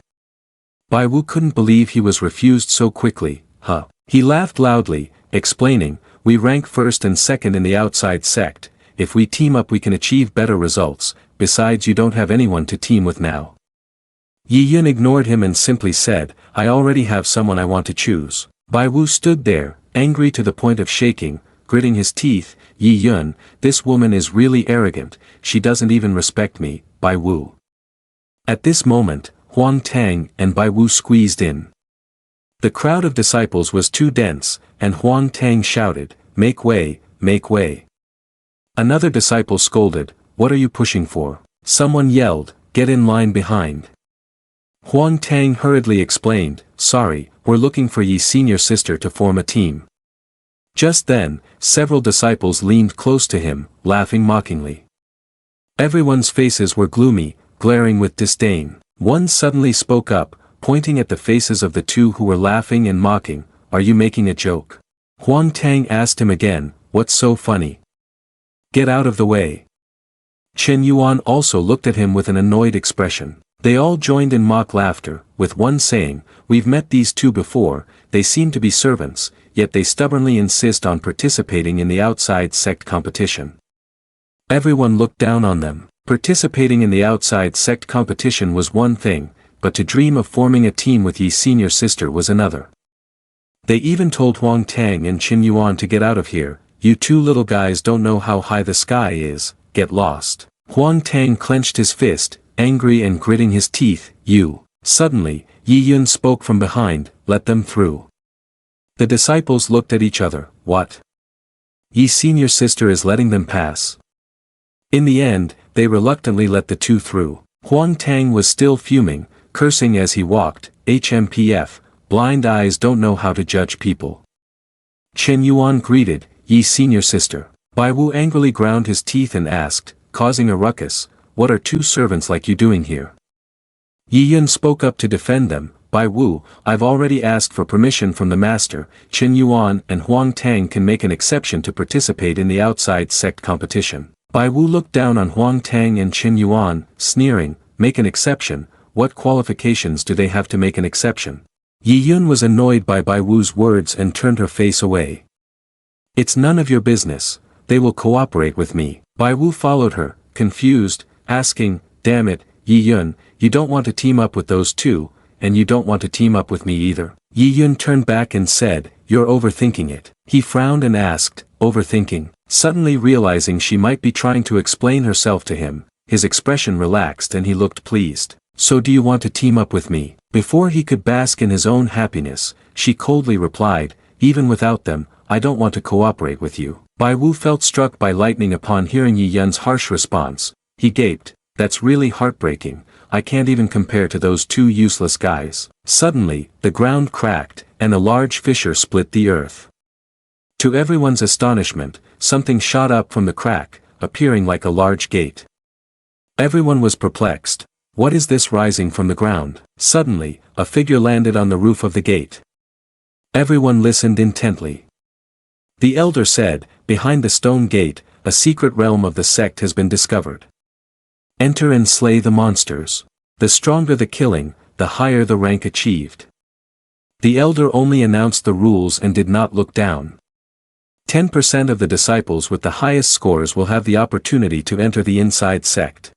Bai Wu couldn't believe he was refused so quickly, huh? He laughed loudly, explaining, "We rank first and second in the outside sect, if we team up we can achieve better results, besides you don't have anyone to team with now." Yi Yun ignored him and simply said, "I already have someone I want to choose." Bai Wu stood there, angry to the point of shaking, gritting his teeth, "Yi Yun, this woman is really arrogant, she doesn't even respect me, Bai Wu." At this moment, Huang Tang and Bai Wu squeezed in. The crowd of disciples was too dense, and Huang Tang shouted, "Make way, make way." Another disciple scolded, "What are you pushing for?" Someone yelled, "Get in line behind." Huang Tang hurriedly explained, "Sorry, we're looking for Yi's senior sister to form a team." Just then, several disciples leaned close to him, laughing mockingly. Everyone's faces were gloomy, glaring with disdain. One suddenly spoke up, pointing at the faces of the two who were laughing and mocking, "Are you making a joke?" Huang Tang asked him again, "What's so funny? Get out of the way." Chen Yuan also looked at him with an annoyed expression. They all joined in mock laughter, with one saying, "We've met these two before, they seem to be servants, yet they stubbornly insist on participating in the outside sect competition." Everyone looked down on them. Participating in the outside sect competition was one thing, but to dream of forming a team with Yi's senior sister was another. They even told Huang Tang and Chen Yuan to get out of here, "You two little guys don't know how high the sky is, get lost." Huang Tang clenched his fist, angry and gritting his teeth, "You." Suddenly, Yi Yun spoke from behind, "Let them through." The disciples looked at each other, "What? Yi's senior sister is letting them pass." In the end, they reluctantly let the two through. Huang Tang was still fuming, cursing as he walked, "HMPF, blind eyes don't know how to judge people. Chen Yuan greeted, "Yi senior sister." Bai Wu angrily ground his teeth and asked, causing a ruckus, "What are two servants like you doing here?" Yi Yun spoke up to defend them, "Bai Wu, I've already asked for permission from the master. Chen Yuan and Huang Tang can make an exception to participate in the outside sect competition." Bai Wu looked down on Huang Tang and Chen Yuan, sneering, "Make an exception? What qualifications do they have to make an exception?" Yi Yun was annoyed by Bai Wu's words and turned her face away. "It's none of your business, they will cooperate with me." Bai Wu followed her, confused, asking, "Damn it, Yi Yun, you don't want to team up with those two, and you don't want to team up with me either." Yi Yun turned back and said, "You're overthinking it." He frowned and asked, "Overthinking?" Suddenly realizing she might be trying to explain herself to him, his expression relaxed and he looked pleased. "So do you want to team up with me?" Before he could bask in his own happiness, she coldly replied, "Even without them, I don't want to cooperate with you." Bai Wu felt struck by lightning upon hearing Yi Yun's harsh response. He gaped, "That's really heartbreaking, I can't even compare to those two useless guys." Suddenly, the ground cracked, and a large fissure split the earth. To everyone's astonishment, something shot up from the crack, appearing like a large gate. Everyone was perplexed. What is this rising from the ground? Suddenly, a figure landed on the roof of the gate. Everyone listened intently. The elder said, "Behind the stone gate, a secret realm of the sect has been discovered. Enter and slay the monsters. The stronger the killing, the higher the rank achieved." The elder only announced the rules and did not look down. 10% of the disciples with the highest scores will have the opportunity to enter the inside sect.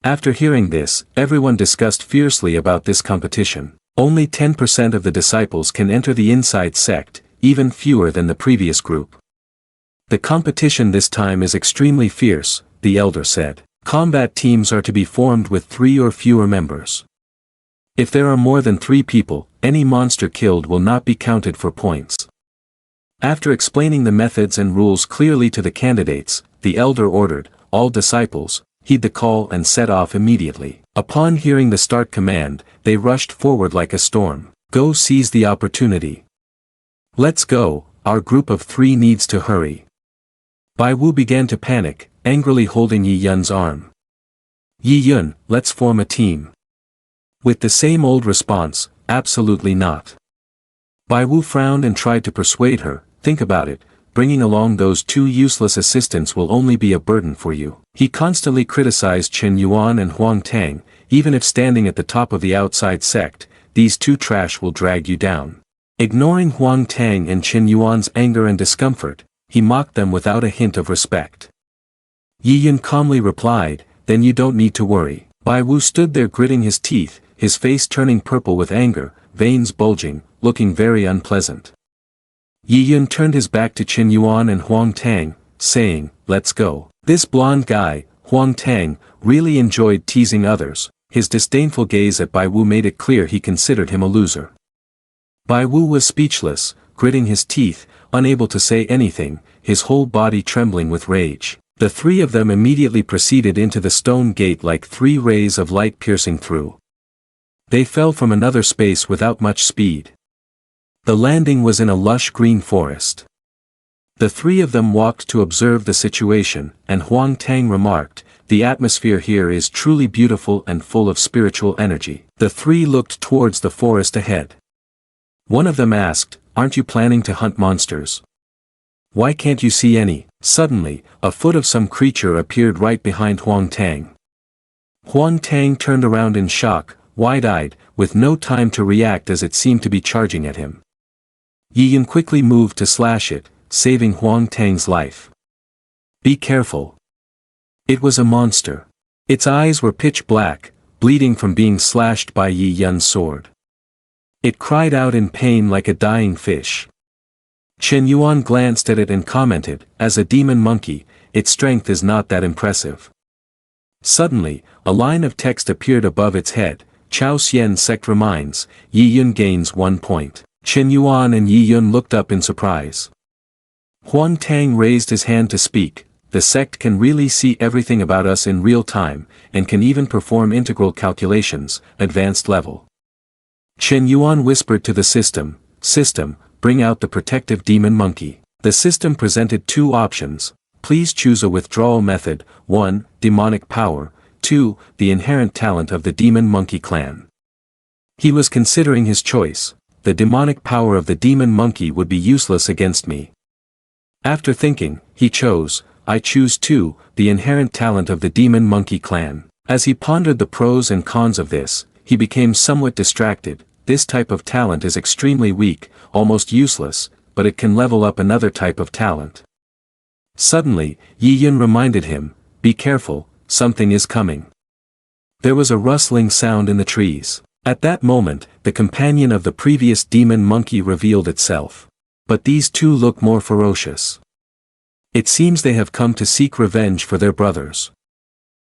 After hearing this, everyone discussed fiercely about this competition. Only 10% of the disciples can enter the inside sect, even fewer than the previous group. The competition this time is extremely fierce, the elder said. Combat teams are to be formed with 3 or fewer members. If there are more than 3 people, any monster killed will not be counted for points. After explaining the methods and rules clearly to the candidates, the elder ordered, "All disciples, heed the call and set off immediately." Upon hearing the start command, they rushed forward like a storm. "Go seize the opportunity. Let's go, our group of 3 needs to hurry." Bai Wu began to panic, angrily holding Yi Yun's arm. "Yi Yun, let's form a team." With the same old response, "Absolutely not." Bai Wu frowned and tried to persuade her, "Think about it, bringing along those 2 useless assistants will only be a burden for you." He constantly criticized Chen Yuan and Huang Tang, "Even if standing at the top of the outside sect, these 2 trash will drag you down." Ignoring Huang Tang and Chen Yuan's anger and discomfort, he mocked them without a hint of respect. Yi Yun calmly replied, "Then you don't need to worry." Bai Wu stood there gritting his teeth, his face turning purple with anger, veins bulging, looking very unpleasant. Yi Yun turned his back to Chen Yuan and Huang Tang, saying, "Let's go." This blonde guy, Huang Tang, really enjoyed teasing others. His disdainful gaze at Bai Wu made it clear he considered him a loser. Bai Wu was speechless, gritting his teeth, unable to say anything, his whole body trembling with rage. The 3 of them immediately proceeded into the stone gate like 3 rays of light piercing through. They fell from another space without much speed. The landing was in a lush green forest. The 3 of them walked to observe the situation, and Huang Tang remarked, "The atmosphere here is truly beautiful and full of spiritual energy." The 3 looked towards the forest ahead. One of them asked, "Aren't you planning to hunt monsters? Why can't you see any?" Suddenly, a foot of some creature appeared right behind Huang Tang. Huang Tang turned around in shock, wide-eyed, with no time to react as it seemed to be charging at him. Yi Yun quickly moved to slash it, saving Huang Tang's life. "Be careful. It was a monster. Its eyes were pitch black, bleeding from being slashed by Yi Yun's sword. It cried out in pain like a dying fish." Chen Yuan glanced at it and commented, "As a demon monkey, its strength is not that impressive." Suddenly, a line of text appeared above its head, "Chao Xian sect reminds, Yi Yun gains 1 point." Chen Yuan and Yi Yun looked up in surprise. Huang Tang raised his hand to speak, "The sect can really see everything about us in real time, and can even perform integral calculations, advanced level." Chen Yuan whispered to the system, "System, bring out the protective demon monkey." The system presented two options. Please choose a withdrawal method. 1. Demonic power. 2. The inherent talent of the demon monkey clan. He was considering his choice. The demonic power of the demon monkey would be useless against me. After thinking, he chose, I choose 2, the inherent talent of the demon monkey clan. As he pondered the pros and cons of this, he became somewhat distracted. This type of talent is extremely weak, almost useless, but it can level up another type of talent. Suddenly, Yi Yun reminded him, be careful, something is coming. There was a rustling sound in the trees. At that moment, the companion of the previous demon monkey revealed itself. But these two look more ferocious. It seems they have come to seek revenge for their brothers.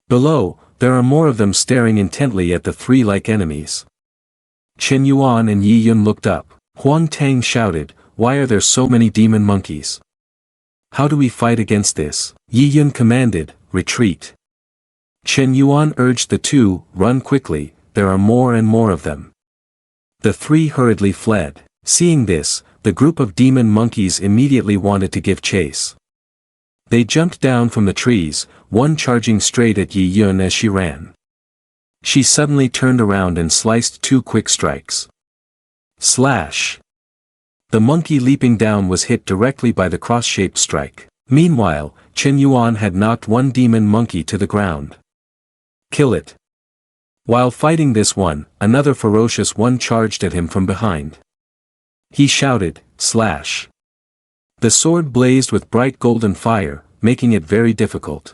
Below, there are more of them staring intently at the three like enemies. Chen Yuan and Yi Yun looked up. Huang Tang shouted, why are there so many demon monkeys? How do we fight against this? Yi Yun commanded, retreat. Chen Yuan urged the two, run quickly, there are more and more of them. The three hurriedly fled. Seeing this, the group of demon monkeys immediately wanted to give chase. They jumped down from the trees, one charging straight at Yi Yun as she ran. She suddenly turned around and sliced two quick strikes. Slash! The monkey leaping down was hit directly by the cross-shaped strike. Meanwhile, Chen Yuan had knocked one demon monkey to the ground. Kill it! While fighting this one, another ferocious one charged at him from behind. He shouted, slash! The sword blazed with bright golden fire, making it very difficult.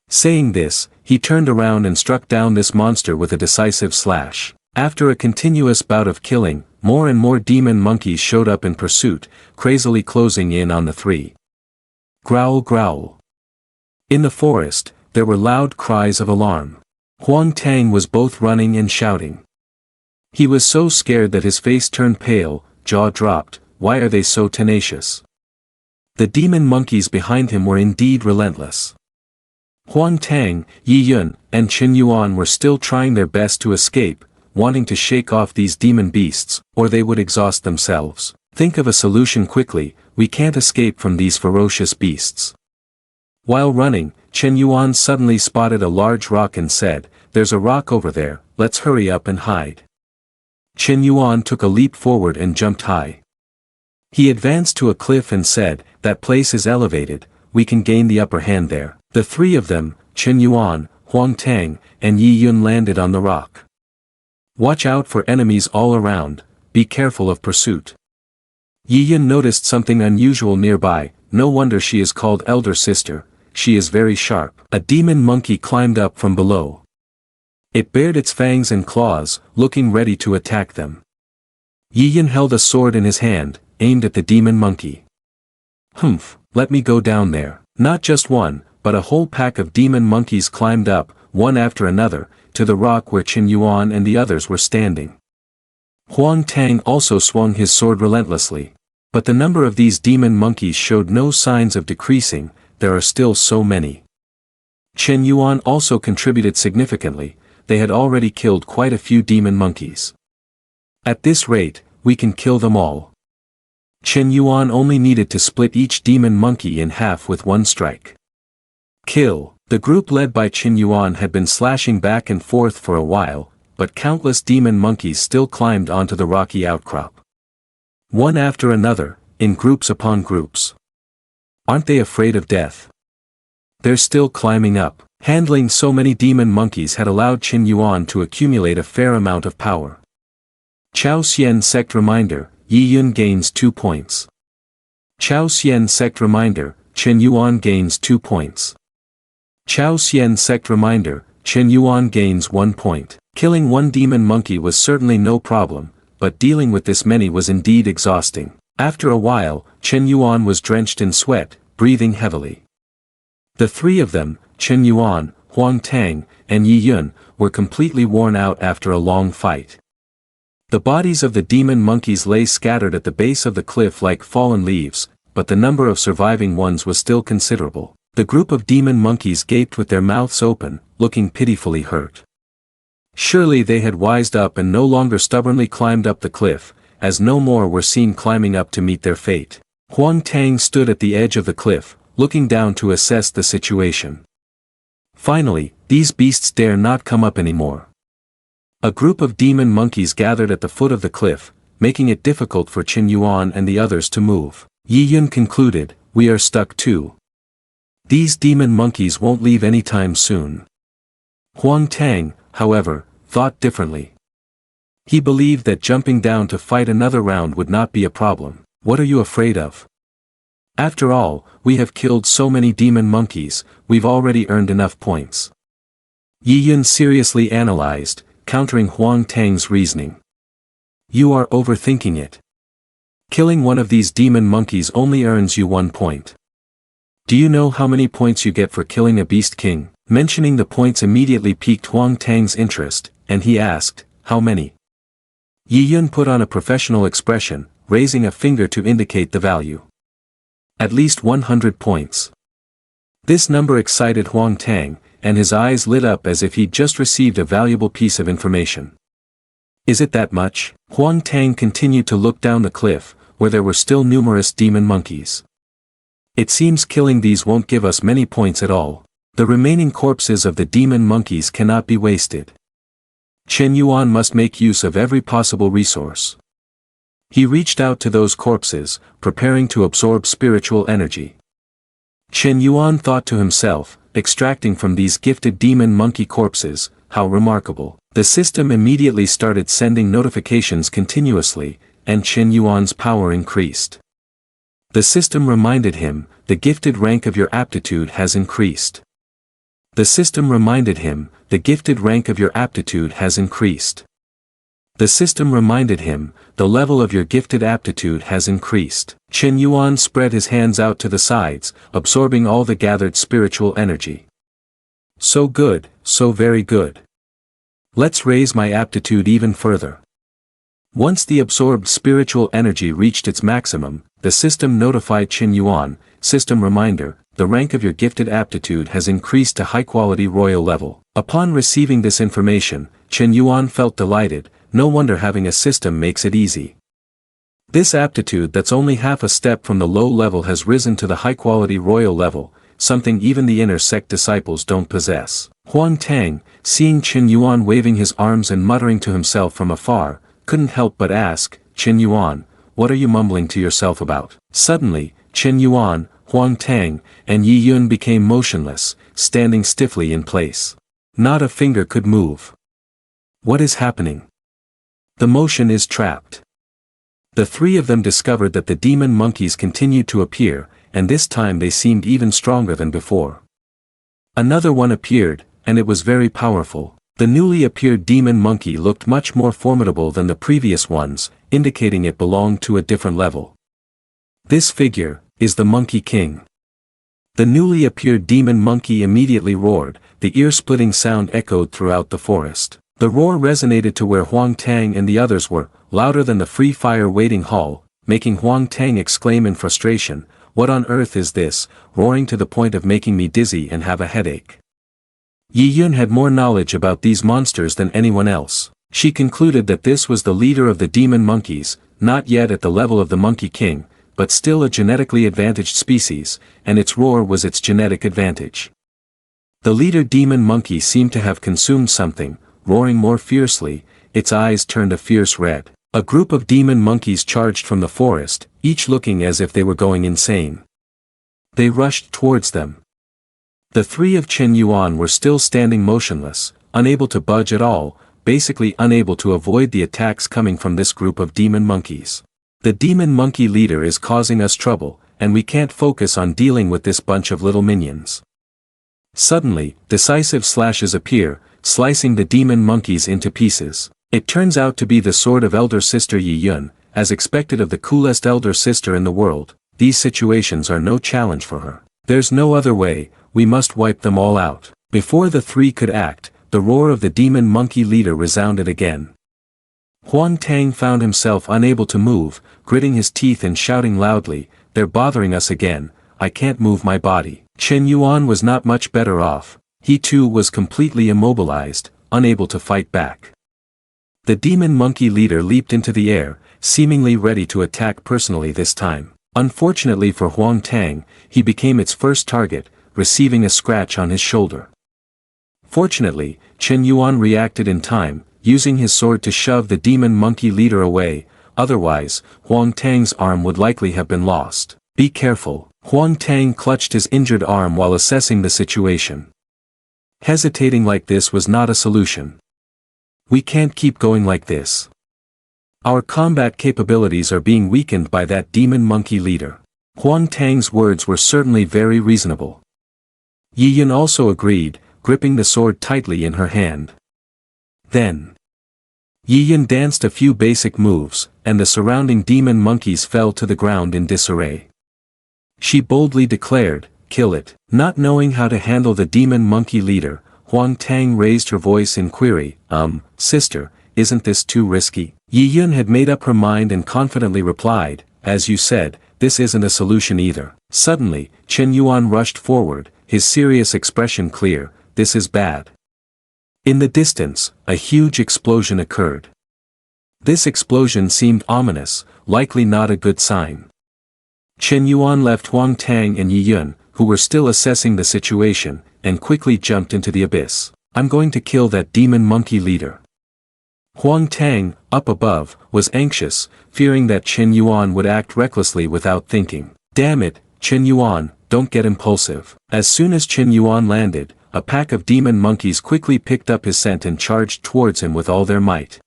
Saying this, he turned around and struck down this monster with a decisive slash. After a continuous bout of killing, more and more demon monkeys showed up in pursuit, crazily closing in on the three. Growl, growl. In the forest, there were loud cries of alarm. Huang Tang was both running and shouting. He was so scared that his face turned pale, jaw dropped. Why are they so tenacious? The demon monkeys behind him were indeed relentless. Huang Tang, Yi Yun, and Chen Yuan were still trying their best to escape, wanting to shake off these demon beasts, or they would exhaust themselves. Think of a solution quickly, we can't escape from these ferocious beasts. While running, Chen Yuan suddenly spotted a large rock and said, there's a rock over there, let's hurry up and hide. Chen Yuan took a leap forward and jumped high. He advanced to a cliff and said, that place is elevated, we can gain the upper hand there. The three of them, Chen Yuan, Huang Tang, and Yi Yun landed on the rock. Watch out for enemies all around, be careful of pursuit. Yi Yun noticed something unusual nearby, no wonder she is called elder sister, she is very sharp. A demon monkey climbed up from below. It bared its fangs and claws, looking ready to attack them. Yi Yun held a sword in his hand, aimed at the demon monkey. Humph, let me go down there. Not just one, but a whole pack of demon monkeys climbed up, one after another, to the rock where Chen Yuan and the others were standing. Huang Tang also swung his sword relentlessly. But the number of these demon monkeys showed no signs of decreasing, there are still so many. Chen Yuan also contributed significantly, they had already killed quite a few demon monkeys. At this rate, we can kill them all. Chen Yuan only needed to split each demon monkey in half with one strike. Kill. The group led by Chen Yuan had been slashing back and forth for a while, but countless demon monkeys still climbed onto the rocky outcrop. One after another, in groups upon groups. Aren't they afraid of death? They're still climbing up. Handling so many demon monkeys had allowed Chen Yuan to accumulate a fair amount of power. Chao Xian Sect Reminder, Yi Yun gains 2 points. Chao Xian Sect Reminder, Chen Yuan gains 2 points. Chao Xian Sect Reminder, Chen Yuan gains 1 point. Killing one demon monkey was certainly no problem, but dealing with this many was indeed exhausting. After a while, Chen Yuan was drenched in sweat, breathing heavily. The three of them, Chen Yuan, Huang Tang, and Yi Yun, were completely worn out after a long fight. The bodies of the demon monkeys lay scattered at the base of the cliff like fallen leaves, but the number of surviving ones was still considerable. The group of demon monkeys gaped with their mouths open, looking pitifully hurt. Surely they had wised up and no longer stubbornly climbed up the cliff, as no more were seen climbing up to meet their fate. Huang Tang stood at the edge of the cliff, looking down to assess the situation. Finally, these beasts dare not come up anymore. A group of demon monkeys gathered at the foot of the cliff, making it difficult for Qin Yuan and the others to move. Yi Yun concluded, "We are stuck too. These demon monkeys won't leave anytime soon." Huang Tang, however, thought differently. He believed that jumping down to fight another round would not be a problem. "What are you afraid of? After all, we have killed so many demon monkeys, we've already earned enough points." Yi Yun seriously analyzed, countering Huang Tang's reasoning. "You are overthinking it. Killing one of these demon monkeys only earns you 1 point. Do you know how many points you get for killing a beast king?" Mentioning the points immediately piqued Huang Tang's interest, and he asked, "How many?" Yi Yun put on a professional expression, raising a finger to indicate the value. "At least 100 points." This number excited Huang Tang, and his eyes lit up as if he'd just received a valuable piece of information. "Is it that much?" Huang Tang continued to look down the cliff, where there were still numerous demon monkeys. "It seems killing these won't give us many points at all. The remaining corpses of the demon monkeys cannot be wasted. Qin Yuan must make use of every possible resource." He reached out to those corpses, preparing to absorb spiritual energy. Qin Yuan thought to himself, extracting from these gifted demon monkey corpses, how remarkable. The system immediately started sending notifications continuously, and Qin Yuan's power increased. The system reminded him, "The gifted rank of your aptitude has increased." The system reminded him, "The gifted rank of your aptitude has increased." The system reminded him, "The level of your gifted aptitude has increased." Qin Yuan spread his hands out to the sides, absorbing all the gathered spiritual energy. "So good, so very good. Let's raise my aptitude even further." Once the absorbed spiritual energy reached its maximum, the system notified Qin Yuan, "System reminder, the rank of your gifted aptitude has increased to high-quality royal level." Upon receiving this information, Qin Yuan felt delighted, no wonder having a system makes it easy. This aptitude that's only half a step from the low level has risen to the high-quality royal level, something even the inner sect disciples don't possess. Huang Tang, seeing Qin Yuan waving his arms and muttering to himself from afar, couldn't help but ask, "Qin Yuan, what are you mumbling to yourself about?" Suddenly, Qin Yuan, Huang Tang, and Yi Yun became motionless, standing stiffly in place. Not a finger could move. What is happening? The motion is trapped. The three of them discovered that the demon monkeys continued to appear, and this time they seemed even stronger than before. Another one appeared, and it was very powerful. The newly appeared demon monkey looked much more formidable than the previous ones, indicating it belonged to a different level. "This figure is the Monkey King." The newly appeared demon monkey immediately roared, the ear-splitting sound echoed throughout the forest. The roar resonated to where Huang Tang and the others were, louder than the free fire waiting hall, making Huang Tang exclaim in frustration, "What on earth is this, roaring to the point of making me dizzy and have a headache?" Yi Yun had more knowledge about these monsters than anyone else. She concluded that this was the leader of the demon monkeys, not yet at the level of the Monkey King, but still a genetically advantaged species, and its roar was its genetic advantage. The leader demon monkey seemed to have consumed something, roaring more fiercely, its eyes turned a fierce red. A group of demon monkeys charged from the forest, each looking as if they were going insane. They rushed towards them. The three of Qin Yuan were still standing motionless, unable to budge at all, basically unable to avoid the attacks coming from this group of demon monkeys. "The demon monkey leader is causing us trouble, and we can't focus on dealing with this bunch of little minions." Suddenly, decisive slashes appear, slicing the demon monkeys into pieces. It turns out to be the sword of elder sister Yi Yun, as expected of the coolest elder sister in the world. These situations are no challenge for her. There's no other way, we must wipe them all out. Before the three could act, the roar of the demon monkey leader resounded again. Huang Tang found himself unable to move, gritting his teeth and shouting loudly, "They're bothering us again, I can't move my body." Qin Yuan was not much better off. He too was completely immobilized, unable to fight back. The demon monkey leader leaped into the air, seemingly ready to attack personally this time. Unfortunately for Huang Tang, he became its first target, receiving a scratch on his shoulder. Fortunately, Chen Yuan reacted in time, using his sword to shove the demon monkey leader away, otherwise, Huang Tang's arm would likely have been lost. Be careful. Huang Tang clutched his injured arm while assessing the situation. Hesitating like this was not a solution. We can't keep going like this. Our combat capabilities are being weakened by that demon monkey leader. Huang Tang's words were certainly very reasonable. Yi Yun also agreed, gripping the sword tightly in her hand. Then, Yi Yun danced a few basic moves, and the surrounding demon monkeys fell to the ground in disarray. She boldly declared, "Kill it." Not knowing how to handle the demon monkey leader, Huang Tang raised her voice in query, Sister, isn't this too risky?" Yi Yun had made up her mind and confidently replied, "As you said, this isn't a solution either." Suddenly, Chen Yuan rushed forward, his serious expression clear, "This is bad." In the distance, a huge explosion occurred. This explosion seemed ominous, likely not a good sign. Chen Yuan left Huang Tang and Yi Yun, who were still assessing the situation, and quickly jumped into the abyss. "I'm going to kill that demon monkey leader." Huang Tang, up above, was anxious, fearing that Chen Yuan would act recklessly without thinking. "Damn it, Chen Yuan, don't get impulsive." As soon as Chen Yuan landed, a pack of demon monkeys quickly picked up his scent and charged towards him with all their might.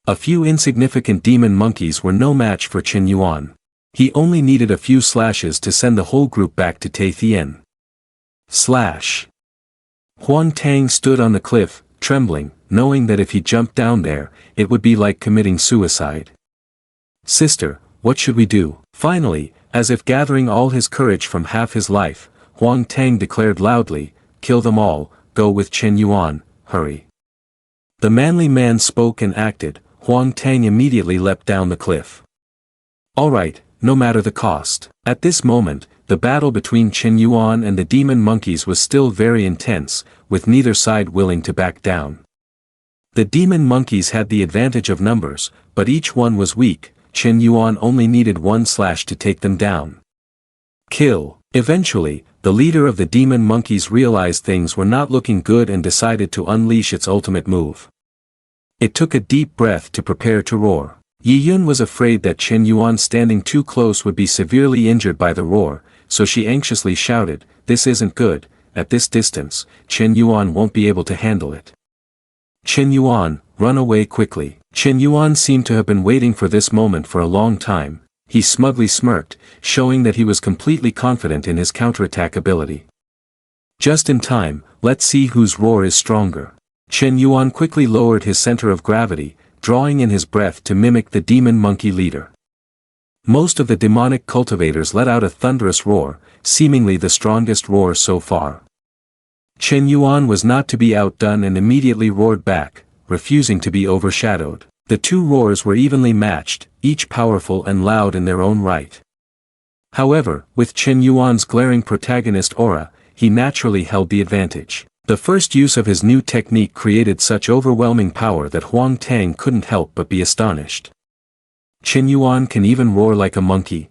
A few insignificant demon monkeys were no match for Chen Yuan. He only needed a few slashes to send the whole group back to Taithien. Slash. Huang Tang stood on the cliff, trembling, knowing that if he jumped down there, it would be like committing suicide. "Sister, what should we do?" Finally, as if gathering all his courage from half his life, Huang Tang declared loudly, "Kill them all, go with Chen Yuan, hurry." The manly man spoke and acted. Huang Tang immediately leapt down the cliff. "All right, no matter the cost." At this moment, the battle between Chen Yuan and the demon monkeys was still very intense, with neither side willing to back down. The demon monkeys had the advantage of numbers, but each one was weak. Chen Yuan only needed one slash to take them down. Kill. Eventually, the leader of the demon monkeys realized things were not looking good and decided to unleash its ultimate move. It took a deep breath to prepare to roar. Yi Yun was afraid that Chen Yuan standing too close would be severely injured by the roar, so she anxiously shouted, "This isn't good, at this distance, Chen Yuan won't be able to handle it. Chen Yuan, run away quickly." Chen Yuan seemed to have been waiting for this moment for a long time. He smugly smirked, showing that he was completely confident in his counterattack ability. "Just in time, let's see whose roar is stronger." Chen Yuan quickly lowered his center of gravity, drawing in his breath to mimic the demon monkey leader. Most of the demonic cultivators let out a thunderous roar, seemingly the strongest roar so far. Chen Yuan was not to be outdone and immediately roared back, refusing to be overshadowed. The two roars were evenly matched, each powerful and loud in their own right. However, with Chen Yuan's glaring protagonist aura, he naturally held the advantage. The first use of his new technique created such overwhelming power that Huang Tang couldn't help but be astonished. Chen Yuan can even roar like a monkey.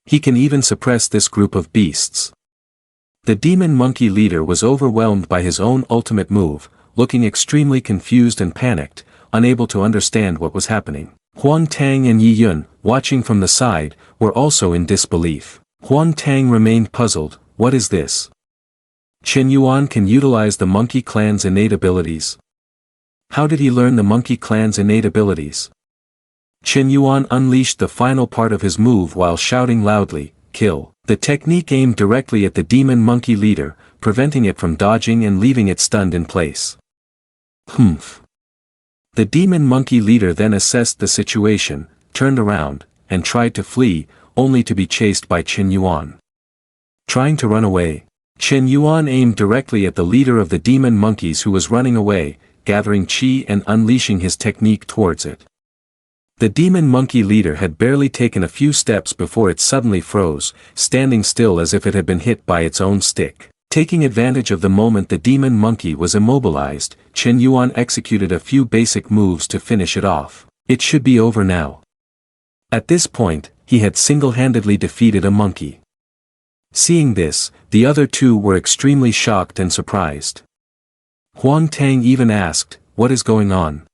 He can even suppress this group of beasts. The demon monkey leader was overwhelmed by his own ultimate move, looking extremely confused and panicked, unable to understand what was happening. Huang Tang and Yi Yun, watching from the side, were also in disbelief. Huang Tang remained puzzled. What is this? Chen Yuan can utilize the monkey clan's innate abilities. How did he learn the monkey clan's innate abilities? Chen Yuan unleashed the final part of his move while shouting loudly, "Kill." The technique aimed directly at the demon monkey leader, preventing it from dodging and leaving it stunned in place. Humph. The demon monkey leader then assessed the situation, turned around, and tried to flee, only to be chased by Chen Yuan. Trying to run away. Chen Yuan aimed directly at the leader of the demon monkeys who was running away, gathering chi and unleashing his technique towards it. The demon monkey leader had barely taken a few steps before it suddenly froze, standing still as if it had been hit by its own stick. Taking advantage of the moment the demon monkey was immobilized, Chen Yuan executed a few basic moves to finish it off. It should be over now. At this point, he had single-handedly defeated a monkey. Seeing this, the other two were extremely shocked and surprised. Huang Tang even asked, "What is going on?"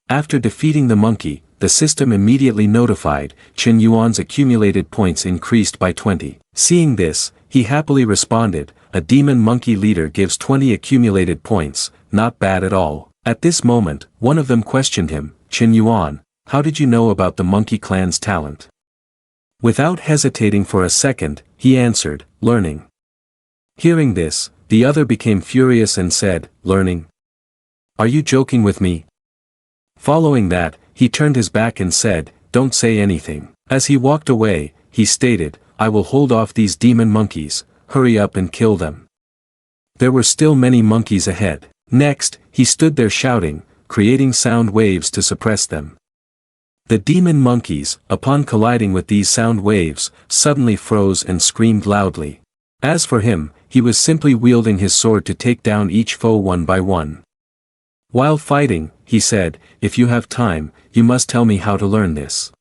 After defeating the monkey, the system immediately notified, Chen Yuan's accumulated points increased by 20. Seeing this, he happily responded, "A demon monkey leader gives 20 accumulated points, not bad at all." At this moment, one of them questioned him, "Chen Yuan, how did you know about the monkey clan's talent?" Without hesitating for a second, he answered, "Learning." Hearing this, the other became furious and said, "Learning? Are you joking with me?" Following that, he turned his back and said, "Don't say anything." As he walked away, he stated, "I will hold off these demon monkeys, hurry up and kill them." There were still many monkeys ahead. Next, he stood there shouting, creating sound waves to suppress them. The demon monkeys, upon colliding with these sound waves, suddenly froze and screamed loudly. As for him, he was simply wielding his sword to take down each foe one by one. While fighting, he said, "If you have time, you must tell me how to learn this."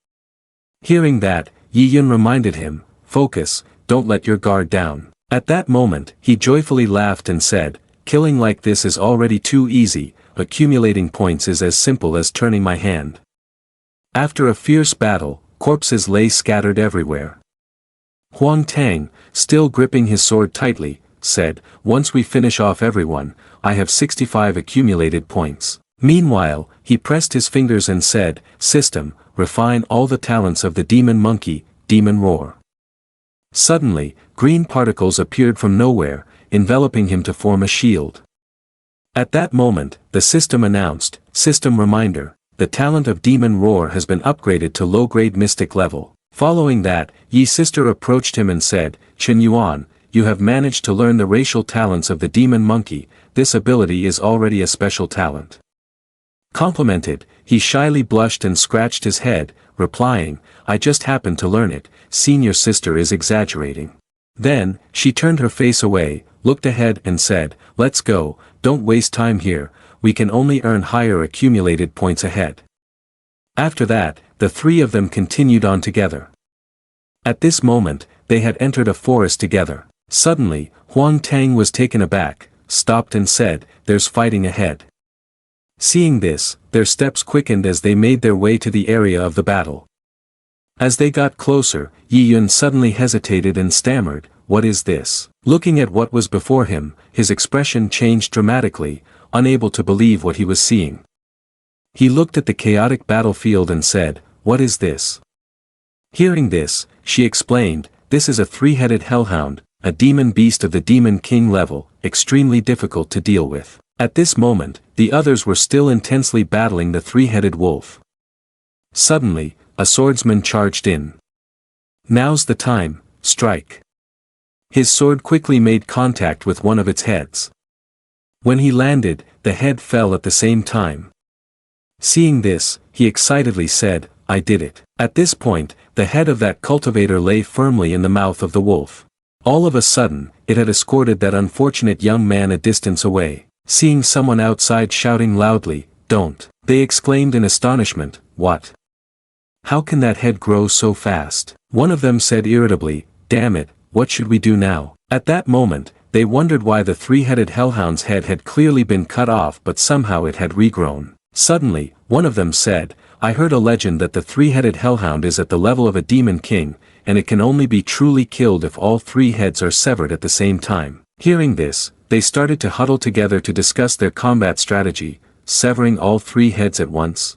Hearing that, Yi Yun reminded him, "Focus, don't let your guard down." At that moment, he joyfully laughed and said, "Killing like this is already too easy, accumulating points is as simple as turning my hand." After a fierce battle, corpses lay scattered everywhere. Huang Tang, still gripping his sword tightly, said, "Once we finish off everyone, I have 65 accumulated points." Meanwhile, he pressed his fingers and said, "System, refine all the talents of the demon monkey, demon roar." Suddenly, green particles appeared from nowhere, enveloping him to form a shield. At that moment, the system announced, "System reminder. The talent of Demon Roar has been upgraded to low-grade mystic level." Following that, Yi's sister approached him and said, "Chen Yuan, you have managed to learn the racial talents of the demon monkey, this ability is already a special talent." Complimented, he shyly blushed and scratched his head, replying, "I just happened to learn it, senior sister is exaggerating." Then, she turned her face away, looked ahead and said, "Let's go, don't waste time here, we can only earn higher accumulated points ahead." After that, the three of them continued on together. At this moment, they had entered a forest together. Suddenly, Huang Tang was taken aback, stopped and said, "There's fighting ahead." Seeing this, their steps quickened as they made their way to the area of the battle. As they got closer, Yi Yun suddenly hesitated and stammered, "What is this?" Looking at what was before him, his expression changed dramatically, unable to believe what he was seeing. He looked at the chaotic battlefield and said, "What is this?" Hearing this, she explained, "This is a three-headed hellhound, a demon beast of the demon king level, extremely difficult to deal with." At this moment, the others were still intensely battling the three-headed wolf. Suddenly, a swordsman charged in. "Now's the time, strike." His sword quickly made contact with one of its heads. When he landed, the head fell at the same time. Seeing this, he excitedly said, "I did it." At this point, the head of that cultivator lay firmly in the mouth of the wolf. All of a sudden, it had escorted that unfortunate young man a distance away. Seeing someone outside shouting loudly, "Don't!" they exclaimed in astonishment, "What? How can that head grow so fast?" One of them said irritably, "Damn it, what should we do now?" At that moment, they wondered why the three-headed hellhound's head had clearly been cut off but somehow it had regrown. Suddenly, one of them said, "I heard a legend that the three-headed hellhound is at the level of a demon king, and it can only be truly killed if all three heads are severed at the same time." Hearing this, they started to huddle together to discuss their combat strategy, severing all three heads at once.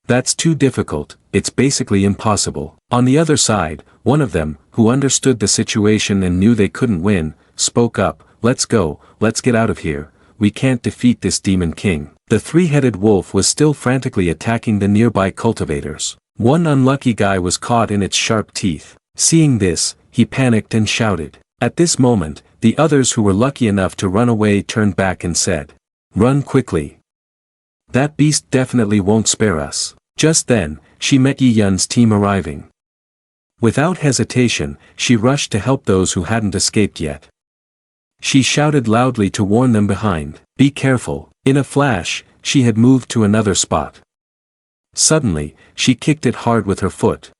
"That's too difficult, it's basically impossible." On the other side, one of them, who understood the situation and knew they couldn't win, spoke up, "Let's go, let's get out of here, we can't defeat this demon king." The three-headed wolf was still frantically attacking the nearby cultivators. One unlucky guy was caught in its sharp teeth. Seeing this, he panicked and shouted. At this moment, the others who were lucky enough to run away turned back and said, "Run quickly. That beast definitely won't spare us." Just then, she met Yi Yun's team arriving. Without hesitation, she rushed to help those who hadn't escaped yet. She shouted loudly to warn them behind. Be careful. In a flash, she had moved to another spot. Suddenly, she kicked it hard with her foot.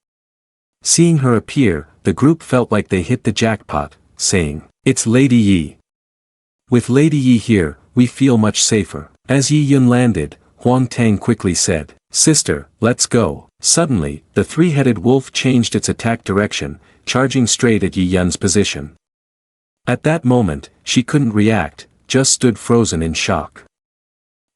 Seeing her appear, the group felt like they hit the jackpot, saying, "It's Lady Yi. With Lady Yi here, we feel much safer." As Yi Yun landed, Huang Tang quickly said, "Sister, let's go." Suddenly, the three-headed wolf changed its attack direction, charging straight at Yi Yun's position. At that moment, she couldn't react, just stood frozen in shock.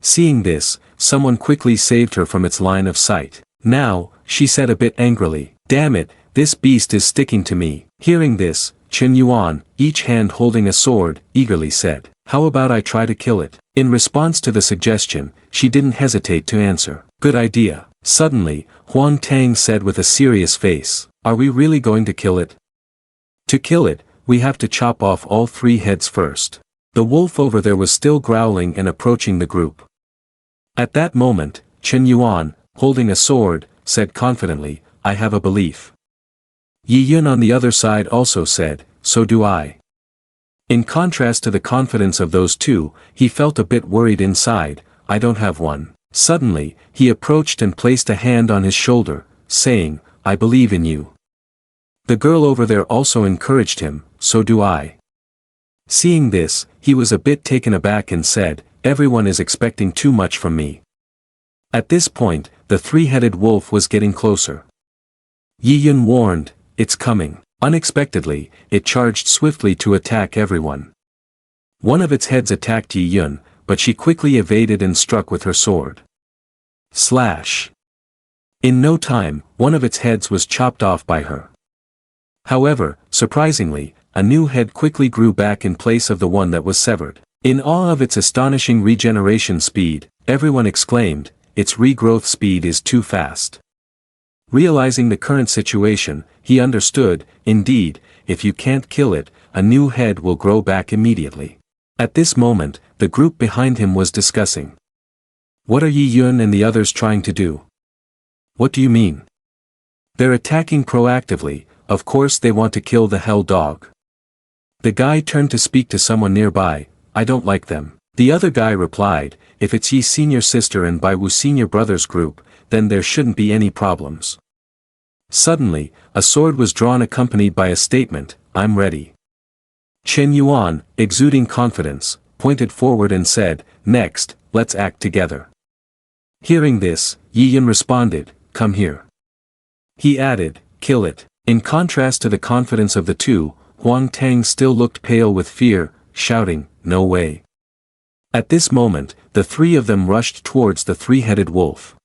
Seeing this, someone quickly saved her from its line of sight. "Now," she said a bit angrily, "damn it, this beast is sticking to me." Hearing this, Chen Yuan, each hand holding a sword, eagerly said, "How about I try to kill it?" In response to the suggestion, she didn't hesitate to answer, "Good idea." Suddenly, Huang Tang said with a serious face, "Are we really going to kill it?" "To kill it, we have to chop off all three heads first." The wolf over there was still growling and approaching the group. At that moment, Chen Yuan, holding a sword, said confidently, "I have a belief." Yi Yun on the other side also said, "So do I." In contrast to the confidence of those two, he felt a bit worried inside. "I don't have one." Suddenly, he approached and placed a hand on his shoulder, saying, "I believe in you." The girl over there also encouraged him, "So do I." Seeing this, he was a bit taken aback and said, "Everyone is expecting too much from me." At this point, the three-headed wolf was getting closer. Yi Yun warned, "It's coming." Unexpectedly, it charged swiftly to attack everyone. One of its heads attacked Yi Yun, but she quickly evaded and struck with her sword. Slash! In no time, one of its heads was chopped off by her. However, surprisingly, a new head quickly grew back in place of the one that was severed. In awe of its astonishing regeneration speed, everyone exclaimed, "Its regrowth speed is too fast." Realizing the current situation, he understood, indeed, if you can't kill it, a new head will grow back immediately. At this moment, the group behind him was discussing. "What are Yi Yun and the others trying to do?" "What do you mean?" "They're attacking proactively, of course they want to kill the hell dog." The guy turned to speak to someone nearby, "I don't like them." The other guy replied, "If it's Yi senior sister and Bai Wu senior brother's group, then there shouldn't be any problems." Suddenly, a sword was drawn accompanied by a statement, "I'm ready." Chen Yuan, exuding confidence, pointed forward and said, "Next, let's act together." Hearing this, Yi Yun responded, "Come here." He added, "Kill it." In contrast to the confidence of the two, Huang Tang still looked pale with fear, shouting, "No way." At this moment, the three of them rushed towards the three-headed wolf.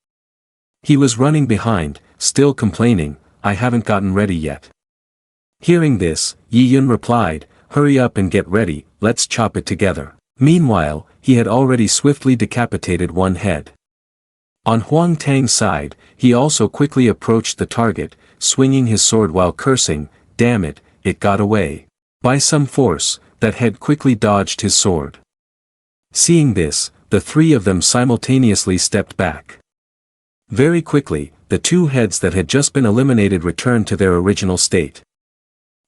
He was running behind, still complaining, "I haven't gotten ready yet." Hearing this, Yi Yun replied, "Hurry up and get ready, let's chop it together." Meanwhile, he had already swiftly decapitated one head. On Huang Tang's side, he also quickly approached the target, swinging his sword while cursing, "Damn it, it got away." By some force, that head quickly dodged his sword. Seeing this, the three of them simultaneously stepped back. Very quickly, the two heads that had just been eliminated returned to their original state.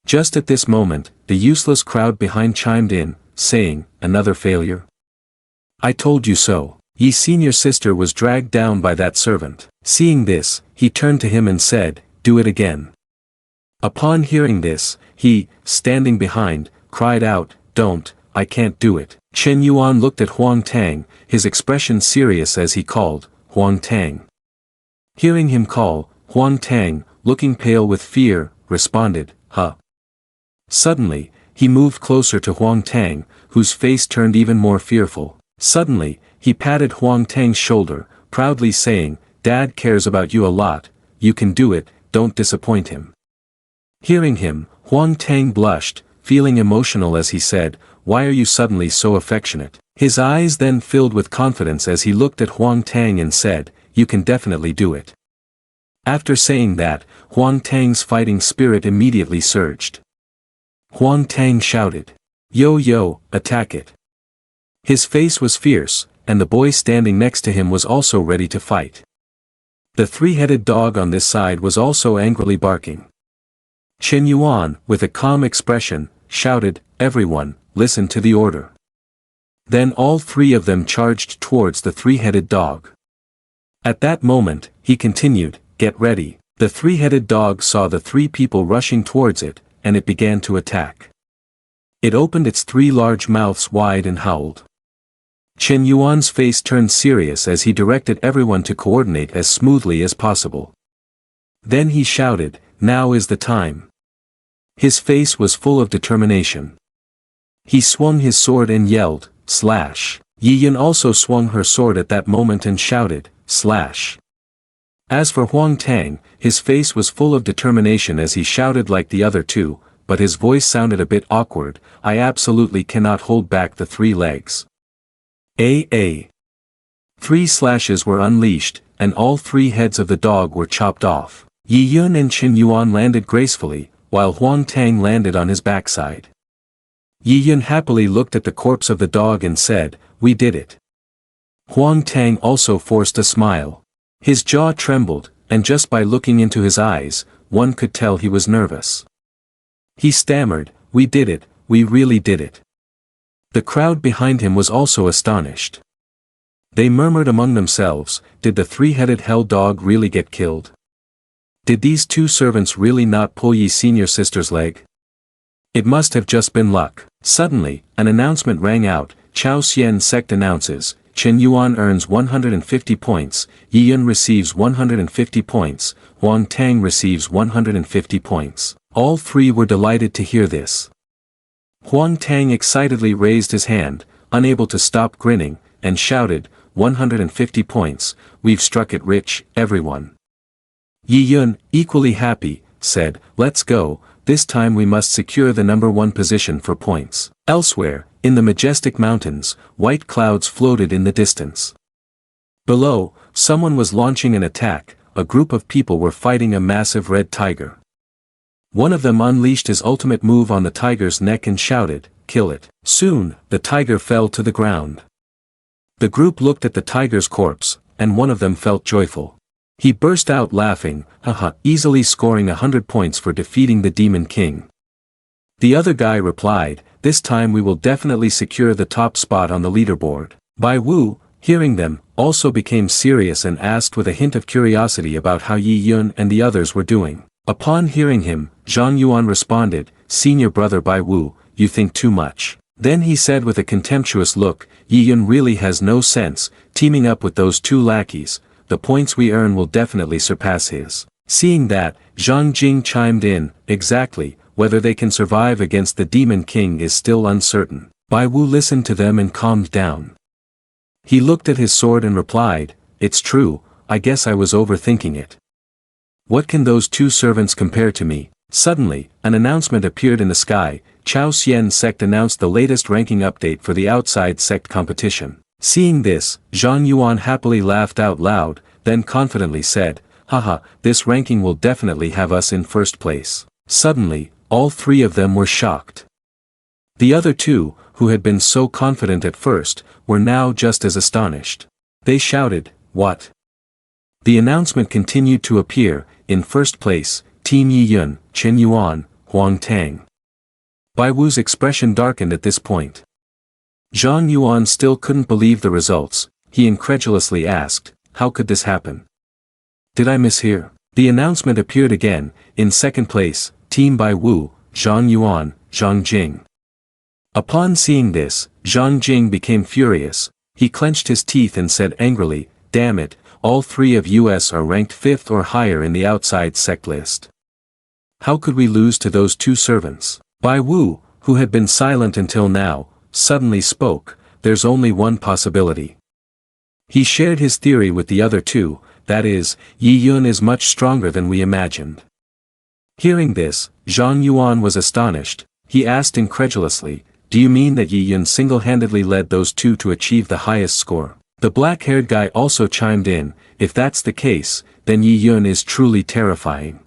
Just at this moment, the useless crowd behind chimed in, saying, "Another failure? I told you so." Yi's senior sister was dragged down by that servant. Seeing this, he turned to him and said, "Do it again." Upon hearing this, he, standing behind, cried out, "Don't, I can't do it." Chen Yuan looked at Huang Tang, his expression serious as he called, "Huang Tang." Hearing him call, Huang Tang, looking pale with fear, responded, "Huh." Suddenly, he moved closer to Huang Tang, whose face turned even more fearful. Suddenly, he patted Huang Tang's shoulder, proudly saying, "Dad cares about you a lot, you can do it, don't disappoint him." Hearing him, Huang Tang blushed, feeling emotional as he said, "Why are you suddenly so affectionate?" His eyes then filled with confidence as he looked at Huang Tang and said, "You can definitely do it." After saying that, Huang Tang's fighting spirit immediately surged. Huang Tang shouted, "Yo yo, attack it." His face was fierce, and the boy standing next to him was also ready to fight. The three-headed dog on this side was also angrily barking. Chen Yuan, with a calm expression, shouted, "Everyone, listen to the order. Then all three of them charged towards the three-headed dog. At that moment, he continued, get ready. The three-headed dog saw the three people rushing towards it, and it began to attack. It opened its three large mouths wide and howled. Chen Yuan's face turned serious as he directed everyone to coordinate as smoothly as possible. Then he shouted, now is the time. His face was full of determination. He swung his sword and yelled, slash. Yi Yun also swung her sword at that moment and shouted, slash. As for Huang Tang, his face was full of determination as he shouted like the other two, but his voice sounded a bit awkward, I absolutely cannot hold back the three legs. A. 3 slashes were unleashed, and all three heads of the dog were chopped off. Yi Yun and Chen Yuan landed gracefully, while Huang Tang landed on his backside. Yi Yun happily looked at the corpse of the dog and said, we did it. Huang Tang also forced a smile. His jaw trembled, and just by looking into his eyes, one could tell he was nervous. He stammered, we did it, we really did it. The crowd behind him was also astonished. They murmured among themselves, did the three-headed hell dog really get killed? Did these two servants really not pull Yi Senior Sister's leg? It must have just been luck. Suddenly, an announcement rang out, Chao Xian sect announces, Chen Yuan earns 150 points, Yi Yun receives 150 points, Huang Tang receives 150 points. All three were delighted to hear this. Huang Tang excitedly raised his hand, unable to stop grinning, and shouted, 150 points, we've struck it rich, everyone. Yi Yun, equally happy, said, let's go, this time we must secure the number one position for points. Elsewhere, in the majestic mountains, white clouds floated in the distance. Below, someone was launching an attack, a group of people were fighting a massive red tiger. One of them unleashed his ultimate move on the tiger's neck and shouted, kill it. Soon, the tiger fell to the ground. The group looked at the tiger's corpse, and one of them felt joyful. He burst out laughing, haha, easily scoring 100 points for defeating the Demon King. The other guy replied, this time we will definitely secure the top spot on the leaderboard. Bai Wu, hearing them, also became serious and asked with a hint of curiosity about how Yi Yun and the others were doing. Upon hearing him, Zhang Yuan responded, senior brother Bai Wu, you think too much. Then he said with a contemptuous look, Yi Yun really has no sense, teaming up with those two lackeys, the points we earn will definitely surpass his. Seeing that, Zhang Jing chimed in, exactly, whether they can survive against the Demon King is still uncertain. Bai Wu listened to them and calmed down. He looked at his sword and replied, it's true, I guess I was overthinking it. What can those two servants compare to me? Suddenly, an announcement appeared in the sky, Chao Xian sect announced the latest ranking update for the outside sect competition. Seeing this, Zhang Yuan happily laughed out loud, then confidently said, haha, this ranking will definitely have us in first place. Suddenly, all three of them were shocked. The other two, who had been so confident at first, were now just as astonished. They shouted, what? The announcement continued to appear, in first place, Team Yi Yun, Chen Yuan, Huang Tang. Bai Wu's expression darkened at this point. Zhang Yuan still couldn't believe the results, he incredulously asked, how could this happen? Did I mishear? The announcement appeared again, in second place, Team Bai Wu, Zhang Yuan, Zhang Jing. Upon seeing this, Zhang Jing became furious, he clenched his teeth and said angrily, damn it, all three of us are ranked 5th or higher in the outside sect list. How could we lose to those two servants? Bai Wu, who had been silent until now, suddenly spoke, there's only one possibility. He shared his theory with the other two, that is, Yi Yun is much stronger than we imagined. Hearing this, Zhang Yuan was astonished, he asked incredulously, do you mean that Yi Yun single-handedly led those two to achieve the highest score? The black-haired guy also chimed in, if that's the case, then Yi Yun is truly terrifying.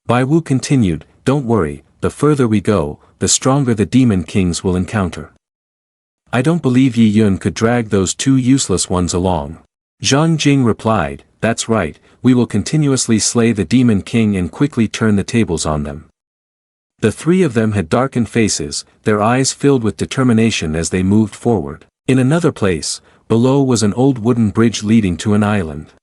Bai Wu continued, don't worry, the further we go, the stronger the Demon Kings will encounter. I don't believe Yi Yun could drag those two useless ones along. Zhang Jing replied, that's right, we will continuously slay the Demon King and quickly turn the tables on them. The three of them had darkened faces, their eyes filled with determination as they moved forward. In another place, below was an old wooden bridge leading to an island.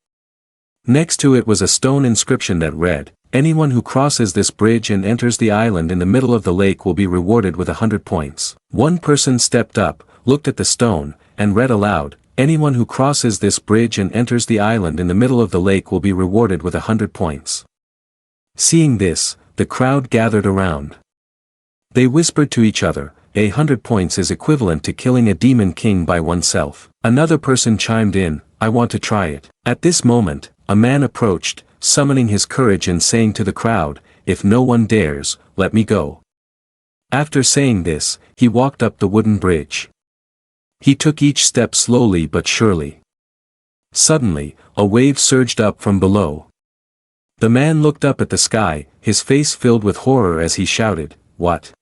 Next to it was a stone inscription that read, "Anyone who crosses this bridge and enters the island in the middle of the lake will be rewarded with 100 points. One person stepped up, looked at the stone, and read aloud, "Anyone who crosses this bridge and enters the island in the middle of the lake will be rewarded with 100 points. Seeing this, the crowd gathered around. They whispered to each other, 100 points is equivalent to killing a demon king by oneself. Another person chimed in, I want to try it. At this moment, a man approached, summoning his courage and saying to the crowd, if no one dares, let me go. After saying this, he walked up the wooden bridge. He took each step slowly but surely. Suddenly, a wave surged up from below. The man looked up at the sky, his face filled with horror as he shouted, "What?"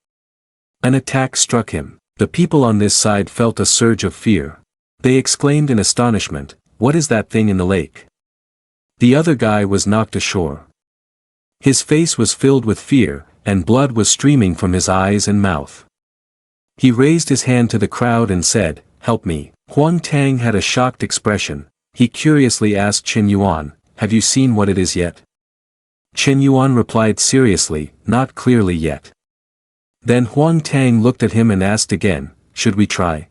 An attack struck him. The people on this side felt a surge of fear. They exclaimed in astonishment, "What is that thing in the lake?" The other guy was knocked ashore. His face was filled with fear, and blood was streaming from his eyes and mouth. He raised his hand to the crowd and said, "Help me." Huang Tang had a shocked expression. He curiously asked Chen Yuan, "Have you seen what it is yet?" Chen Yuan replied seriously, "Not clearly yet." Then Huang Tang looked at him and asked again, "Should we try?"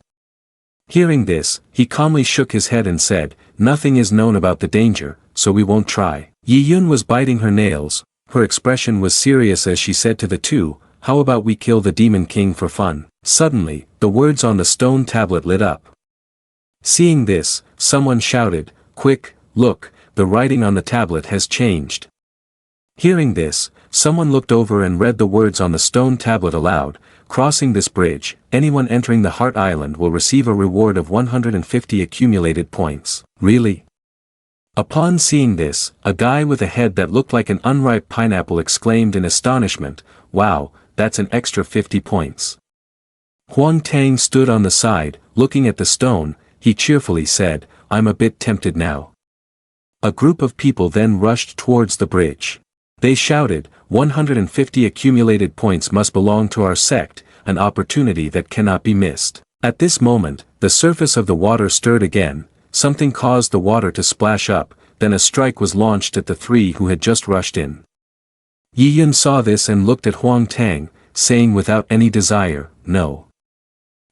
Hearing this, he calmly shook his head and said, "Nothing is known about the danger, so we won't try." Yi Yun was biting her nails, her expression was serious as she said to the two, "How about we kill the Demon King for fun?" Suddenly, the words on the stone tablet lit up. Seeing this, someone shouted, "Quick, look, the writing on the tablet has changed." Hearing this, someone looked over and read the words on the stone tablet aloud, "Crossing this bridge, anyone entering the Heart Island will receive a reward of 150 accumulated points." Really? Upon seeing this, a guy with a head that looked like an unripe pineapple exclaimed in astonishment, "Wow, that's an extra 50 points." Huang Tang stood on the side, looking at the stone. He cheerfully said, "I'm a bit tempted now." A group of people then rushed towards the bridge. They shouted, 150 accumulated points must belong to our sect, an opportunity that cannot be missed. At this moment, the surface of the water stirred again, something caused the water to splash up, then a strike was launched at the three who had just rushed in. Yi Yun saw this and looked at Huang Tang, saying without any desire, "No.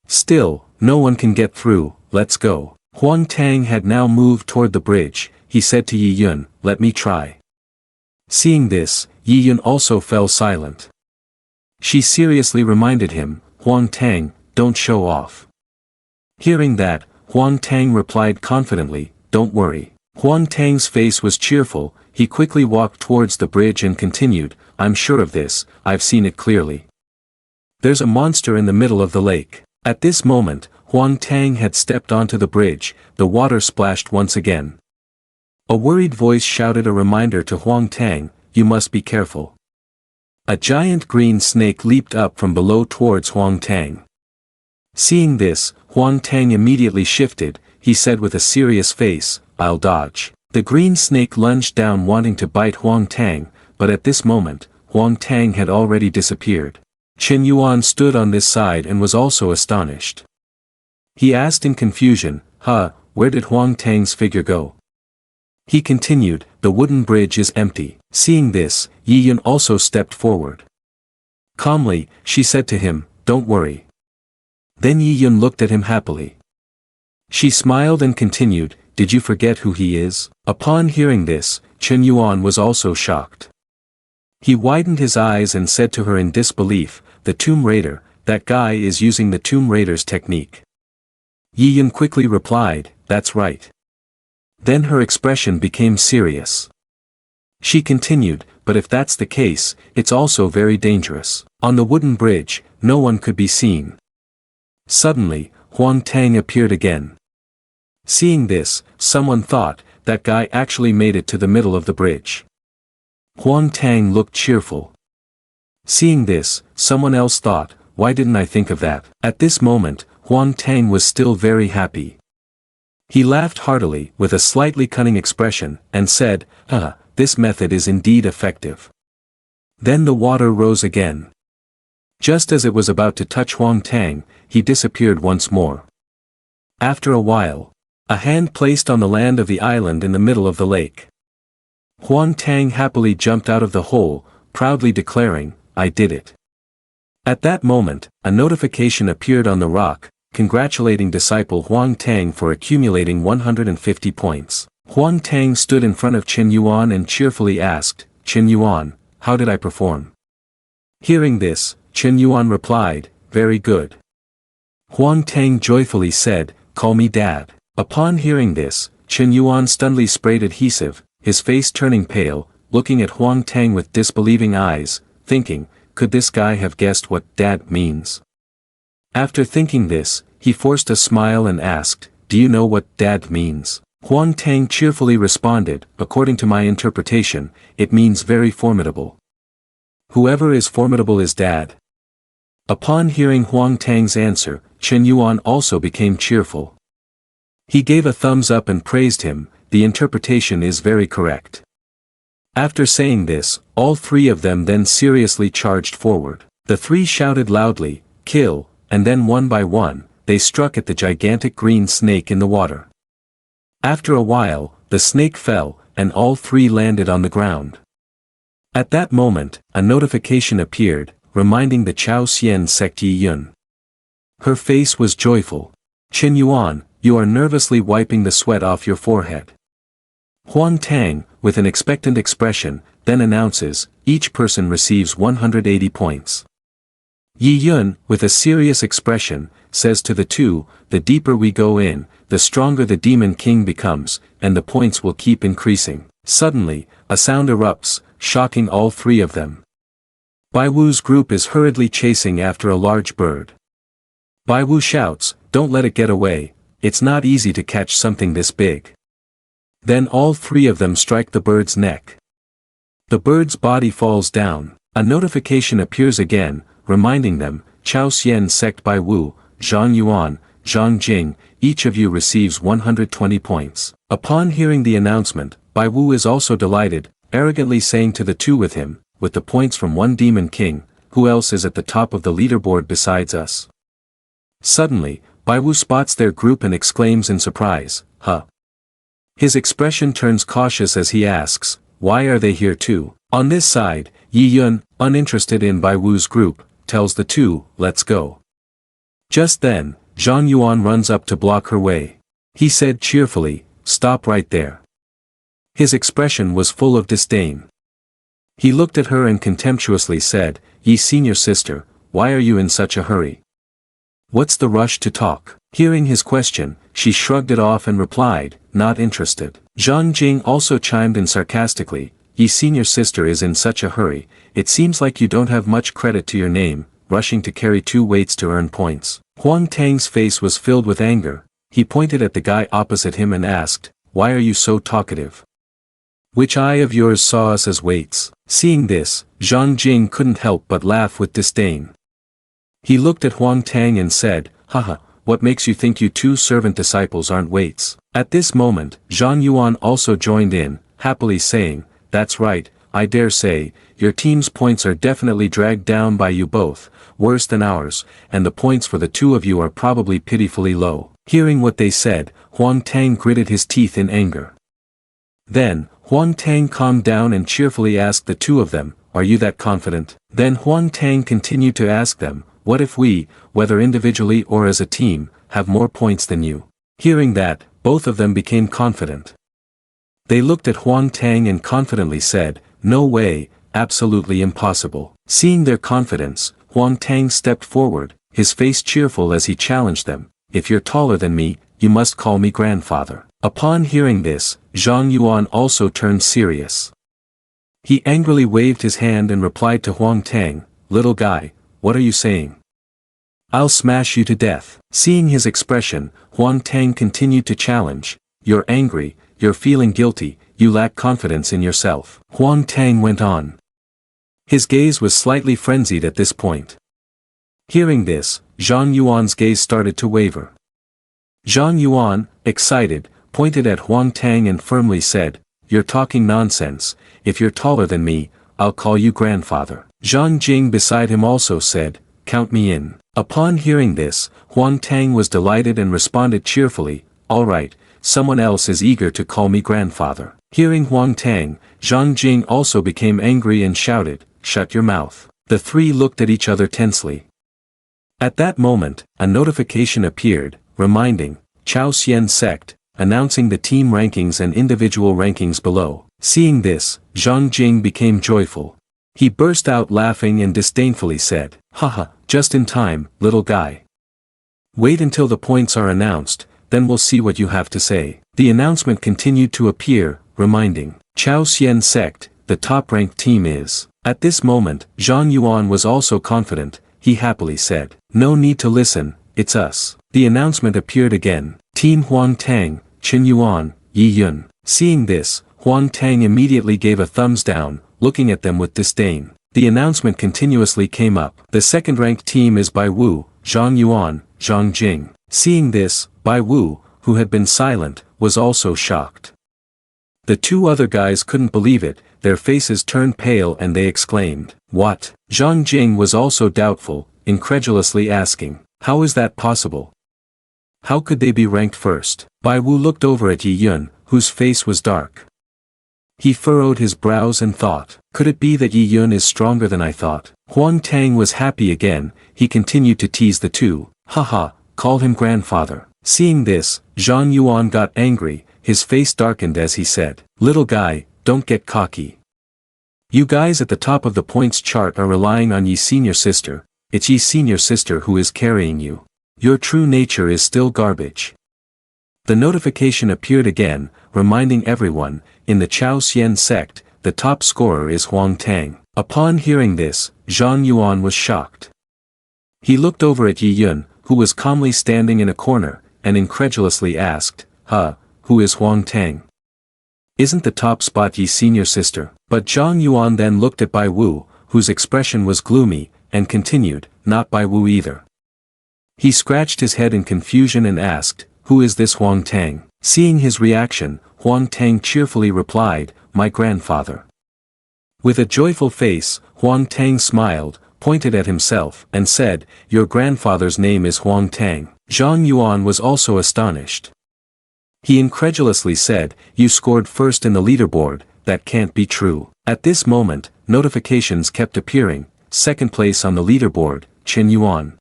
Still, no one can get through, let's go." Huang Tang had now moved toward the bridge. He said to Yi Yun, "Let me try." Seeing this, Yi Yun also fell silent. She seriously reminded him, "Huang Tang, don't show off." Hearing that, Huang Tang replied confidently, "Don't worry." Huang Tang's face was cheerful. He quickly walked towards the bridge and continued, "I'm sure of this, I've seen it clearly. There's a monster in the middle of the lake." At this moment, Huang Tang had stepped onto the bridge, the water splashed once again. A worried voice shouted a reminder to Huang Tang, "You must be careful." A giant green snake leaped up from below towards Huang Tang. Seeing this, Huang Tang immediately shifted. He said with a serious face, "I'll dodge." The green snake lunged down wanting to bite Huang Tang, but at this moment, Huang Tang had already disappeared. Chen Yuan stood on this side and was also astonished. He asked in confusion, where did Huang Tang's figure go?" He continued, "The wooden bridge is empty." Seeing this, Yi Yun also stepped forward. Calmly, she said to him, "Don't worry." Then Yi Yun looked at him happily. She smiled and continued, "Did you forget who he is?" Upon hearing this, Chen Yuan was also shocked. He widened his eyes and said to her in disbelief, "The Tomb Raider, that guy is using the Tomb Raider's technique." Yi Yun quickly replied, "That's right." Then her expression became serious. She continued, "But if that's the case, it's also very dangerous. On the wooden bridge, no one could be seen." Suddenly, Huang Tang appeared again. Seeing this, someone thought, that guy actually made it to the middle of the bridge. Huang Tang looked cheerful. Seeing this, someone else thought, why didn't I think of that? At this moment, Huang Tang was still very happy. He laughed heartily, with a slightly cunning expression, and said, this method is indeed effective." Then the water rose again. Just as it was about to touch Huang Tang, he disappeared once more. After a while, a hand placed on the land of the island in the middle of the lake. Huang Tang happily jumped out of the hole, proudly declaring, "I did it." At that moment, a notification appeared on the rock, congratulating disciple Huang Tang for accumulating 150 points. Huang Tang stood in front of Qin Yuan and cheerfully asked, "Qin Yuan, how did I perform?" Hearing this, Qin Yuan replied, "Very good." Huang Tang joyfully said, "Call me Dad." Upon hearing this, Qin Yuan stunnedly sprayed adhesive, his face turning pale, looking at Huang Tang with disbelieving eyes, thinking, could this guy have guessed what "Dad" means? After thinking this, he forced a smile and asked, "Do you know what "Dad" means?" Huang Tang cheerfully responded, "According to my interpretation, it means very formidable. Whoever is formidable is Dad." Upon hearing Huang Tang's answer, Qin Yuan also became cheerful. He gave a thumbs up and praised him, "The interpretation is very correct." After saying this, all three of them then seriously charged forward. The three shouted loudly, "Kill," and then one by one, they struck at the gigantic green snake in the water. After a while, the snake fell, and all three landed on the ground. At that moment, a notification appeared, reminding the Chao Xian sect Yi Yun. Her face was joyful. "Qin Yuan, you are nervously wiping the sweat off your forehead." Huang Tang, with an expectant expression, then announces, "Each person receives 180 points." Yi Yun, with a serious expression, says to the two, "The deeper we go in, the stronger the demon king becomes, and the points will keep increasing." Suddenly, a sound erupts, shocking all three of them. Bai Wu's group is hurriedly chasing after a large bird. Bai Wu shouts, "Don't let it get away, it's not easy to catch something this big." Then all three of them strike the bird's neck. The bird's body falls down. A notification appears again, reminding them, "Chao Xian sect Bai Wu, Zhang Yuan, Zhang Jing, each of you receives 120 points." Upon hearing the announcement, Bai Wu is also delighted, arrogantly saying to the two with him, "With the points from one demon king, who else is at the top of the leaderboard besides us?" Suddenly, Bai Wu spots their group and exclaims in surprise, "Huh." His expression turns cautious as he asks, "Why are they here too?" On this side, Yi Yun, uninterested in Bai Wu's group, tells the two, "Let's go." Just then, Zhang Yuan runs up to block her way. He said cheerfully, "Stop right there." His expression was full of disdain. He looked at her and contemptuously said, "Yi senior sister, why are you in such a hurry? What's the rush to talk?" Hearing his question, she shrugged it off and replied, "Not interested." Zhang Jing also chimed in sarcastically, "Yi senior sister is in such a hurry, it seems like you don't have much credit to your name, rushing to carry 2 weights to earn points." Huang Tang's face was filled with anger. He pointed at the guy opposite him and asked, "Why are you so talkative? Which eye of yours saw us as weights?" Seeing this, Zhang Jing couldn't help but laugh with disdain. He looked at Huang Tang and said, "Haha, what makes you think you two servant disciples aren't weights?" At this moment, Zhang Yuan also joined in, happily saying, "That's right, I dare say, your team's points are definitely dragged down by you both, worse than ours, and the points for the two of you are probably pitifully low." Hearing what they said, Huang Tang gritted his teeth in anger. Then, Huang Tang calmed down and cheerfully asked the two of them, "Are you that confident?" Then Huang Tang continued to ask them, "What if we, whether individually or as a team, have more points than you?" Hearing that, both of them became confident. They looked at Huang Tang and confidently said, "No way, absolutely impossible." Seeing their confidence, Huang Tang stepped forward, his face cheerful as he challenged them, "If you're taller than me, you must call me grandfather." Upon hearing this, Zhang Yuan also turned serious. He angrily waved his hand and replied to Huang Tang, "Little guy, what are you saying? I'll smash you to death." Seeing his expression, Huang Tang continued to challenge, "You're angry, you're feeling guilty, you lack confidence in yourself." Huang Tang went on. His gaze was slightly frenzied at this point. Hearing this, Zhang Yuan's gaze started to waver. Zhang Yuan, excited, pointed at Huang Tang and firmly said, "You're talking nonsense, if you're taller than me, I'll call you grandfather." Zhang Jing beside him also said, count me in. Upon hearing this, Huang Tang was delighted and responded cheerfully, all right, someone else is eager to call me grandfather. Hearing Huang Tang, Zhang Jing also became angry and shouted, shut your mouth. The three looked at each other tensely. At that moment, a notification appeared, reminding, Chao Xian sect, announcing the team rankings and individual rankings below. Seeing this, Zhang Jing became joyful. He burst out laughing and disdainfully said, haha, just in time, little guy. Wait until the points are announced, then we'll see what you have to say. The announcement continued to appear, reminding, Chao Xian sect, the top-ranked team is. At this moment, Zhang Yuan was also confident, he happily said, no need to listen, it's us. The announcement appeared again, Team Huang Tang, Qin Yuan, Yi Yun. Seeing this, Huang Tang immediately gave a thumbs down, looking at them with disdain. The announcement continuously came up. The second-ranked team is Bai Wu, Zhang Yuan, Zhang Jing. Seeing this, Bai Wu, who had been silent, was also shocked. The two other guys couldn't believe it, their faces turned pale and they exclaimed, what? Zhang Jing was also doubtful, incredulously asking, how is that possible? How could they be ranked first? Bai Wu looked over at Yi Yun, whose face was dark. He furrowed his brows and thought, could it be that Yi Yun is stronger than I thought? Huang Tang was happy again, he continued to tease the two, haha, call him grandfather. Seeing this, Zhang Yuan got angry, his face darkened as he said, little guy, don't get cocky. You guys at the top of the points chart are relying on Yi's senior sister, it's Yi's senior sister who is carrying you. Your true nature is still garbage. The notification appeared again, reminding everyone, in the Chao Xian sect, the top scorer is Huang Tang. Upon hearing this, Zhang Yuan was shocked. He looked over at Yi Yun, who was calmly standing in a corner, and incredulously asked, who is Huang Tang? Isn't the top spot Yi's senior sister? But Zhang Yuan then looked at Bai Wu, whose expression was gloomy, and continued, not Bai Wu either. He scratched his head in confusion and asked, who is this Huang Tang? Seeing his reaction, Huang Tang cheerfully replied, my grandfather. With a joyful face, Huang Tang smiled, pointed at himself, and said, your grandfather's name is Huang Tang. Zhang Yuan was also astonished. He incredulously said, you scored first in the leaderboard, that can't be true. At this moment, notifications kept appearing, second place on the leaderboard, Qin Yuan.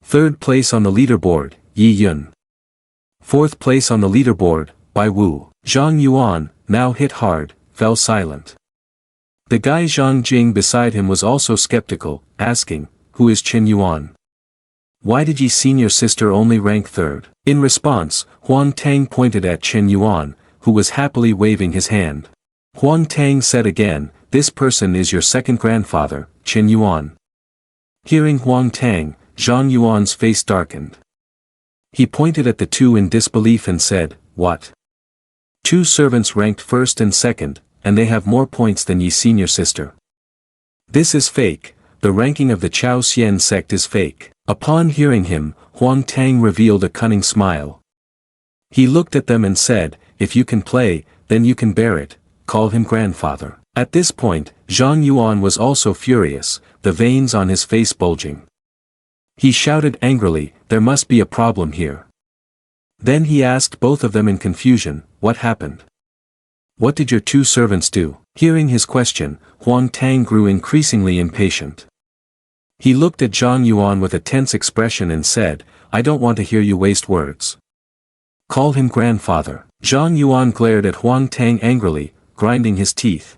Third place on the leaderboard, Yi Yun. Fourth place on the leaderboard, Bai Wu. Zhang Yuan, now hit hard, fell silent. The guy Zhang Jing beside him was also skeptical, asking, who is Qin Yuan? Why did Yi's senior sister only rank third? In response, Huang Tang pointed at Qin Yuan, who was happily waving his hand. Huang Tang said again, this person is your second grandfather, Qin Yuan. Hearing Huang Tang, Zhang Yuan's face darkened. He pointed at the two in disbelief and said, what? Two servants ranked first and second, and they have more points than Yi's senior sister. This is fake, the ranking of the Chao Xian sect is fake. Upon hearing him, Huang Tang revealed a cunning smile. He looked at them and said, if you can play, then you can bear it, call him grandfather. At this point, Zhang Yuan was also furious, the veins on his face bulging. He shouted angrily, there must be a problem here. Then he asked both of them in confusion, what happened? What did your two servants do? Hearing his question, Huang Tang grew increasingly impatient. He looked at Zhang Yuan with a tense expression and said, I don't want to hear you waste words. Call him grandfather. Zhang Yuan glared at Huang Tang angrily, grinding his teeth.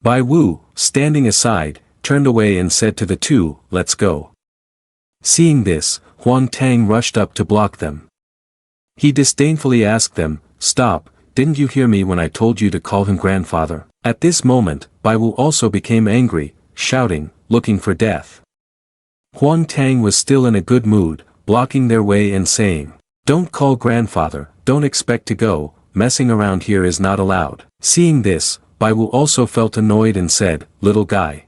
Bai Wu, standing aside, turned away and said to the two, let's go. Seeing this, Huang Tang rushed up to block them. He disdainfully asked them, stop, didn't you hear me when I told you to call him grandfather? At this moment, Bai Wu also became angry, shouting, looking for death. Huang Tang was still in a good mood, blocking their way and saying, don't call grandfather, don't expect to go, messing around here is not allowed. Seeing this, Bai Wu also felt annoyed and said, little guy.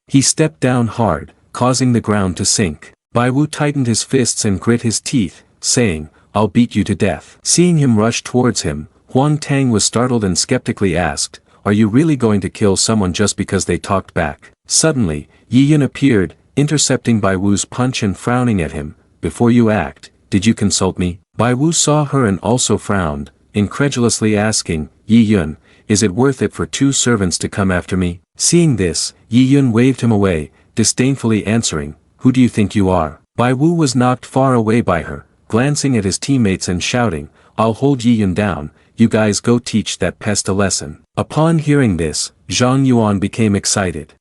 He stepped down hard, causing the ground to sink. Bai Wu tightened his fists and grit his teeth, saying, I'll beat you to death. Seeing him rush towards him, Huang Tang was startled and skeptically asked, are you really going to kill someone just because they talked back? Suddenly, Yi Yun appeared, intercepting Bai Wu's punch and frowning at him. Before you act, did you consult me? Bai Wu saw her and also frowned, incredulously asking, Yi Yun, is it worth it for 2 servants to come after me? Seeing this, Yi Yun waved him away, disdainfully answering, who do you think you are? Bai Wu was knocked far away by her, glancing at his teammates and shouting, I'll hold Yi Yun down, you guys go teach that pest a lesson. Upon hearing this, Zhang Yuan became excited.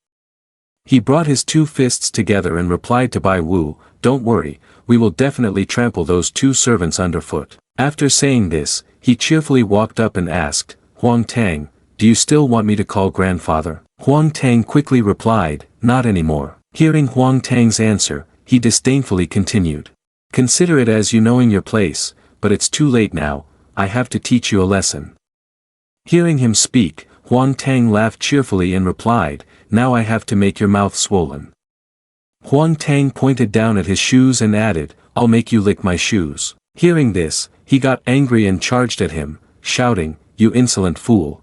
He brought his 2 fists together and replied to Bai Wu, don't worry, we will definitely trample those 2 servants underfoot. After saying this, he cheerfully walked up and asked, Huang Tang, do you still want me to call grandfather? Huang Tang quickly replied, not anymore. Hearing Huang Tang's answer, he disdainfully continued. Consider it as you knowing your place, but it's too late now, I have to teach you a lesson. Hearing him speak, Huang Tang laughed cheerfully and replied, now I have to make your mouth swollen. Huang Tang pointed down at his shoes and added, I'll make you lick my shoes. Hearing this, he got angry and charged at him, shouting, you insolent fool.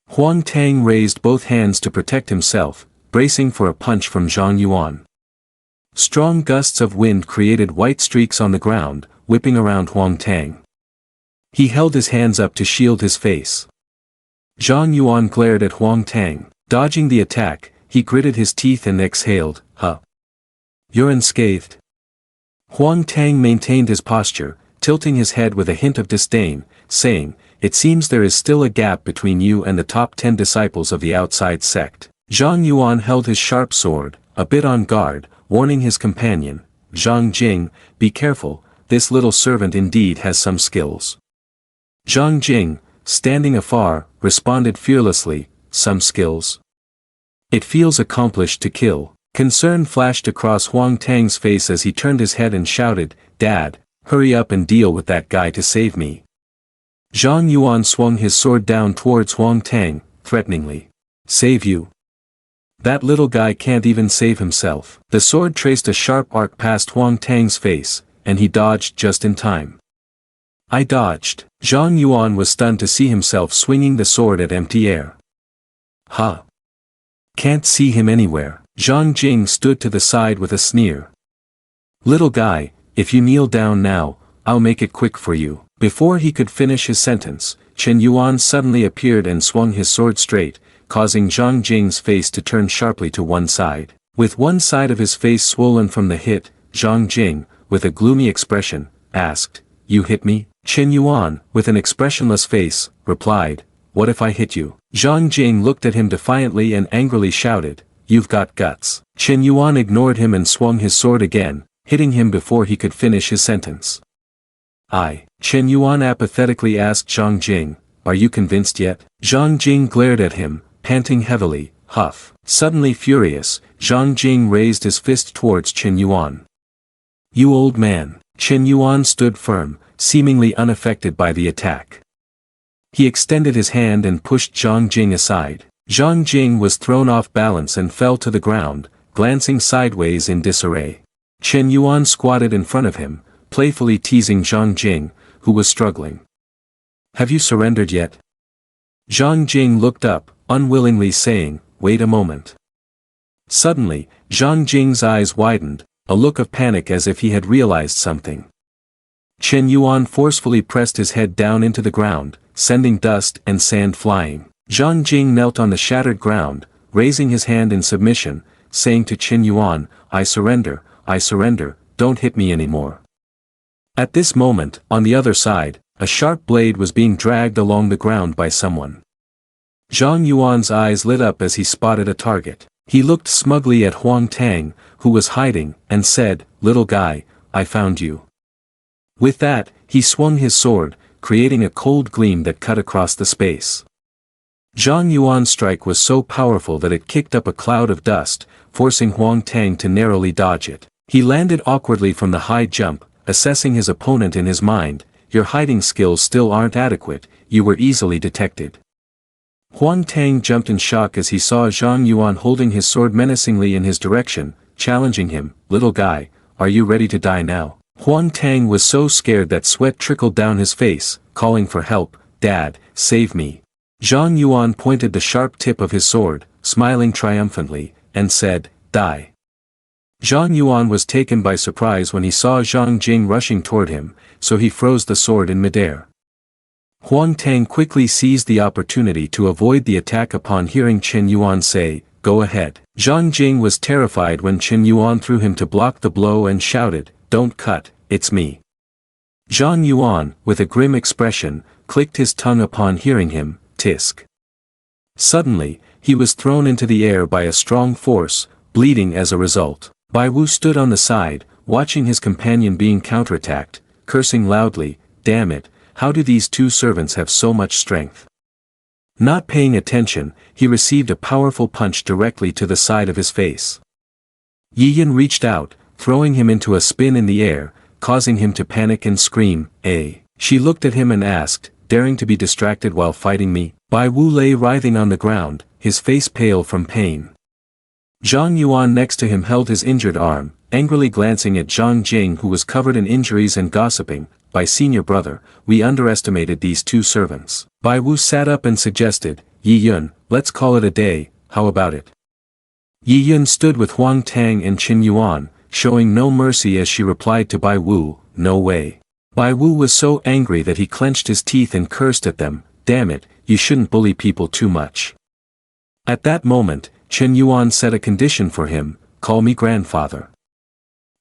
Huang Tang raised both hands to protect himself, bracing for a punch from Zhang Yuan. Strong gusts of wind created white streaks on the ground, whipping around Huang Tang. He held his hands up to shield his face. Zhang Yuan glared at Huang Tang. Dodging the attack, he gritted his teeth and exhaled, huh? You're unscathed? Huang Tang maintained his posture, tilting his head with a hint of disdain, saying, it seems there is still a gap between you and the top 10 disciples of the outside sect. Zhang Yuan held his sharp sword, a bit on guard, warning his companion, Zhang Jing, be careful, this little servant indeed has some skills. Zhang Jing, standing afar, responded fearlessly, some skills? It feels accomplished to kill. Concern flashed across Huang Tang's face as he turned his head and shouted, Dad, hurry up and deal with that guy to save me. Zhang Yuan swung his sword down towards Huang Tang, threateningly. Save you? That little guy can't even save himself. The sword traced a sharp arc past Huang Tang's face, and he dodged just in time. I dodged. Zhang Yuan was stunned to see himself swinging the sword at empty air. Huh? Can't see him anywhere. Zhang Jing stood to the side with a sneer. Little guy, if you kneel down now, I'll make it quick for you. Before he could finish his sentence, Chen Yuan suddenly appeared and swung his sword straight, causing Zhang Jing's face to turn sharply to one side. With one side of his face swollen from the hit, Zhang Jing, with a gloomy expression, asked, You hit me? Chen Yuan, with an expressionless face, replied, What if I hit you? Zhang Jing looked at him defiantly and angrily shouted, You've got guts. Chen Yuan ignored him and swung his sword again, hitting him before he could finish his sentence. Chen Yuan apathetically asked Zhang Jing, Are you convinced yet? Zhang Jing glared at him, panting heavily, huff. Suddenly furious, Zhang Jing raised his fist towards Chen Yuan. You old man. Chen Yuan stood firm, seemingly unaffected by the attack. He extended his hand and pushed Zhang Jing aside. Zhang Jing was thrown off balance and fell to the ground, glancing sideways in disarray. Chen Yuan squatted in front of him, playfully teasing Zhang Jing, who was struggling. Have you surrendered yet? Zhang Jing looked up, unwillingly saying, Wait a moment. Suddenly, Zhang Jing's eyes widened, a look of panic as if he had realized something. Chen Yuan forcefully pressed his head down into the ground, sending dust and sand flying. Zhang Jing knelt on the shattered ground, raising his hand in submission, saying to Chen Yuan, I surrender, don't hit me anymore. At this moment, on the other side, a sharp blade was being dragged along the ground by someone. Zhang Yuan's eyes lit up as he spotted a target. He looked smugly at Huang Tang, who was hiding, and said, Little guy, I found you. With that, he swung his sword, creating a cold gleam that cut across the space. Zhang Yuan's strike was so powerful that it kicked up a cloud of dust, forcing Huang Tang to narrowly dodge it. He landed awkwardly from the high jump, assessing his opponent in his mind, Your hiding skills still aren't adequate, you were easily detected. Huang Tang jumped in shock as he saw Zhang Yuan holding his sword menacingly in his direction, challenging him, Little guy, are you ready to die now? Huang Tang was so scared that sweat trickled down his face, calling for help, Dad, save me. Zhang Yuan pointed the sharp tip of his sword, smiling triumphantly, and said, Die. Zhang Yuan was taken by surprise when he saw Zhang Jing rushing toward him, so he froze the sword in midair. Huang Tang quickly seized the opportunity to avoid the attack upon hearing Chen Yuan say, "Go ahead." Zhang Jing was terrified when Chen Yuan threw him to block the blow and shouted, "Don't cut, it's me." Zhang Yuan, with a grim expression, clicked his tongue upon hearing him, "Tisk." Suddenly, he was thrown into the air by a strong force, bleeding as a result. Bai Wu stood on the side, watching his companion being counterattacked, cursing loudly, "Damn it, how do these two servants have so much strength?" Not paying attention, he received a powerful punch directly to the side of his face. Yi Yin reached out, throwing him into a spin in the air, causing him to panic and scream, "Eh?" She looked at him and asked, "Daring to be distracted while fighting me?" Bai Wu lay writhing on the ground, his face pale from pain. Zhang Yuan next to him held his injured arm, angrily glancing at Zhang Jing who was covered in injuries and gossiping, "By senior brother, we underestimated these two servants." Bai Wu sat up and suggested, "Yi Yun, let's call it a day, how about it?" Yi Yun stood with Huang Tang and Qin Yuan, showing no mercy as she replied to Bai Wu, "No way." Bai Wu was so angry that he clenched his teeth and cursed at them, "Damn it, you shouldn't bully people too much." At that moment, Chen Yuan set a condition for him, "Call me grandfather."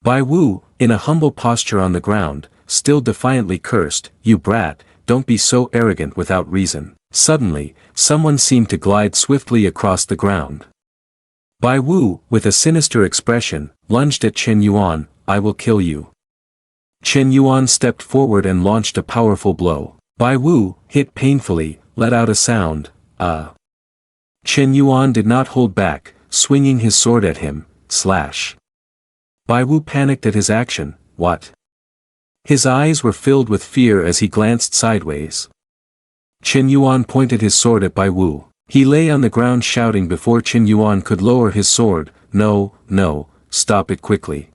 Bai Wu, in a humble posture on the ground, still defiantly cursed, "You brat, don't be so arrogant without reason." Suddenly, someone seemed to glide swiftly across the ground. Bai Wu, with a sinister expression, lunged at Chen Yuan, "I will kill you." Chen Yuan stepped forward and launched a powerful blow. Bai Wu, hit painfully, let out a sound, "Ah." Chen Yuan did not hold back, swinging his sword at him, slash. Bai Wu panicked at his action, "What?" His eyes were filled with fear as he glanced sideways. Chen Yuan pointed his sword at Bai Wu. He lay on the ground shouting before Chen Yuan could lower his sword, "No, no, stop it quickly."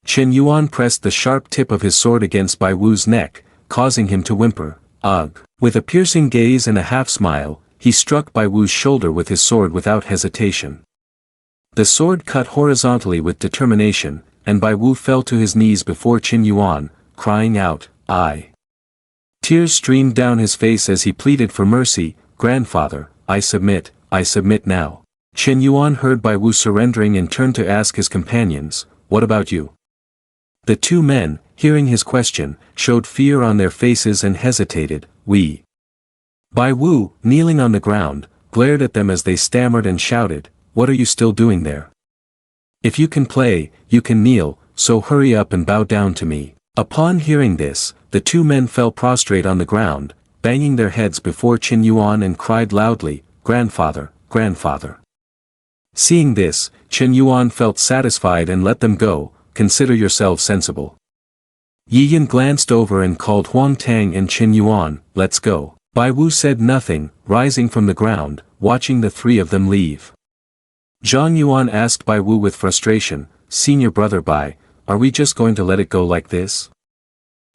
Chen Yuan pressed the sharp tip of his sword against Bai Wu's neck, causing him to whimper, "Ugh." With a piercing gaze and a half-smile, he struck Bai Wu's shoulder with his sword without hesitation. The sword cut horizontally with determination, and Bai Wu fell to his knees before Chen Yuan, crying out, "I." Tears streamed down his face as he pleaded for mercy, "Grandfather, I submit now." Chen Yuan heard Bai Wu surrendering and turned to ask his companions, "What about you?" The two men, hearing his question, showed fear on their faces and hesitated, "We." Bai Wu, kneeling on the ground, glared at them as they stammered and shouted, "What are you still doing there? If you can play, you can kneel, so hurry up and bow down to me." Upon hearing this, the two men fell prostrate on the ground, banging their heads before Chen Yuan and cried loudly, "Grandfather, grandfather." Seeing this, Chen Yuan felt satisfied and let them go, "Consider yourselves sensible." Yi Yin glanced over and called Huang Tang and Chen Yuan, "Let's go." Bai Wu said nothing, rising from the ground, watching the three of them leave. Zhang Yuan asked Bai Wu with frustration, "Senior brother Bai, are we just going to let it go like this?"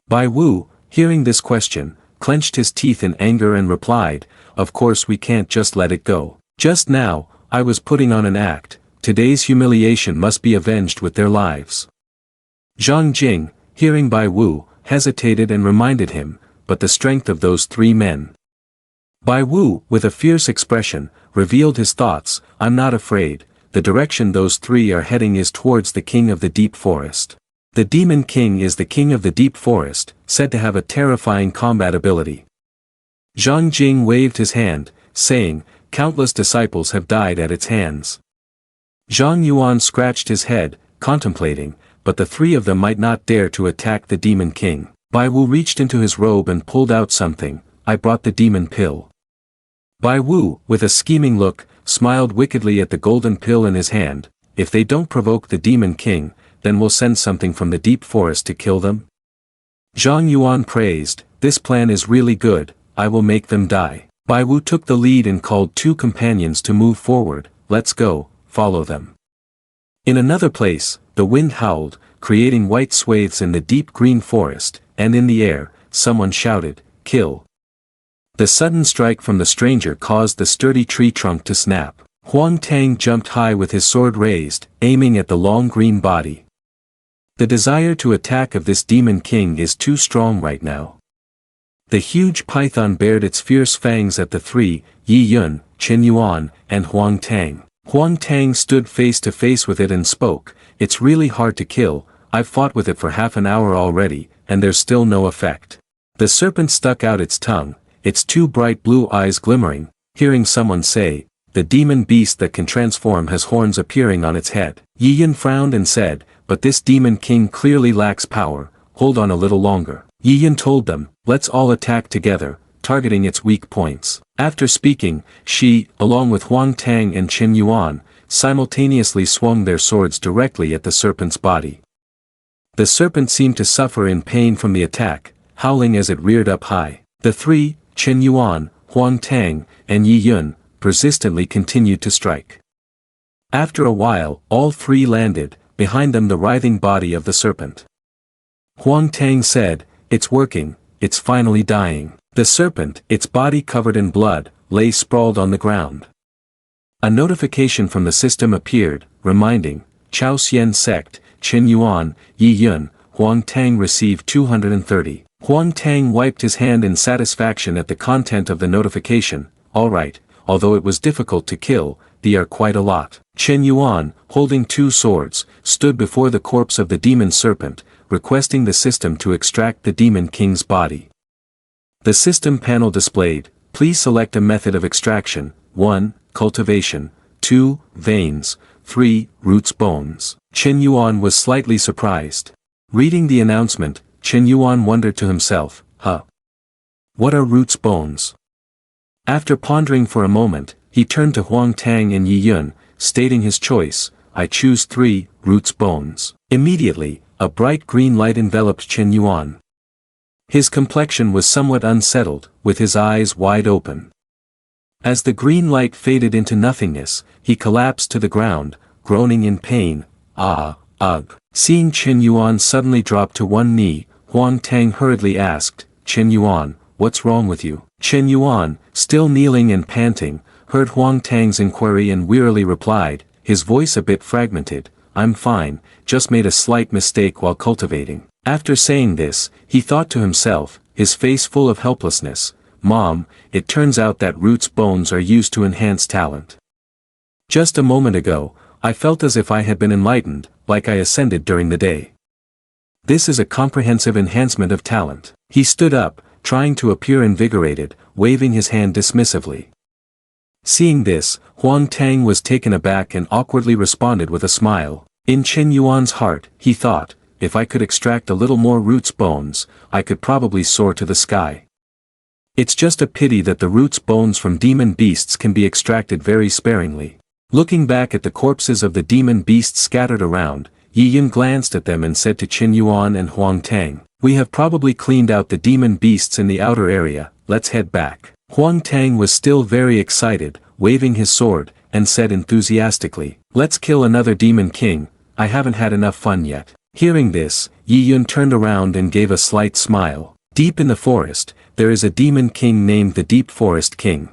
Bai Wu, hearing this question, clenched his teeth in anger and replied, "Of course we can't just let it go. Just now, I was putting on an act, today's humiliation must be avenged with their lives." Zhang Jing, hearing Bai Wu, hesitated and reminded him, but the strength of those three men. Bai Wu, with a fierce expression, revealed his thoughts, "I'm not afraid, the direction those three are heading is towards the king of the deep forest. The demon king is the king of the deep forest, said to have a terrifying combat ability." Zhang Jing waved his hand, saying, "Countless disciples have died at its hands." Zhang Yuan scratched his head, contemplating, but the three of them might not dare to attack the demon king. Bai Wu reached into his robe and pulled out something, "I brought the demon pill." Bai Wu, with a scheming look, smiled wickedly at the golden pill in his hand, "If they don't provoke the demon king, then we'll send something from the deep forest to kill them." Zhang Yuan praised, "This plan is really good, I will make them die." Bai Wu took the lead and called two companions to move forward, "Let's go, follow them." In another place, the wind howled, creating white swathes in the deep green forest, and in the air, someone shouted, "Kill." The sudden strike from the stranger caused the sturdy tree trunk to snap. Huang Tang jumped high with his sword raised, aiming at the long green body. The desire to attack of this demon king is too strong right now. The huge python bared its fierce fangs at the three, Yi Yun, Chen Yuan, and Huang Tang. Huang Tang stood face to face with it and spoke, "It's really hard to kill, I've fought with it for half an hour already, and there's still no effect." The serpent stuck out its tongue, its two bright blue eyes glimmering, hearing someone say, "The demon beast that can transform has horns appearing on its head." Yi Yun frowned and said, "But this demon king clearly lacks power, hold on a little longer." Yi Yun told them, "Let's all attack together, targeting its weak points." After speaking, she, along with Huang Tang and Chen Yuan, simultaneously swung their swords directly at the serpent's body. The serpent seemed to suffer in pain from the attack, howling as it reared up high. The three, Chen Yuan, Huang Tang, and Yi Yun, persistently continued to strike. After a while, all three landed, behind them the writhing body of the serpent. Huang Tang said, "It's working, it's finally dying." The serpent, its body covered in blood, lay sprawled on the ground. A notification from the system appeared, reminding, Chao Xian sect, Chen Yuan, Yi Yun, Huang Tang received 230. Huang Tang wiped his hand in satisfaction at the content of the notification. "All right, although it was difficult to kill, they are quite a lot." Chen Yuan, holding two swords, stood before the corpse of the demon serpent, requesting the system to extract the demon king's body. The system panel displayed, "Please select a method of extraction, 1. Cultivation, 2. Veins, 3. Roots bones." Chen Yuan was slightly surprised. Reading the announcement, Chen Yuan wondered to himself, what are roots bones? After pondering for a moment, he turned to Huang Tang and Yi Yun, stating his choice, "I choose 3. Roots bones." Immediately, a bright green light enveloped Chen Yuan. His complexion was somewhat unsettled, with his eyes wide open. As the green light faded into nothingness, he collapsed to the ground, groaning in pain. Ugh. Seeing Chen Yuan suddenly drop to one knee, Huang Tang hurriedly asked, "Chen Yuan, what's wrong with you?" Chen Yuan, still kneeling and panting, heard Huang Tang's inquiry and wearily replied, his voice a bit fragmented, "I'm fine, just made a slight mistake while cultivating." After saying this, he thought to himself, his face full of helplessness, "Mom, it turns out that roots bones are used to enhance talent. Just a moment ago, I felt as if I had been enlightened, like I ascended during the day. This is a comprehensive enhancement of talent." He stood up, trying to appear invigorated, waving his hand dismissively. Seeing this, Huang Tang was taken aback and awkwardly responded with a smile. In Chen Yuan's heart, he thought, if I could extract a little more roots bones, I could probably soar to the sky. It's just a pity that the roots bones from demon beasts can be extracted very sparingly. Looking back at the corpses of the demon beasts scattered around, Yi Yun glanced at them and said to Chen Yuan and Huang Tang, "We have probably cleaned out the demon beasts in the outer area, let's head back." Huang Tang was still very excited, waving his sword, and said enthusiastically, "Let's kill another demon king, I haven't had enough fun yet." Hearing this, Yi Yun turned around and gave a slight smile. Deep in the forest, there is a demon king named the Deep Forest King.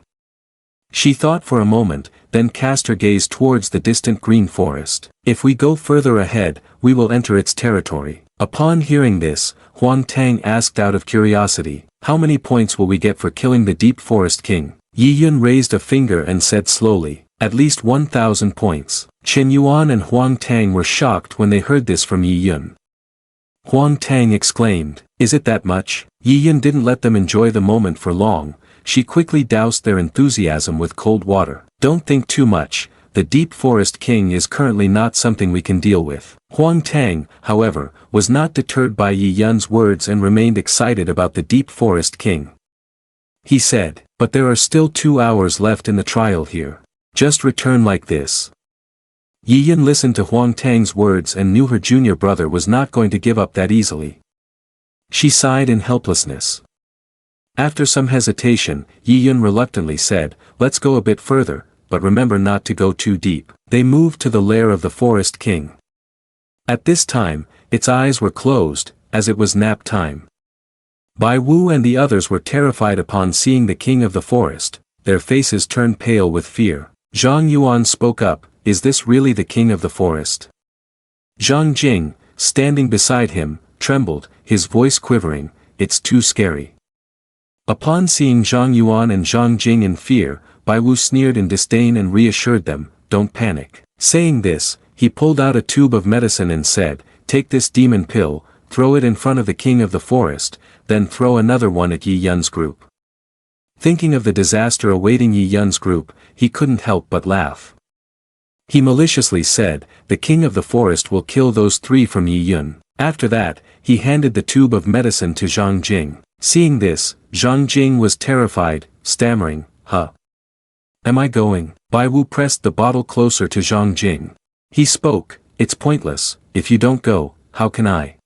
She thought for a moment, then cast her gaze towards the distant green forest. If we go further ahead, we will enter its territory. Upon hearing this, Huang Tang asked out of curiosity, "How many points will we get for killing the Deep Forest King?" Yi Yun raised a finger and said slowly, "At least 1,000 points. Chen Yuan and Huang Tang were shocked when they heard this from Yi Yun. Huang Tang exclaimed, "Is it that much?" Yi Yun didn't let them enjoy the moment for long, she quickly doused their enthusiasm with cold water. "Don't think too much, the Deep Forest King is currently not something we can deal with." Huang Tang, however, was not deterred by Yi Yun's words and remained excited about the Deep Forest King. He said, "But there are still 2 hours left in the trial here. Just return like this." Yi Yun listened to Huang Tang's words and knew her junior brother was not going to give up that easily. She sighed in helplessness. After some hesitation, Yi Yun reluctantly said, "Let's go a bit further, but remember not to go too deep." They moved to the lair of the Forest King. At this time, its eyes were closed, as it was nap time. Bai Wu and the others were terrified upon seeing the king of the forest, their faces turned pale with fear. Zhang Yuan spoke up, is this really the king of the forest? Zhang Jing, standing beside him, trembled, his voice quivering, it's too scary. Upon seeing Zhang Yuan and Zhang Jing in fear, Bai Wu sneered in disdain and reassured them, don't panic. Saying this, he pulled out a tube of medicine and said, take this demon pill, throw it in front of the king of the forest, then throw another one at Yi Yun's group. Thinking of the disaster awaiting Yi Yun's group, he couldn't help but laugh. He maliciously said, the king of the forest will kill those three from Yi Yun. After that, he handed the tube of medicine to Zhang Jing. Seeing this, Zhang Jing was terrified, stammering, huh? Am I going? Bai Wu pressed the bottle closer to Zhang Jing. He spoke, it's pointless, if you don't go, how can I?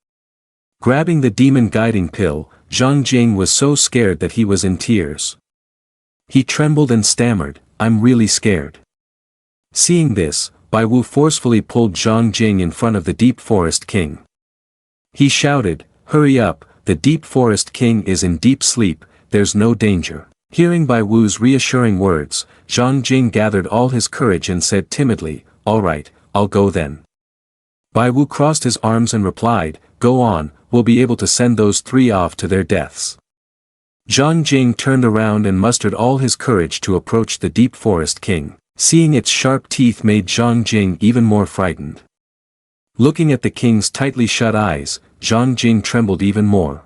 Grabbing the demon guiding pill, Zhang Jing was so scared that he was in tears. He trembled and stammered, I'm really scared. Seeing this, Bai Wu forcefully pulled Zhang Jing in front of the Deep Forest King. He shouted, hurry up, the Deep Forest King is in deep sleep, there's no danger. Hearing Bai Wu's reassuring words, Zhang Jing gathered all his courage and said timidly, all right, I'll go then. Bai Wu crossed his arms and replied, go on, we'll be able to send those three off to their deaths. Zhang Jing turned around and mustered all his courage to approach the Deep Forest King. Seeing its sharp teeth made Zhang Jing even more frightened. Looking at the king's tightly shut eyes, Zhang Jing trembled even more.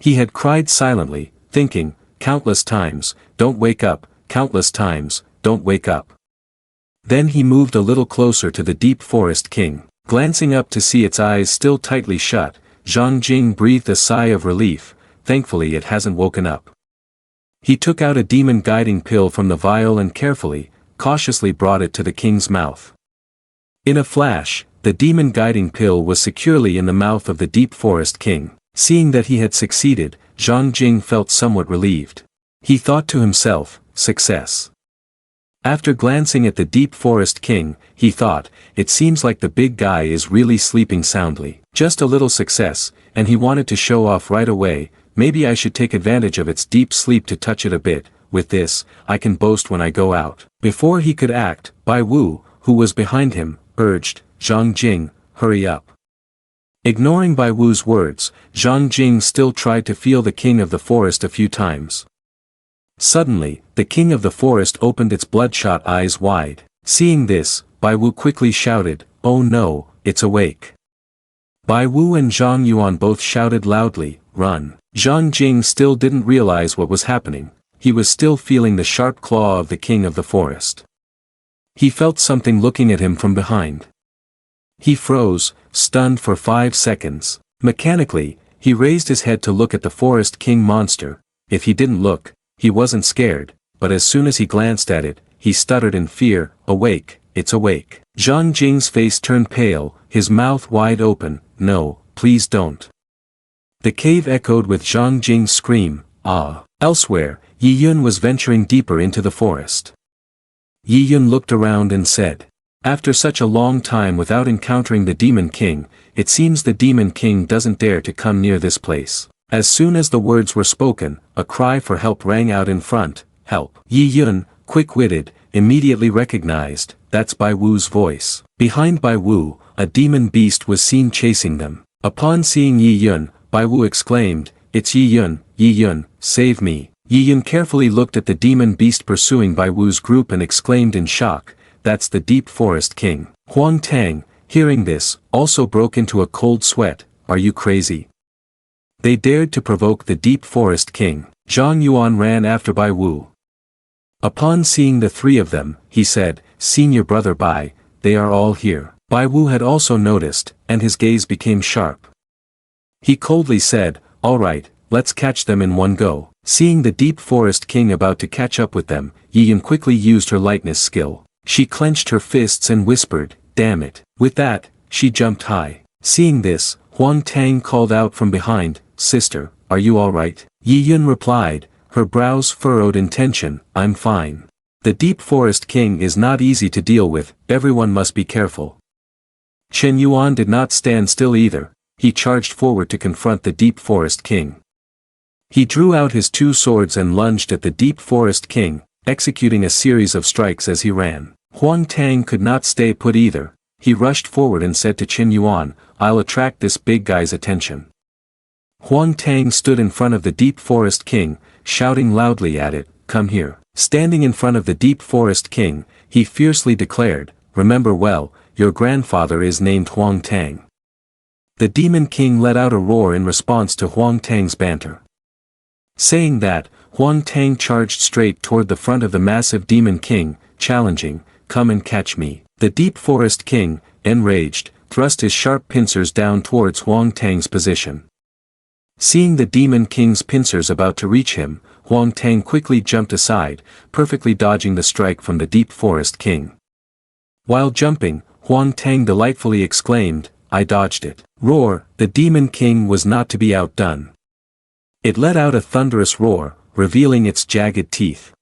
He had cried silently, thinking, countless times, don't wake up, countless times, don't wake up. Then he moved a little closer to the Deep Forest King. Glancing up to see its eyes still tightly shut, Zhang Jing breathed a sigh of relief, thankfully it hasn't woken up. He took out a demon guiding pill from the vial and carefully, cautiously brought it to the king's mouth. In a flash, the demon guiding pill was securely in the mouth of the Deep Forest King. Seeing that he had succeeded, Zhang Jing felt somewhat relieved. He thought to himself, success. After glancing at the Deep Forest King, he thought, it seems like the big guy is really sleeping soundly. Just a little success, and he wanted to show off right away, maybe I should take advantage of its deep sleep to touch it a bit, with this, I can boast when I go out. Before he could act, Bai Wu, who was behind him, urged, Zhang Jing, hurry up. Ignoring Bai Wu's words, Zhang Jing still tried to feel the king of the forest a few times. Suddenly, the king of the forest opened its bloodshot eyes wide. Seeing this, Bai Wu quickly shouted, oh no, it's awake. Bai Wu and Zhang Yuan both shouted loudly, run. Zhang Jing still didn't realize what was happening, he was still feeling the sharp claw of the king of the forest. He felt something looking at him from behind. He froze, stunned for 5 seconds. Mechanically, he raised his head to look at the forest king monster. If he didn't look, he wasn't scared, but as soon as he glanced at it, he stuttered in fear, awake, it's awake. Zhang Jing's face turned pale, his mouth wide open, no, please don't. The cave echoed with Zhang Jing's scream, ah. Elsewhere, Yi Yun was venturing deeper into the forest. Yi Yun looked around and said, after such a long time without encountering the Demon King, it seems the Demon King doesn't dare to come near this place. As soon as the words were spoken, a cry for help rang out in front, help. Yi Yun, quick-witted, immediately recognized, that's Bai Wu's voice. Behind Bai Wu, a demon beast was seen chasing them. Upon seeing Yi Yun, Bai Wu exclaimed, it's Yi Yun, save me. Yi Yun carefully looked at the demon beast pursuing Bai Wu's group and exclaimed in shock, that's the Deep Forest King. Huang Tang, hearing this, also broke into a cold sweat, are you crazy? They dared to provoke the Deep Forest King. Zhang Yuan ran after Bai Wu. Upon seeing the three of them, he said, Senior brother Bai, they are all here. Bai Wu had also noticed, and his gaze became sharp. He coldly said, all right, let's catch them in one go. Seeing the Deep Forest King about to catch up with them, Yi Yun quickly used her lightness skill. She clenched her fists and whispered, damn it. With that, she jumped high. Seeing this, Huang Tang called out from behind, sister, are you alright? Yi Yun replied, her brows furrowed in tension, I'm fine. The Deep Forest King is not easy to deal with, everyone must be careful. Chen Yuan did not stand still either, he charged forward to confront the Deep Forest King. He drew out his 2 swords and lunged at the Deep Forest King, executing a series of strikes as he ran. Huang Tang could not stay put either. He rushed forward and said to Qin Yuan, "I'll attract this big guy's attention." Huang Tang stood in front of the Deep Forest King, shouting loudly at it, "Come here." Standing in front of the Deep Forest King, he fiercely declared, "Remember well, your grandfather is named Huang Tang." The Demon King let out a roar in response to Huang Tang's banter. Saying that, Huang Tang charged straight toward the front of the massive Demon King, challenging, "Come and catch me." The Deep Forest King, enraged, thrust his sharp pincers down towards Huang Tang's position. Seeing the Demon King's pincers about to reach him, Huang Tang quickly jumped aside, perfectly dodging the strike from the Deep Forest King. While jumping, Huang Tang delightfully exclaimed, "I dodged it." Roar, the Demon King was not to be outdone. It let out a thunderous roar, revealing its jagged teeth.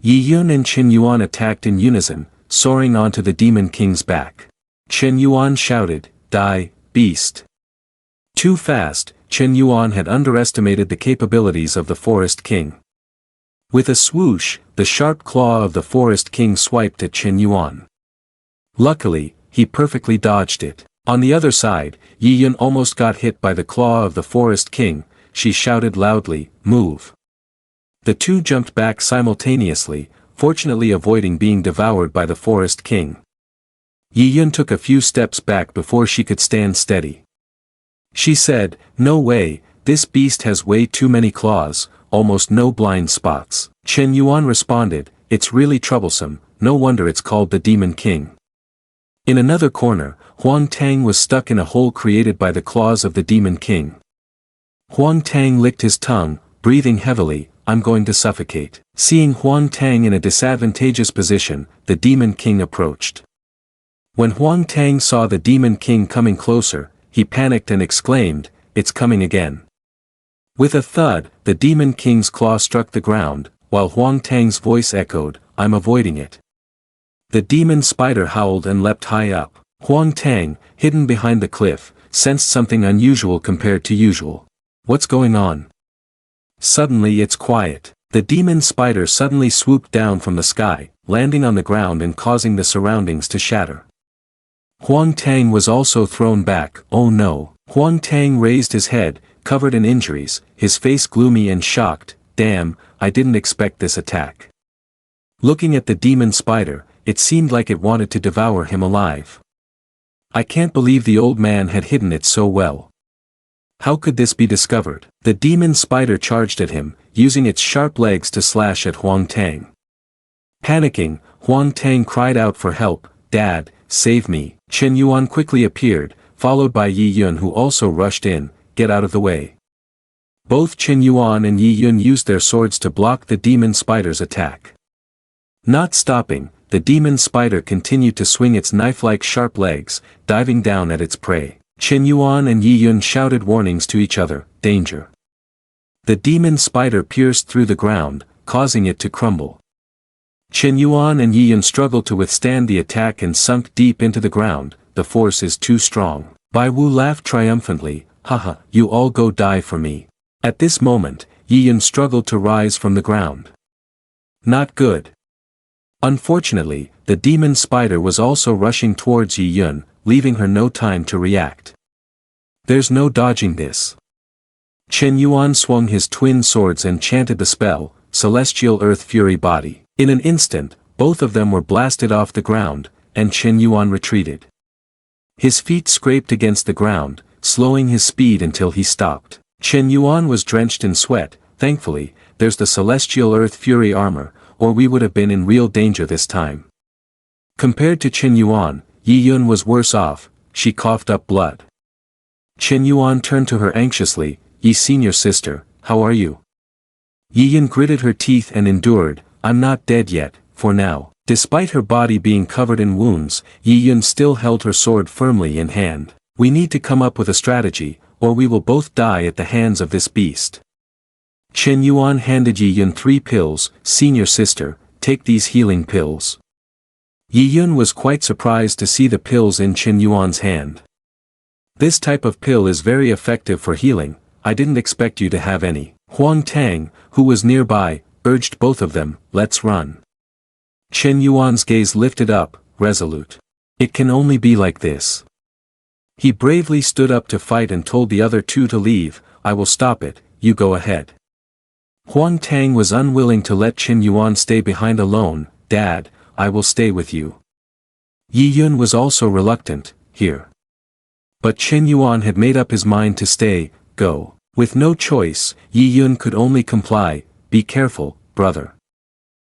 Yi Yun and Qin Yuan attacked in unison, soaring onto the Demon King's back. Qin Yuan shouted, "Die, beast!" Too fast, Qin Yuan had underestimated the capabilities of the Forest King. With a swoosh, the sharp claw of the Forest King swiped at Qin Yuan. Luckily, he perfectly dodged it. On the other side, Yi Yun almost got hit by the claw of the Forest King. She shouted loudly, "Move!" The two jumped back simultaneously, fortunately avoiding being devoured by the Forest King. Yi Yun took a few steps back before she could stand steady. She said, "No way, this beast has way too many claws, almost no blind spots." Qin Yuan responded, "It's really troublesome, no wonder it's called the Demon King." In another corner, Huang Tang was stuck in a hole created by the claws of the Demon King. Huang Tang licked his tongue, breathing heavily, "I'm going to suffocate." Seeing Huang Tang in a disadvantageous position, the Demon King approached. When Huang Tang saw the Demon King coming closer, he panicked and exclaimed, "It's coming again." With a thud, the Demon King's claw struck the ground, while Huang Tang's voice echoed, "I'm avoiding it." The demon spider howled and leapt high up. Huang Tang, hidden behind the cliff, sensed something unusual compared to usual. "What's going on?" Suddenly it's quiet. The demon spider suddenly swooped down from the sky, landing on the ground and causing the surroundings to shatter. Huang Tang was also thrown back. "Oh no." Huang Tang raised his head, covered in injuries, his face gloomy and shocked. "Damn, I didn't expect this attack." Looking at the demon spider, it seemed like it wanted to devour him alive. "I can't believe the old man had hidden it so well. How could this be discovered?" The demon spider charged at him, using its sharp legs to slash at Huang Tang. Panicking, Huang Tang cried out for help, "Dad, save me." Qin Yuan quickly appeared, followed by Yi Yun who also rushed in, "Get out of the way." Both Qin Yuan and Yi Yun used their swords to block the demon spider's attack. Not stopping, the demon spider continued to swing its knife-like sharp legs, diving down at its prey. Qin Yuan and Yi Yun shouted warnings to each other, "Danger." The demon spider pierced through the ground, causing it to crumble. Qin Yuan and Yi Yun struggled to withstand the attack and sunk deep into the ground. "The force is too strong." Bai Wu laughed triumphantly, "Haha, you all go die for me." At this moment, Yi Yun struggled to rise from the ground. Not good. Unfortunately, the demon spider was also rushing towards Yi Yun, leaving her no time to react. "There's no dodging this." Qin Yuan swung his twin swords and chanted the spell, Celestial Earth Fury Body. In an instant, both of them were blasted off the ground, and Qin Yuan retreated. His feet scraped against the ground, slowing his speed until he stopped. Qin Yuan was drenched in sweat. "Thankfully, there's the Celestial Earth Fury armor, or we would have been in real danger this time." Compared to Qin Yuan, Yi Yun was worse off. She coughed up blood. Qin Yuan turned to her anxiously, "Yi senior sister, how are you?" Yi Yun gritted her teeth and endured, "I'm not dead yet, for now." Despite her body being covered in wounds, Yi Yun still held her sword firmly in hand. "We need to come up with a strategy, or we will both die at the hands of this beast." Qin Yuan handed Yi Yun 3 pills, "Senior sister, take these healing pills." Yi Yun was quite surprised to see the pills in Qin Yuan's hand. "This type of pill is very effective for healing, I didn't expect you to have any." Huang Tang, who was nearby, urged both of them, let's run. Chen Yuan's gaze lifted up, resolute. It can only be like this. He bravely stood up to fight and told the other two to leave. I will stop it, you go ahead. Huang Tang was unwilling to let Chen Yuan stay behind alone. Dad, I will stay with you. Yi Yun was also reluctant, here. But Chen Yuan had made up his mind to stay, go. With no choice, Yi Yun could only comply. Be careful, brother.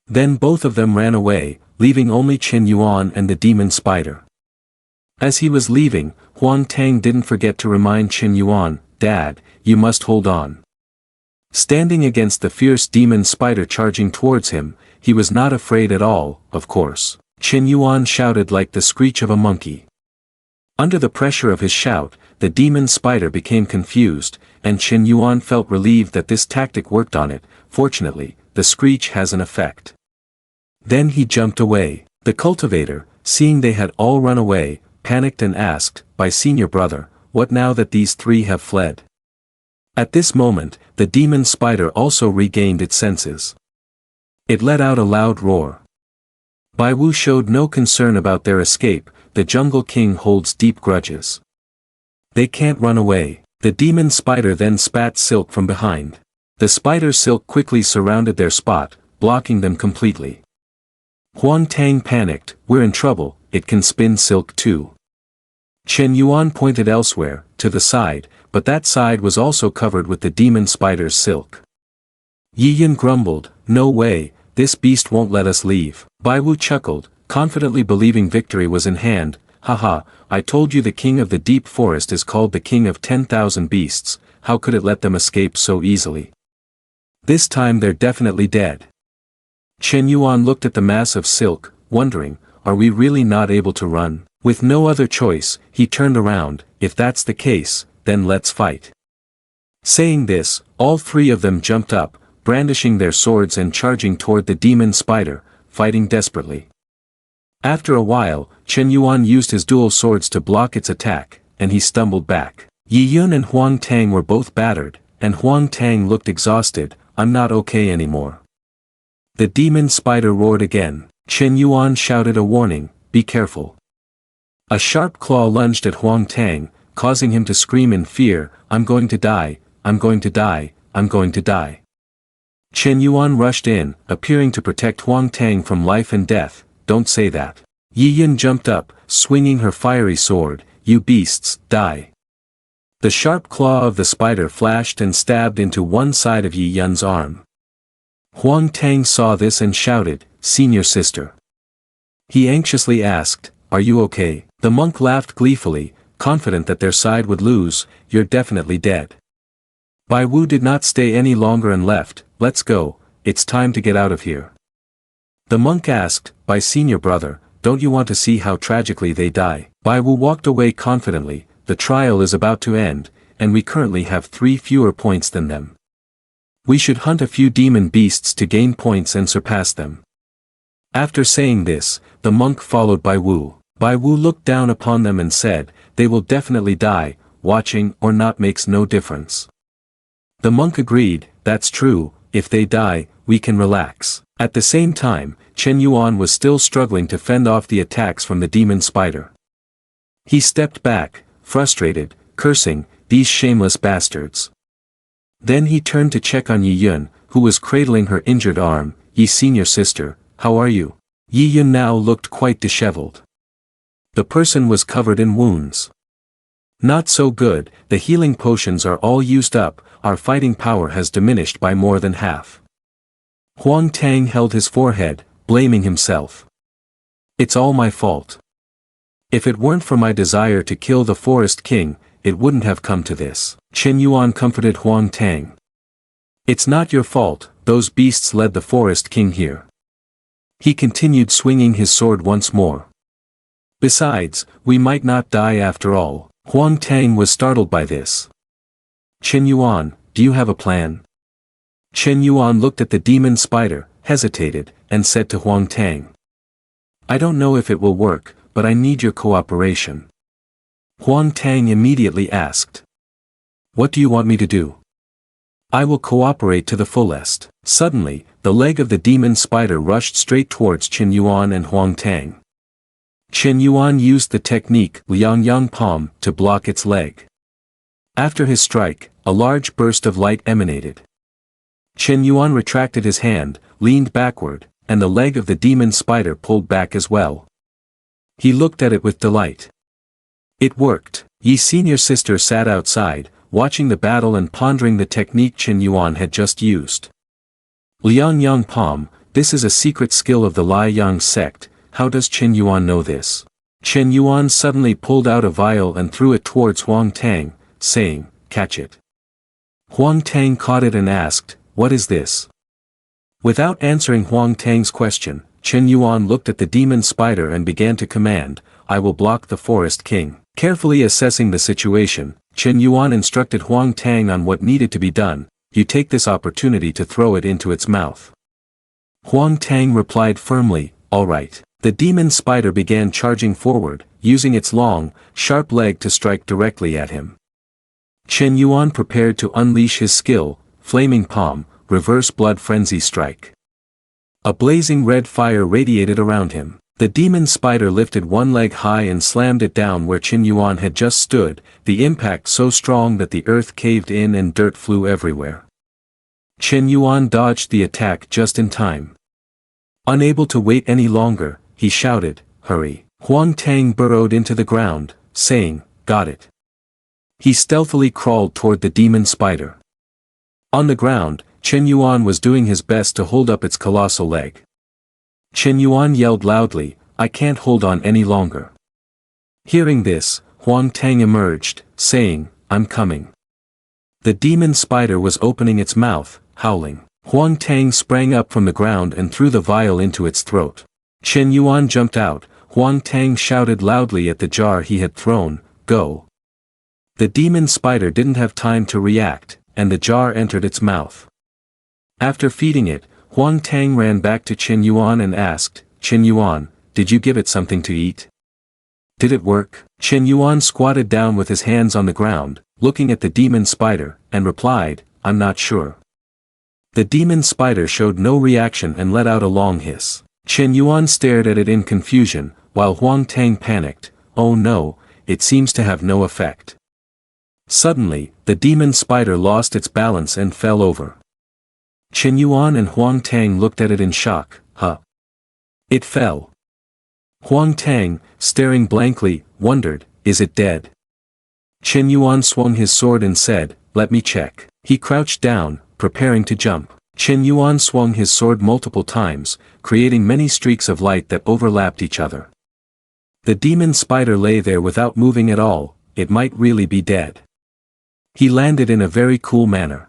Then both of them ran away, leaving only Chen Yuan and the demon spider. As he was leaving, Huang Tang didn't forget to remind Chen Yuan, Dad, you must hold on. Standing against the fierce demon spider charging towards him, he was not afraid at all, of course. Chen Yuan shouted like the screech of a monkey. Under the pressure of his shout, the demon spider became confused, and Chen Yuan felt relieved that this tactic worked on it. Fortunately, the screech has an effect. Then he jumped away. The cultivator, seeing they had all run away, panicked and asked, by senior brother, what now that these three have fled? At this moment, the demon spider also regained its senses. It let out a loud roar. Bai Wu showed no concern about their escape. The jungle king holds deep grudges. They can't run away. The demon spider then spat silk from behind. The spider silk quickly surrounded their spot, blocking them completely. Huang Tang panicked, we're in trouble, it can spin silk too. Chen Yuan pointed elsewhere, to the side, but that side was also covered with the demon spider's silk. Yi Yun grumbled, no way, this beast won't let us leave. Bai Wu chuckled, confidently believing victory was in hand. Haha, I told you the king of the deep forest is called the king of 10,000 beasts, how could it let them escape so easily? This time they're definitely dead. Chen Yuan looked at the mass of silk, wondering, are we really not able to run? With no other choice, he turned around, if that's the case, then let's fight. Saying this, all three of them jumped up, brandishing their swords and charging toward the demon spider, fighting desperately. After a while, Chen Yuan used his dual swords to block its attack, and he stumbled back. Yi Yun and Huang Tang were both battered, and Huang Tang looked exhausted. I'm not okay anymore. The demon spider roared again. Chen Yuan shouted a warning, be careful. A sharp claw lunged at Huang Tang, causing him to scream in fear, I'm going to die, I'm going to die, I'm going to die. Chen Yuan rushed in, appearing to protect Huang Tang from life and death. Don't say that. Yi Yun jumped up, swinging her fiery sword, you beasts, die. The sharp claw of the spider flashed and stabbed into one side of Yi Yun's arm. Huang Tang saw this and shouted, senior sister. He anxiously asked, are you okay? The monk laughed gleefully, confident that their side would lose, you're definitely dead. Bai Wu did not stay any longer and left, let's go, it's time to get out of here. The monk asked, by senior brother, don't you want to see how tragically they die? Bai Wu walked away confidently, the trial is about to end, and we currently have 3 fewer points than them. We should hunt a few demon beasts to gain points and surpass them. After saying this, the monk followed Bai Wu. Bai Wu looked down upon them and said, they will definitely die, watching or not makes no difference. The monk agreed, that's true, if they die, we can relax. At the same time, Chen Yuan was still struggling to fend off the attacks from the demon spider. He stepped back, frustrated, cursing, these shameless bastards. Then he turned to check on Yi Yun, who was cradling her injured arm, Yi senior sister, how are you? Yi Yun now looked quite disheveled. The person was covered in wounds. Not so good, the healing potions are all used up, our fighting power has diminished by more than half. Huang Tang held his forehead, blaming himself. It's all my fault. If it weren't for my desire to kill the forest king, it wouldn't have come to this. Chen Yuan comforted Huang Tang. It's not your fault, those beasts led the forest king here. He continued swinging his sword once more. Besides, we might not die after all. Huang Tang was startled by this. Chen Yuan, do you have a plan? Chen Yuan looked at the demon spider, hesitated, and said to Huang Tang. I don't know if it will work, but I need your cooperation. Huang Tang immediately asked. What do you want me to do? I will cooperate to the fullest. Suddenly, the leg of the demon spider rushed straight towards Qin Yuan and Huang Tang. Qin Yuan used the technique Liang Yang Palm to block its leg. After his strike, a large burst of light emanated. Qin Yuan retracted his hand, leaned backward, and the leg of the demon spider pulled back as well. He looked at it with delight. It worked. Yi's senior sister sat outside, watching the battle and pondering the technique Qin Yuan had just used. Liang Yang Palm, this is a secret skill of the Lai Yang sect. How does Qin Yuan know this? Qin Yuan suddenly pulled out a vial and threw it towards Huang Tang, saying, "Catch it." Huang Tang caught it and asked, "What is this?" Without answering Huang Tang's question, Qin Yuan looked at the demon spider and began to command, "I will block the forest king." Carefully assessing the situation, Qin Yuan instructed Huang Tang on what needed to be done. "You take this opportunity to throw it into its mouth." Huang Tang replied firmly, "All right." The demon spider began charging forward, using its long, sharp leg to strike directly at him. Qin Yuan prepared to unleash his skill, Flaming Palm, Reverse Blood Frenzy Strike. A blazing red fire radiated around him. The demon spider lifted one leg high and slammed it down where Qin Yuan had just stood, the impact so strong that the earth caved in and dirt flew everywhere. Qin Yuan dodged the attack just in time. Unable to wait any longer, he shouted, "Hurry!" Huang Tang burrowed into the ground, saying, "Got it." He stealthily crawled toward the demon spider. On the ground, Qin Yuan was doing his best to hold up its colossal leg. Qin Yuan yelled loudly, "I can't hold on any longer." Hearing this, Huang Tang emerged, saying, "I'm coming." The demon spider was opening its mouth, howling. Huang Tang sprang up from the ground and threw the vial into its throat. Qin Yuan jumped out. Huang Tang shouted loudly at the jar he had thrown, "Go!" The demon spider didn't have time to react, and the jar entered its mouth. After feeding it, Huang Tang ran back to Qin Yuan and asked, "Qin Yuan, did you give it something to eat? Did it work?" Qin Yuan squatted down with his hands on the ground, looking at the demon spider, and replied, "I'm not sure." The demon spider showed no reaction and let out a long hiss. Qin Yuan stared at it in confusion, while Huang Tang panicked, "Oh no, it seems to have no effect." Suddenly, the demon spider lost its balance and fell over. Qin Yuan and Huang Tang looked at it in shock. "Huh? It fell." Huang Tang, staring blankly, wondered, "Is it dead?" Qin Yuan swung his sword and said, "Let me check." He crouched down, preparing to jump. Qin Yuan swung his sword multiple times, creating many streaks of light that overlapped each other. The demon spider lay there without moving at all. It might really be dead. He landed in a very cool manner.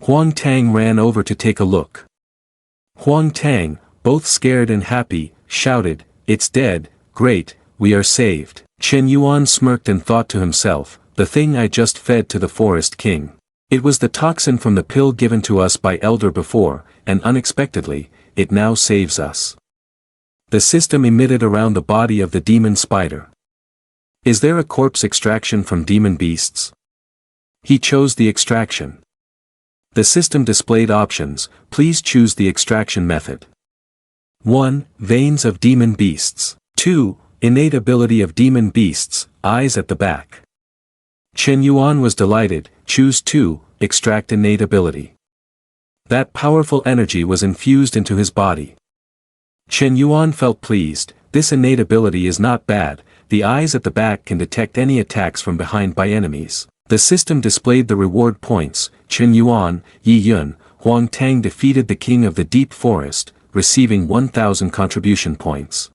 Huang Tang ran over to take a look. Huang Tang, both scared and happy, shouted, "It's dead, great, we are saved." Qin Yuan smirked and thought to himself, "The thing I just fed to the forest king. It was the toxin from the pill given to us by Elder before, and unexpectedly, it now saves us." The system emitted around the body of the demon spider. Is there a corpse extraction from demon beasts? He chose the extraction. The system displayed options. Please choose the extraction method. 1. Veins of demon beasts. 2. Innate ability of demon beasts, eyes at the back. Qin Yuan was delighted. Choose 2, extract innate ability. That powerful energy was infused into his body. Qin Yuan felt pleased. This innate ability is not bad. The eyes at the back can detect any attacks from behind by enemies. The system displayed the reward points. Qin Yuan, Yi Yun, Huang Tang defeated the king of the deep forest, receiving 1,000 contribution points.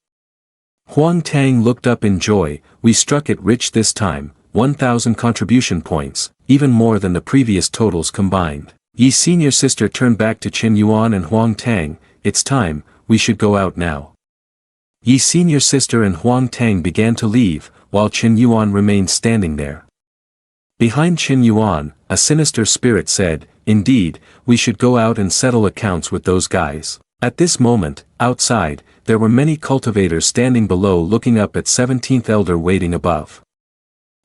Huang Tang looked up in joy. We struck it rich this time, 1,000 contribution points, even more than the previous totals combined. Yi's senior sister turned back to Qin Yuan and Huang Tang. It's time, we should go out now. Yi's senior sister and Huang Tang began to leave, while Qin Yuan remained standing there. Behind Qin Yuan, a sinister spirit said, "Indeed, we should go out and settle accounts with those guys." At this moment, outside, there were many cultivators standing below looking up at 17th Elder waiting above.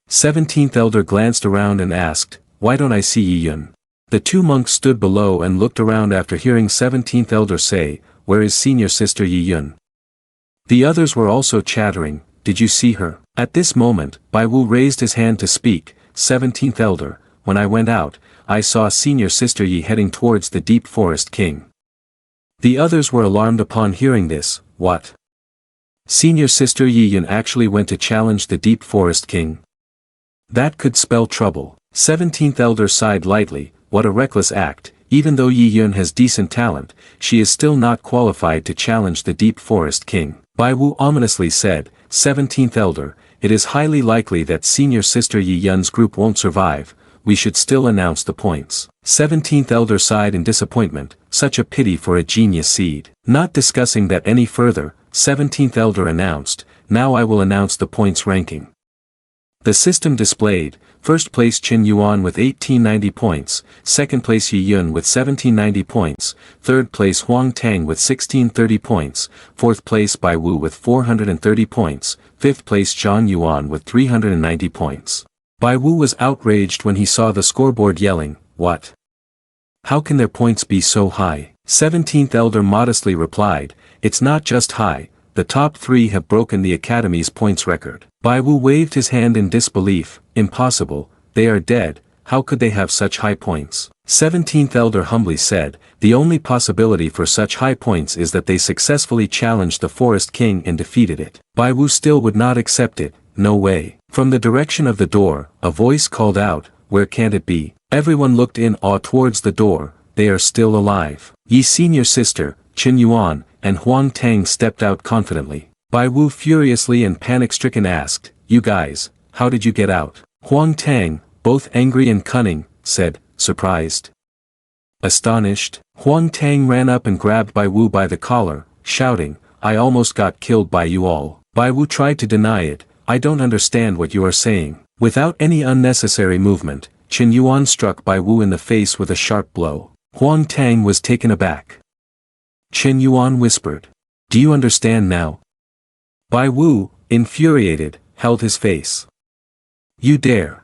17th Elder glanced around and asked, "Why don't I see Yi Yun?" The two monks stood below and looked around after hearing 17th elder say, "Where is senior sister Yi Yun?" The others were also chattering, "Did you see her?" At this moment, Bai Wu raised his hand to speak, 17th elder, "When I went out, I saw senior sister Yi heading towards the deep forest king." The others were alarmed upon hearing this. What? Senior sister Yi Yun actually went to challenge the deep forest king? That could spell trouble. 17th elder sighed lightly, "What a reckless act. Even though Yi Yun has decent talent, she is still not qualified to challenge the deep forest king." Bai Wu ominously said, 17th elder, "It is highly likely that senior sister Yi Yun's group won't survive. We should still announce the points." 17th elder sighed in disappointment, "Such a pity for a genius seed." Not discussing that any further, 17th elder announced, "Now I will announce the points ranking." The system displayed, first place Qin Yuan with 1890 points, second place Yi Yun with 1790 points, third place Huang Tang with 1630 points, fourth place Bai Wu with 430 points, fifth place Zhang Yuan with 390 points. Bai Wu was outraged when he saw the scoreboard yelling, "What? How can their points be so high?" 17th elder modestly replied, "It's not just high, the top three have broken the academy's points record." Bai Wu waved his hand in disbelief, "Impossible, they are dead, how could they have such high points?" 17th elder humbly said, "The only possibility for such high points is that they successfully challenged the forest king and defeated it." Bai Wu still would not accept it, "No way." From the direction of the door, a voice called out, "Where can it be?" Everyone looked in awe towards the door. "They are still alive." Yi's senior sister, Qin Yuan, and Huang Tang stepped out confidently. Bai Wu furiously and panic-stricken asked, "You guys, how did you get out?" Huang Tang, both angry and cunning, said, "Surprised." Astonished, Huang Tang ran up and grabbed Bai Wu by the collar, shouting, "I almost got killed by you all." Bai Wu tried to deny it, "I don't understand what you are saying." Without any unnecessary movement, Qin Yuan struck Bai Wu in the face with a sharp blow. Huang Tang was taken aback. Qin Yuan whispered, "Do you understand now?" Bai Wu, infuriated, held his face. "You dare."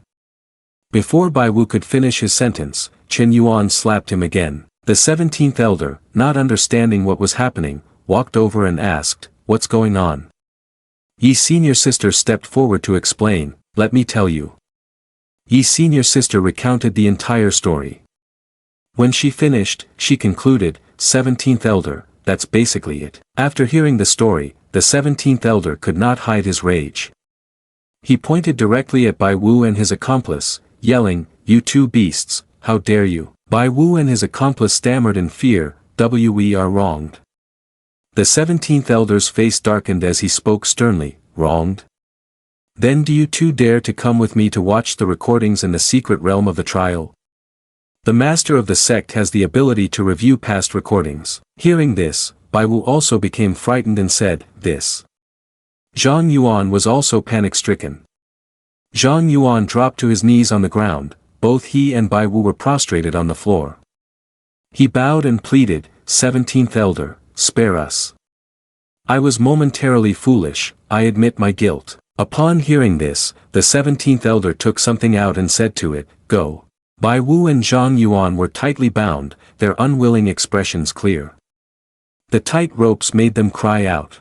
Before Bai Wu could finish his sentence, Qin Yuan slapped him again. The 17th elder, not understanding what was happening, walked over and asked, "What's going on?" Yi's senior sister stepped forward to explain, "Let me tell you." Yi's senior sister recounted the entire story. When she finished, she concluded, 17th elder, that's basically it. After hearing the story, the 17th elder could not hide his rage. He pointed directly at Bai Wu and his accomplice, yelling, "You two beasts, how dare you!" Bai Wu and his accomplice stammered in fear, "We are wronged." The 17th elder's face darkened as he spoke sternly, "Wronged? Then do you two dare to come with me to watch the recordings in the secret realm of the trial? The master of the sect has the ability to review past recordings." Hearing this, Bai Wu also became frightened and said, "This." Zhang Yuan was also panic-stricken. Zhang Yuan dropped to his knees on the ground, both he and Bai Wu were prostrated on the floor. He bowed and pleaded, 17th elder, spare us. I was momentarily foolish, I admit my guilt. Upon hearing this, the 17th elder took something out and said to it, "Go." Bai Wu and Zhang Yuan were tightly bound, their unwilling expressions clear. The tight ropes made them cry out.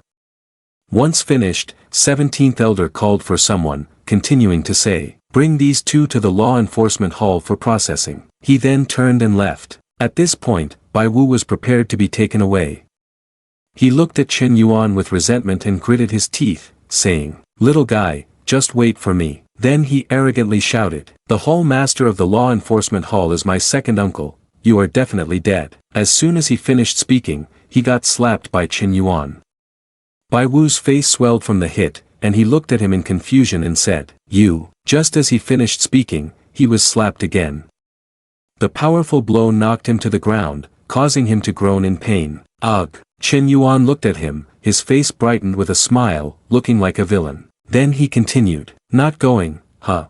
Once finished, 17th elder called for someone, continuing to say, "Bring these two to the law enforcement hall for processing." He then turned and left. At this point, Bai Wu was prepared to be taken away. He looked at Qin Yuan with resentment and gritted his teeth, saying, "Little guy, just wait for me." Then he arrogantly shouted, "The hall master of the law enforcement hall is my second uncle, you are definitely dead." As soon as he finished speaking, he got slapped by Qin Yuan. Bai Wu's face swelled from the hit, and he looked at him in confusion and said, "You." Just as he finished speaking, he was slapped again. The powerful blow knocked him to the ground, causing him to groan in pain. "Ugh." Qin Yuan looked at him, his face brightened with a smile, looking like a villain. Then he continued, "Not going, huh?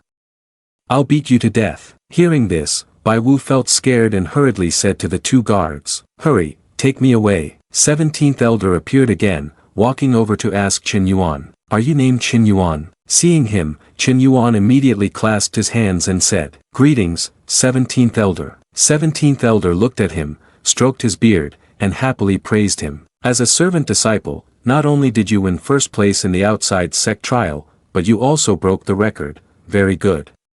I'll beat you to death." Hearing this, Bai Wu felt scared and hurriedly said to the two guards, "Hurry, take me away." 17th elder appeared again, walking over to ask Qin Yuan, "Are you named Qin Yuan?" Seeing him, Qin Yuan immediately clasped his hands and said, "Greetings, 17th elder." 17th elder looked at him, stroked his beard, and happily praised him. As a servant disciple, not only did you win first place in the outside sect trial, but you also broke the record. Very good.